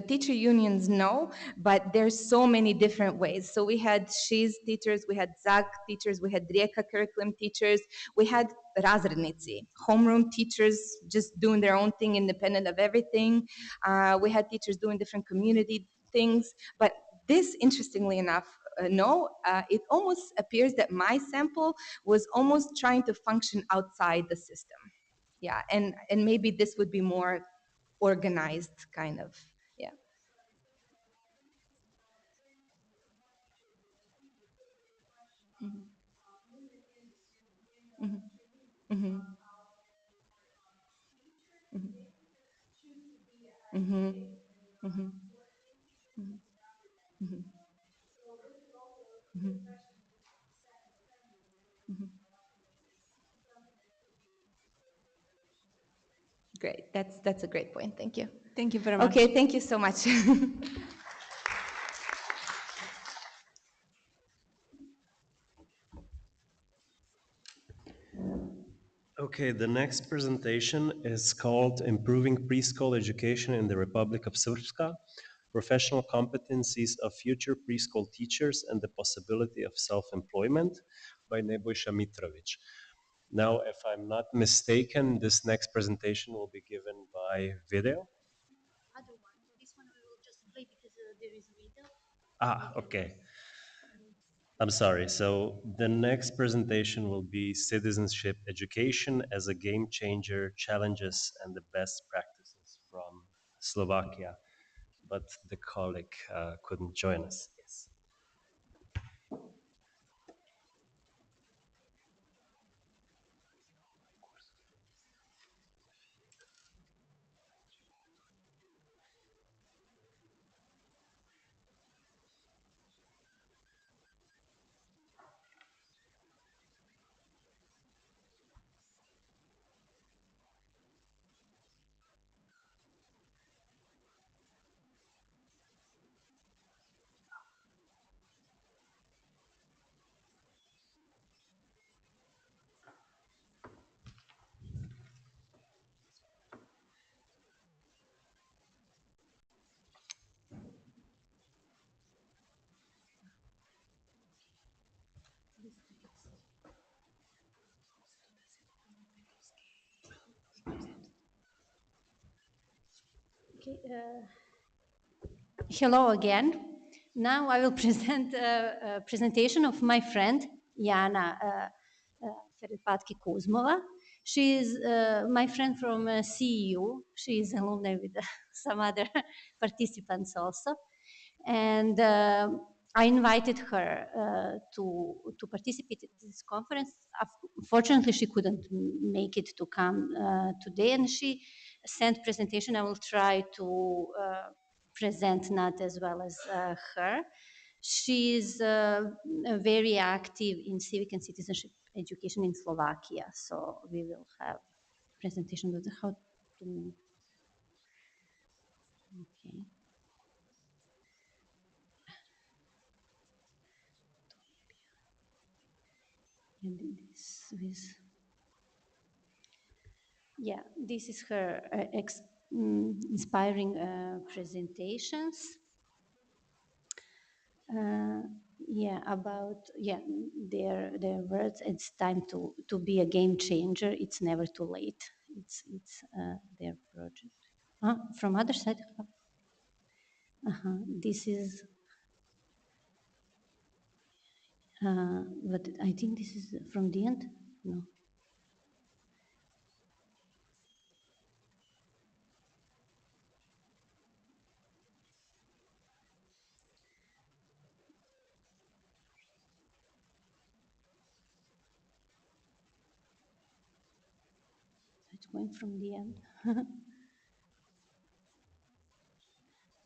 teacher unions know, but there's so many different ways. So we had SHIZ teachers, we had ZAG teachers, we had Rijeka curriculum teachers, we had razrednici, homeroom teachers just doing their own thing independent of everything. We had teachers doing different community things, but this, interestingly enough, it almost appears that my sample was almost trying to function outside the system. Yeah, and maybe this would be more organized kind of. Yeah. Mhm. Mhm. Mhm. Mhm. Mhm. Mhm. Mhm. Mhm. Mhm. Great. That's a great point. Thank you. Thank you very much. Okay, thank you so much. Okay, the next presentation is called Improving Preschool Education in the Republic of Srpska, Professional Competencies of Future Preschool Teachers and the Possibility of Self-Employment by Nebojša Mitrovic. Now, if I'm not mistaken, this next presentation will be given by video. Other one. This one we will just play because there is video. Ah, okay. I'm sorry. So the next presentation will be Citizenship Education as a Game Changer, Challenges and the Best Practices from Slovakia. But the colleague couldn't join us. Yes. Okay. Hello again. Now I will present a presentation of my friend Jana Ferepatki-Kuzmova. She is my friend from CEU. She is alumni with some other participants also. And I invited her to participate in this conference. Unfortunately, she couldn't make it to come today, and she sent presentation. I will try to present not as well as her. She is very active in civic and citizenship education in Slovakia. So we will have presentation with how to. Okay. And this with Yeah, this is her inspiring presentations. Uh, yeah, about their words. It's time to be a game changer. It's never too late. It's their project. From other side. This is. But I think this is from the end. No. It's going from the end.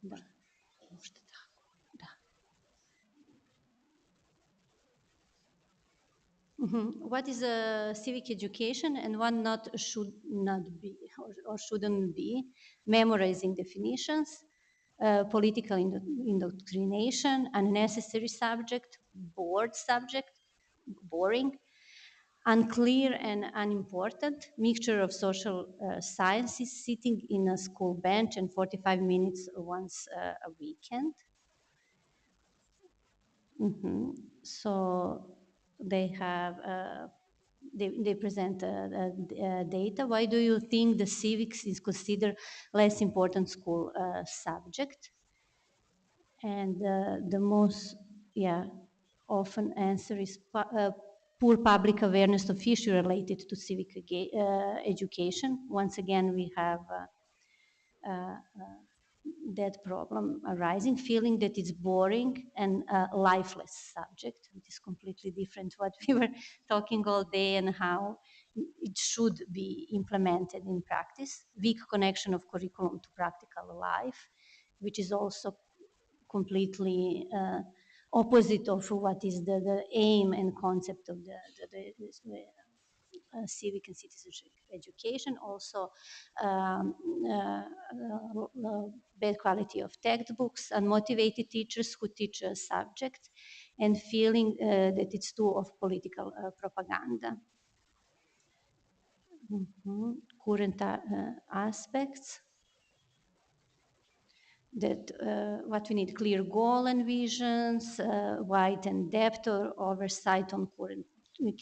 Da. Možda tako. Da. What is civic education and what not should not be or shouldn't be? Memorizing definitions, political indoctrination, unnecessary subject, bored subject, boring, unclear and unimportant, mixture of social sciences, sitting in a school bench and 45 minutes once a weekend. So they have they present data. Why do you think the civics is considered less important school subject? And the most often answer is poor public awareness of issues related to civic education. Once again, we have that problem arising, feeling that it's boring and a lifeless subject. It is completely different what we were talking all day and how it should be implemented in practice. Weak connection of curriculum to practical life, which is also completely opposite of what is the aim and concept of the civic and citizenship education. Also, bad quality of textbooks, unmotivated teachers who teach a subject, and feeling that it's too of political propaganda. Current aspects. That what we need clear goal and visions, wide and depth or oversight on current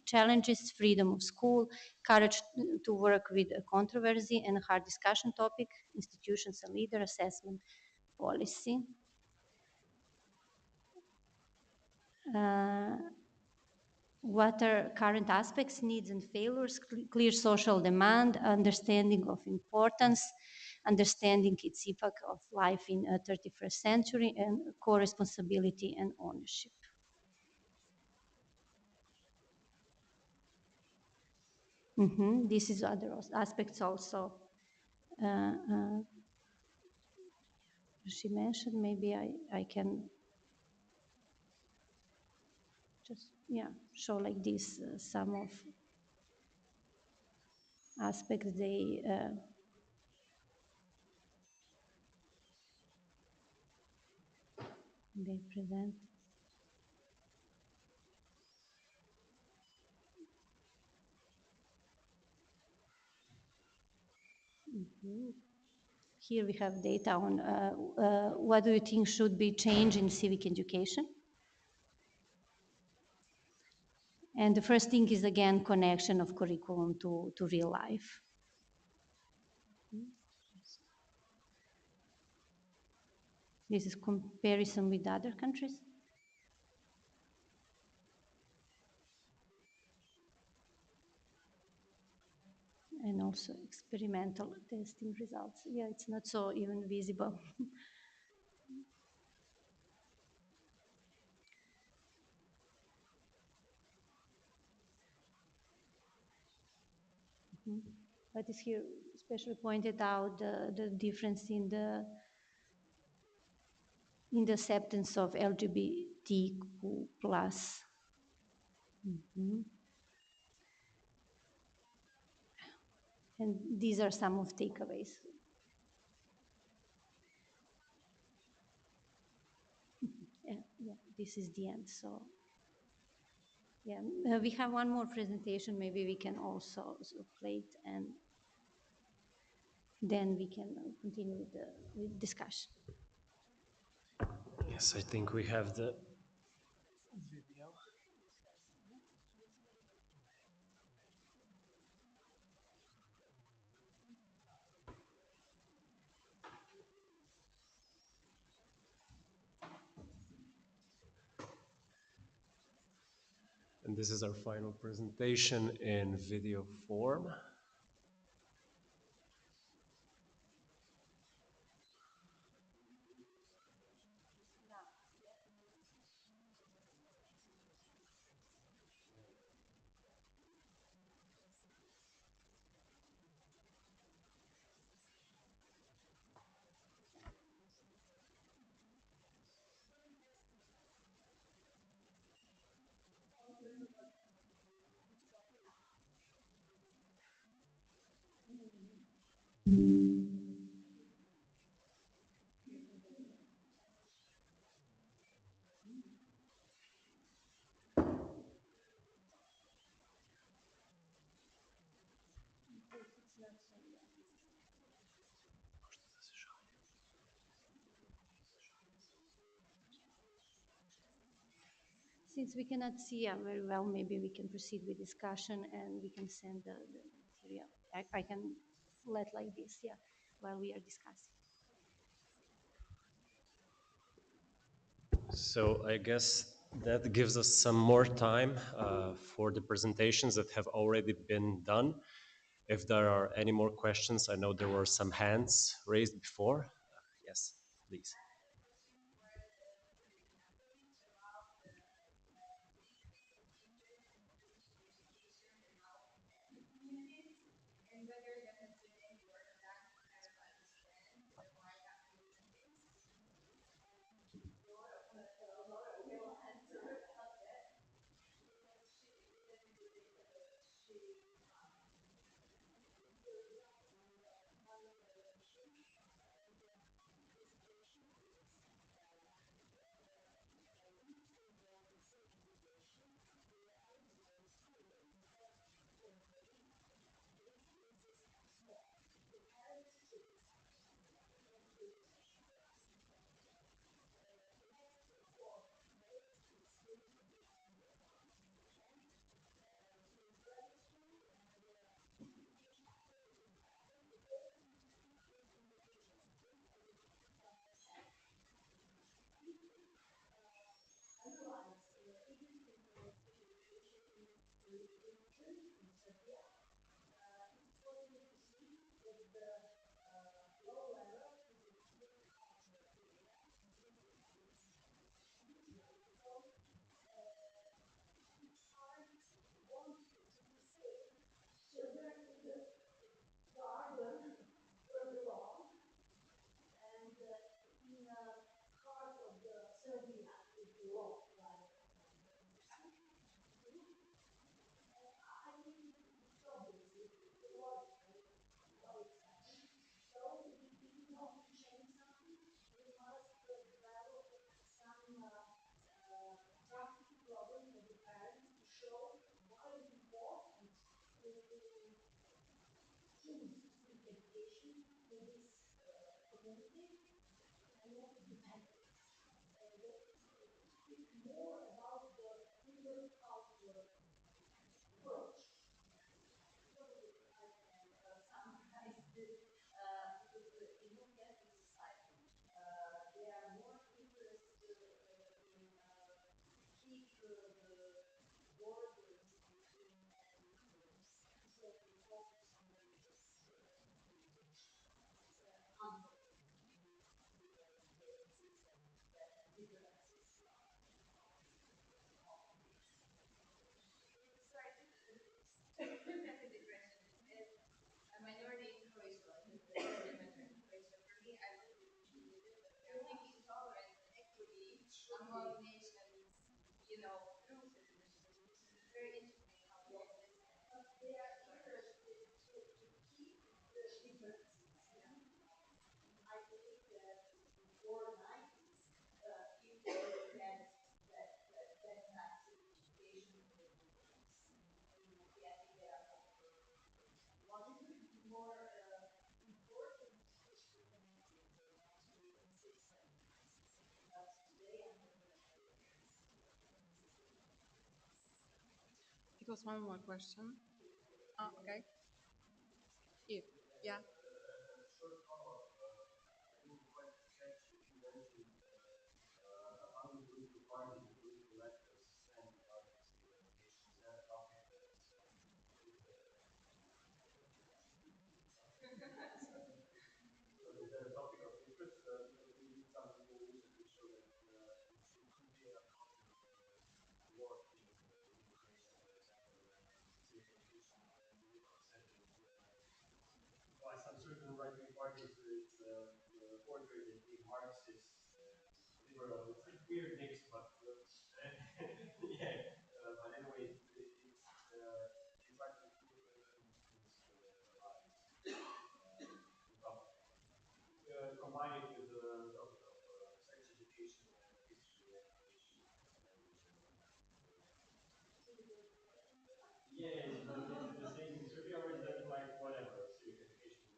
challenges, freedom of school, courage to work with a controversy and a hard discussion topic, institutions and leader assessment policy. What are current aspects, needs and failures, clear social demand, understanding of importance, understanding its impact of life in a 31st century, and co-responsibility and ownership. This is other aspects also. She mentioned, maybe I can just, show like this some of aspects they present. Here we have data on what do you think should be changed in civic education? And the first thing is, again, connection of curriculum to real life. This is comparison with other countries. And also experimental testing results. Yeah, it's not so even visible. But is here especially pointed out the difference in the acceptance of LGBTQ plus. And these are some of takeaways. Yeah, this is the end. So, yeah, we have one more presentation. Maybe we can also play it and then we can continue with discussion. Yes, I think we have the video. And this is our final presentation in video form. Since we cannot see very well, maybe we can proceed with discussion and we can send the material. I can let like this, yeah, while we are discussing. So I guess that gives us some more time for the presentations that have already been done. If there are any more questions, I know there were some hands raised before. Yes, please. It was one more question. Oh, okay. You. Yeah. Short follow-up. I think quite catchy you mentioned among the political parties, the political actors stand regarding civic education. Is that a topic that is so is that a topic of interest? Because we did some research which showed that they are confident work in information, for example, civic education centers. Why some certain right-wing parties it's portrayed as being Marxist, liberal. It's a weird mix, but yeah. But anyway, it's like to influence the lives. Combine it with the topic of sex education and history education. Yeah, but is it the same in Serbia or is that like whatever, civic education?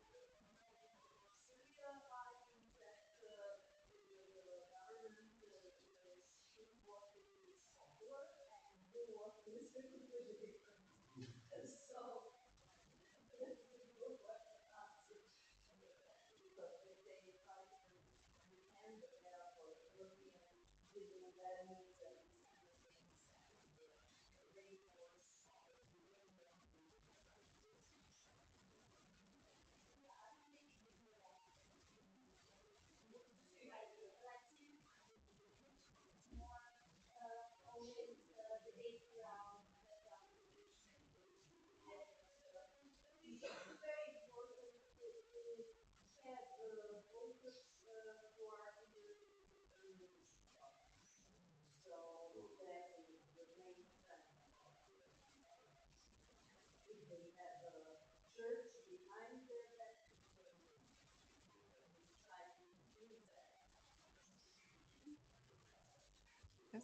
Yes.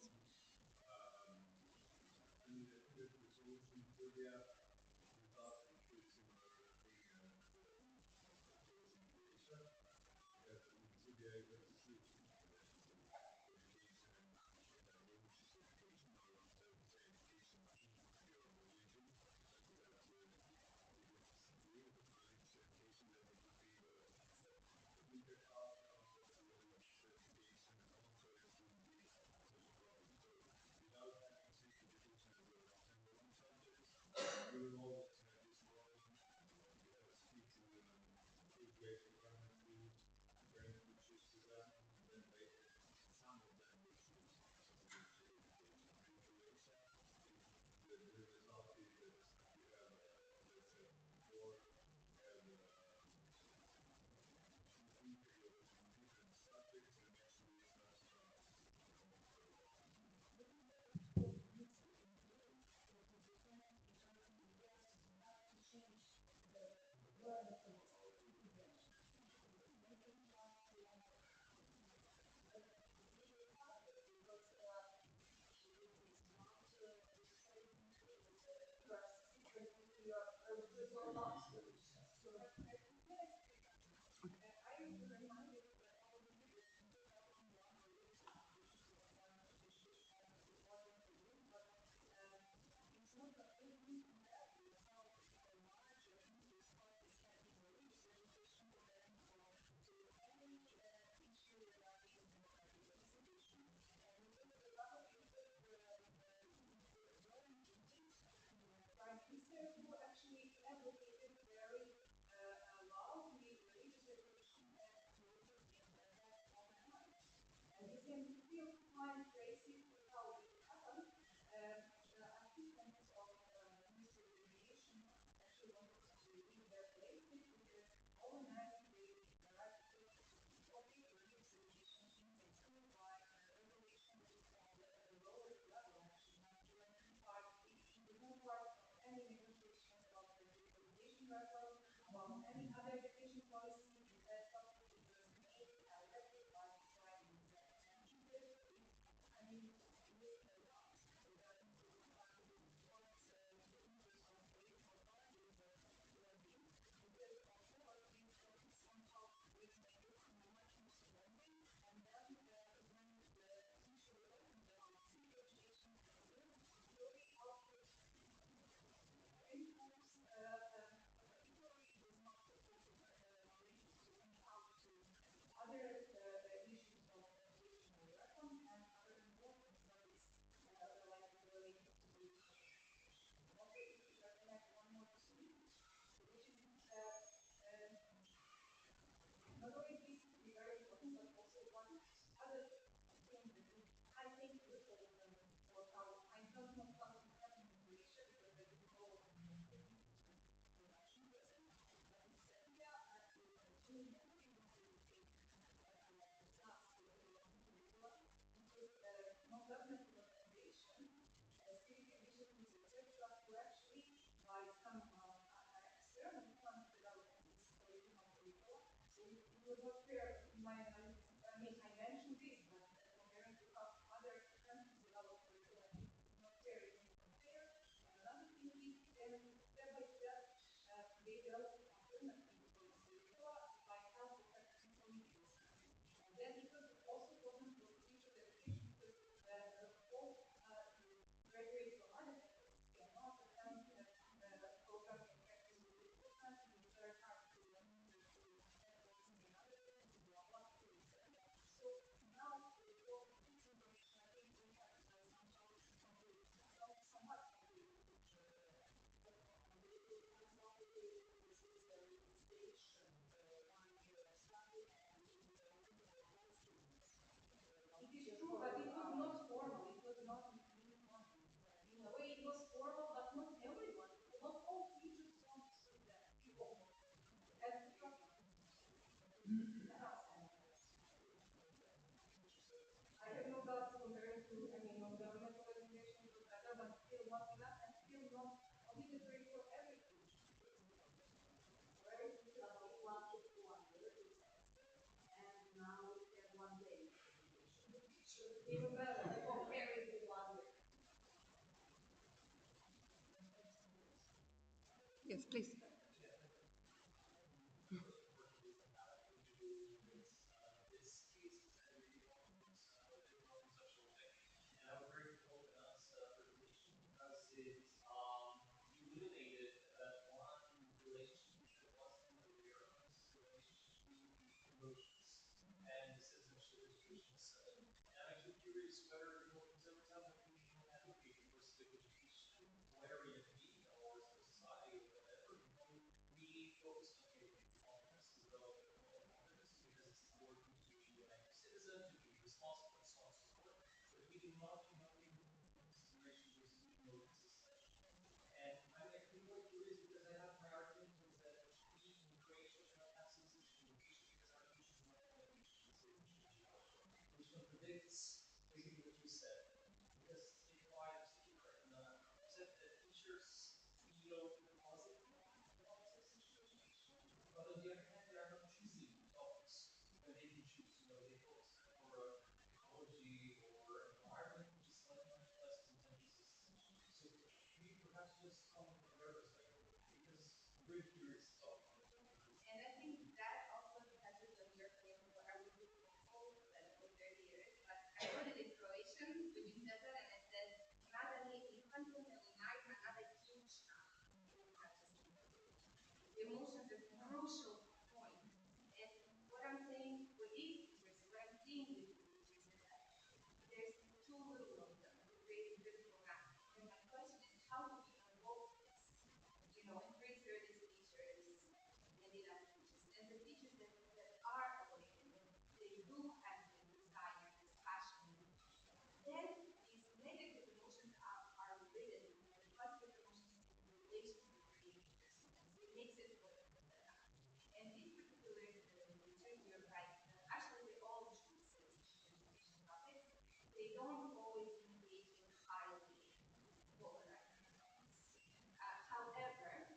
In the resolution in Serbia, we thought we should similarly education, because in Serbia you have to choose education not enough and still not obligatory for every country. Where we have only one kid to one year, it says, and now we have 1 day education. Even better, compare it with 1 year. Yes, please. And I was very proud of Anna's presentation because it illuminated that one relationship which I wasn't aware of is the relationship between emotions and the citizenship education itself. And I'm actually curious whether, because every time when we advocate for civic education, whatever it may be, or civil society or whatever, we focus on, okay, we want us to develop moral competence because it's important to be an active citizen, to be responsible, and so on and so forth. But we do not take into consideration those emotions essential. And I'm actually quite curious because I have my argument was that we in Croatia cannot have citizenship education because our teachers do not have education in citizenship, which contradicts basically what you said. Because if I understood you correctly, you said that teachers feel positively about citizenship education, but on the other hand, they are not choosing topics when they can choose. They focus for ecology or environment, which is much less contentious as citizenship. So could you perhaps just comment from your perspective? Because I'm very curious to talk about that. And I think that also touches on your point what are we looking for that was very here. But I wrote it in Croatian, which is better, and it says, Nadalje infantilni najma nada ključna edukacijska politika. The emotions is a crucial point. And what I'm saying with these teachers, what I'm seeing with these teachers is that there's too little of them to create a critical mass. And my question is, how do we unlock this? And trigger these teachers and didactic teachers. And the teachers that are awakened, they do have this desire, this passion. Then these negative emotions are ridden, and the positive emotions in relation to create resistance. It makes it what enough. And these particular teachers, you're right, actually they all choose citizenship education topics. They don't always engage in highly polarizing topics. However,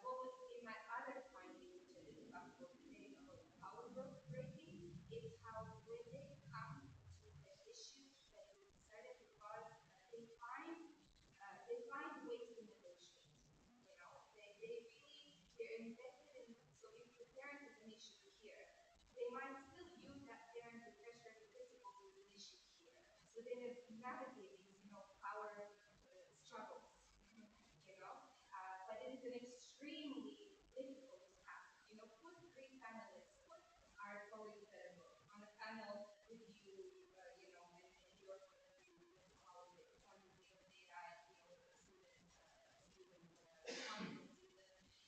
what was in my other finding, which I didn't talk about today, about power breaking, is how when they come to an issue that is decided because they find ways to negotiate. They're invested in. So if the parent is an issue here, they might still use that parent to pressure the principal who is an issue here. So they navigate these, power struggles. But it is an extremely difficult task. Put 3 panelists, put our colleagues that are on the panel with you, and your point of view, and how the quantitative data, student competencies,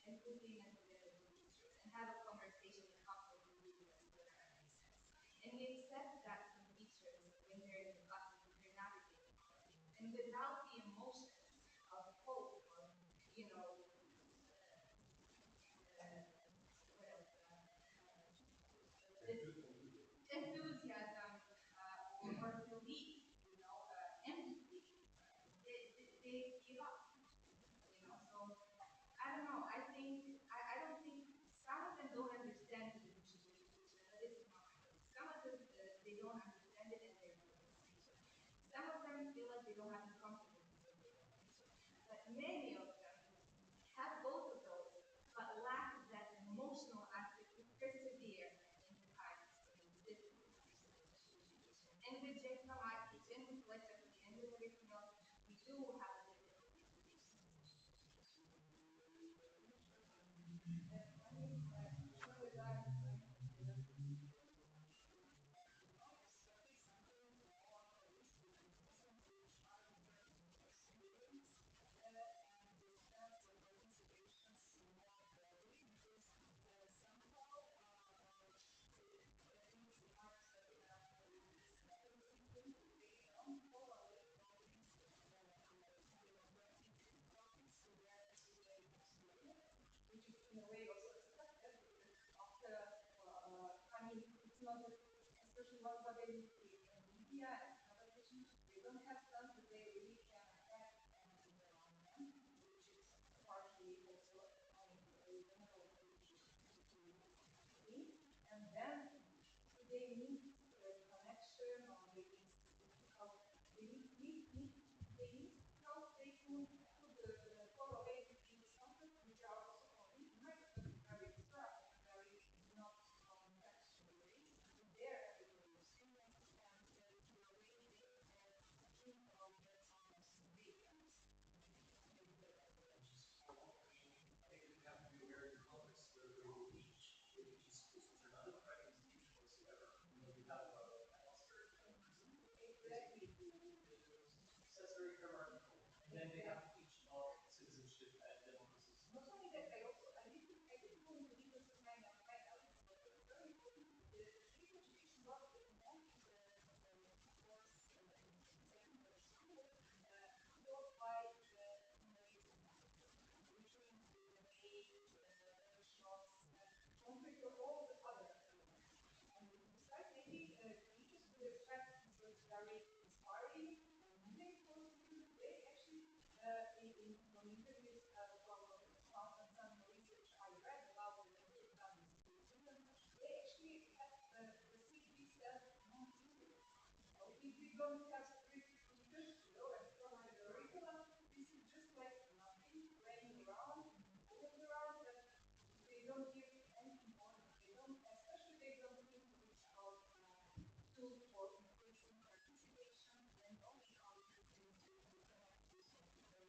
and putting them together with teachers, and have a conversation with how to do this, whether that makes sense. And we accept that from teachers when they're in the classroom, when they're navigating this. And without the emotions of hope, of enthusiasm or belief, empathy, they give up. So I don't know. I don't think some of them don't understand the difference of education, but this is not my case. Some of them they don't understand it and they're doing research. Some of them feel like they don't have the confidence, so they don't answer. But many of them have both of those, but lack that emotional aspect to persevere in the times, the difficulties of education. And with Jessica, my teaching, with Fletcher at the end and everything else, we do have a difficulty to reach some. Which is in a way also expected because they have to teach about citizenship and democracy. Not only that, I did want to give you some kind of highlights, but it's very important. The civic education was implemented course in secondary school taught by the university faculty, which means the debate, workshops, compared to all the other elements. And besides, maybe teachers would expect it was very inspiring and moving for students. They actually, from interviews some research I read about the youth values in Finland, they actually have perceived themselves non-students. So if we don't have strict teachers, and provide a curriculum, this is just like nothing, playing around and fooling around, but they don't give anything more. They don't, especially they don't think much about tools for increasing participation and knowing how to connect with the environment and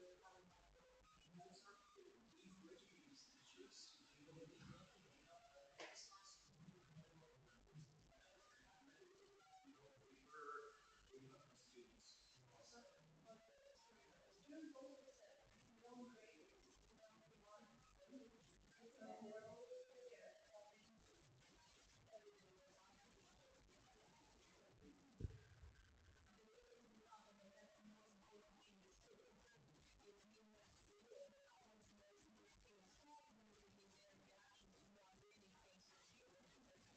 with other people. And those are the encouraging institutes. Students also. Students also set their own grades, one-to-one. It's they're always there.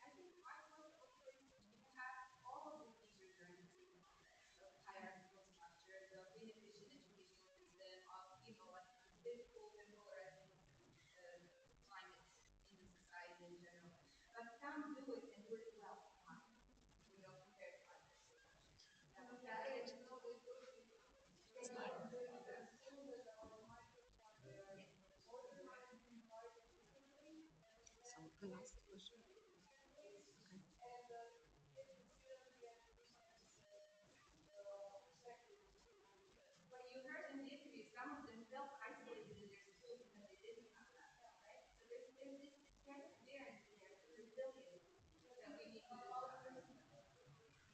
I think I was offering to have all of the teachers learn the same context of hierarchical structure, the inefficient educational system, of like difficult and polarizing climate in the society in general. But some do it and do it well, compared to others. So the last question. What you heard in the interview, some of them felt isolated in their school because they didn't have that, right? So there's this transparency there, the resilience that we need to discuss.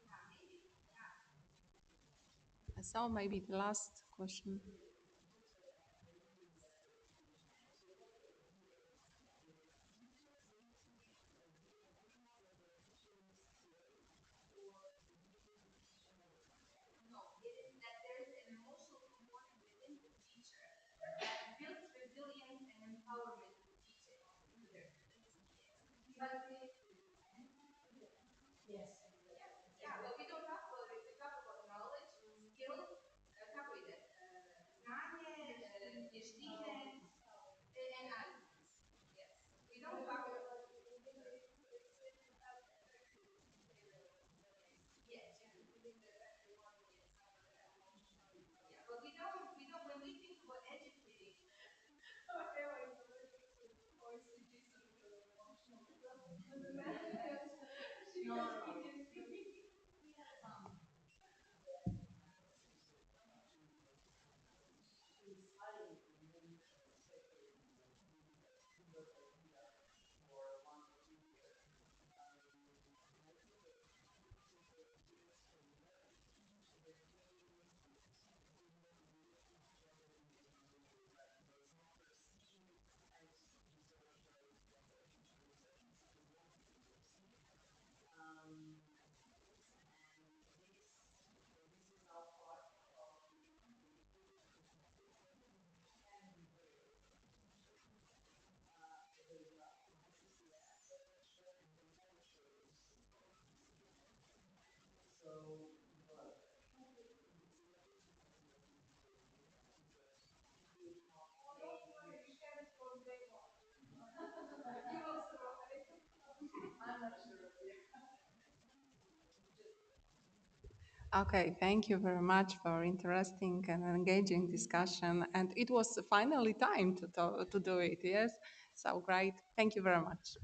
Yeah, maybe. Yeah. So maybe the last question. No, it is that there's an emotional component within the teacher that builds resilience and empowerment to teaching to their students. But yes. Yeah, but we don't talk about it. We talk about knowledge, skills, kako ide? Znanje, vještine, and attitudes. Yes. We don't talk about yes. Yeah, but we don't, when we think about educating, Okay, thank you very much for interesting and engaging discussion. And it was finally time to do it, yes? So great. Thank you very much.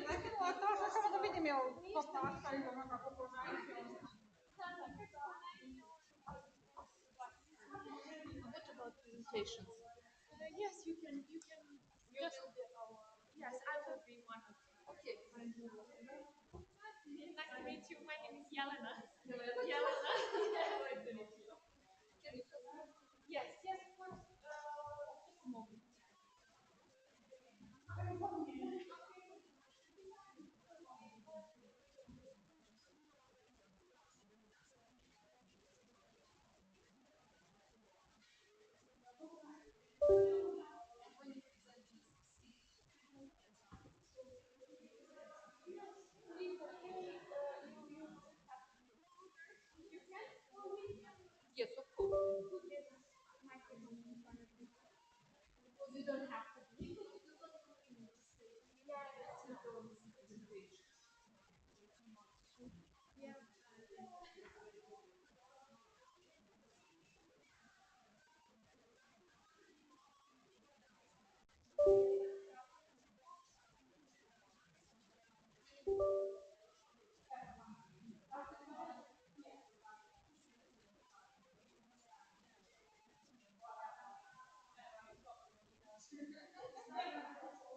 Prekinuo to, što samo da vidim jel to paša ili ono kako poznajete. What about presentations? Yes, you can just yes, I will be one of them. Okay. Nice to meet you. My name is Yelena. Yelena. Nice to meet you. Yes, yes, of course. Just a moment. Yes, of course. You don't have to be. Yeah, that's simple presentation. Yeah.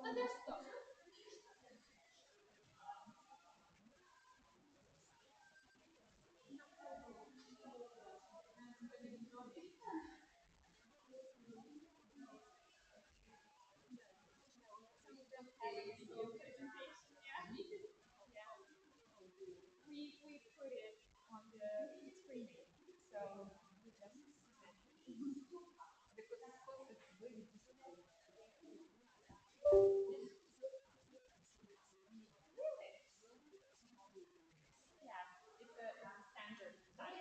Understood. We put it on the screen, so we just because it's really difficult. Really? Yeah, it's a standard type.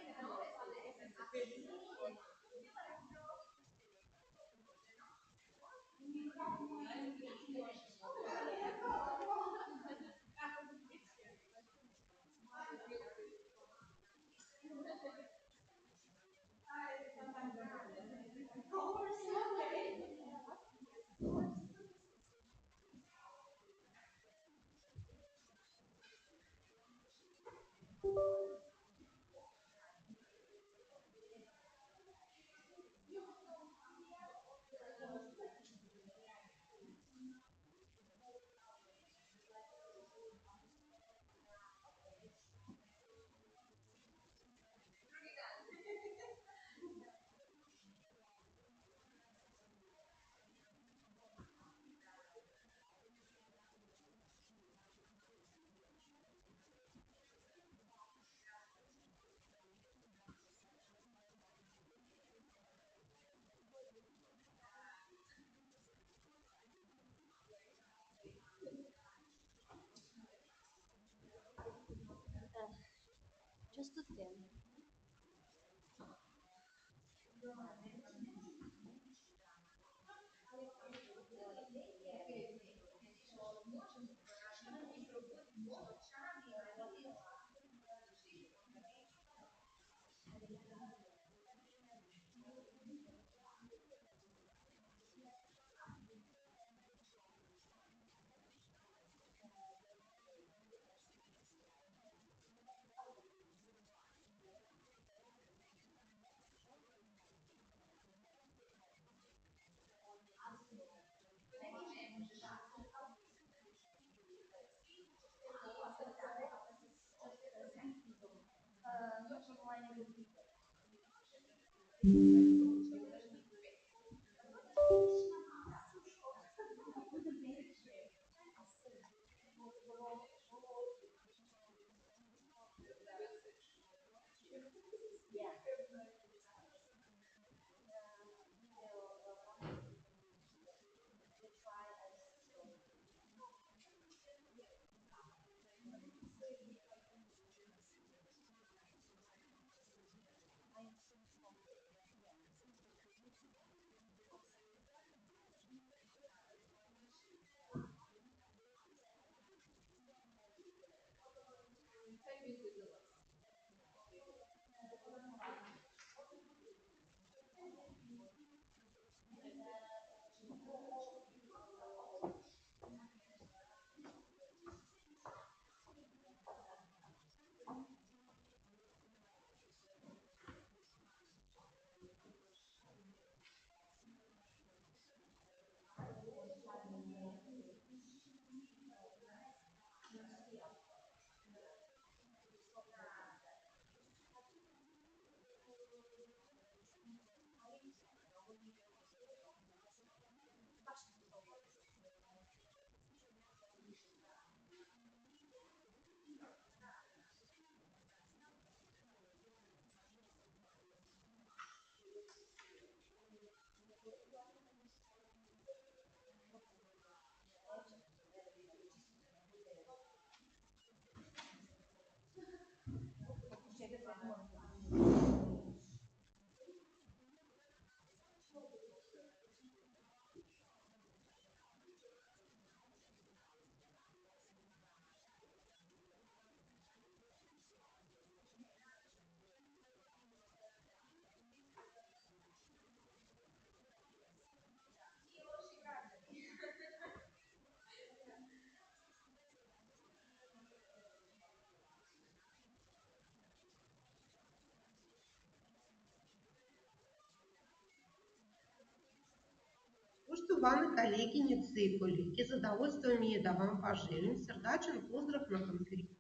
Just to tell. Poštovane koleginice i kolege, zadovoljstvo mi je da vam poželim srdačan pozdrav na konferenciji.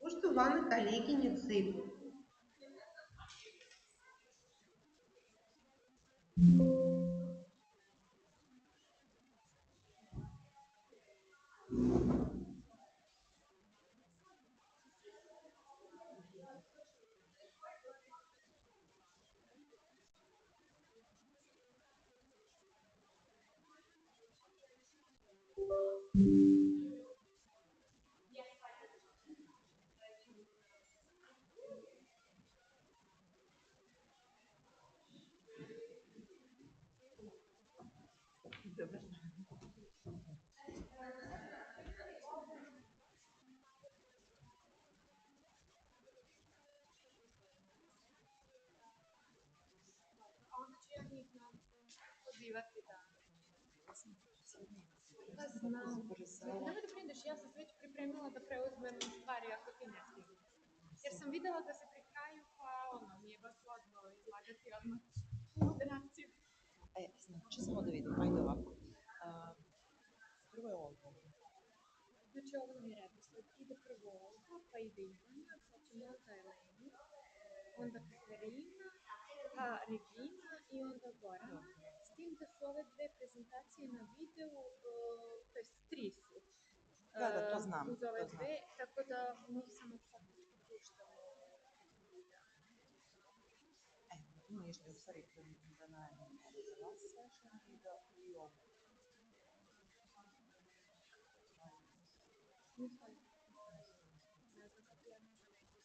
Poštovane koleginice i Onda ću ja njih pozivati da... Pa znam. Nemoj da brineš, ja sam se već pripremila da preuzmem stvari ako ti ne stigne. Jer sam videla da se pri kraju, pa ono, nije baš slatko izlagati odmah u moderaciju. Znači, samo da vidim, ajde ovako. Prvo je ovo. Znači, ovo nam je redosled. Ide prvo Olga, pa ide Ivana, pa ćemo onda Elenu, onda Katarina, pa Regina i onda Gorana. S tim da su ove dve prezentacije na videu, to jest tri su. Da, to znam. Uz ove dve, tako da njih samo faktički puštamo. Ništa, u stvari da najavim za vas session i da i ovo. Ne znam kako ja nema neki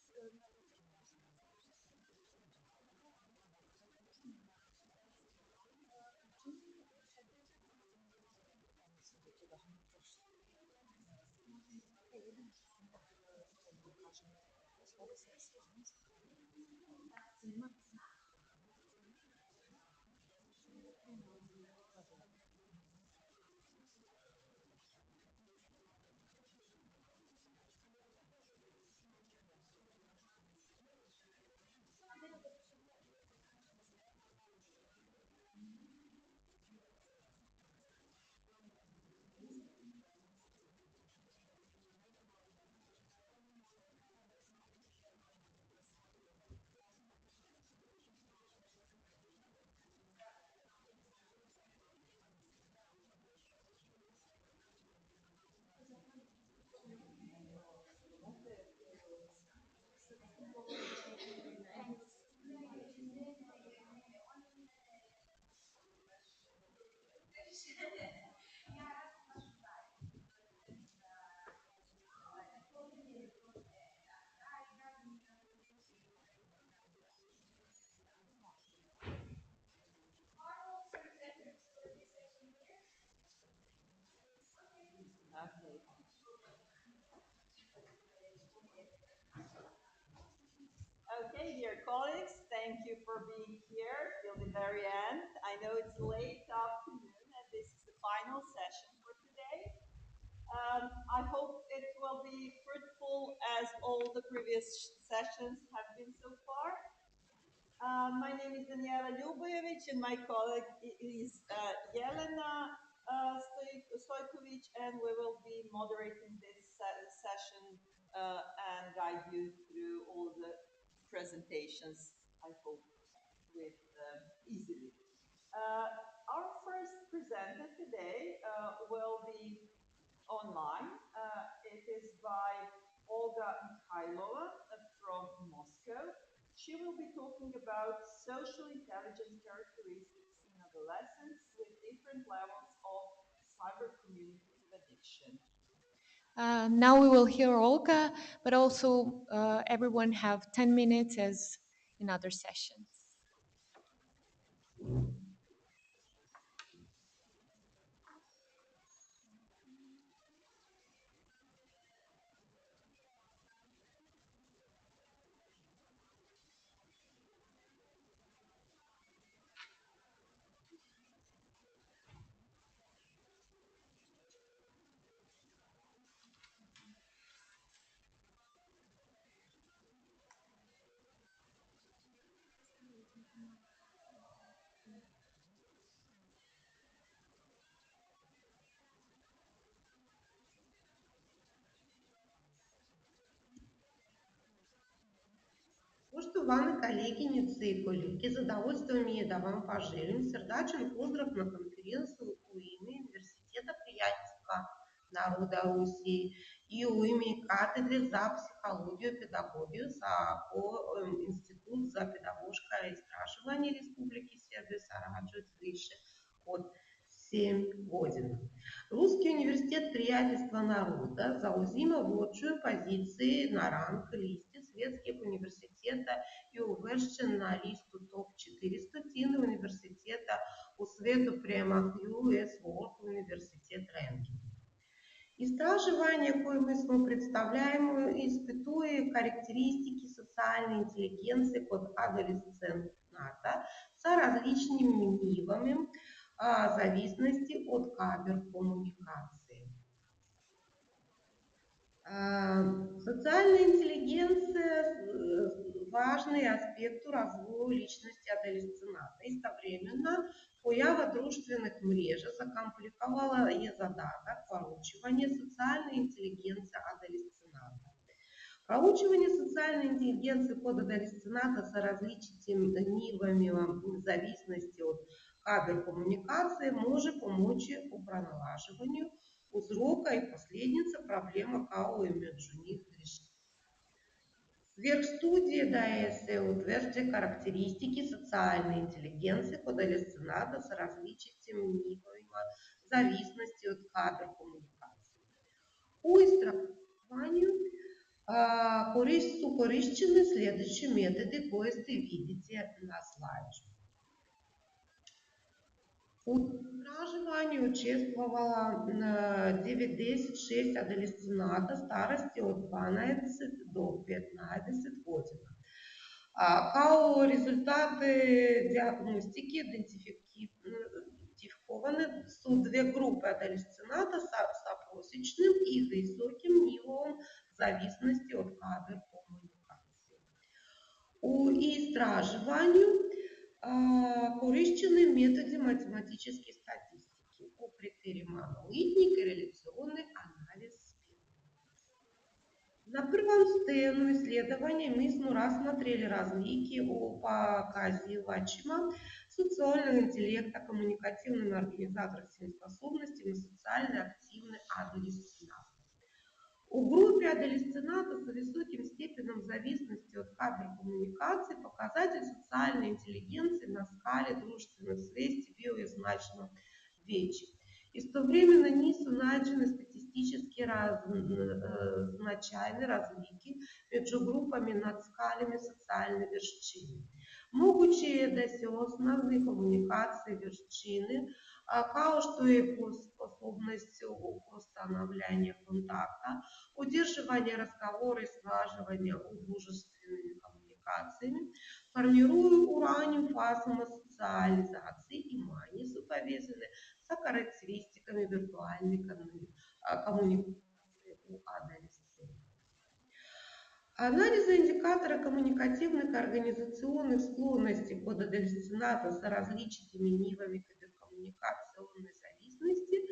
Okay, dear colleagues, thank you for being here till the very end. I know it's late afternoon and this is the final session. I hope it will be fruitful as all the previous sessions have been so far. My name is Daniela Ljubojević and my colleague is Jelena Stojkovic, and we will be moderating this session and guide you through all the presentations, I hope, with easily. Our first presenter today will be online. It is by Olga Mikhailova from Moscow. She will be talking about social intelligence characteristics in adolescents with different levels of cyber communicative addiction. Now we will hear Olga, but also everyone have 10 minutes as in other sessions. Poštovane koleginice i kolege, zadovoljstvo mi je da vam poželim srdačan pozdrav na konferenciju u ime Univerziteta prijateljstva naroda Rusije i u ime Katedre za psihologiju i pedagogiju po Institut za pedagoška istraživanje Республики Сербия sarađuju više od 7 godina. Ruski univerzitet prijateljstva naroda zauzima vodeću poziciju na rang listi svetskih univerziteta i uvršćen na listu top 400 univerziteta u svetu prema US World Universitet Ranking. Istraživanje koje mi smo predstavljamo ispituje karakteristike socijalne inteligencije kod adolescenata sa različnim nivama зависимости от киберкоммуникации. Социальная интеллигенция – важный аспект развоя личности адолесцената. Одновременно поява дружественных мреж закомпликовала и задаток проучивания социальной интеллигенции адолесцената. Проучивание социальной интеллигенции код адолесцената с различными нивами зависимости от киберкоммуникации может помочь уравноваживанию узрока и последница проблема, кого между них решить. Сверхстудия ДАЭС утверждает характеристики социальной интеллигенции адолесцената с различными нивами зависимости от киберкоммуникации. У истракованию користчены следующие методы, которые видите на слайде. У istraživanju učestvovala 96 adolescenata starosti od 12 do 15 godina. Kao rezultate diagnostike identifikovane su dve grupe adolescenata sa prosječnim i visokim nivom zavisnosti od киберкоммуникации. У istraživanju korišćene metode математической статистики по критериям аналитики и корреляционный анализ спинов. На первом стену исследования мы рассмотрели различия по показывачам социального интеллекта, коммуникативными организаторскими способностями и социально активной адолесценации. У группы адолесцената с высоким степенем зависимости от киберкоммуникации показатель социальной интеллигенции на скале дружественных связей был значно вече. Istovremeno nisu nađene statistički značajne razlike među grupama nad skalama socijalne vještine. Moguće je da se osnovne komunikacije vještine, kao što je sposobnost ustanovljanja kontakta, udržavanje razgovora i slažavanja u društvenim komunikacijama, formiruju u ranijim fazama socijalizacije i manje su povezane sa karakteristikami virtualne коммуникации у адолесцентов. Анализы индикатора коммуникативных и организационных склонностей подадолесцената с различными нивами киберкоммуникационной зависимости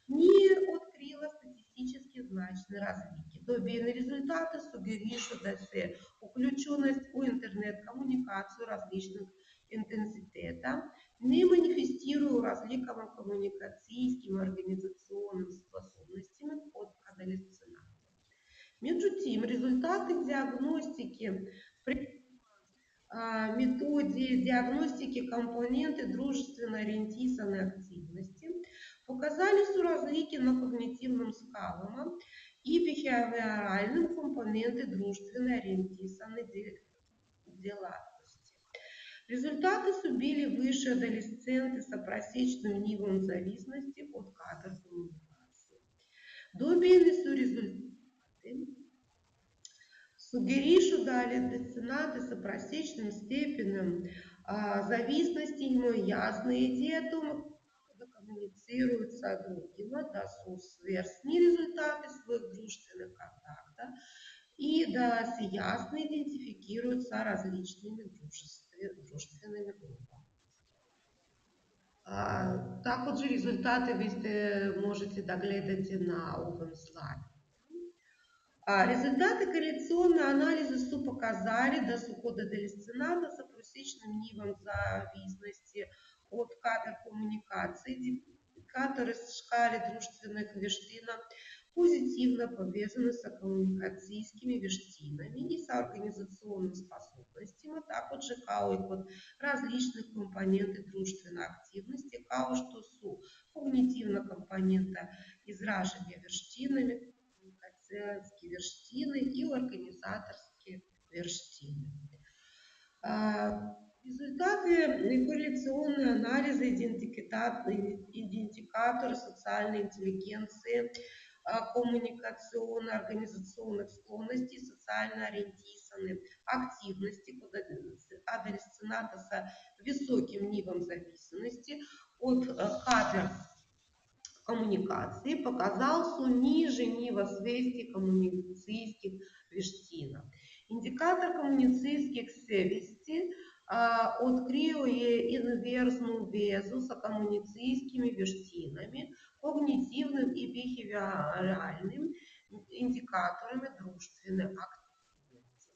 не открила статистически значні разлики. Добійні результати сугеріють, що це включеність у інтернет-комунікацію различных интенситета, не манифестируя разликам коммуникацийским и организационным способностями от адолесцената. Между тем, результаты диагностики при методе диагностики компоненты дружественно ориентированной активности показали разлики на когнитивном скалам и бихевиоральном компоненте дружественно ориентированной делатности. Результаты субили выше адолесценты с опросечным нивом зависимости от кадр коммуникации. Добили результаты сугеришу дали деценаты с опросечным степенем зависимости, ему ясная идея о том, как коммуницируют с другим, да сверстные результаты своих дружественных контактов и да ясно идентифицируются различными дружественными группами. Так же результаты вы можете доглядать на овом слайде. Результаты корреляционного анализа показали до сухододолесцената с опросечным нивом зависимости от кадр коммуникации, индикаторы с шкали дружественных вештинов позитивно повязаны с коммуникацийскими вештинами и с организационными способностями, также као различных компоненты дружественной активности, као что су когнитивна компонента изражения вештинами, верштины и организаторские верштины. Результаты корреляционного анализа идентикатора социальной интеллигенции, коммуникационно-организационных склонностей, социально ориентированной активности адолесцената с высоким нивом зависимости от кадр коммуникации показался ниже нива свести коммуницийских вештинов. Индикатор коммуницийских свести открывает инверсную везу с коммуницийскими вештинами, когнитивным и бихевиоральным индикаторами дружественной активности.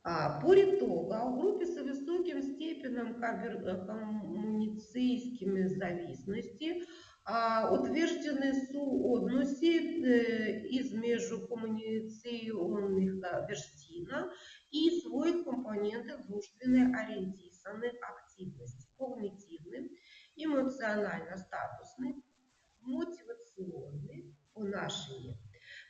По итогам в группе с высоким степенем коммуницийскими зависимости утверждены суодноси из между коммуницийных верштина и своих компонентов дружественной ориентированной активности, когнитивной, эмоционально-статусной, мотивационной, поношения.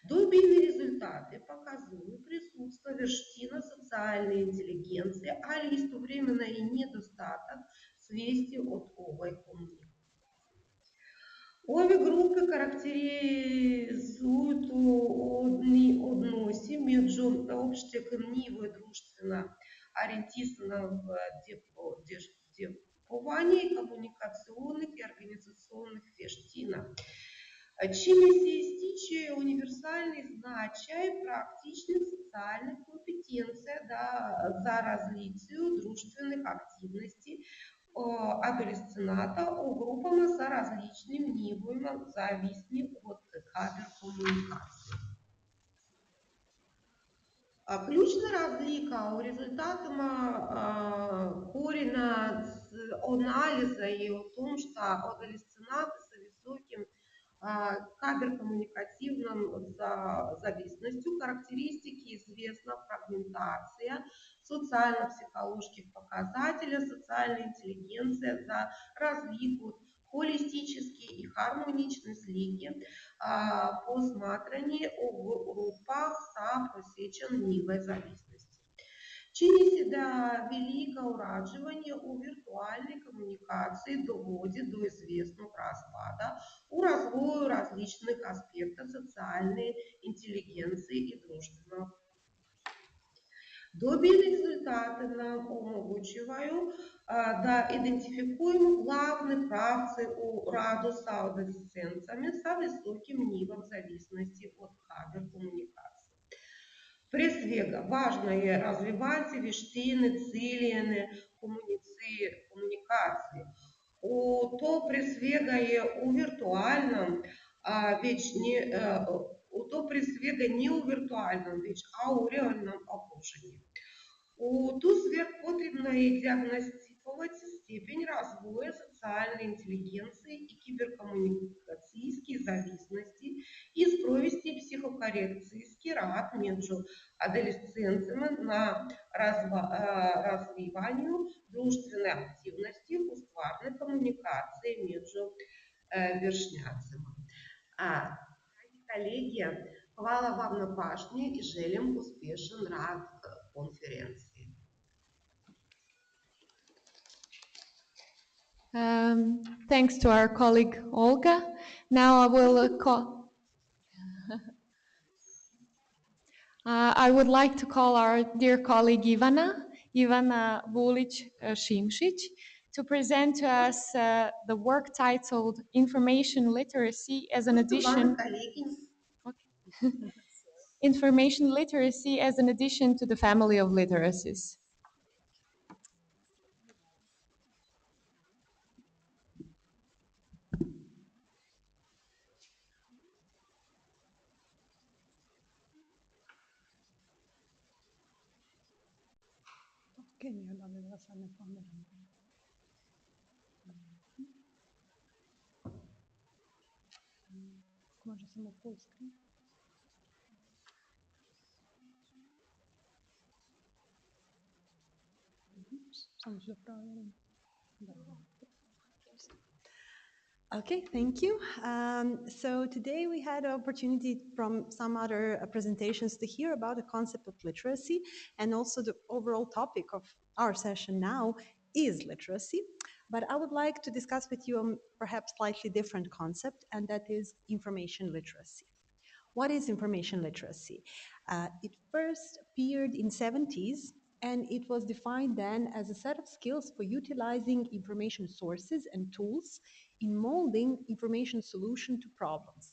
Добійні результаты показывают присутствие верштина социальной интеллигенции, а листовременно и недостаток свести от овой коммуникации. Обе группы характеризуют односи между общим нивой дружественно ориентированного депования и коммуникационных и организационных вештинов. Чимесистичие универсальный значай практичных социальных компетенций за различию дружественных активностей адолесцената у группам с различными нивами зависимы от кадр коммуникации. Ключна разлика у результатам корена анализа и о том, что адолесценаты с высоким кабер-коммуникативным зависимостью характеристики известна фрагментация социально-психологических показателей, социальная интеллигенция за разликут холистические и гармоничные слики по смотрению в группах с просечен нивой зависимости. Чинить до великого урадживания у виртуальной коммуникации доводит до известного распада у развоя различных аспектов социальной интеллигенции и дружественного. Добі результати нам omogućivaju da identifikujemo glavne pravce u radu sa adolescencami sa visokim nivom зависимости od киберкомунікації. Prije svega, važno je razvivati vještine ciljene komunikacije. To prije svega je u virtualnom, to prije svega не u virtualnom, već u realnom okruženju. У ту сверхпотребно и диагностировать степень развоя социальной интеллигенции и киберкоммуникации зависимости и провести психокоррекцийский ряд между адолесцентами на развиванию дружественной активности у стварной коммуникации между вершняцами. Коллеги, hvala vam na pažnji i želim uspješan rad konferencije. Thanks to our colleague Olga. Now I will call. I would like to call our dear colleague Ivana Vulic-Šimšić, to present to us the work titled Information Literacy as an Addition. Information literacy as an addition to the family of literacies. Može samo full screen. Samo ću da provjerim. Okay, thank you. So today we had an opportunity from some other presentations to hear about the concept of literacy, and also the overall topic of our session now is literacy. But I would like to discuss with you a perhaps slightly different concept, and that is information literacy. What is information literacy? It first appeared in 70s, and it was defined then as a set of skills for utilizing information sources and tools in molding information solution to problems.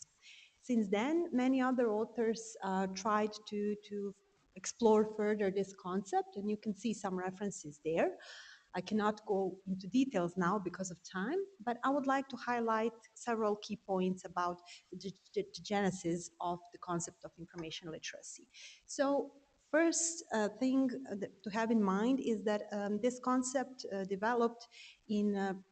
Since then, many other authors tried to explore further this concept, and you can see some references there. I cannot go into details now because of time, but I would like to highlight several key points about the genesis of the concept of information literacy. So first thing to have in mind is that this concept developed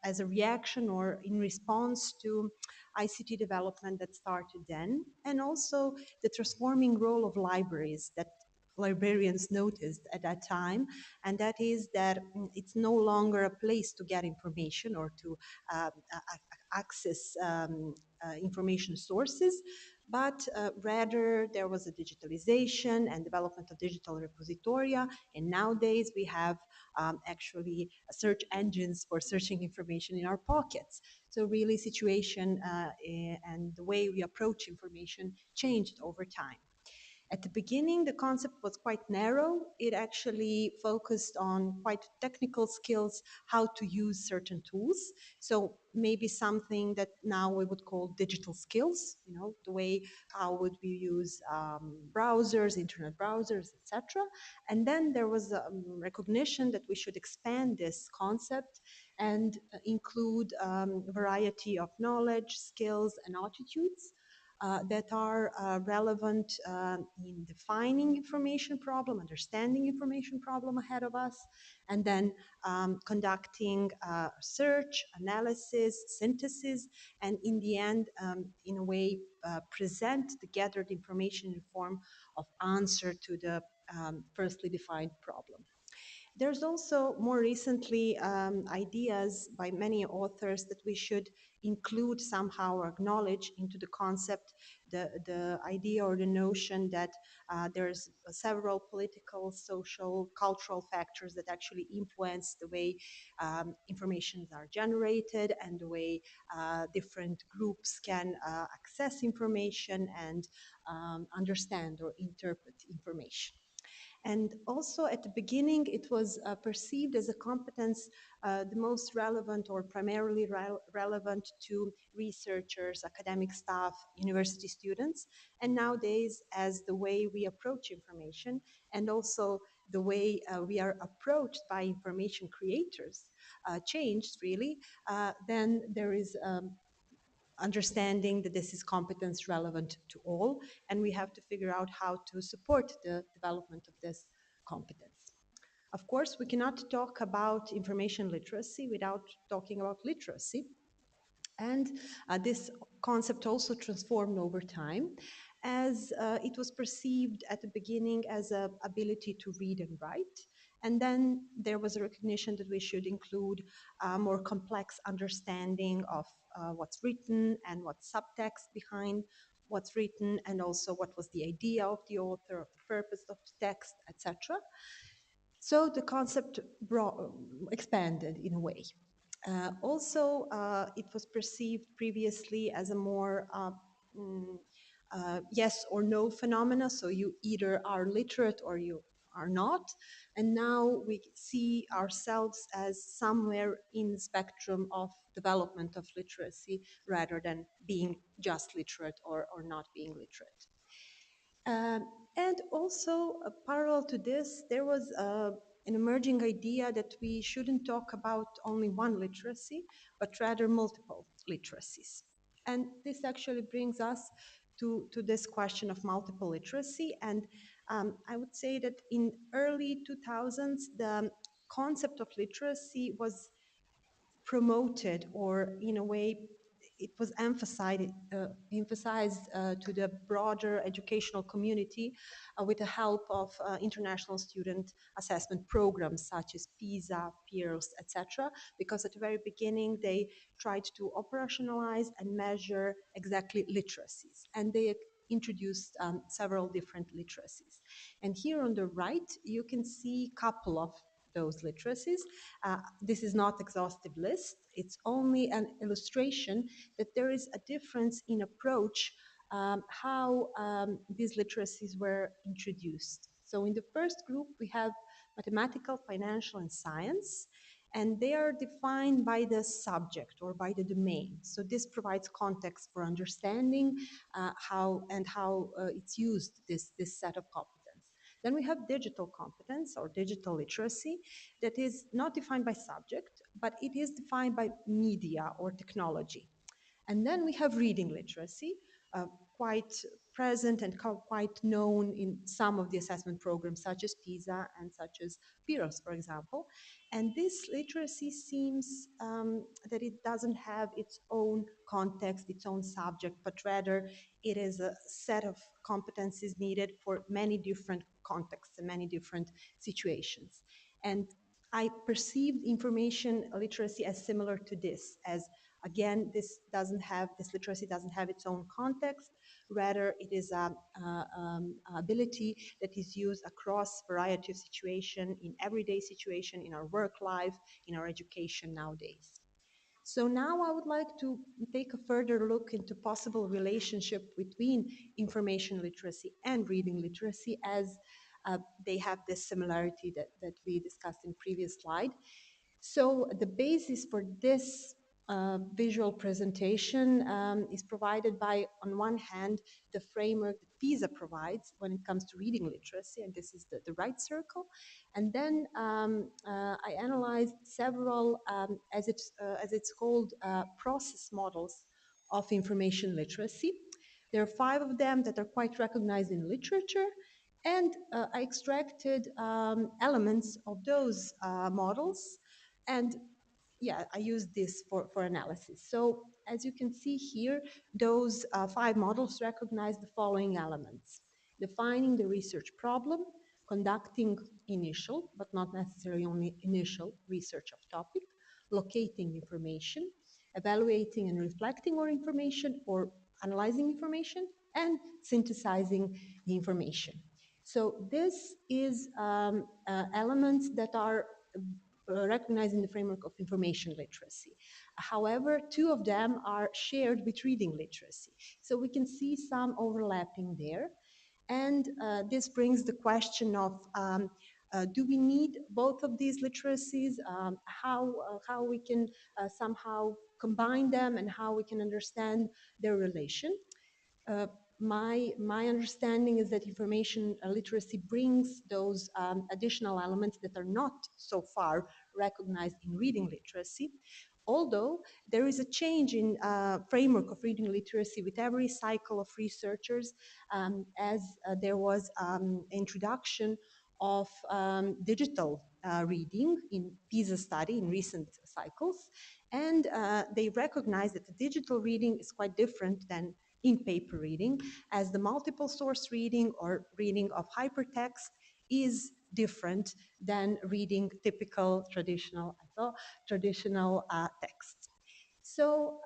as a reaction or in response to ICT development that started then, and also the transforming role of libraries that librarians noticed at that time, and that is that it's no longer a place to get information or to access information sources, but rather there was a digitalization and development of digital repositoria, and nowadays we have actually search engines for searching information in our pockets. So really situation and the way we approach information changed over time. At the beginning, the concept was quite narrow. It actually focused on quite technical skills, how to use certain tools. So maybe something that now we would call digital skills, you know, the way how would we use browsers, internet browsers, etc. And then there was a recognition that we should expand this concept and include a variety of knowledge, skills, and attitudes that are relevant in defining information problem, understanding information problem ahead of us, and then conducting search, analysis, synthesis, and in the end, in a way, present the gathered information in form of answer to the firstly defined problem. There's also more recently ideas by many authors that we should include somehow or acknowledge into the concept the idea or the notion that there's several political, social, cultural factors that actually influence the way informations are generated and the way different groups can access information and understand or interpret information. And also at the beginning, it was perceived as a competence the most relevant or primarily relevant to researchers, academic staff, university students, and nowadays as the way we approach information and also the way we are approached by information creators changed really, then there is understanding that this is competence relevant to all, and we have to figure out how to support the development of this competence. Of course, we cannot talk about information literacy without talking about literacy. And this concept also transformed over time as it was perceived at the beginning as an ability to read and write. And then there was a recognition that we should include a more complex understanding of what's written and what's subtext behind what's written, and also what was the idea of the author, of the purpose of the text, etc. So the concept expanded in a way. Also, it was perceived previously as a more yes or no phenomena, so you either are literate or you are not, and now we see ourselves as somewhere in the spectrum of development of literacy rather than being just literate or not being literate. And also, parallel to this, there was an emerging idea that we shouldn't talk about only one literacy, but rather multiple literacies. And this actually brings us to this question of multiple literacy. And I would say that in early 2000s, the concept of literacy was promoted, or in a way it was emphasized to the broader educational community with the help of international student assessment programs such as PISA, PIRLS, etc. Because at the very beginning they tried to operationalize and measure exactly literacies, and they introduced several different literacies. And here on the right you can see a couple of those literacies. This is not exhaustive list. It's only an illustration that there is a difference in approach how these literacies were introduced. So in the first group, we have mathematical, financial, and science, and they are defined by the subject or by the domain. So this provides context for understanding how it's used, this set of competence. Then we have digital competence or digital literacy that is not defined by subject, but it is defined by media or technology. And then we have reading literacy, quite present and quite known in some of the assessment programs, such as PISA and such as PIRLS, for example. And this literacy seems that it doesn't have its own context, its own subject, but rather it is a set of competencies needed for many different contexts and many different situations. And I perceived information literacy as similar to this, as again, this literacy doesn't have its own context. Rather, it is an ability that is used across variety of situation, in everyday situation, in our work life, in our education nowadays. So now I would like to take a further look into possible relationship between information literacy and reading literacy, as they have this similarity that we discussed in previous slide. So the basis for this visual presentation is provided by, on one hand, the framework that PISA provides when it comes to reading literacy, and this is the right circle. And then I analyzed several, as it's called, process models of information literacy. There are 5 of them that are quite recognized in literature, and I extracted elements of those models, and yeah, I used this for analysis. So as you can see here, those 5 models recognize the following elements: defining the research problem, conducting initial, but not necessarily only initial, research of topic, locating information, evaluating and reflecting on information or analyzing information, and synthesizing the information. So this is elements that are recognized in the framework of information literacy. However, 2 of them are shared with reading literacy. So we can see some overlapping there. And this brings the question of do we need both of these literacies? How we can somehow combine them and how we can understand their relation. Uh, my understanding is that information literacy brings those additional elements that are not so far recognized in reading literacy. Although there is a change in framework of reading literacy with every cycle of researchers, as there was introduction of digital reading in PISA study in recent cycles, and they recognize that the digital reading is quite different than in paper reading, as the multiple source reading or reading of hypertext is different than reading typical traditional texts. So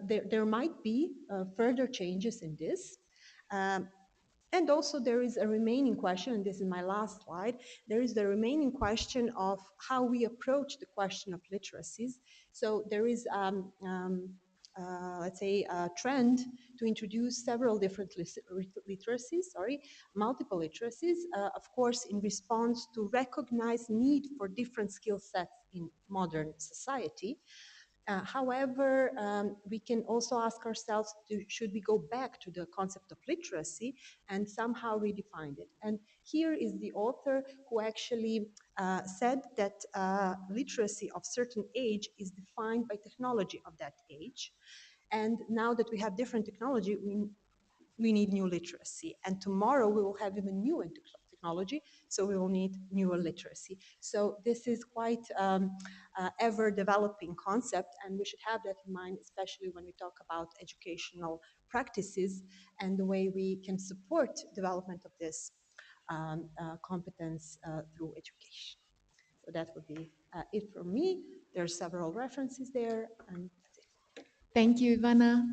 there might be further changes in this. Um, and also there is a remaining question, and this is my last slide, there is the remaining question of how we approach the question of literacies. So there is, let's say, a trend to introduce several different literacies, multiple literacies, of course, in response to recognize need for different skill sets in modern society. However, we can also ask ourselves, should we go back to the concept of literacy and somehow redefine it? And here is the author who actually said that literacy of certain age is defined by technology of that age. And now that we have different technology, we need new literacy. And tomorrow we will have even new technology, so we will need newer literacy. So this is quite ever developing concept, and we should have that in mind, especially when we talk about educational practices and the way we can support development of this competence through education. So that would be it from me. There are several references there, and that's it. Thank you, Ivana.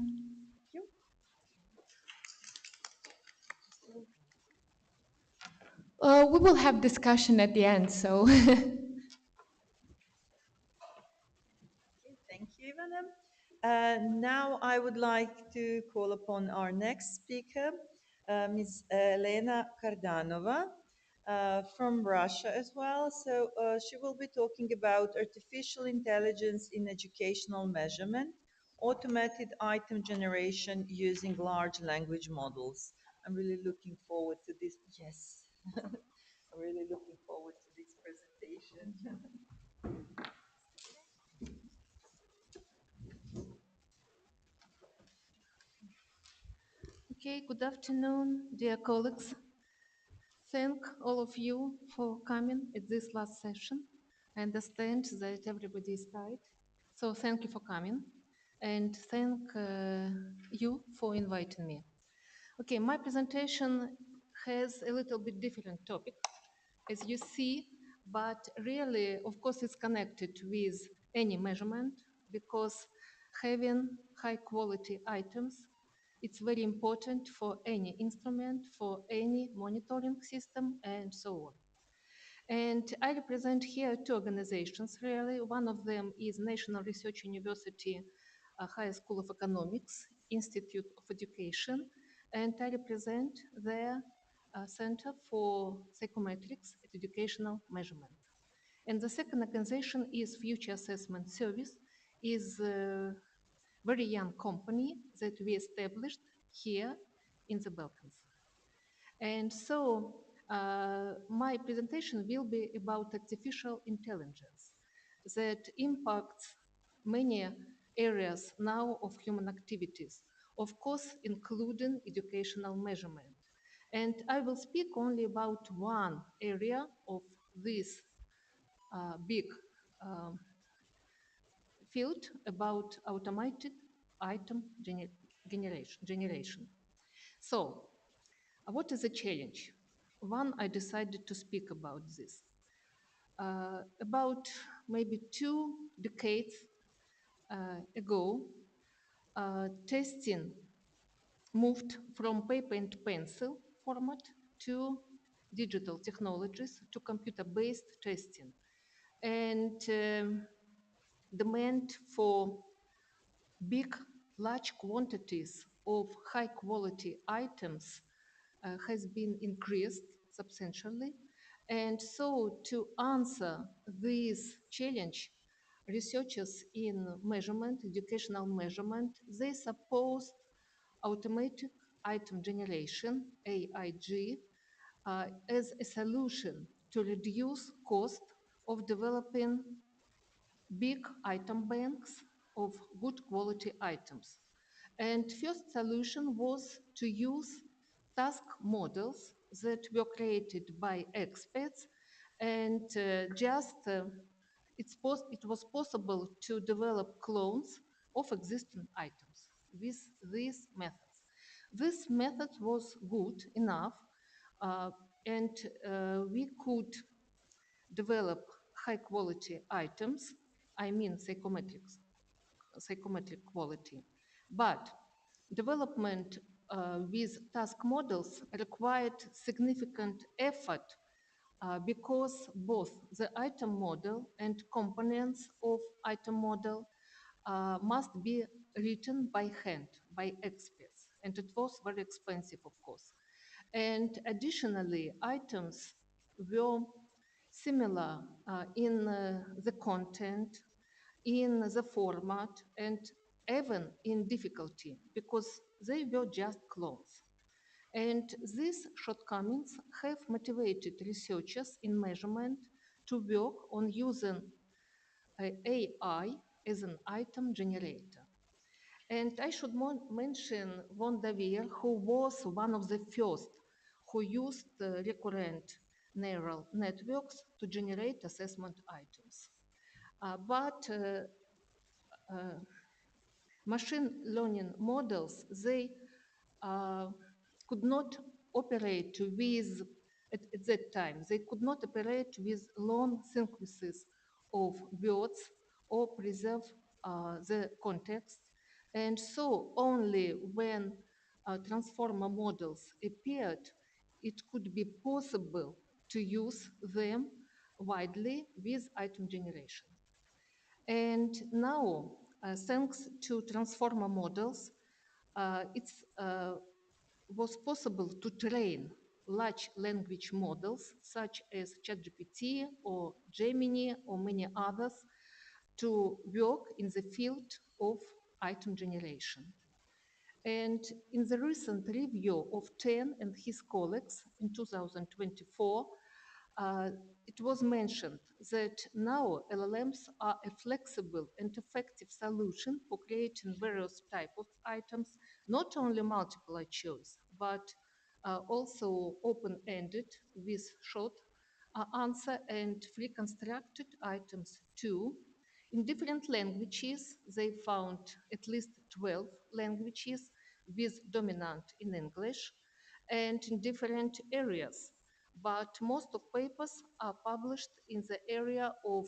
We will have discussion at the end, so. Thank you, Ivana. Now I would like to call upon our next speaker, Ms. Elena Kardanova, from Russia as well. So she will be talking about artificial intelligence in educational measurement, automated item generation using large language models. I'm really looking forward to this. Yes, I'm really looking forward to this presentation. Okay, good afternoon, dear colleagues. Thank all of you for coming at this last session. I understand that everybody is tired, so thank you for coming, and thank you for inviting me. Okay, my presentation has a little bit different topic, as you see, but really, of course, it's connected with any measurement, because having high quality items, it's very important for any instrument, for any monitoring system, and so on. And I represent here two organizations, really. One of them is National Research University High School of Economics, Institute of Education, and I represent their Center for Psychometrics at Educational Measurement. And the second organization is Future Assessment Service, is a very young company that we established here in the Balkans. And so my presentation will be about artificial intelligence that impacts many areas now of human activities, of course, including educational measurement. And I will speak only about one area of this big field, about automated item generation. So, what is the challenge? One, I decided to speak about this. About maybe 2 decades ago, testing moved from paper and pencil format to digital technologies, to computer-based testing. And demand for big, large quantities of high-quality items has been increased substantially. And so to answer this challenge, researchers in measurement, educational measurement, they supposed automatic item generation, AIG, as a solution to reduce cost of developing big item banks of good quality items. And first solution was to use task models that were created by experts and it was possible to develop clones of existing items with these methods. This method was good enough uh, and we could develop high quality items, I mean psychometric quality. But development with task models required significant effort because both the item model and components of item model must be written by hand by experts, and it was very expensive, of course. And additionally, items were similar in the content, in the format, and even in difficulty because they were just clones. And these shortcomings have motivated researchers in measurement to work on using AI as an item generator. And I should mention Von Davier, who was one of the first who used recurrent neural networks to generate assessment items. But machine learning models, they could not operate with, at that time, they could not operate with long sequences of words or preserve the context. And so only when transformer models appeared, it could be possible to use them widely with item generation. And now, thanks to transformer models, it was possible to train large language models such as ChatGPT or Gemini or many others to work in the field of item generation. And in the recent review of Ten and his colleagues in 2024, it was mentioned that now LLMs are a flexible and effective solution for creating various types of items, not only multiple choice, but also open-ended with short answer and free-constructed items too. In different languages, they found at least 12 languages with dominant in English and in different areas, but most of papers are published in the area of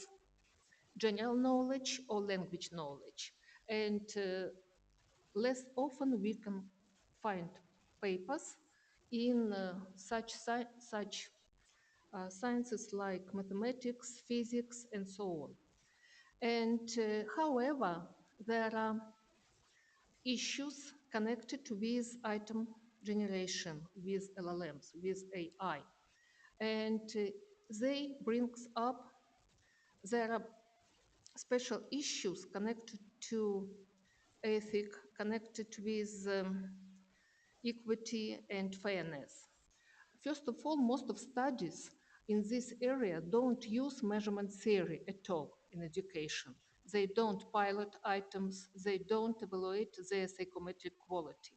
general knowledge or language knowledge. And less often we can find papers in such sciences like mathematics, physics, and so on. And however, there are issues connected with item generation, with LLMs, with AI. And they brings up, there are special issues connected to ethic, connected with equity and fairness. First of all, most of studies in this area don't use measurement theory at all in education. They don't pilot items, they don't evaluate their psychometric quality.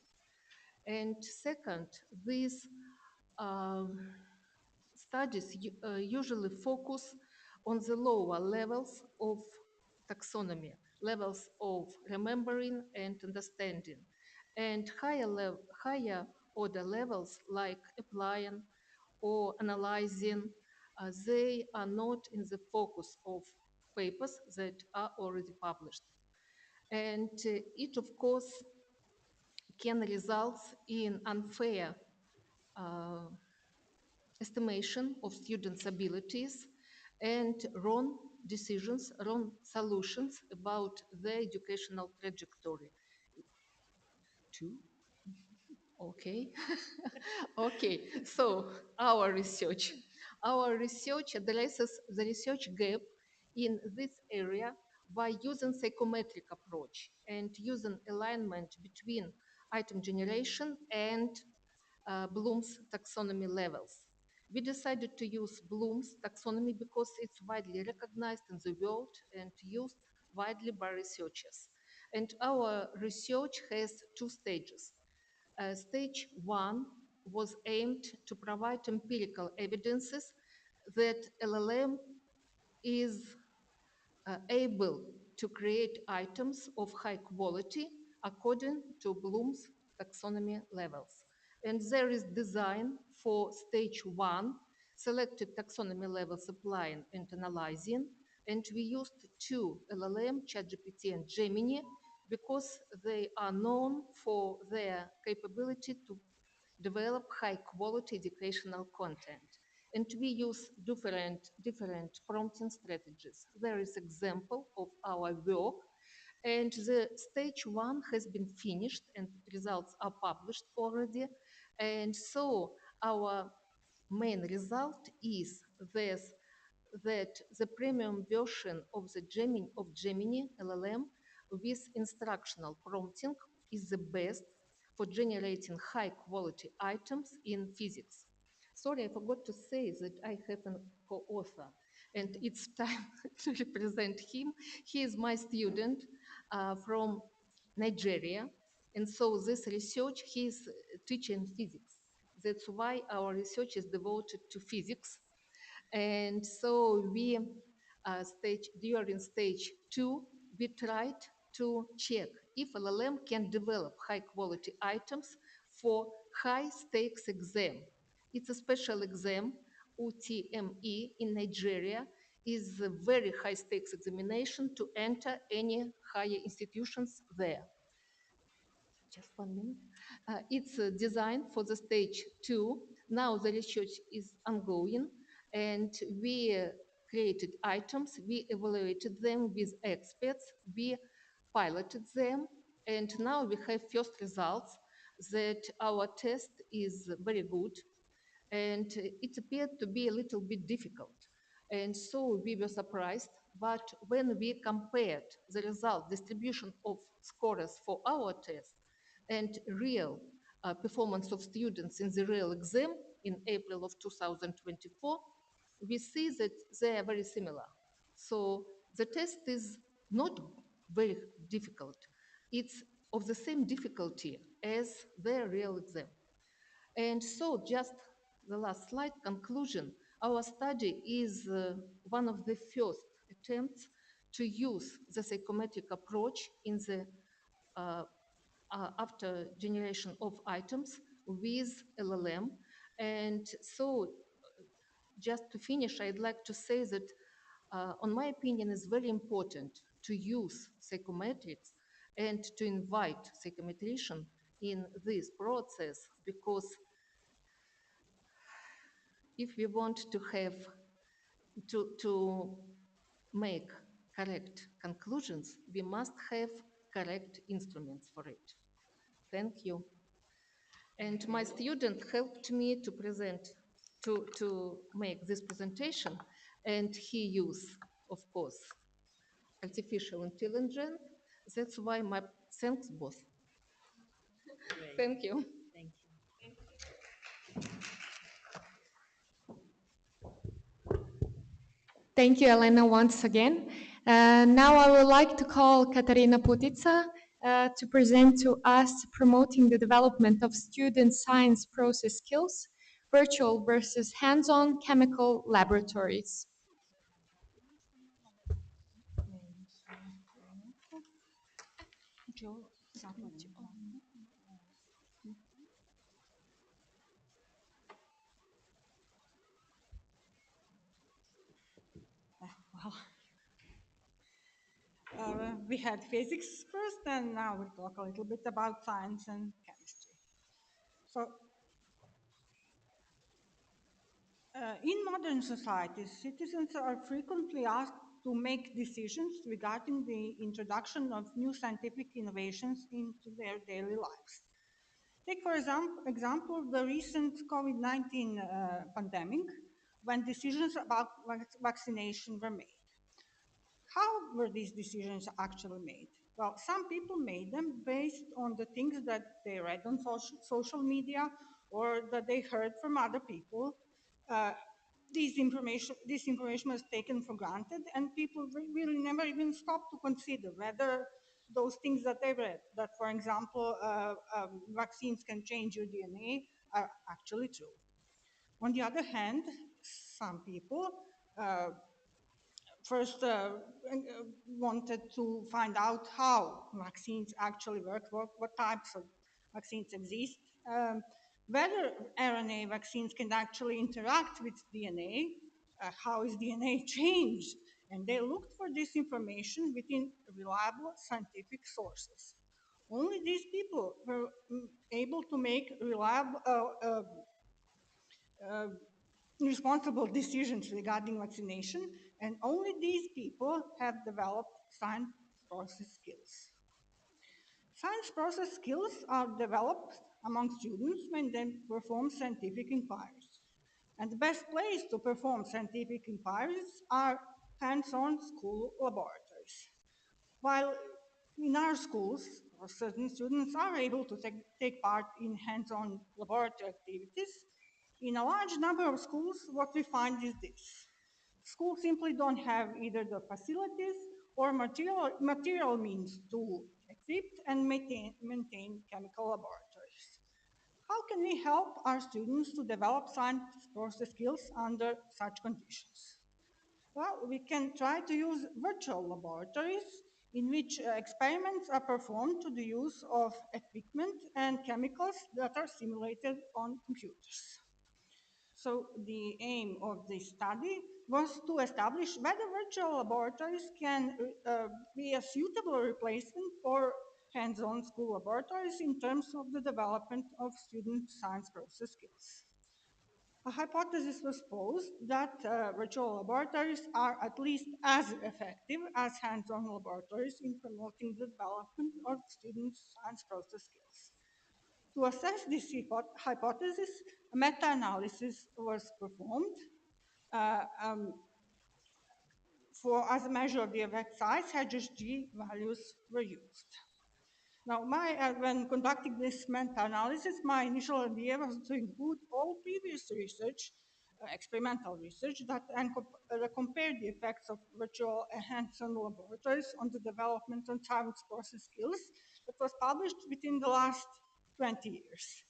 And second, these studies usually focus on the lower levels of taxonomy, levels of remembering and understanding, and higher order levels like applying or analyzing, they are not in the focus of papers that are already published. And it, of course, can result in unfair estimation of students' abilities and wrong decisions, wrong solutions about their educational trajectory. Two. Okay. Okay. So our research addresses the research gap in this area by using psychometric approach and using alignment between item generation and Bloom's taxonomy levels. We decided to use Bloom's taxonomy because it's widely recognized in the world and used widely by researchers. And our research has two stages. Stage one was aimed to provide empirical evidences that LLM is able to create items of high quality according to Bloom's taxonomy levels. And there is design for stage one, selected taxonomy levels applying and analyzing. And we used two LLM, ChatGPT and Gemini, because they are known for their capability to develop high quality educational content. And we use different prompting strategies. There is example of our work, and the stage one has been finished and results are published already. And so our main result is this, that the premium version of the Gemini LLM with instructional prompting is the best for generating high quality items in physics. Sorry, I forgot to say that I have a co-author, and it's time to represent him. He is my student from Nigeria, and so this research, he is teaching physics. That's why our research is devoted to physics. And so we during stage two, we tried to check if LLM can develop high quality items for high stakes exam. It's a special exam, UTME in Nigeria, is a very high stakes examination to enter any higher institutions there. Just 1 minute. It's designed for the stage two. Now the research is ongoing, and we created items, we evaluated them with experts, we piloted them, and now we have first results that our test is very good, and it appeared to be a little bit difficult. And so we were surprised, but when we compared the result distribution of scores for our test and real performance of students in the real exam in April of 2024, we see that they are very similar. So the test is not very difficult. It's of the same difficulty as the real exam. And so just the last slide, conclusion. Our study is one of the first attempts to use the psychometric approach in the after generation of items with LLM. And so just to finish, I'd like to say that on my opinion, it's very important to use psychometrics and to invite psychometrician in this process, because if we want to have to make correct conclusions, we must have correct instruments for it. Thank you. And my student helped me to present, to make this presentation, and he used, of course, artificial intelligence. That's why my thanks both. Thank you. Thank you. Thank you, Elena, once again. Now I would like to call Katarina Putica to present to us promoting the development of student science process skills, virtual versus hands-on chemical laboratories. Well, we had physics first, and now we'll talk a little bit about science and chemistry. So, in modern societies, citizens are frequently asked to make decisions regarding the introduction of new scientific innovations into their daily lives. Take, for example, the recent COVID-19 pandemic, when decisions about vaccination were made. How were these decisions actually made? Well, some people made them based on the things that they read on social media or that they heard from other people. Uh, this information was taken for granted, and people really never even stopped to consider whether those things that they read, that, for example, vaccines can change your DNA, are actually true. On the other hand, some people uh, first wanted to find out how vaccines actually work, what types of vaccines exist, whether RNA vaccines can actually interact with DNA, how is DNA changed, and they looked for this information within reliable scientific sources. Only these people were able to make reliable, uh, responsible decisions regarding vaccination, and only these people have developed science process skills. Science process skills are developed among students when they perform scientific inquiries. And the best place to perform scientific inquiries are hands-on school laboratories. While in our schools, certain students are able to take part in hands-on laboratory activities, in a large number of schools, what we find is this. Schools simply don't have either the facilities or material means to equip and maintain chemical laboratories. How can we help our students to develop science process skills under such conditions? Well, we can try to use virtual laboratories in which experiments are performed to the use of equipment and chemicals that are simulated on computers. So the aim of this study was to establish whether virtual laboratories can be a suitable replacement for hands-on school laboratories in terms of the development of student science process skills. A hypothesis was posed that virtual laboratories are at least as effective as hands-on laboratories in promoting the development of students' science process skills. To assess this hypothesis, a meta-analysis was performed uh, um, as a measure of the effect size, HSG values were used. Now, when conducting this meta-analysis, my initial idea was to include all previous research, experimental research, that compared the effects of virtual and hands-on laboratories on the development of science process skills that was published within the last 20 years.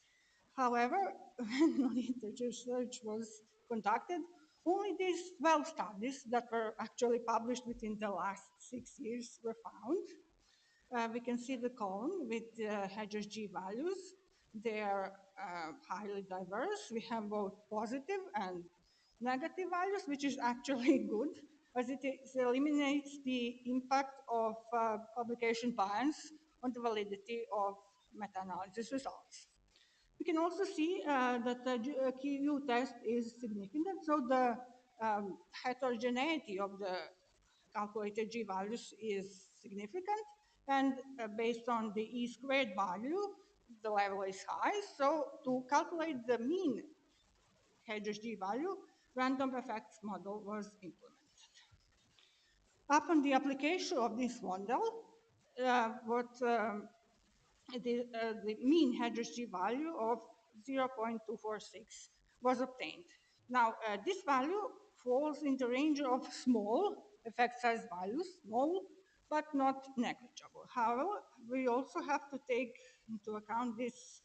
However, when literature research was conducted, only these 12 studies that were actually published within the last 6 years were found. We can see the column with HSG values. They are highly diverse. We have both positive and negative values, which is actually good, as it eliminates the impact of publication bias on the validity of meta-analysis results. We can also see that the QU test is significant, so the heterogeneity of the calculated G values is significant, and based on the E squared value, the level is high, so to calculate the mean HSG value, random effects model was implemented. Upon the application of this model, the mean HSG value of 0.246 was obtained. Now, this value falls in the range of small effect size values, small, but not negligible. However, we also have to take into account this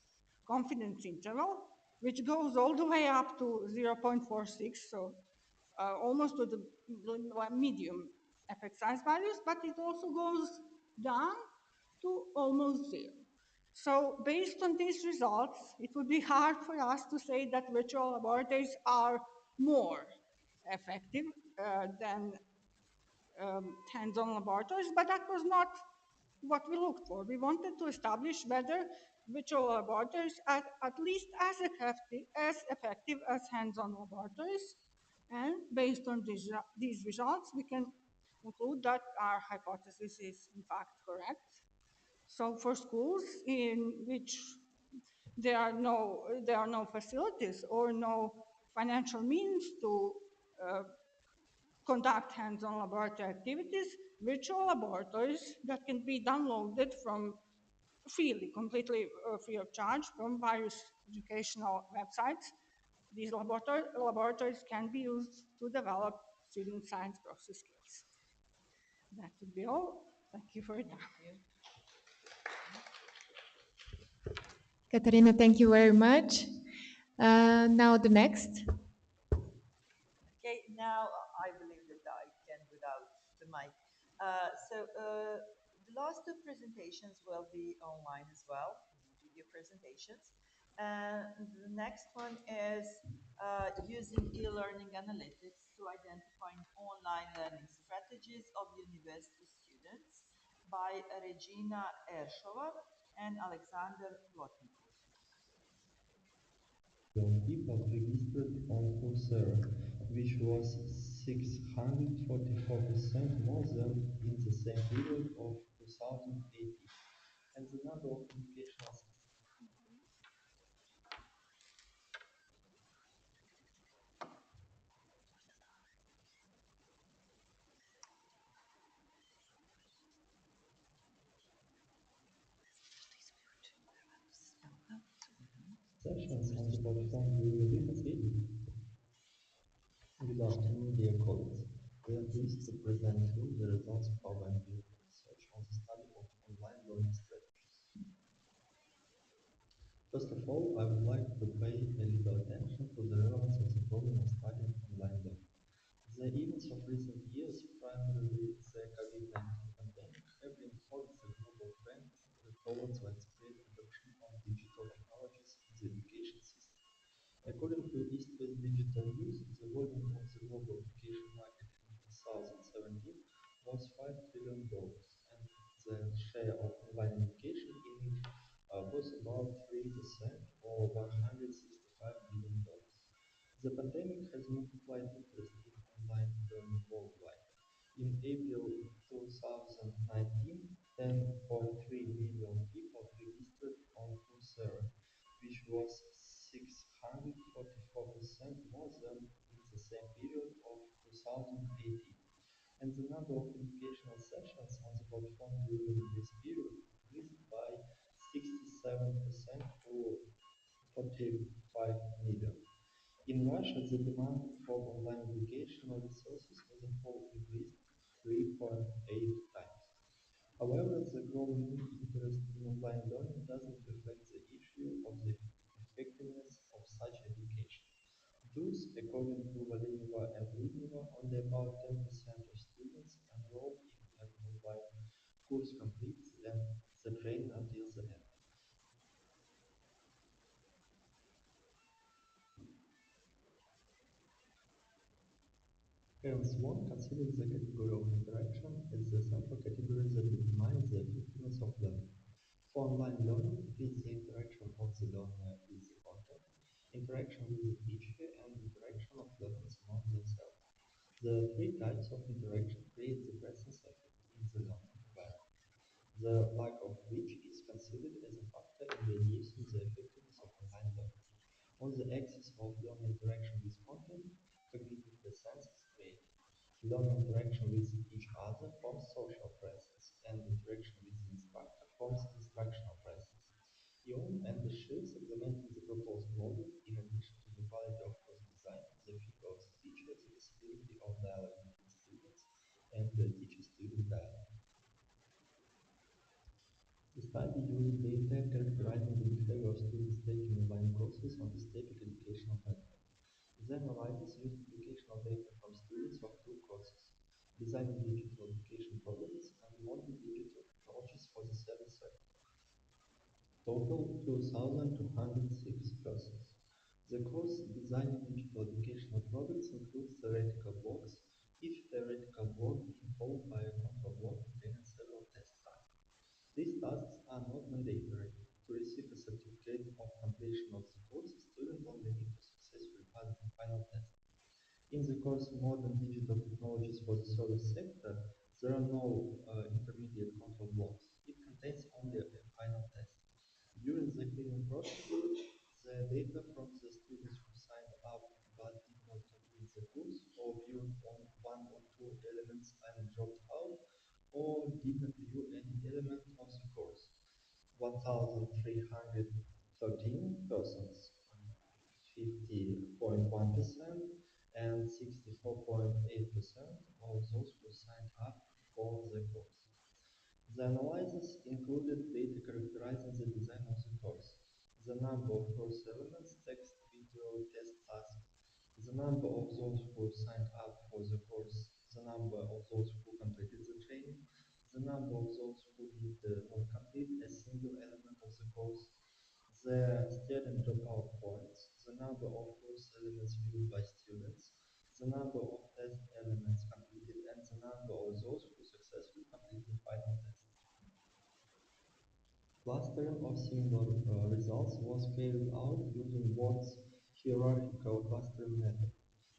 confidence interval, which goes all the way up to 0.46, so almost to the medium effect size values, but it also goes down to almost zero. So based on these results, it would be hard for us to say that virtual laboratories are more effective than hands-on laboratories, but that was not what we looked for. We wanted to establish whether virtual laboratories are at least as effective as hands-on laboratories, and based on these results, we can conclude that our hypothesis is in fact correct. So for schools in which there are no facilities or no financial means to conduct hands-on laboratory activities, virtual laboratories that can be downloaded from freely, completely free of charge from various educational websites. These laboratories can be used to develop student science process skills. That would be all. Thank you for your time. Katarina, thank you very much. Now the next. Okay, now I believe that I can without the mic. The last two presentations will be online as well, video presentations. And the next one is using e-learning analytics to identifying online learning strategies of university students by Regina Ershova and Alexander Plotnikov. People registered on Coursera, which was 644% more than in the same period of 2018, and the number of educational sessions on the platform during this meeting. Good afternoon, dear colleagues. We are pleased to present you the results of our empirical research on the study of online learning strategies. First of all, I would like to pay a little attention to the relevance of the problem of studying online learning. The events of recent years, primarily the COVID-19 pandemic, have reinforced the global trend towards widespread adoption of digital technologies in the education system. According to East West Digital News, the volume of the global education market in 2017 was $5 trillion, and the share of online education in it was about 3% or $165 billion. The pandemic has multiplied interest in online learning worldwide. In April 2019, 10.3 million people registered on Coursera, which was 644% more than in the same period of 2018. And the number of educational sessions on the platform during this period increased by 67% to 45 million. In Russia, the demand for online educational resources as a whole increased 3.8 times. However, the growing interest in online learning doesn't reflect the issue of the effectiveness of such education. Thus, according to Valeneva and Rudneva, only about 10% of students enrolled in an online course completes the training until the end. Ernst Wong considers the category of interaction as the central category that determines the effectiveness of learning. For online learning, it is the interaction of the learner with the content, interaction with the teacher, and interaction of learners among themselves. The three types of interaction create the presence effect in the learning environment, the lack of which is considered as a factor in reducing the effectiveness of online learning. On the axis of learner interaction with content, cognitive presence is created. Learner interaction with each other forms social presence, and interaction with the instructor forms instructional presence. Young and the Shields implementing the proposed model, in addition to the quality of course design, the figure of the teacher, the possibility of dialogue between students, and the teacher-student dialogue. The study used data characterizing the behavior of students taking online courses on the static educational platform. The analysis used educational data from students of two courses, designing digital education products and modern digital technologies for the service sector. Total 2,206 persons. The course designing digital educational products includes theoretical blocks, each theoretical block being followed by a control block containing several test tasks. These tasks are not mandatory. To receive a certificate of completion of the course, a student only needs to successfully pass the final test. In the course Modern Digital Technologies for the Service Sector, there are no intermediate control blocks. It contains only a final test. During the cleaning process, didn't view any element of the course. 1,313 persons, 50.1%, and 64.8% of those who signed up for the course. The analysis included data characterizing the design of the course, the number of course elements, text, video, test tasks, the number of those who signed up for the course, the number of those who completed the training, the number of those who did not complete a single element of the course, the student dropout points, the number of course elements viewed by students, the number of test elements completed, and the number of those who successfully completed the final test. Clustering of similar results was carried out using Ward's hierarchical clustering method.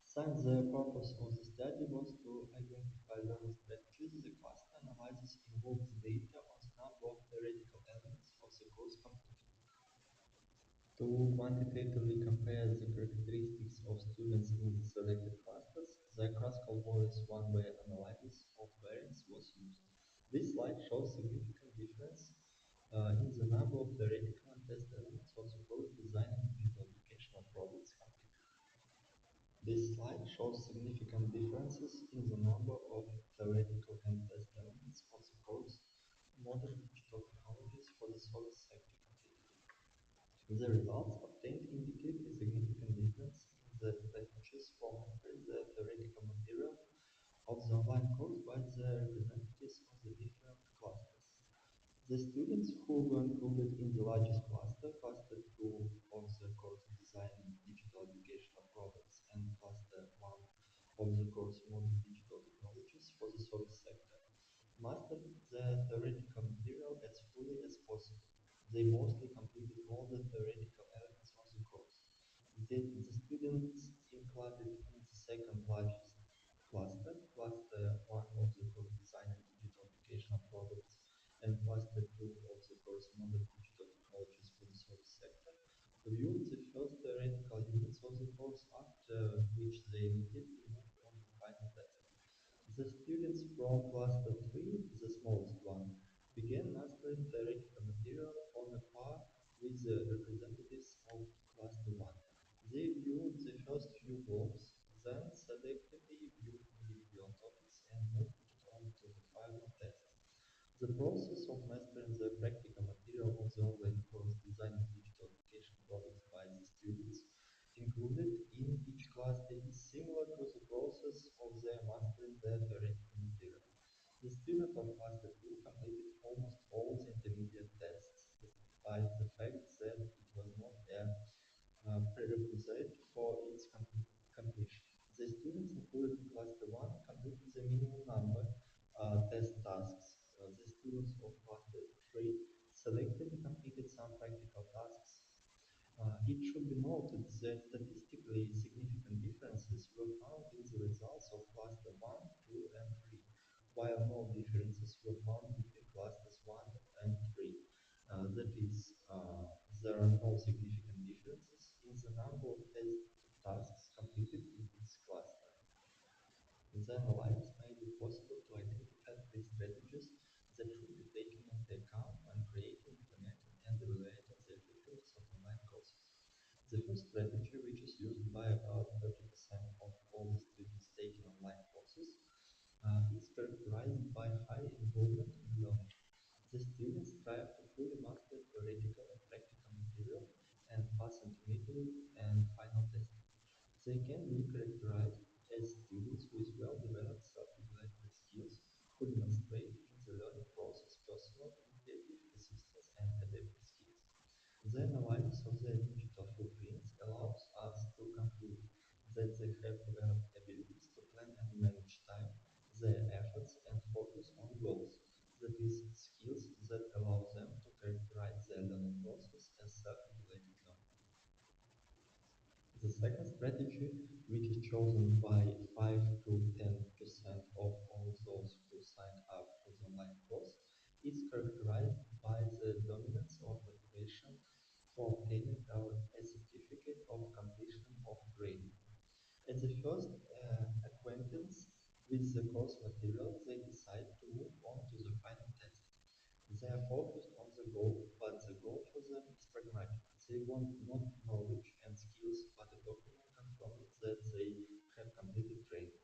Since the purpose of the study was to identify learning strategies, the cluster analysis involves data on the number of theoretical elements of the course completed. To quantitatively compare the characteristics of students in the selected clusters, the Kruskal-Wallis one-way analysis of variance was used. This slide shows significant difference in the number of theoretical and test elements of the course design and digital educational products completed. This slide shows significant differences in the number of theoretical and test elements of the course modern digital technologies for the service sector completed. The results obtained indicate a significant difference in the strategies for mastering the theoretical material of the online course by the representatives of the different clusters. The students who were included in the largest cluster, cluster 2 of the course design and digital educational products, and cluster 1 of the course modern digital technologies for the service sector, mastered the theoretical material as fully as possible. They mostly completed all the theoretical elements of the course. The students included in the second largest cluster, cluster 1 of the course design and digital educational products, and cluster 2 of the course modern digital technologies for the service sector, reviewed the first theoretical units of the course, after which they immediately moved on to final test. The students from cluster 3, the smallest one, began mastering theoretical material on a par with the representatives of cluster 1. They viewed the first few blocks, then selectively viewed individual topics and moved on to the final test. The process of mastering the practical material of the online course design and digital education products by the students included in each cluster is similar to the process of their mastering the theoretical material. The student of cluster 2 completed almost all the intermediate tests, despite the fact that it was not a prerequisite for its completion. The students included in cluster 1 completed the minimum number test tasks. The students of cluster 3 selectively completed some practical tasks. It should be noted that statistically significant differences were found in the results of cluster 1, 2, and 3, while no differences were found between clusters 1 and 3. That is, there are no significant differences in the number of test tasks completed in each cluster. The analysis made it possible to identify three strategies that should be taken into account when creating, implementing, and evaluating the effectiveness of online courses. The first strategy, which is used by about 30% of all the students taking online courses, is characterized by high involvement in learning. The students strive to fully master theoretical and practical material and pass intermediate and final testing. They can be characterized as students with well-developed self-regulatory skills who demonstrate in the learning process personal, initiative, persistence, and adaptive skills. The analysis of their digital footprints allows us to conclude that they have developed abilities to plan and manage time, their efforts, and focus on goals. That is, skills that allow them to characterize their learning process as self-regulated learning. The second strategy, which is chosen by 5 to 10% of all those who sign up for the online course, is characterized by the dominance of motivation for obtaining a certificate of completion of grading. At the first acquaintance with the course material, they decide to move on to the final test. They are focused on the goal, but the goal for them is pragmatic. They want not knowledge and skills, but a document confirming that they have completed training.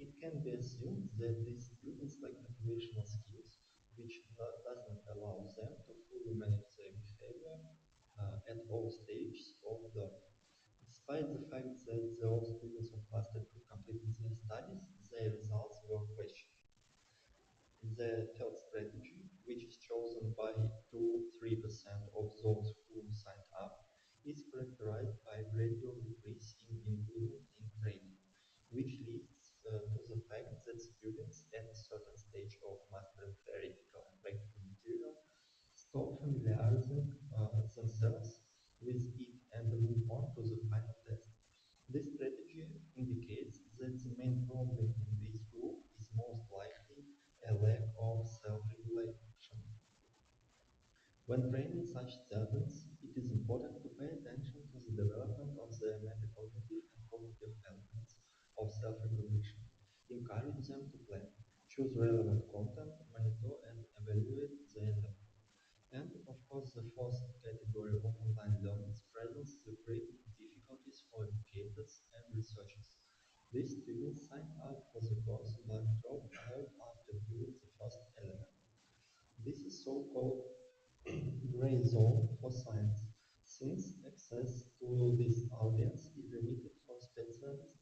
It can be assumed that these students lack motivational skills, which doesn't allow them to fully manage their behavior at all stages of learning. Despite the fact that all students of cluster 2 completed their studies, their results were questioned. The third strategy, which is chosen by 2-3% of those who signed up, is characterized by a gradual decrease in engagement in training, which leads to the fact that students at a certain stage of mastering theoretical and practical material stop familiarizing themselves with it and move on to the final test. This strategy indicates that the main problem in this group is most likely a lack of self-regulation. When training such students, it is important to pay attention to the development of the metacognitive and cognitive elements of self-regulation. Encourage them to plan, choose relevant content, monitor and evaluate their learning. And of course, the fourth category of online learning presents the greatest difficulties for educators and researchers. These students sign up for the course but drop out after doing the first element. This is so-called gray zone for science, since access to this audience is limited for specialists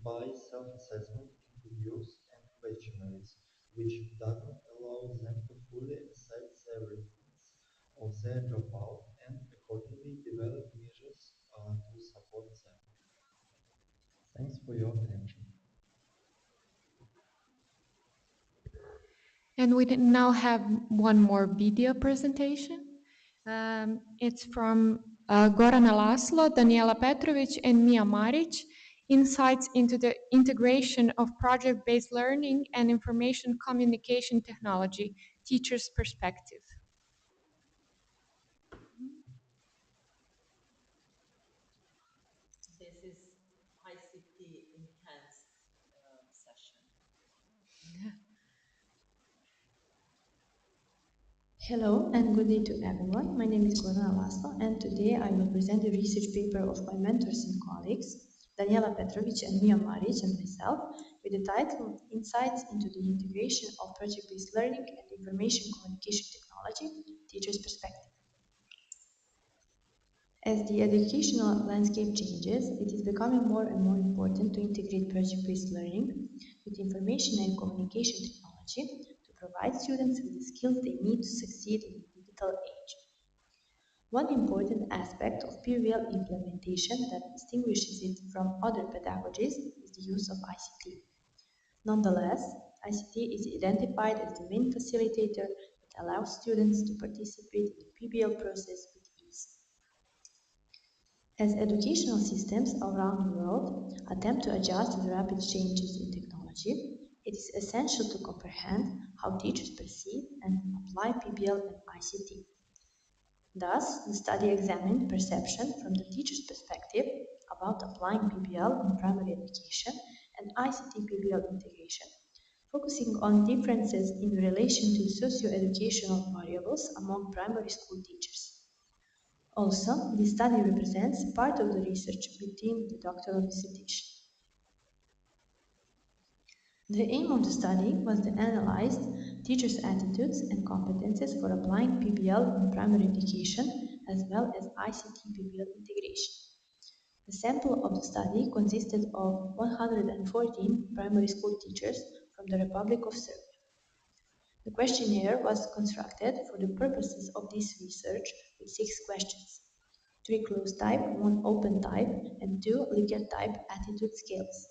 by self-assessment interviews and questionnaires, which doesn't allow them to fully assess the risks of their dropout and accordingly develop measures to support them. Thanks for your attention. And we now have one more video presentation. It's from Gorana Laslo, Daniela Petrovic, and Mia Maric, insights into the integration of project-based learning and information communication technology, teacher's perspective. This is ICT enhanced session. Hello and good day to everyone. My name is Gorana Laslo and today I will present a research paper of my mentors and colleagues, Daniela Petrovic and Mia Maric and myself, with the title Insights into the Integration of Project-Based Learning and Information Communication Technology, Teacher's Perspective. As the educational landscape changes, it is becoming more and more important to integrate project-based learning with information and communication technology to provide students with the skills they need to succeed in the digital age. One important aspect of PBL implementation that distinguishes it from other pedagogies is the use of ICT. Nonetheless, ICT is identified as the main facilitator that allows students to participate in the PBL process with ease. As educational systems around the world attempt to adjust to the rapid changes in technology, it is essential to comprehend how teachers perceive and apply PBL and ICT. Thus, the study examined perception from the teacher's perspective about applying PBL in primary education and ICT PBL integration, focusing on differences in relation to socio-educational variables among primary school teachers. Also, this study represents part of the research within the doctoral dissertation. The aim of the study was to analyze teachers' attitudes and competences for applying PBL in primary education as well as ICT PBL integration. The sample of the study consisted of 114 primary school teachers from the Republic of Serbia. The questionnaire was constructed for the purposes of this research with 6 questions: 3 closed type, 1 open type, and 2 linear type attitude scales.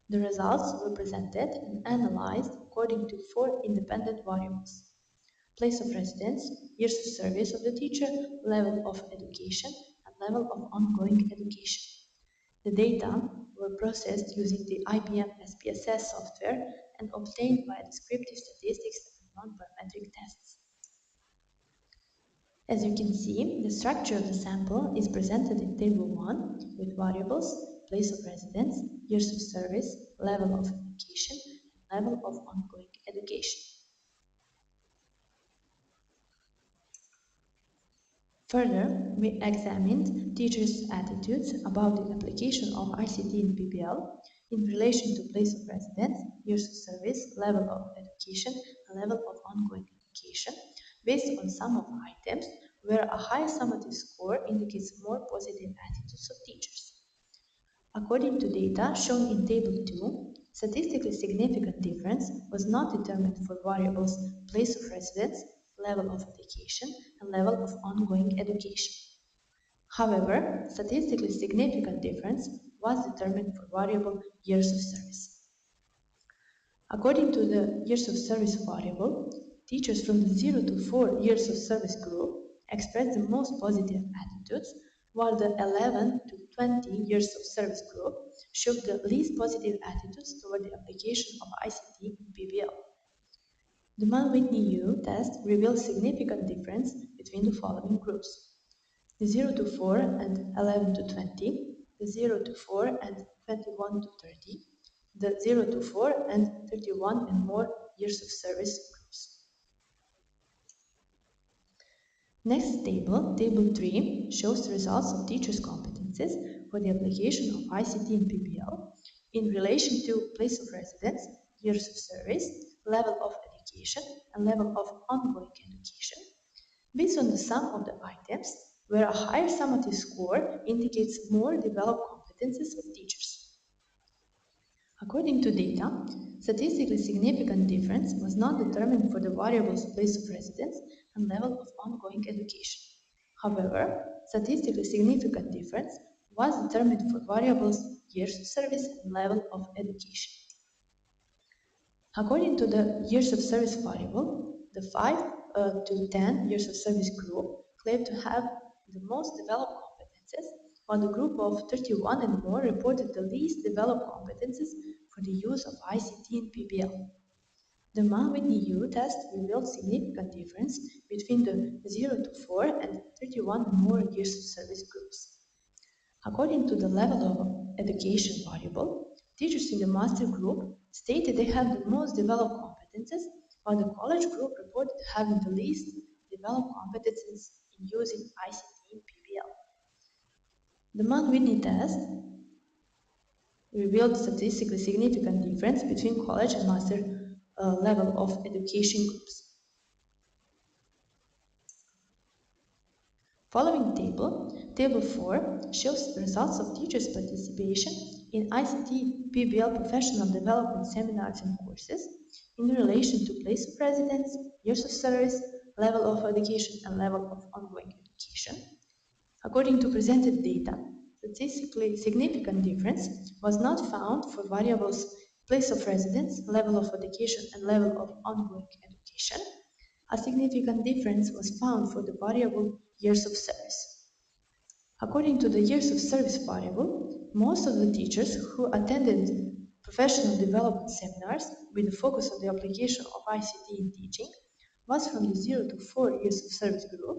The results were presented and analyzed according to 4 independent variables: place of residence, years of service of the teacher, level of education, and level of ongoing education. The data were processed using the IBM SPSS software and obtained by descriptive statistics and non-parametric tests. As you can see, the structure of the sample is presented in Table 1 with variables, place of residence, years of service, level of education, and level of ongoing education. Further, we examined teachers' attitudes about the application of ICT in PBL in relation to place of residence, years of service, level of education, and level of ongoing education, based on some of the items where a high summative score indicates more positive attitudes of teachers. According to data shown in Table 2, statistically significant difference was not determined for variables place of residence, level of education, and level of ongoing education. However, statistically significant difference was determined for variable years of service. According to the years of service variable, teachers from the 0 to 4 years of service group expressed the most positive attitudes, while the 11 to 20 years of service group showed the least positive attitudes toward the application of ICT in PBL. The Mann-Whitney-U test revealed significant difference between the following groups: the 0 to 4 and 11 to 20, the 0 to 4 and 21 to 30, the 0 to 4 and 31 and more years of service groups. Next table, Table 3, shows the results of teachers' competences for the application of ICT in PBL in relation to place of residence, years of service, level of education, and level of ongoing education, based on the sum of the items, where a higher summative score indicates more developed competences of teachers. According to data, statistically significant difference was not determined for the variables place of residence and level of ongoing education. However, statistically significant difference was determined for variables years of service and level of education. According to the years of service variable, the 5 to 10 years of service group claimed to have the most developed competences, while the group of 31 and more reported the least developed competences for the use of ICT in PBL. The Mann-Whitney-U test revealed significant difference between the 0 to 4 and 31 and more years of service groups. According to the level of education variable, teachers in the master group stated they had the most developed competences, while the college group reported having the least developed competences in using ICT in PBL. The Mann-Whitney test revealed statistically significant difference between college and master level of education groups. Following table, Table 4 shows the results of teachers' participation in ICT PBL professional development seminars and courses in relation to place of residence, years of service, level of education, and level of ongoing education. According to presented data, statistically significant difference was not found for variables place of residence, level of education, and level of ongoing education. A significant difference was found for the variable years of service. According to the years of service variable, most of the teachers who attended professional development seminars with the focus on the application of ICT in teaching was from the 0 to 4 years of service group,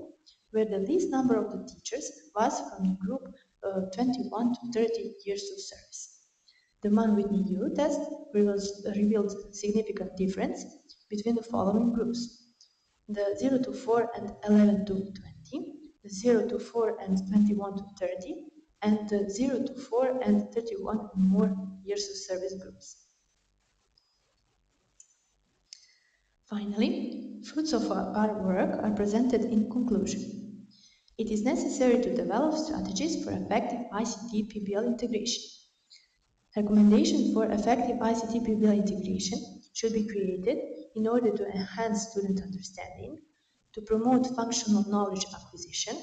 where the least number of the teachers was from the group 21 to 30 years of service. The Mann-Whitney-U test revealed significant difference between the following groups: the 0 to 4 and 11 to 20, the 0 to 4 and 21 to 30, and the 0 to 4 and 31 and more years of service groups. Finally, fruits of our work are presented in conclusion. It is necessary to develop strategies for effective ICT PBL integration. Recommendations for effective ICT PBL integration should be created in order to enhance student understanding, to promote functional knowledge acquisition,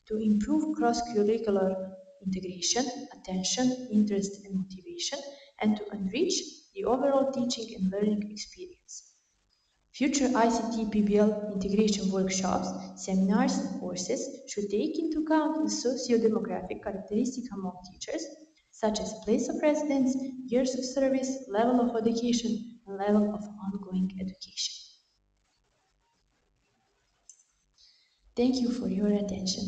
to improve cross-curricular integration, attention, interest, and motivation, and to enrich the overall teaching and learning experience. Future ICT PBL integration workshops, seminars, and courses should take into account the socio-demographic characteristics among teachers, such as place of residence, years of service, level of education, and level of ongoing education. Thank you for your attention.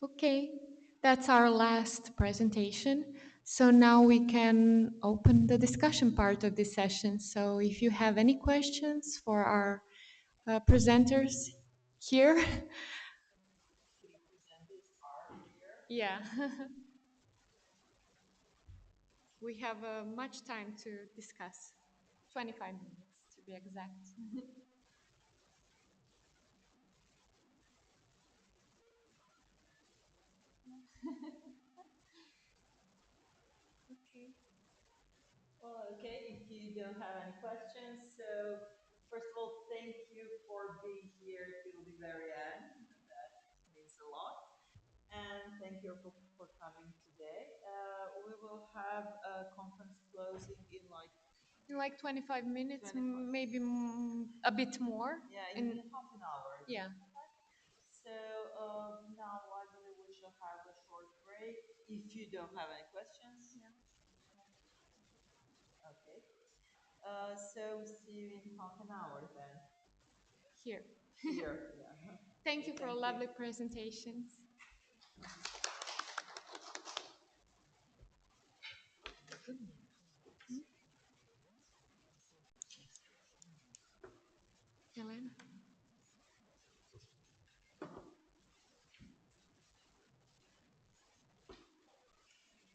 Okay, that's our last presentation. So now we can open the discussion part of this session. So if you have any questions for our presenters here. Yeah. We have much time to discuss. 25 minutes to be exact. Okay. Well, okay, if you don't have any questions, so first of all, thank you for being here till the very end. That means a lot. And thank you for coming today. We will have a conference closing in like 25 minutes, 25. maybe a bit more. Yeah, in half an hour. Yeah. So now I believe we shall have a short break. If you don't have any questions. Yeah. Okay. So see you in half an hour then. Here. Here, yeah. Thank Okay, you for a thank lovely presentations. Елена?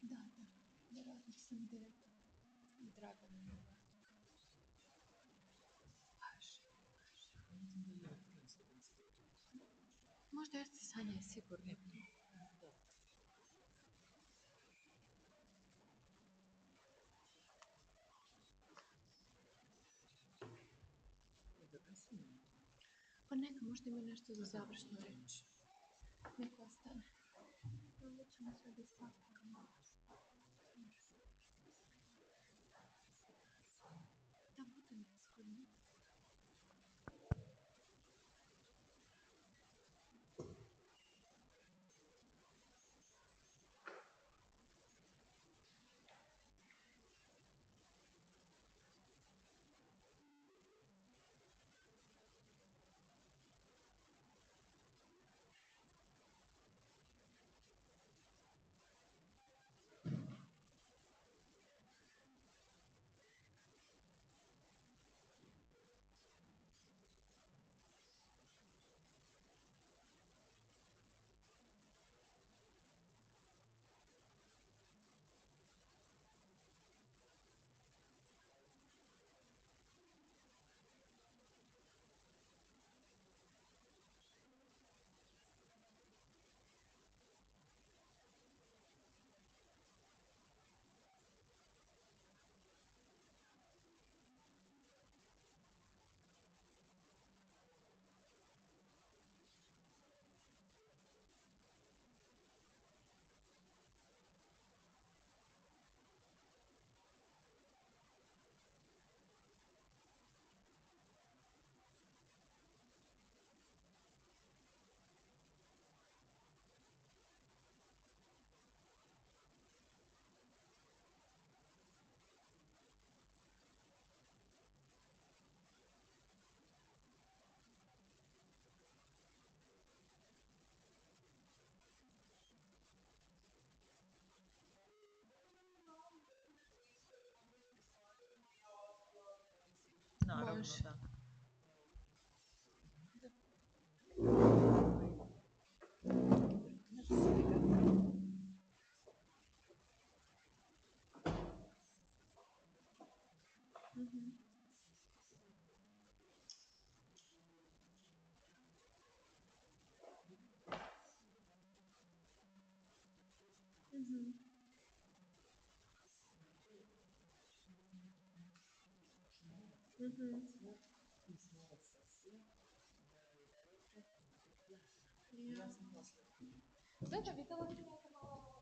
Да, да. Да, рядом с ним директор. И Драга на него. Možda jeste Sanja je sigurno. Pa neka, možda ima nešto za završnu reč. Neko ostane. Ovo ćemo sad istaknuti. Da bude nezgodno. Naravno, Može. da. Mhm. Mhm. Mhm. Ja. Da, da, videla sam ja to malo.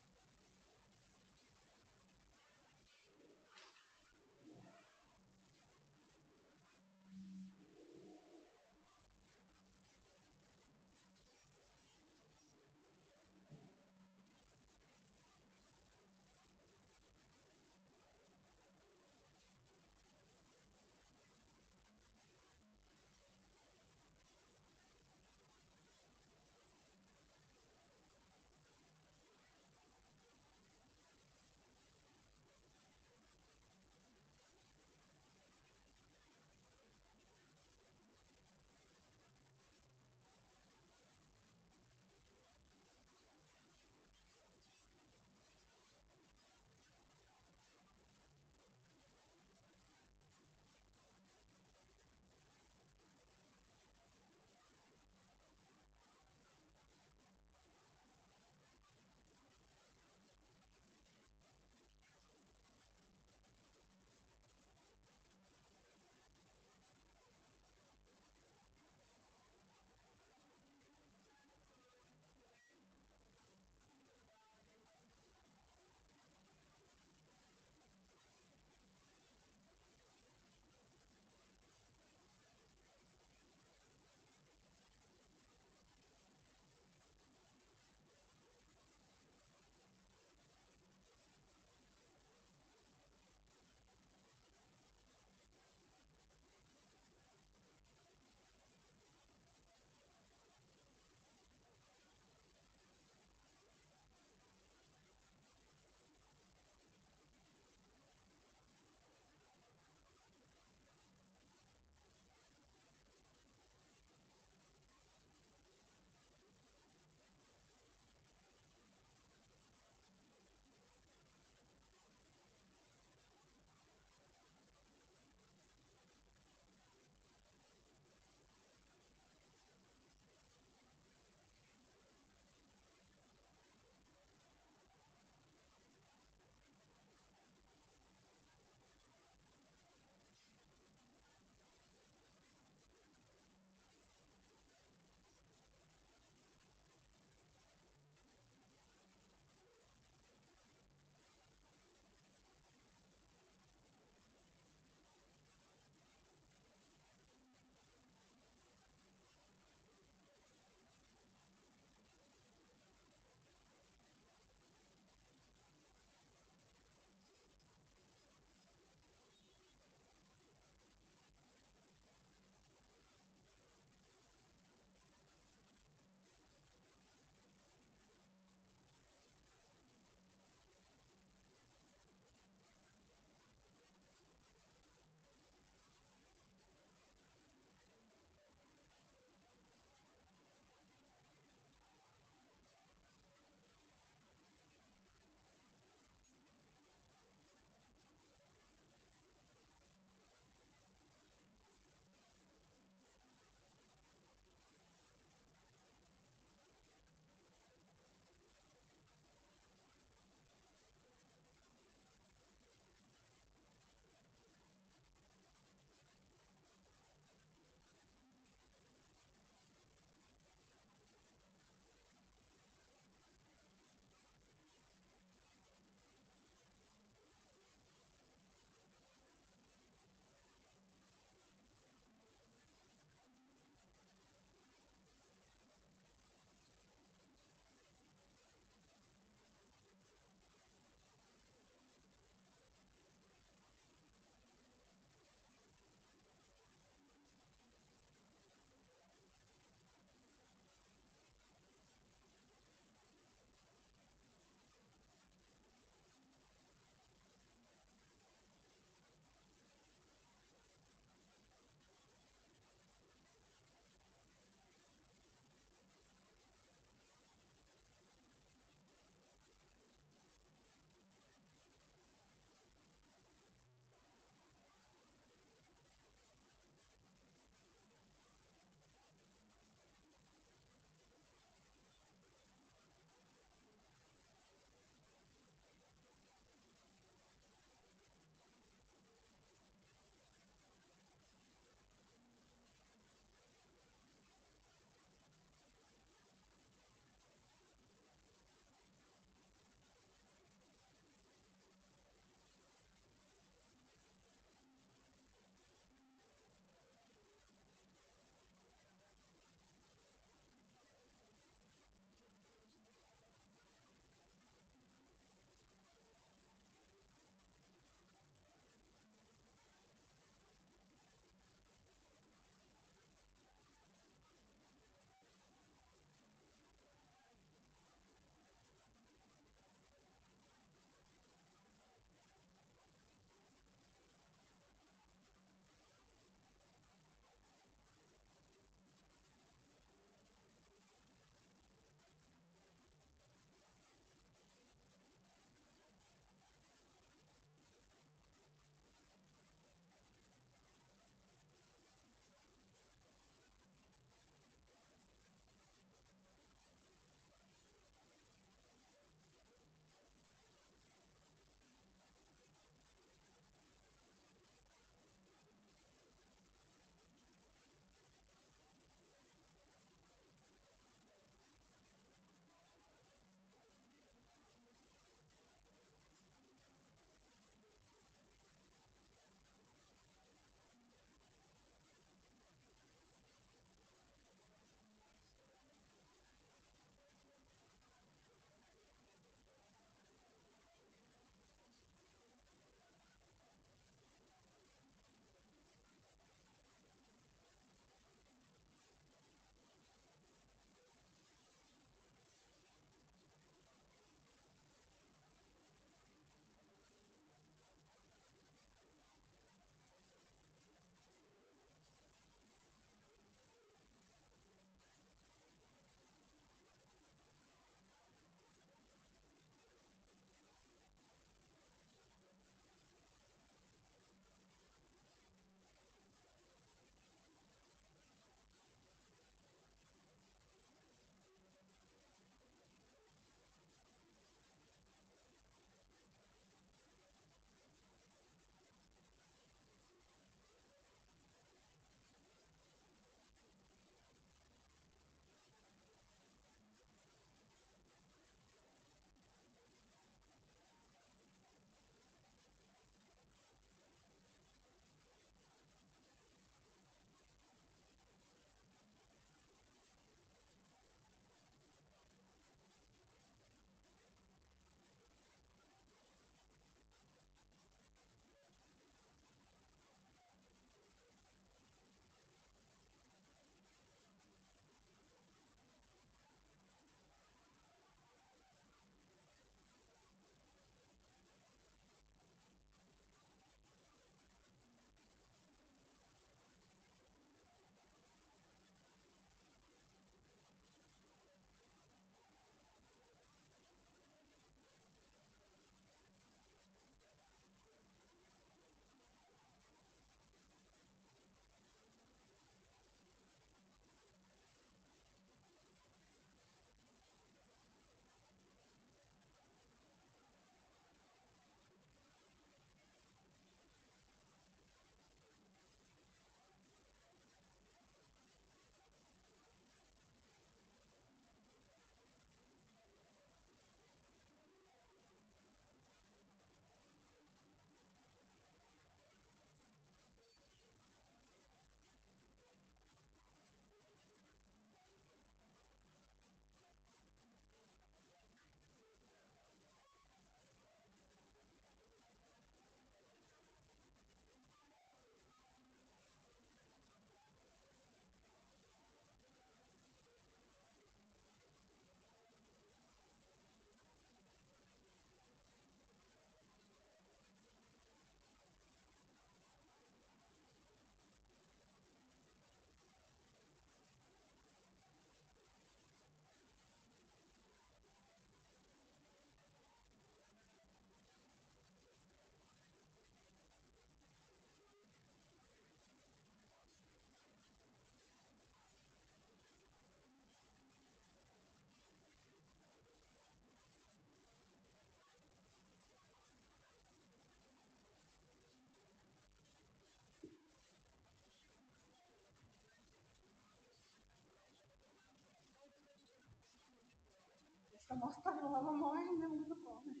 sam ostavila ovo moje i ne mogu da pronaći.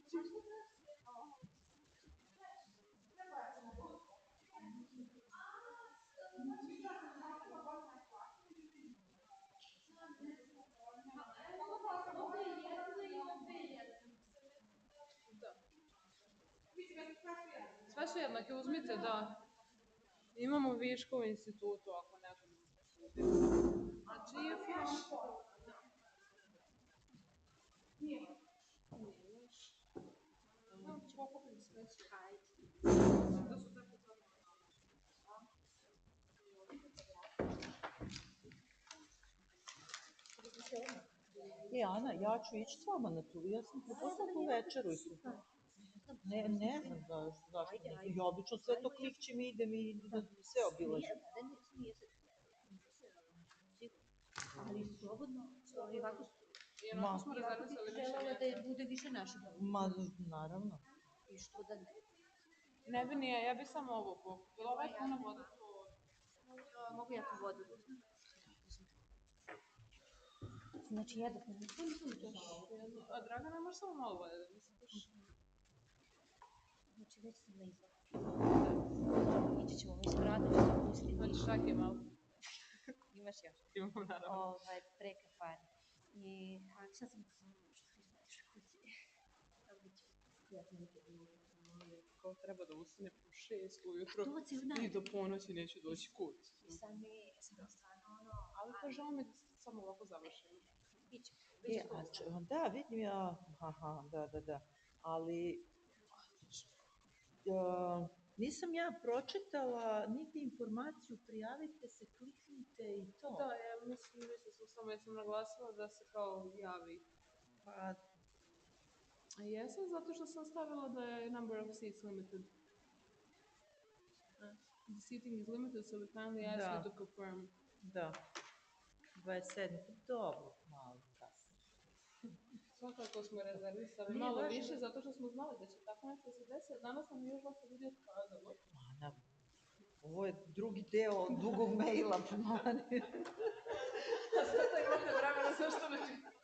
Sve su jednake, uzmite, da. Imamo viška u institutu, ako neko ne može. A čiji je flash? Nije loš. Znam, pokupim smeće. Da su tako Ana, ja ću ići s vama na tu. Ja sam propustila tu večeru. Ne znam zašto. Ja obično sve to klikćem i idem i sve obilazim. Ali slobodno, ovako I onako smo rezervisali više želela da bude više našeg. Ma, naravno. I što da ne? Ne bi nije, ja bi samo ovo pokupila. Ovo je puno voda, to... Mogu ja tu vodu da uzmem? Znači, jedno, nisam A Dragana, možeš samo malo vode da mi sipaš? Znači, već sam na izvoru. Ići ćemo, mislim, rado ću se pustiti. Hoćeš šake malo? Imaš još? Imamo, naravno. Prekafan. I šta sam što ti otišla kući? Ja sam nikad Kao treba da ustane po 6 ujutro i do ponoći neću doći kući. Sad stvarno Ali pa žao mi da samo ovako završimo. Biće. Da, vidim ja. Aha, da. Ali nisam ja pročitala nigde informaciju, prijavite se, kliknite i to. Da, ja mislim sam samo, ja sam naglasila da se kao javi. Pa... Jesam, zato što sam stavila da je number of seats limited. The seating is limited, so we kindly ask you to confirm. Da. 27. Dobro, malo kasno. Svakako smo rezervisali malo više, zato što smo znali da će tako nešto se desi. Danas nam je još dosta ljudi otkazalo. Ovo je drugi deo dugog maila prema mani. A sada imate vremena sve što ne čitate.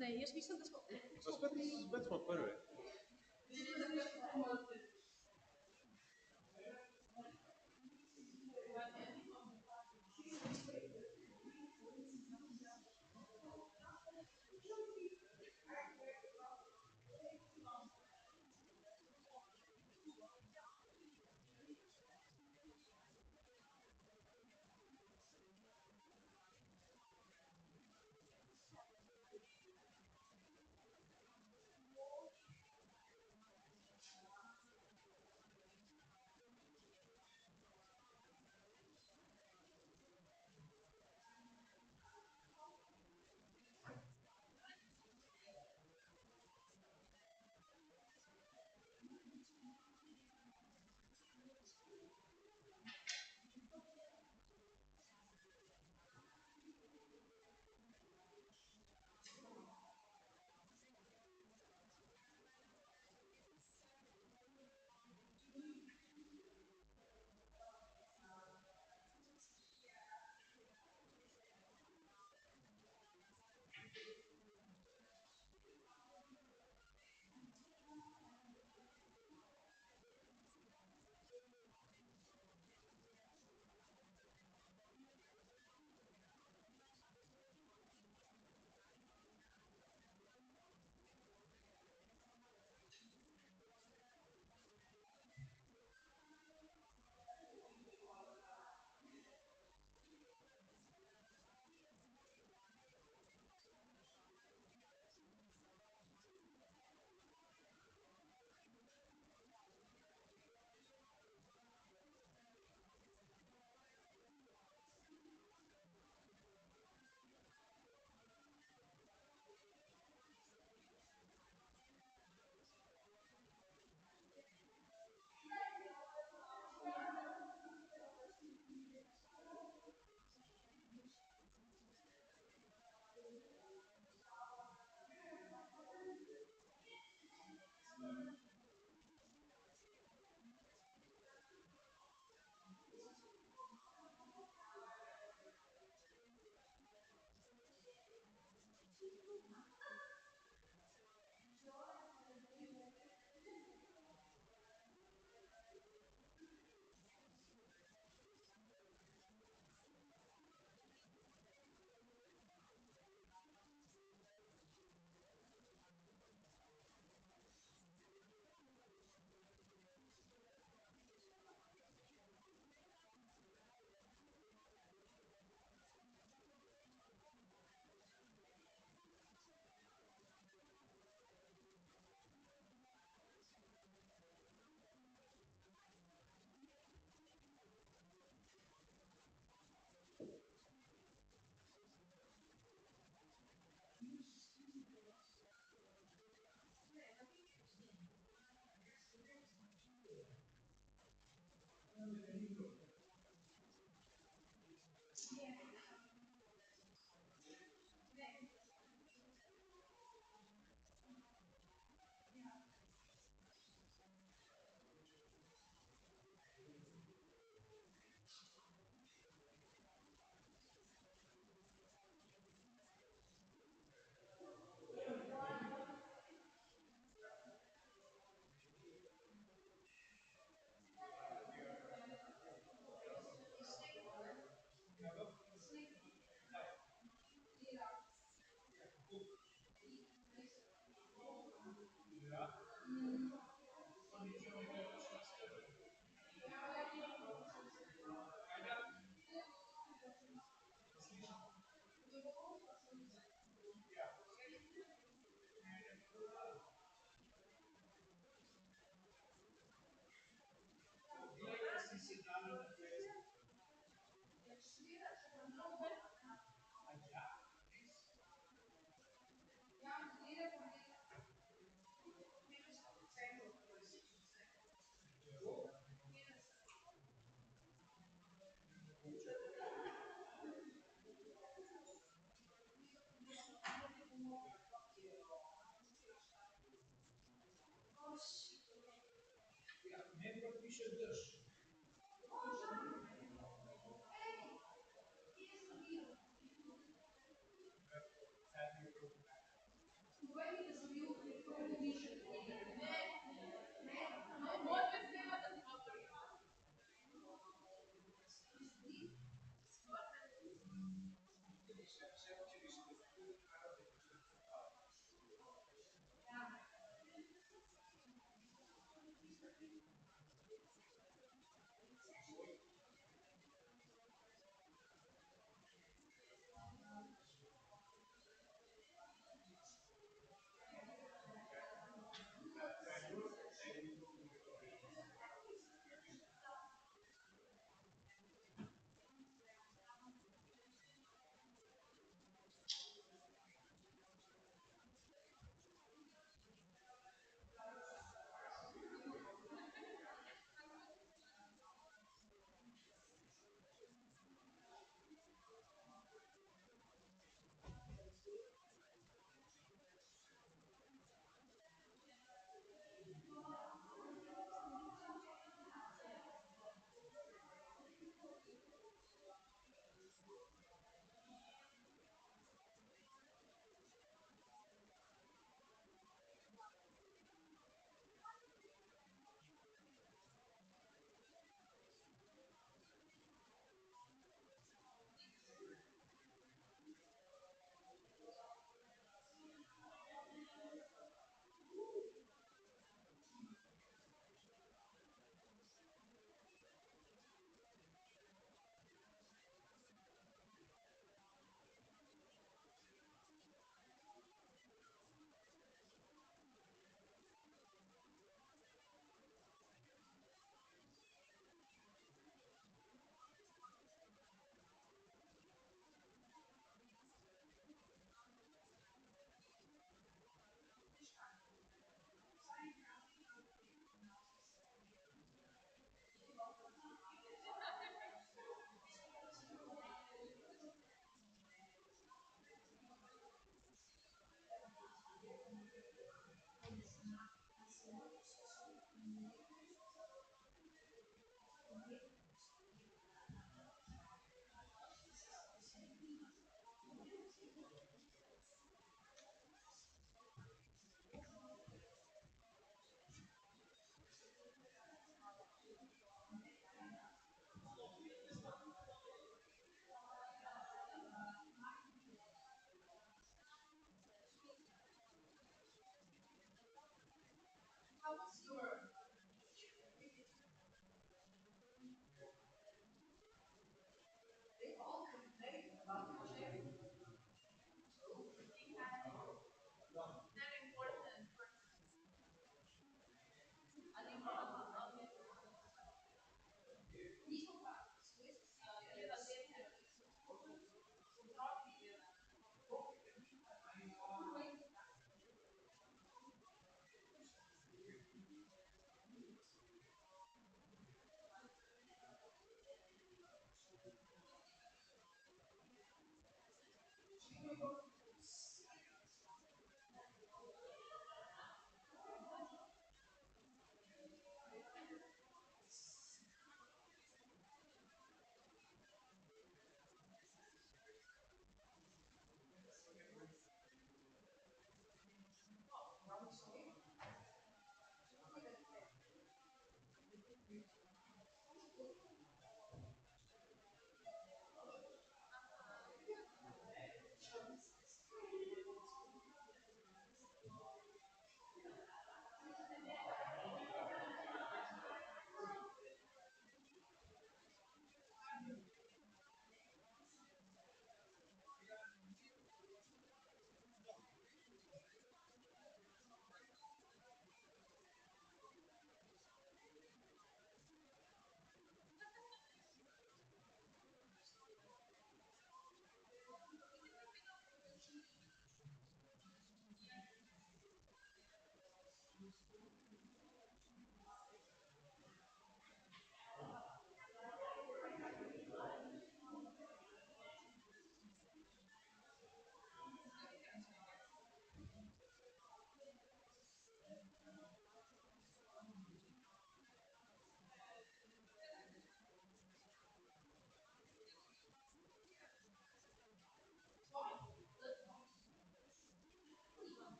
Nee, eerst wie stond dus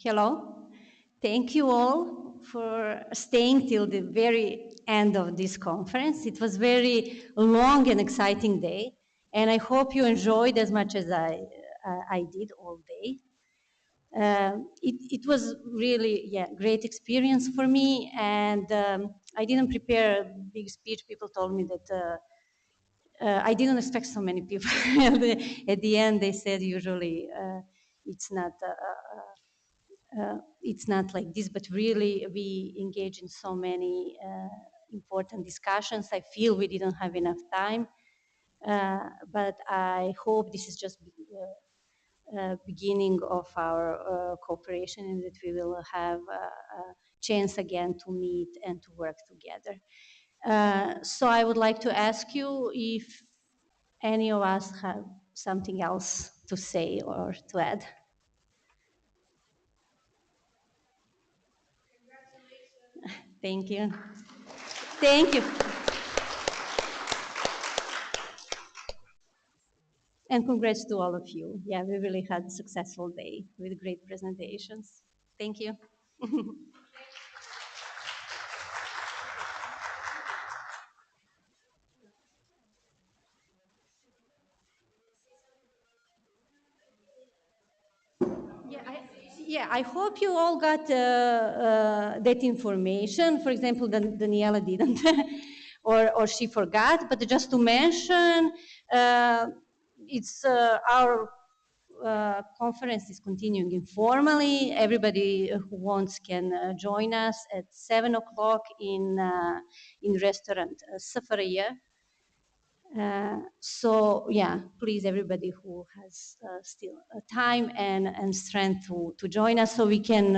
Hello. Thank you all for staying till the very end of this conference. It was very long and exciting day, and I hope you enjoyed as much as I did all day. It was really, yeah, great experience for me, and I didn't prepare a big speech. People told me that I didn't expect so many people. At the end, they said usually it's not. It's not like this, but really we engage in so many important discussions. I feel we didn't have enough time, but I hope this is just beginning of our cooperation and that we will have a chance again to meet and to work together. So I would like to ask you if any of us have something else to say or to add. Thank you. Thank you. And congrats to all of you. Yeah, we really had a successful day with great presentations. Thank you. Yeah, I hope you all got that information. For example, Daniela didn't, or she forgot. But just to mention, it's our conference is continuing informally. Everybody who wants can join us at 7 o'clock in restaurant Safaraya. So yeah, please, everybody who has still time and strength to join us so we can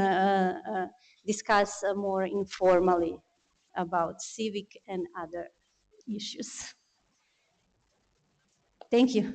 discuss more informally about civic and other issues. Thank you.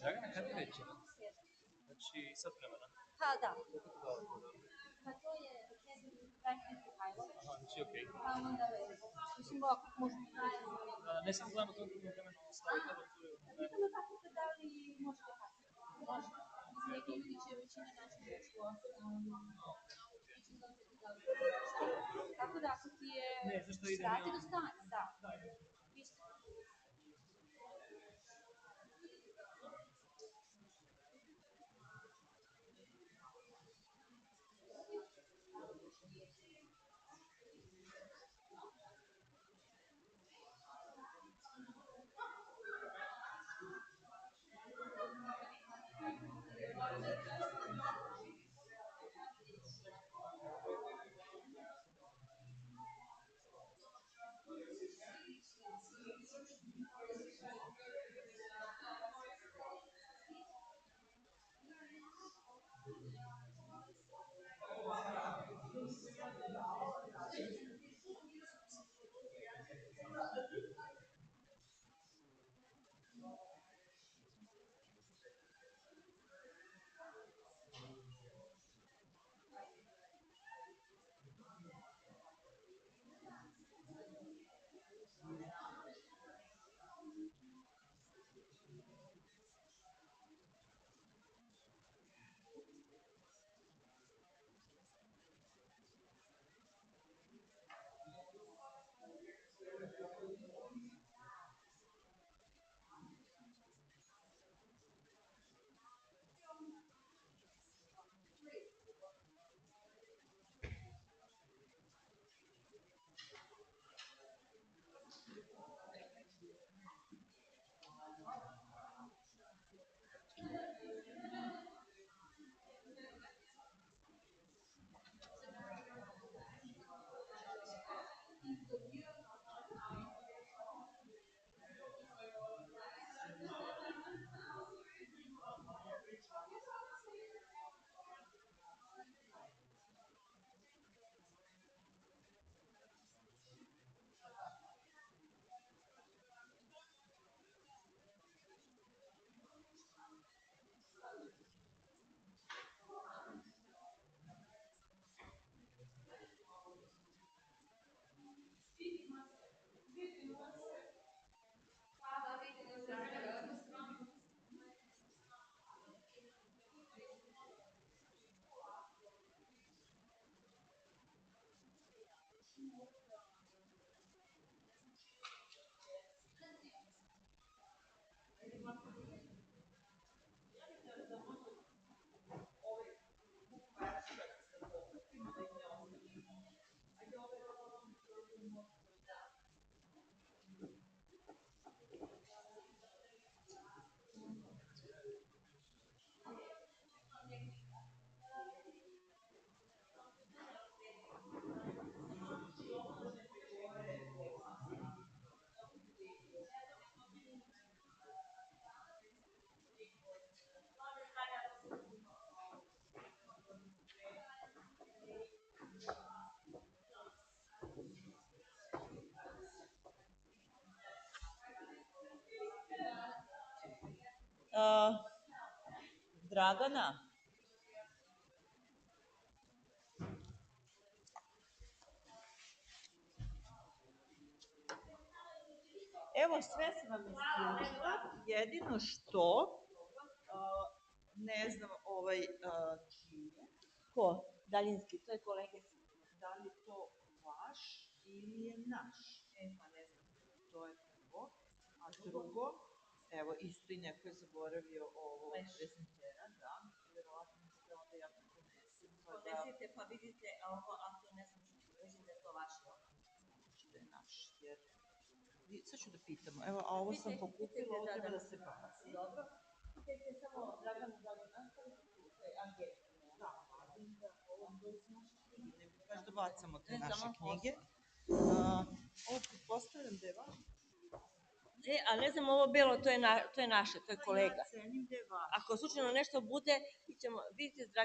Dragana, kad kreće? Znači, sad vremena. Pa da. Koliko to dao program? Pa to je Head Mihajlović. Aha, znači okej. Pa onda levo. Mislim, ovako možete naći. Ne sam gledam koliko mi vremena ostaje kada otvorio. Pitamo kako ste da li možete kasnije. Može. Mislim, neki ljudi će većina naći došlo. Ići gledati da li tako da ako ti je skrati do stanja, da. Vi ste. Dragana? Evo, sve sam vam isključila, jedino što, ne znam, čije. Ko? Daljinski, to je kolege. Da li je to vaš ili je naš? Pa ne znam, to je prvo. A drugo, evo, isto i neko je zaboravio ovo prezentera, da, vjerovatno ste onda ja to ponesem. Podnesite, pa vidite, ovo, ako ne znam što ću reći da je to vaš, znači da je naš, jer sad ću da pitamo, evo, a ovo sam pokupila, ovo treba da se baci. Dobro, pitajte samo Dragana da li nastavite, pitaj Angeliku. Da, ovo su naše knjige, nego kaži da bacamo te naše knjige. Ovo pretpostavljam da je vaš. A ne znam, ovo belo, to je naše, to je kolega. Ja cenim da je vaš. Ako slučajno nešto bude, vidite,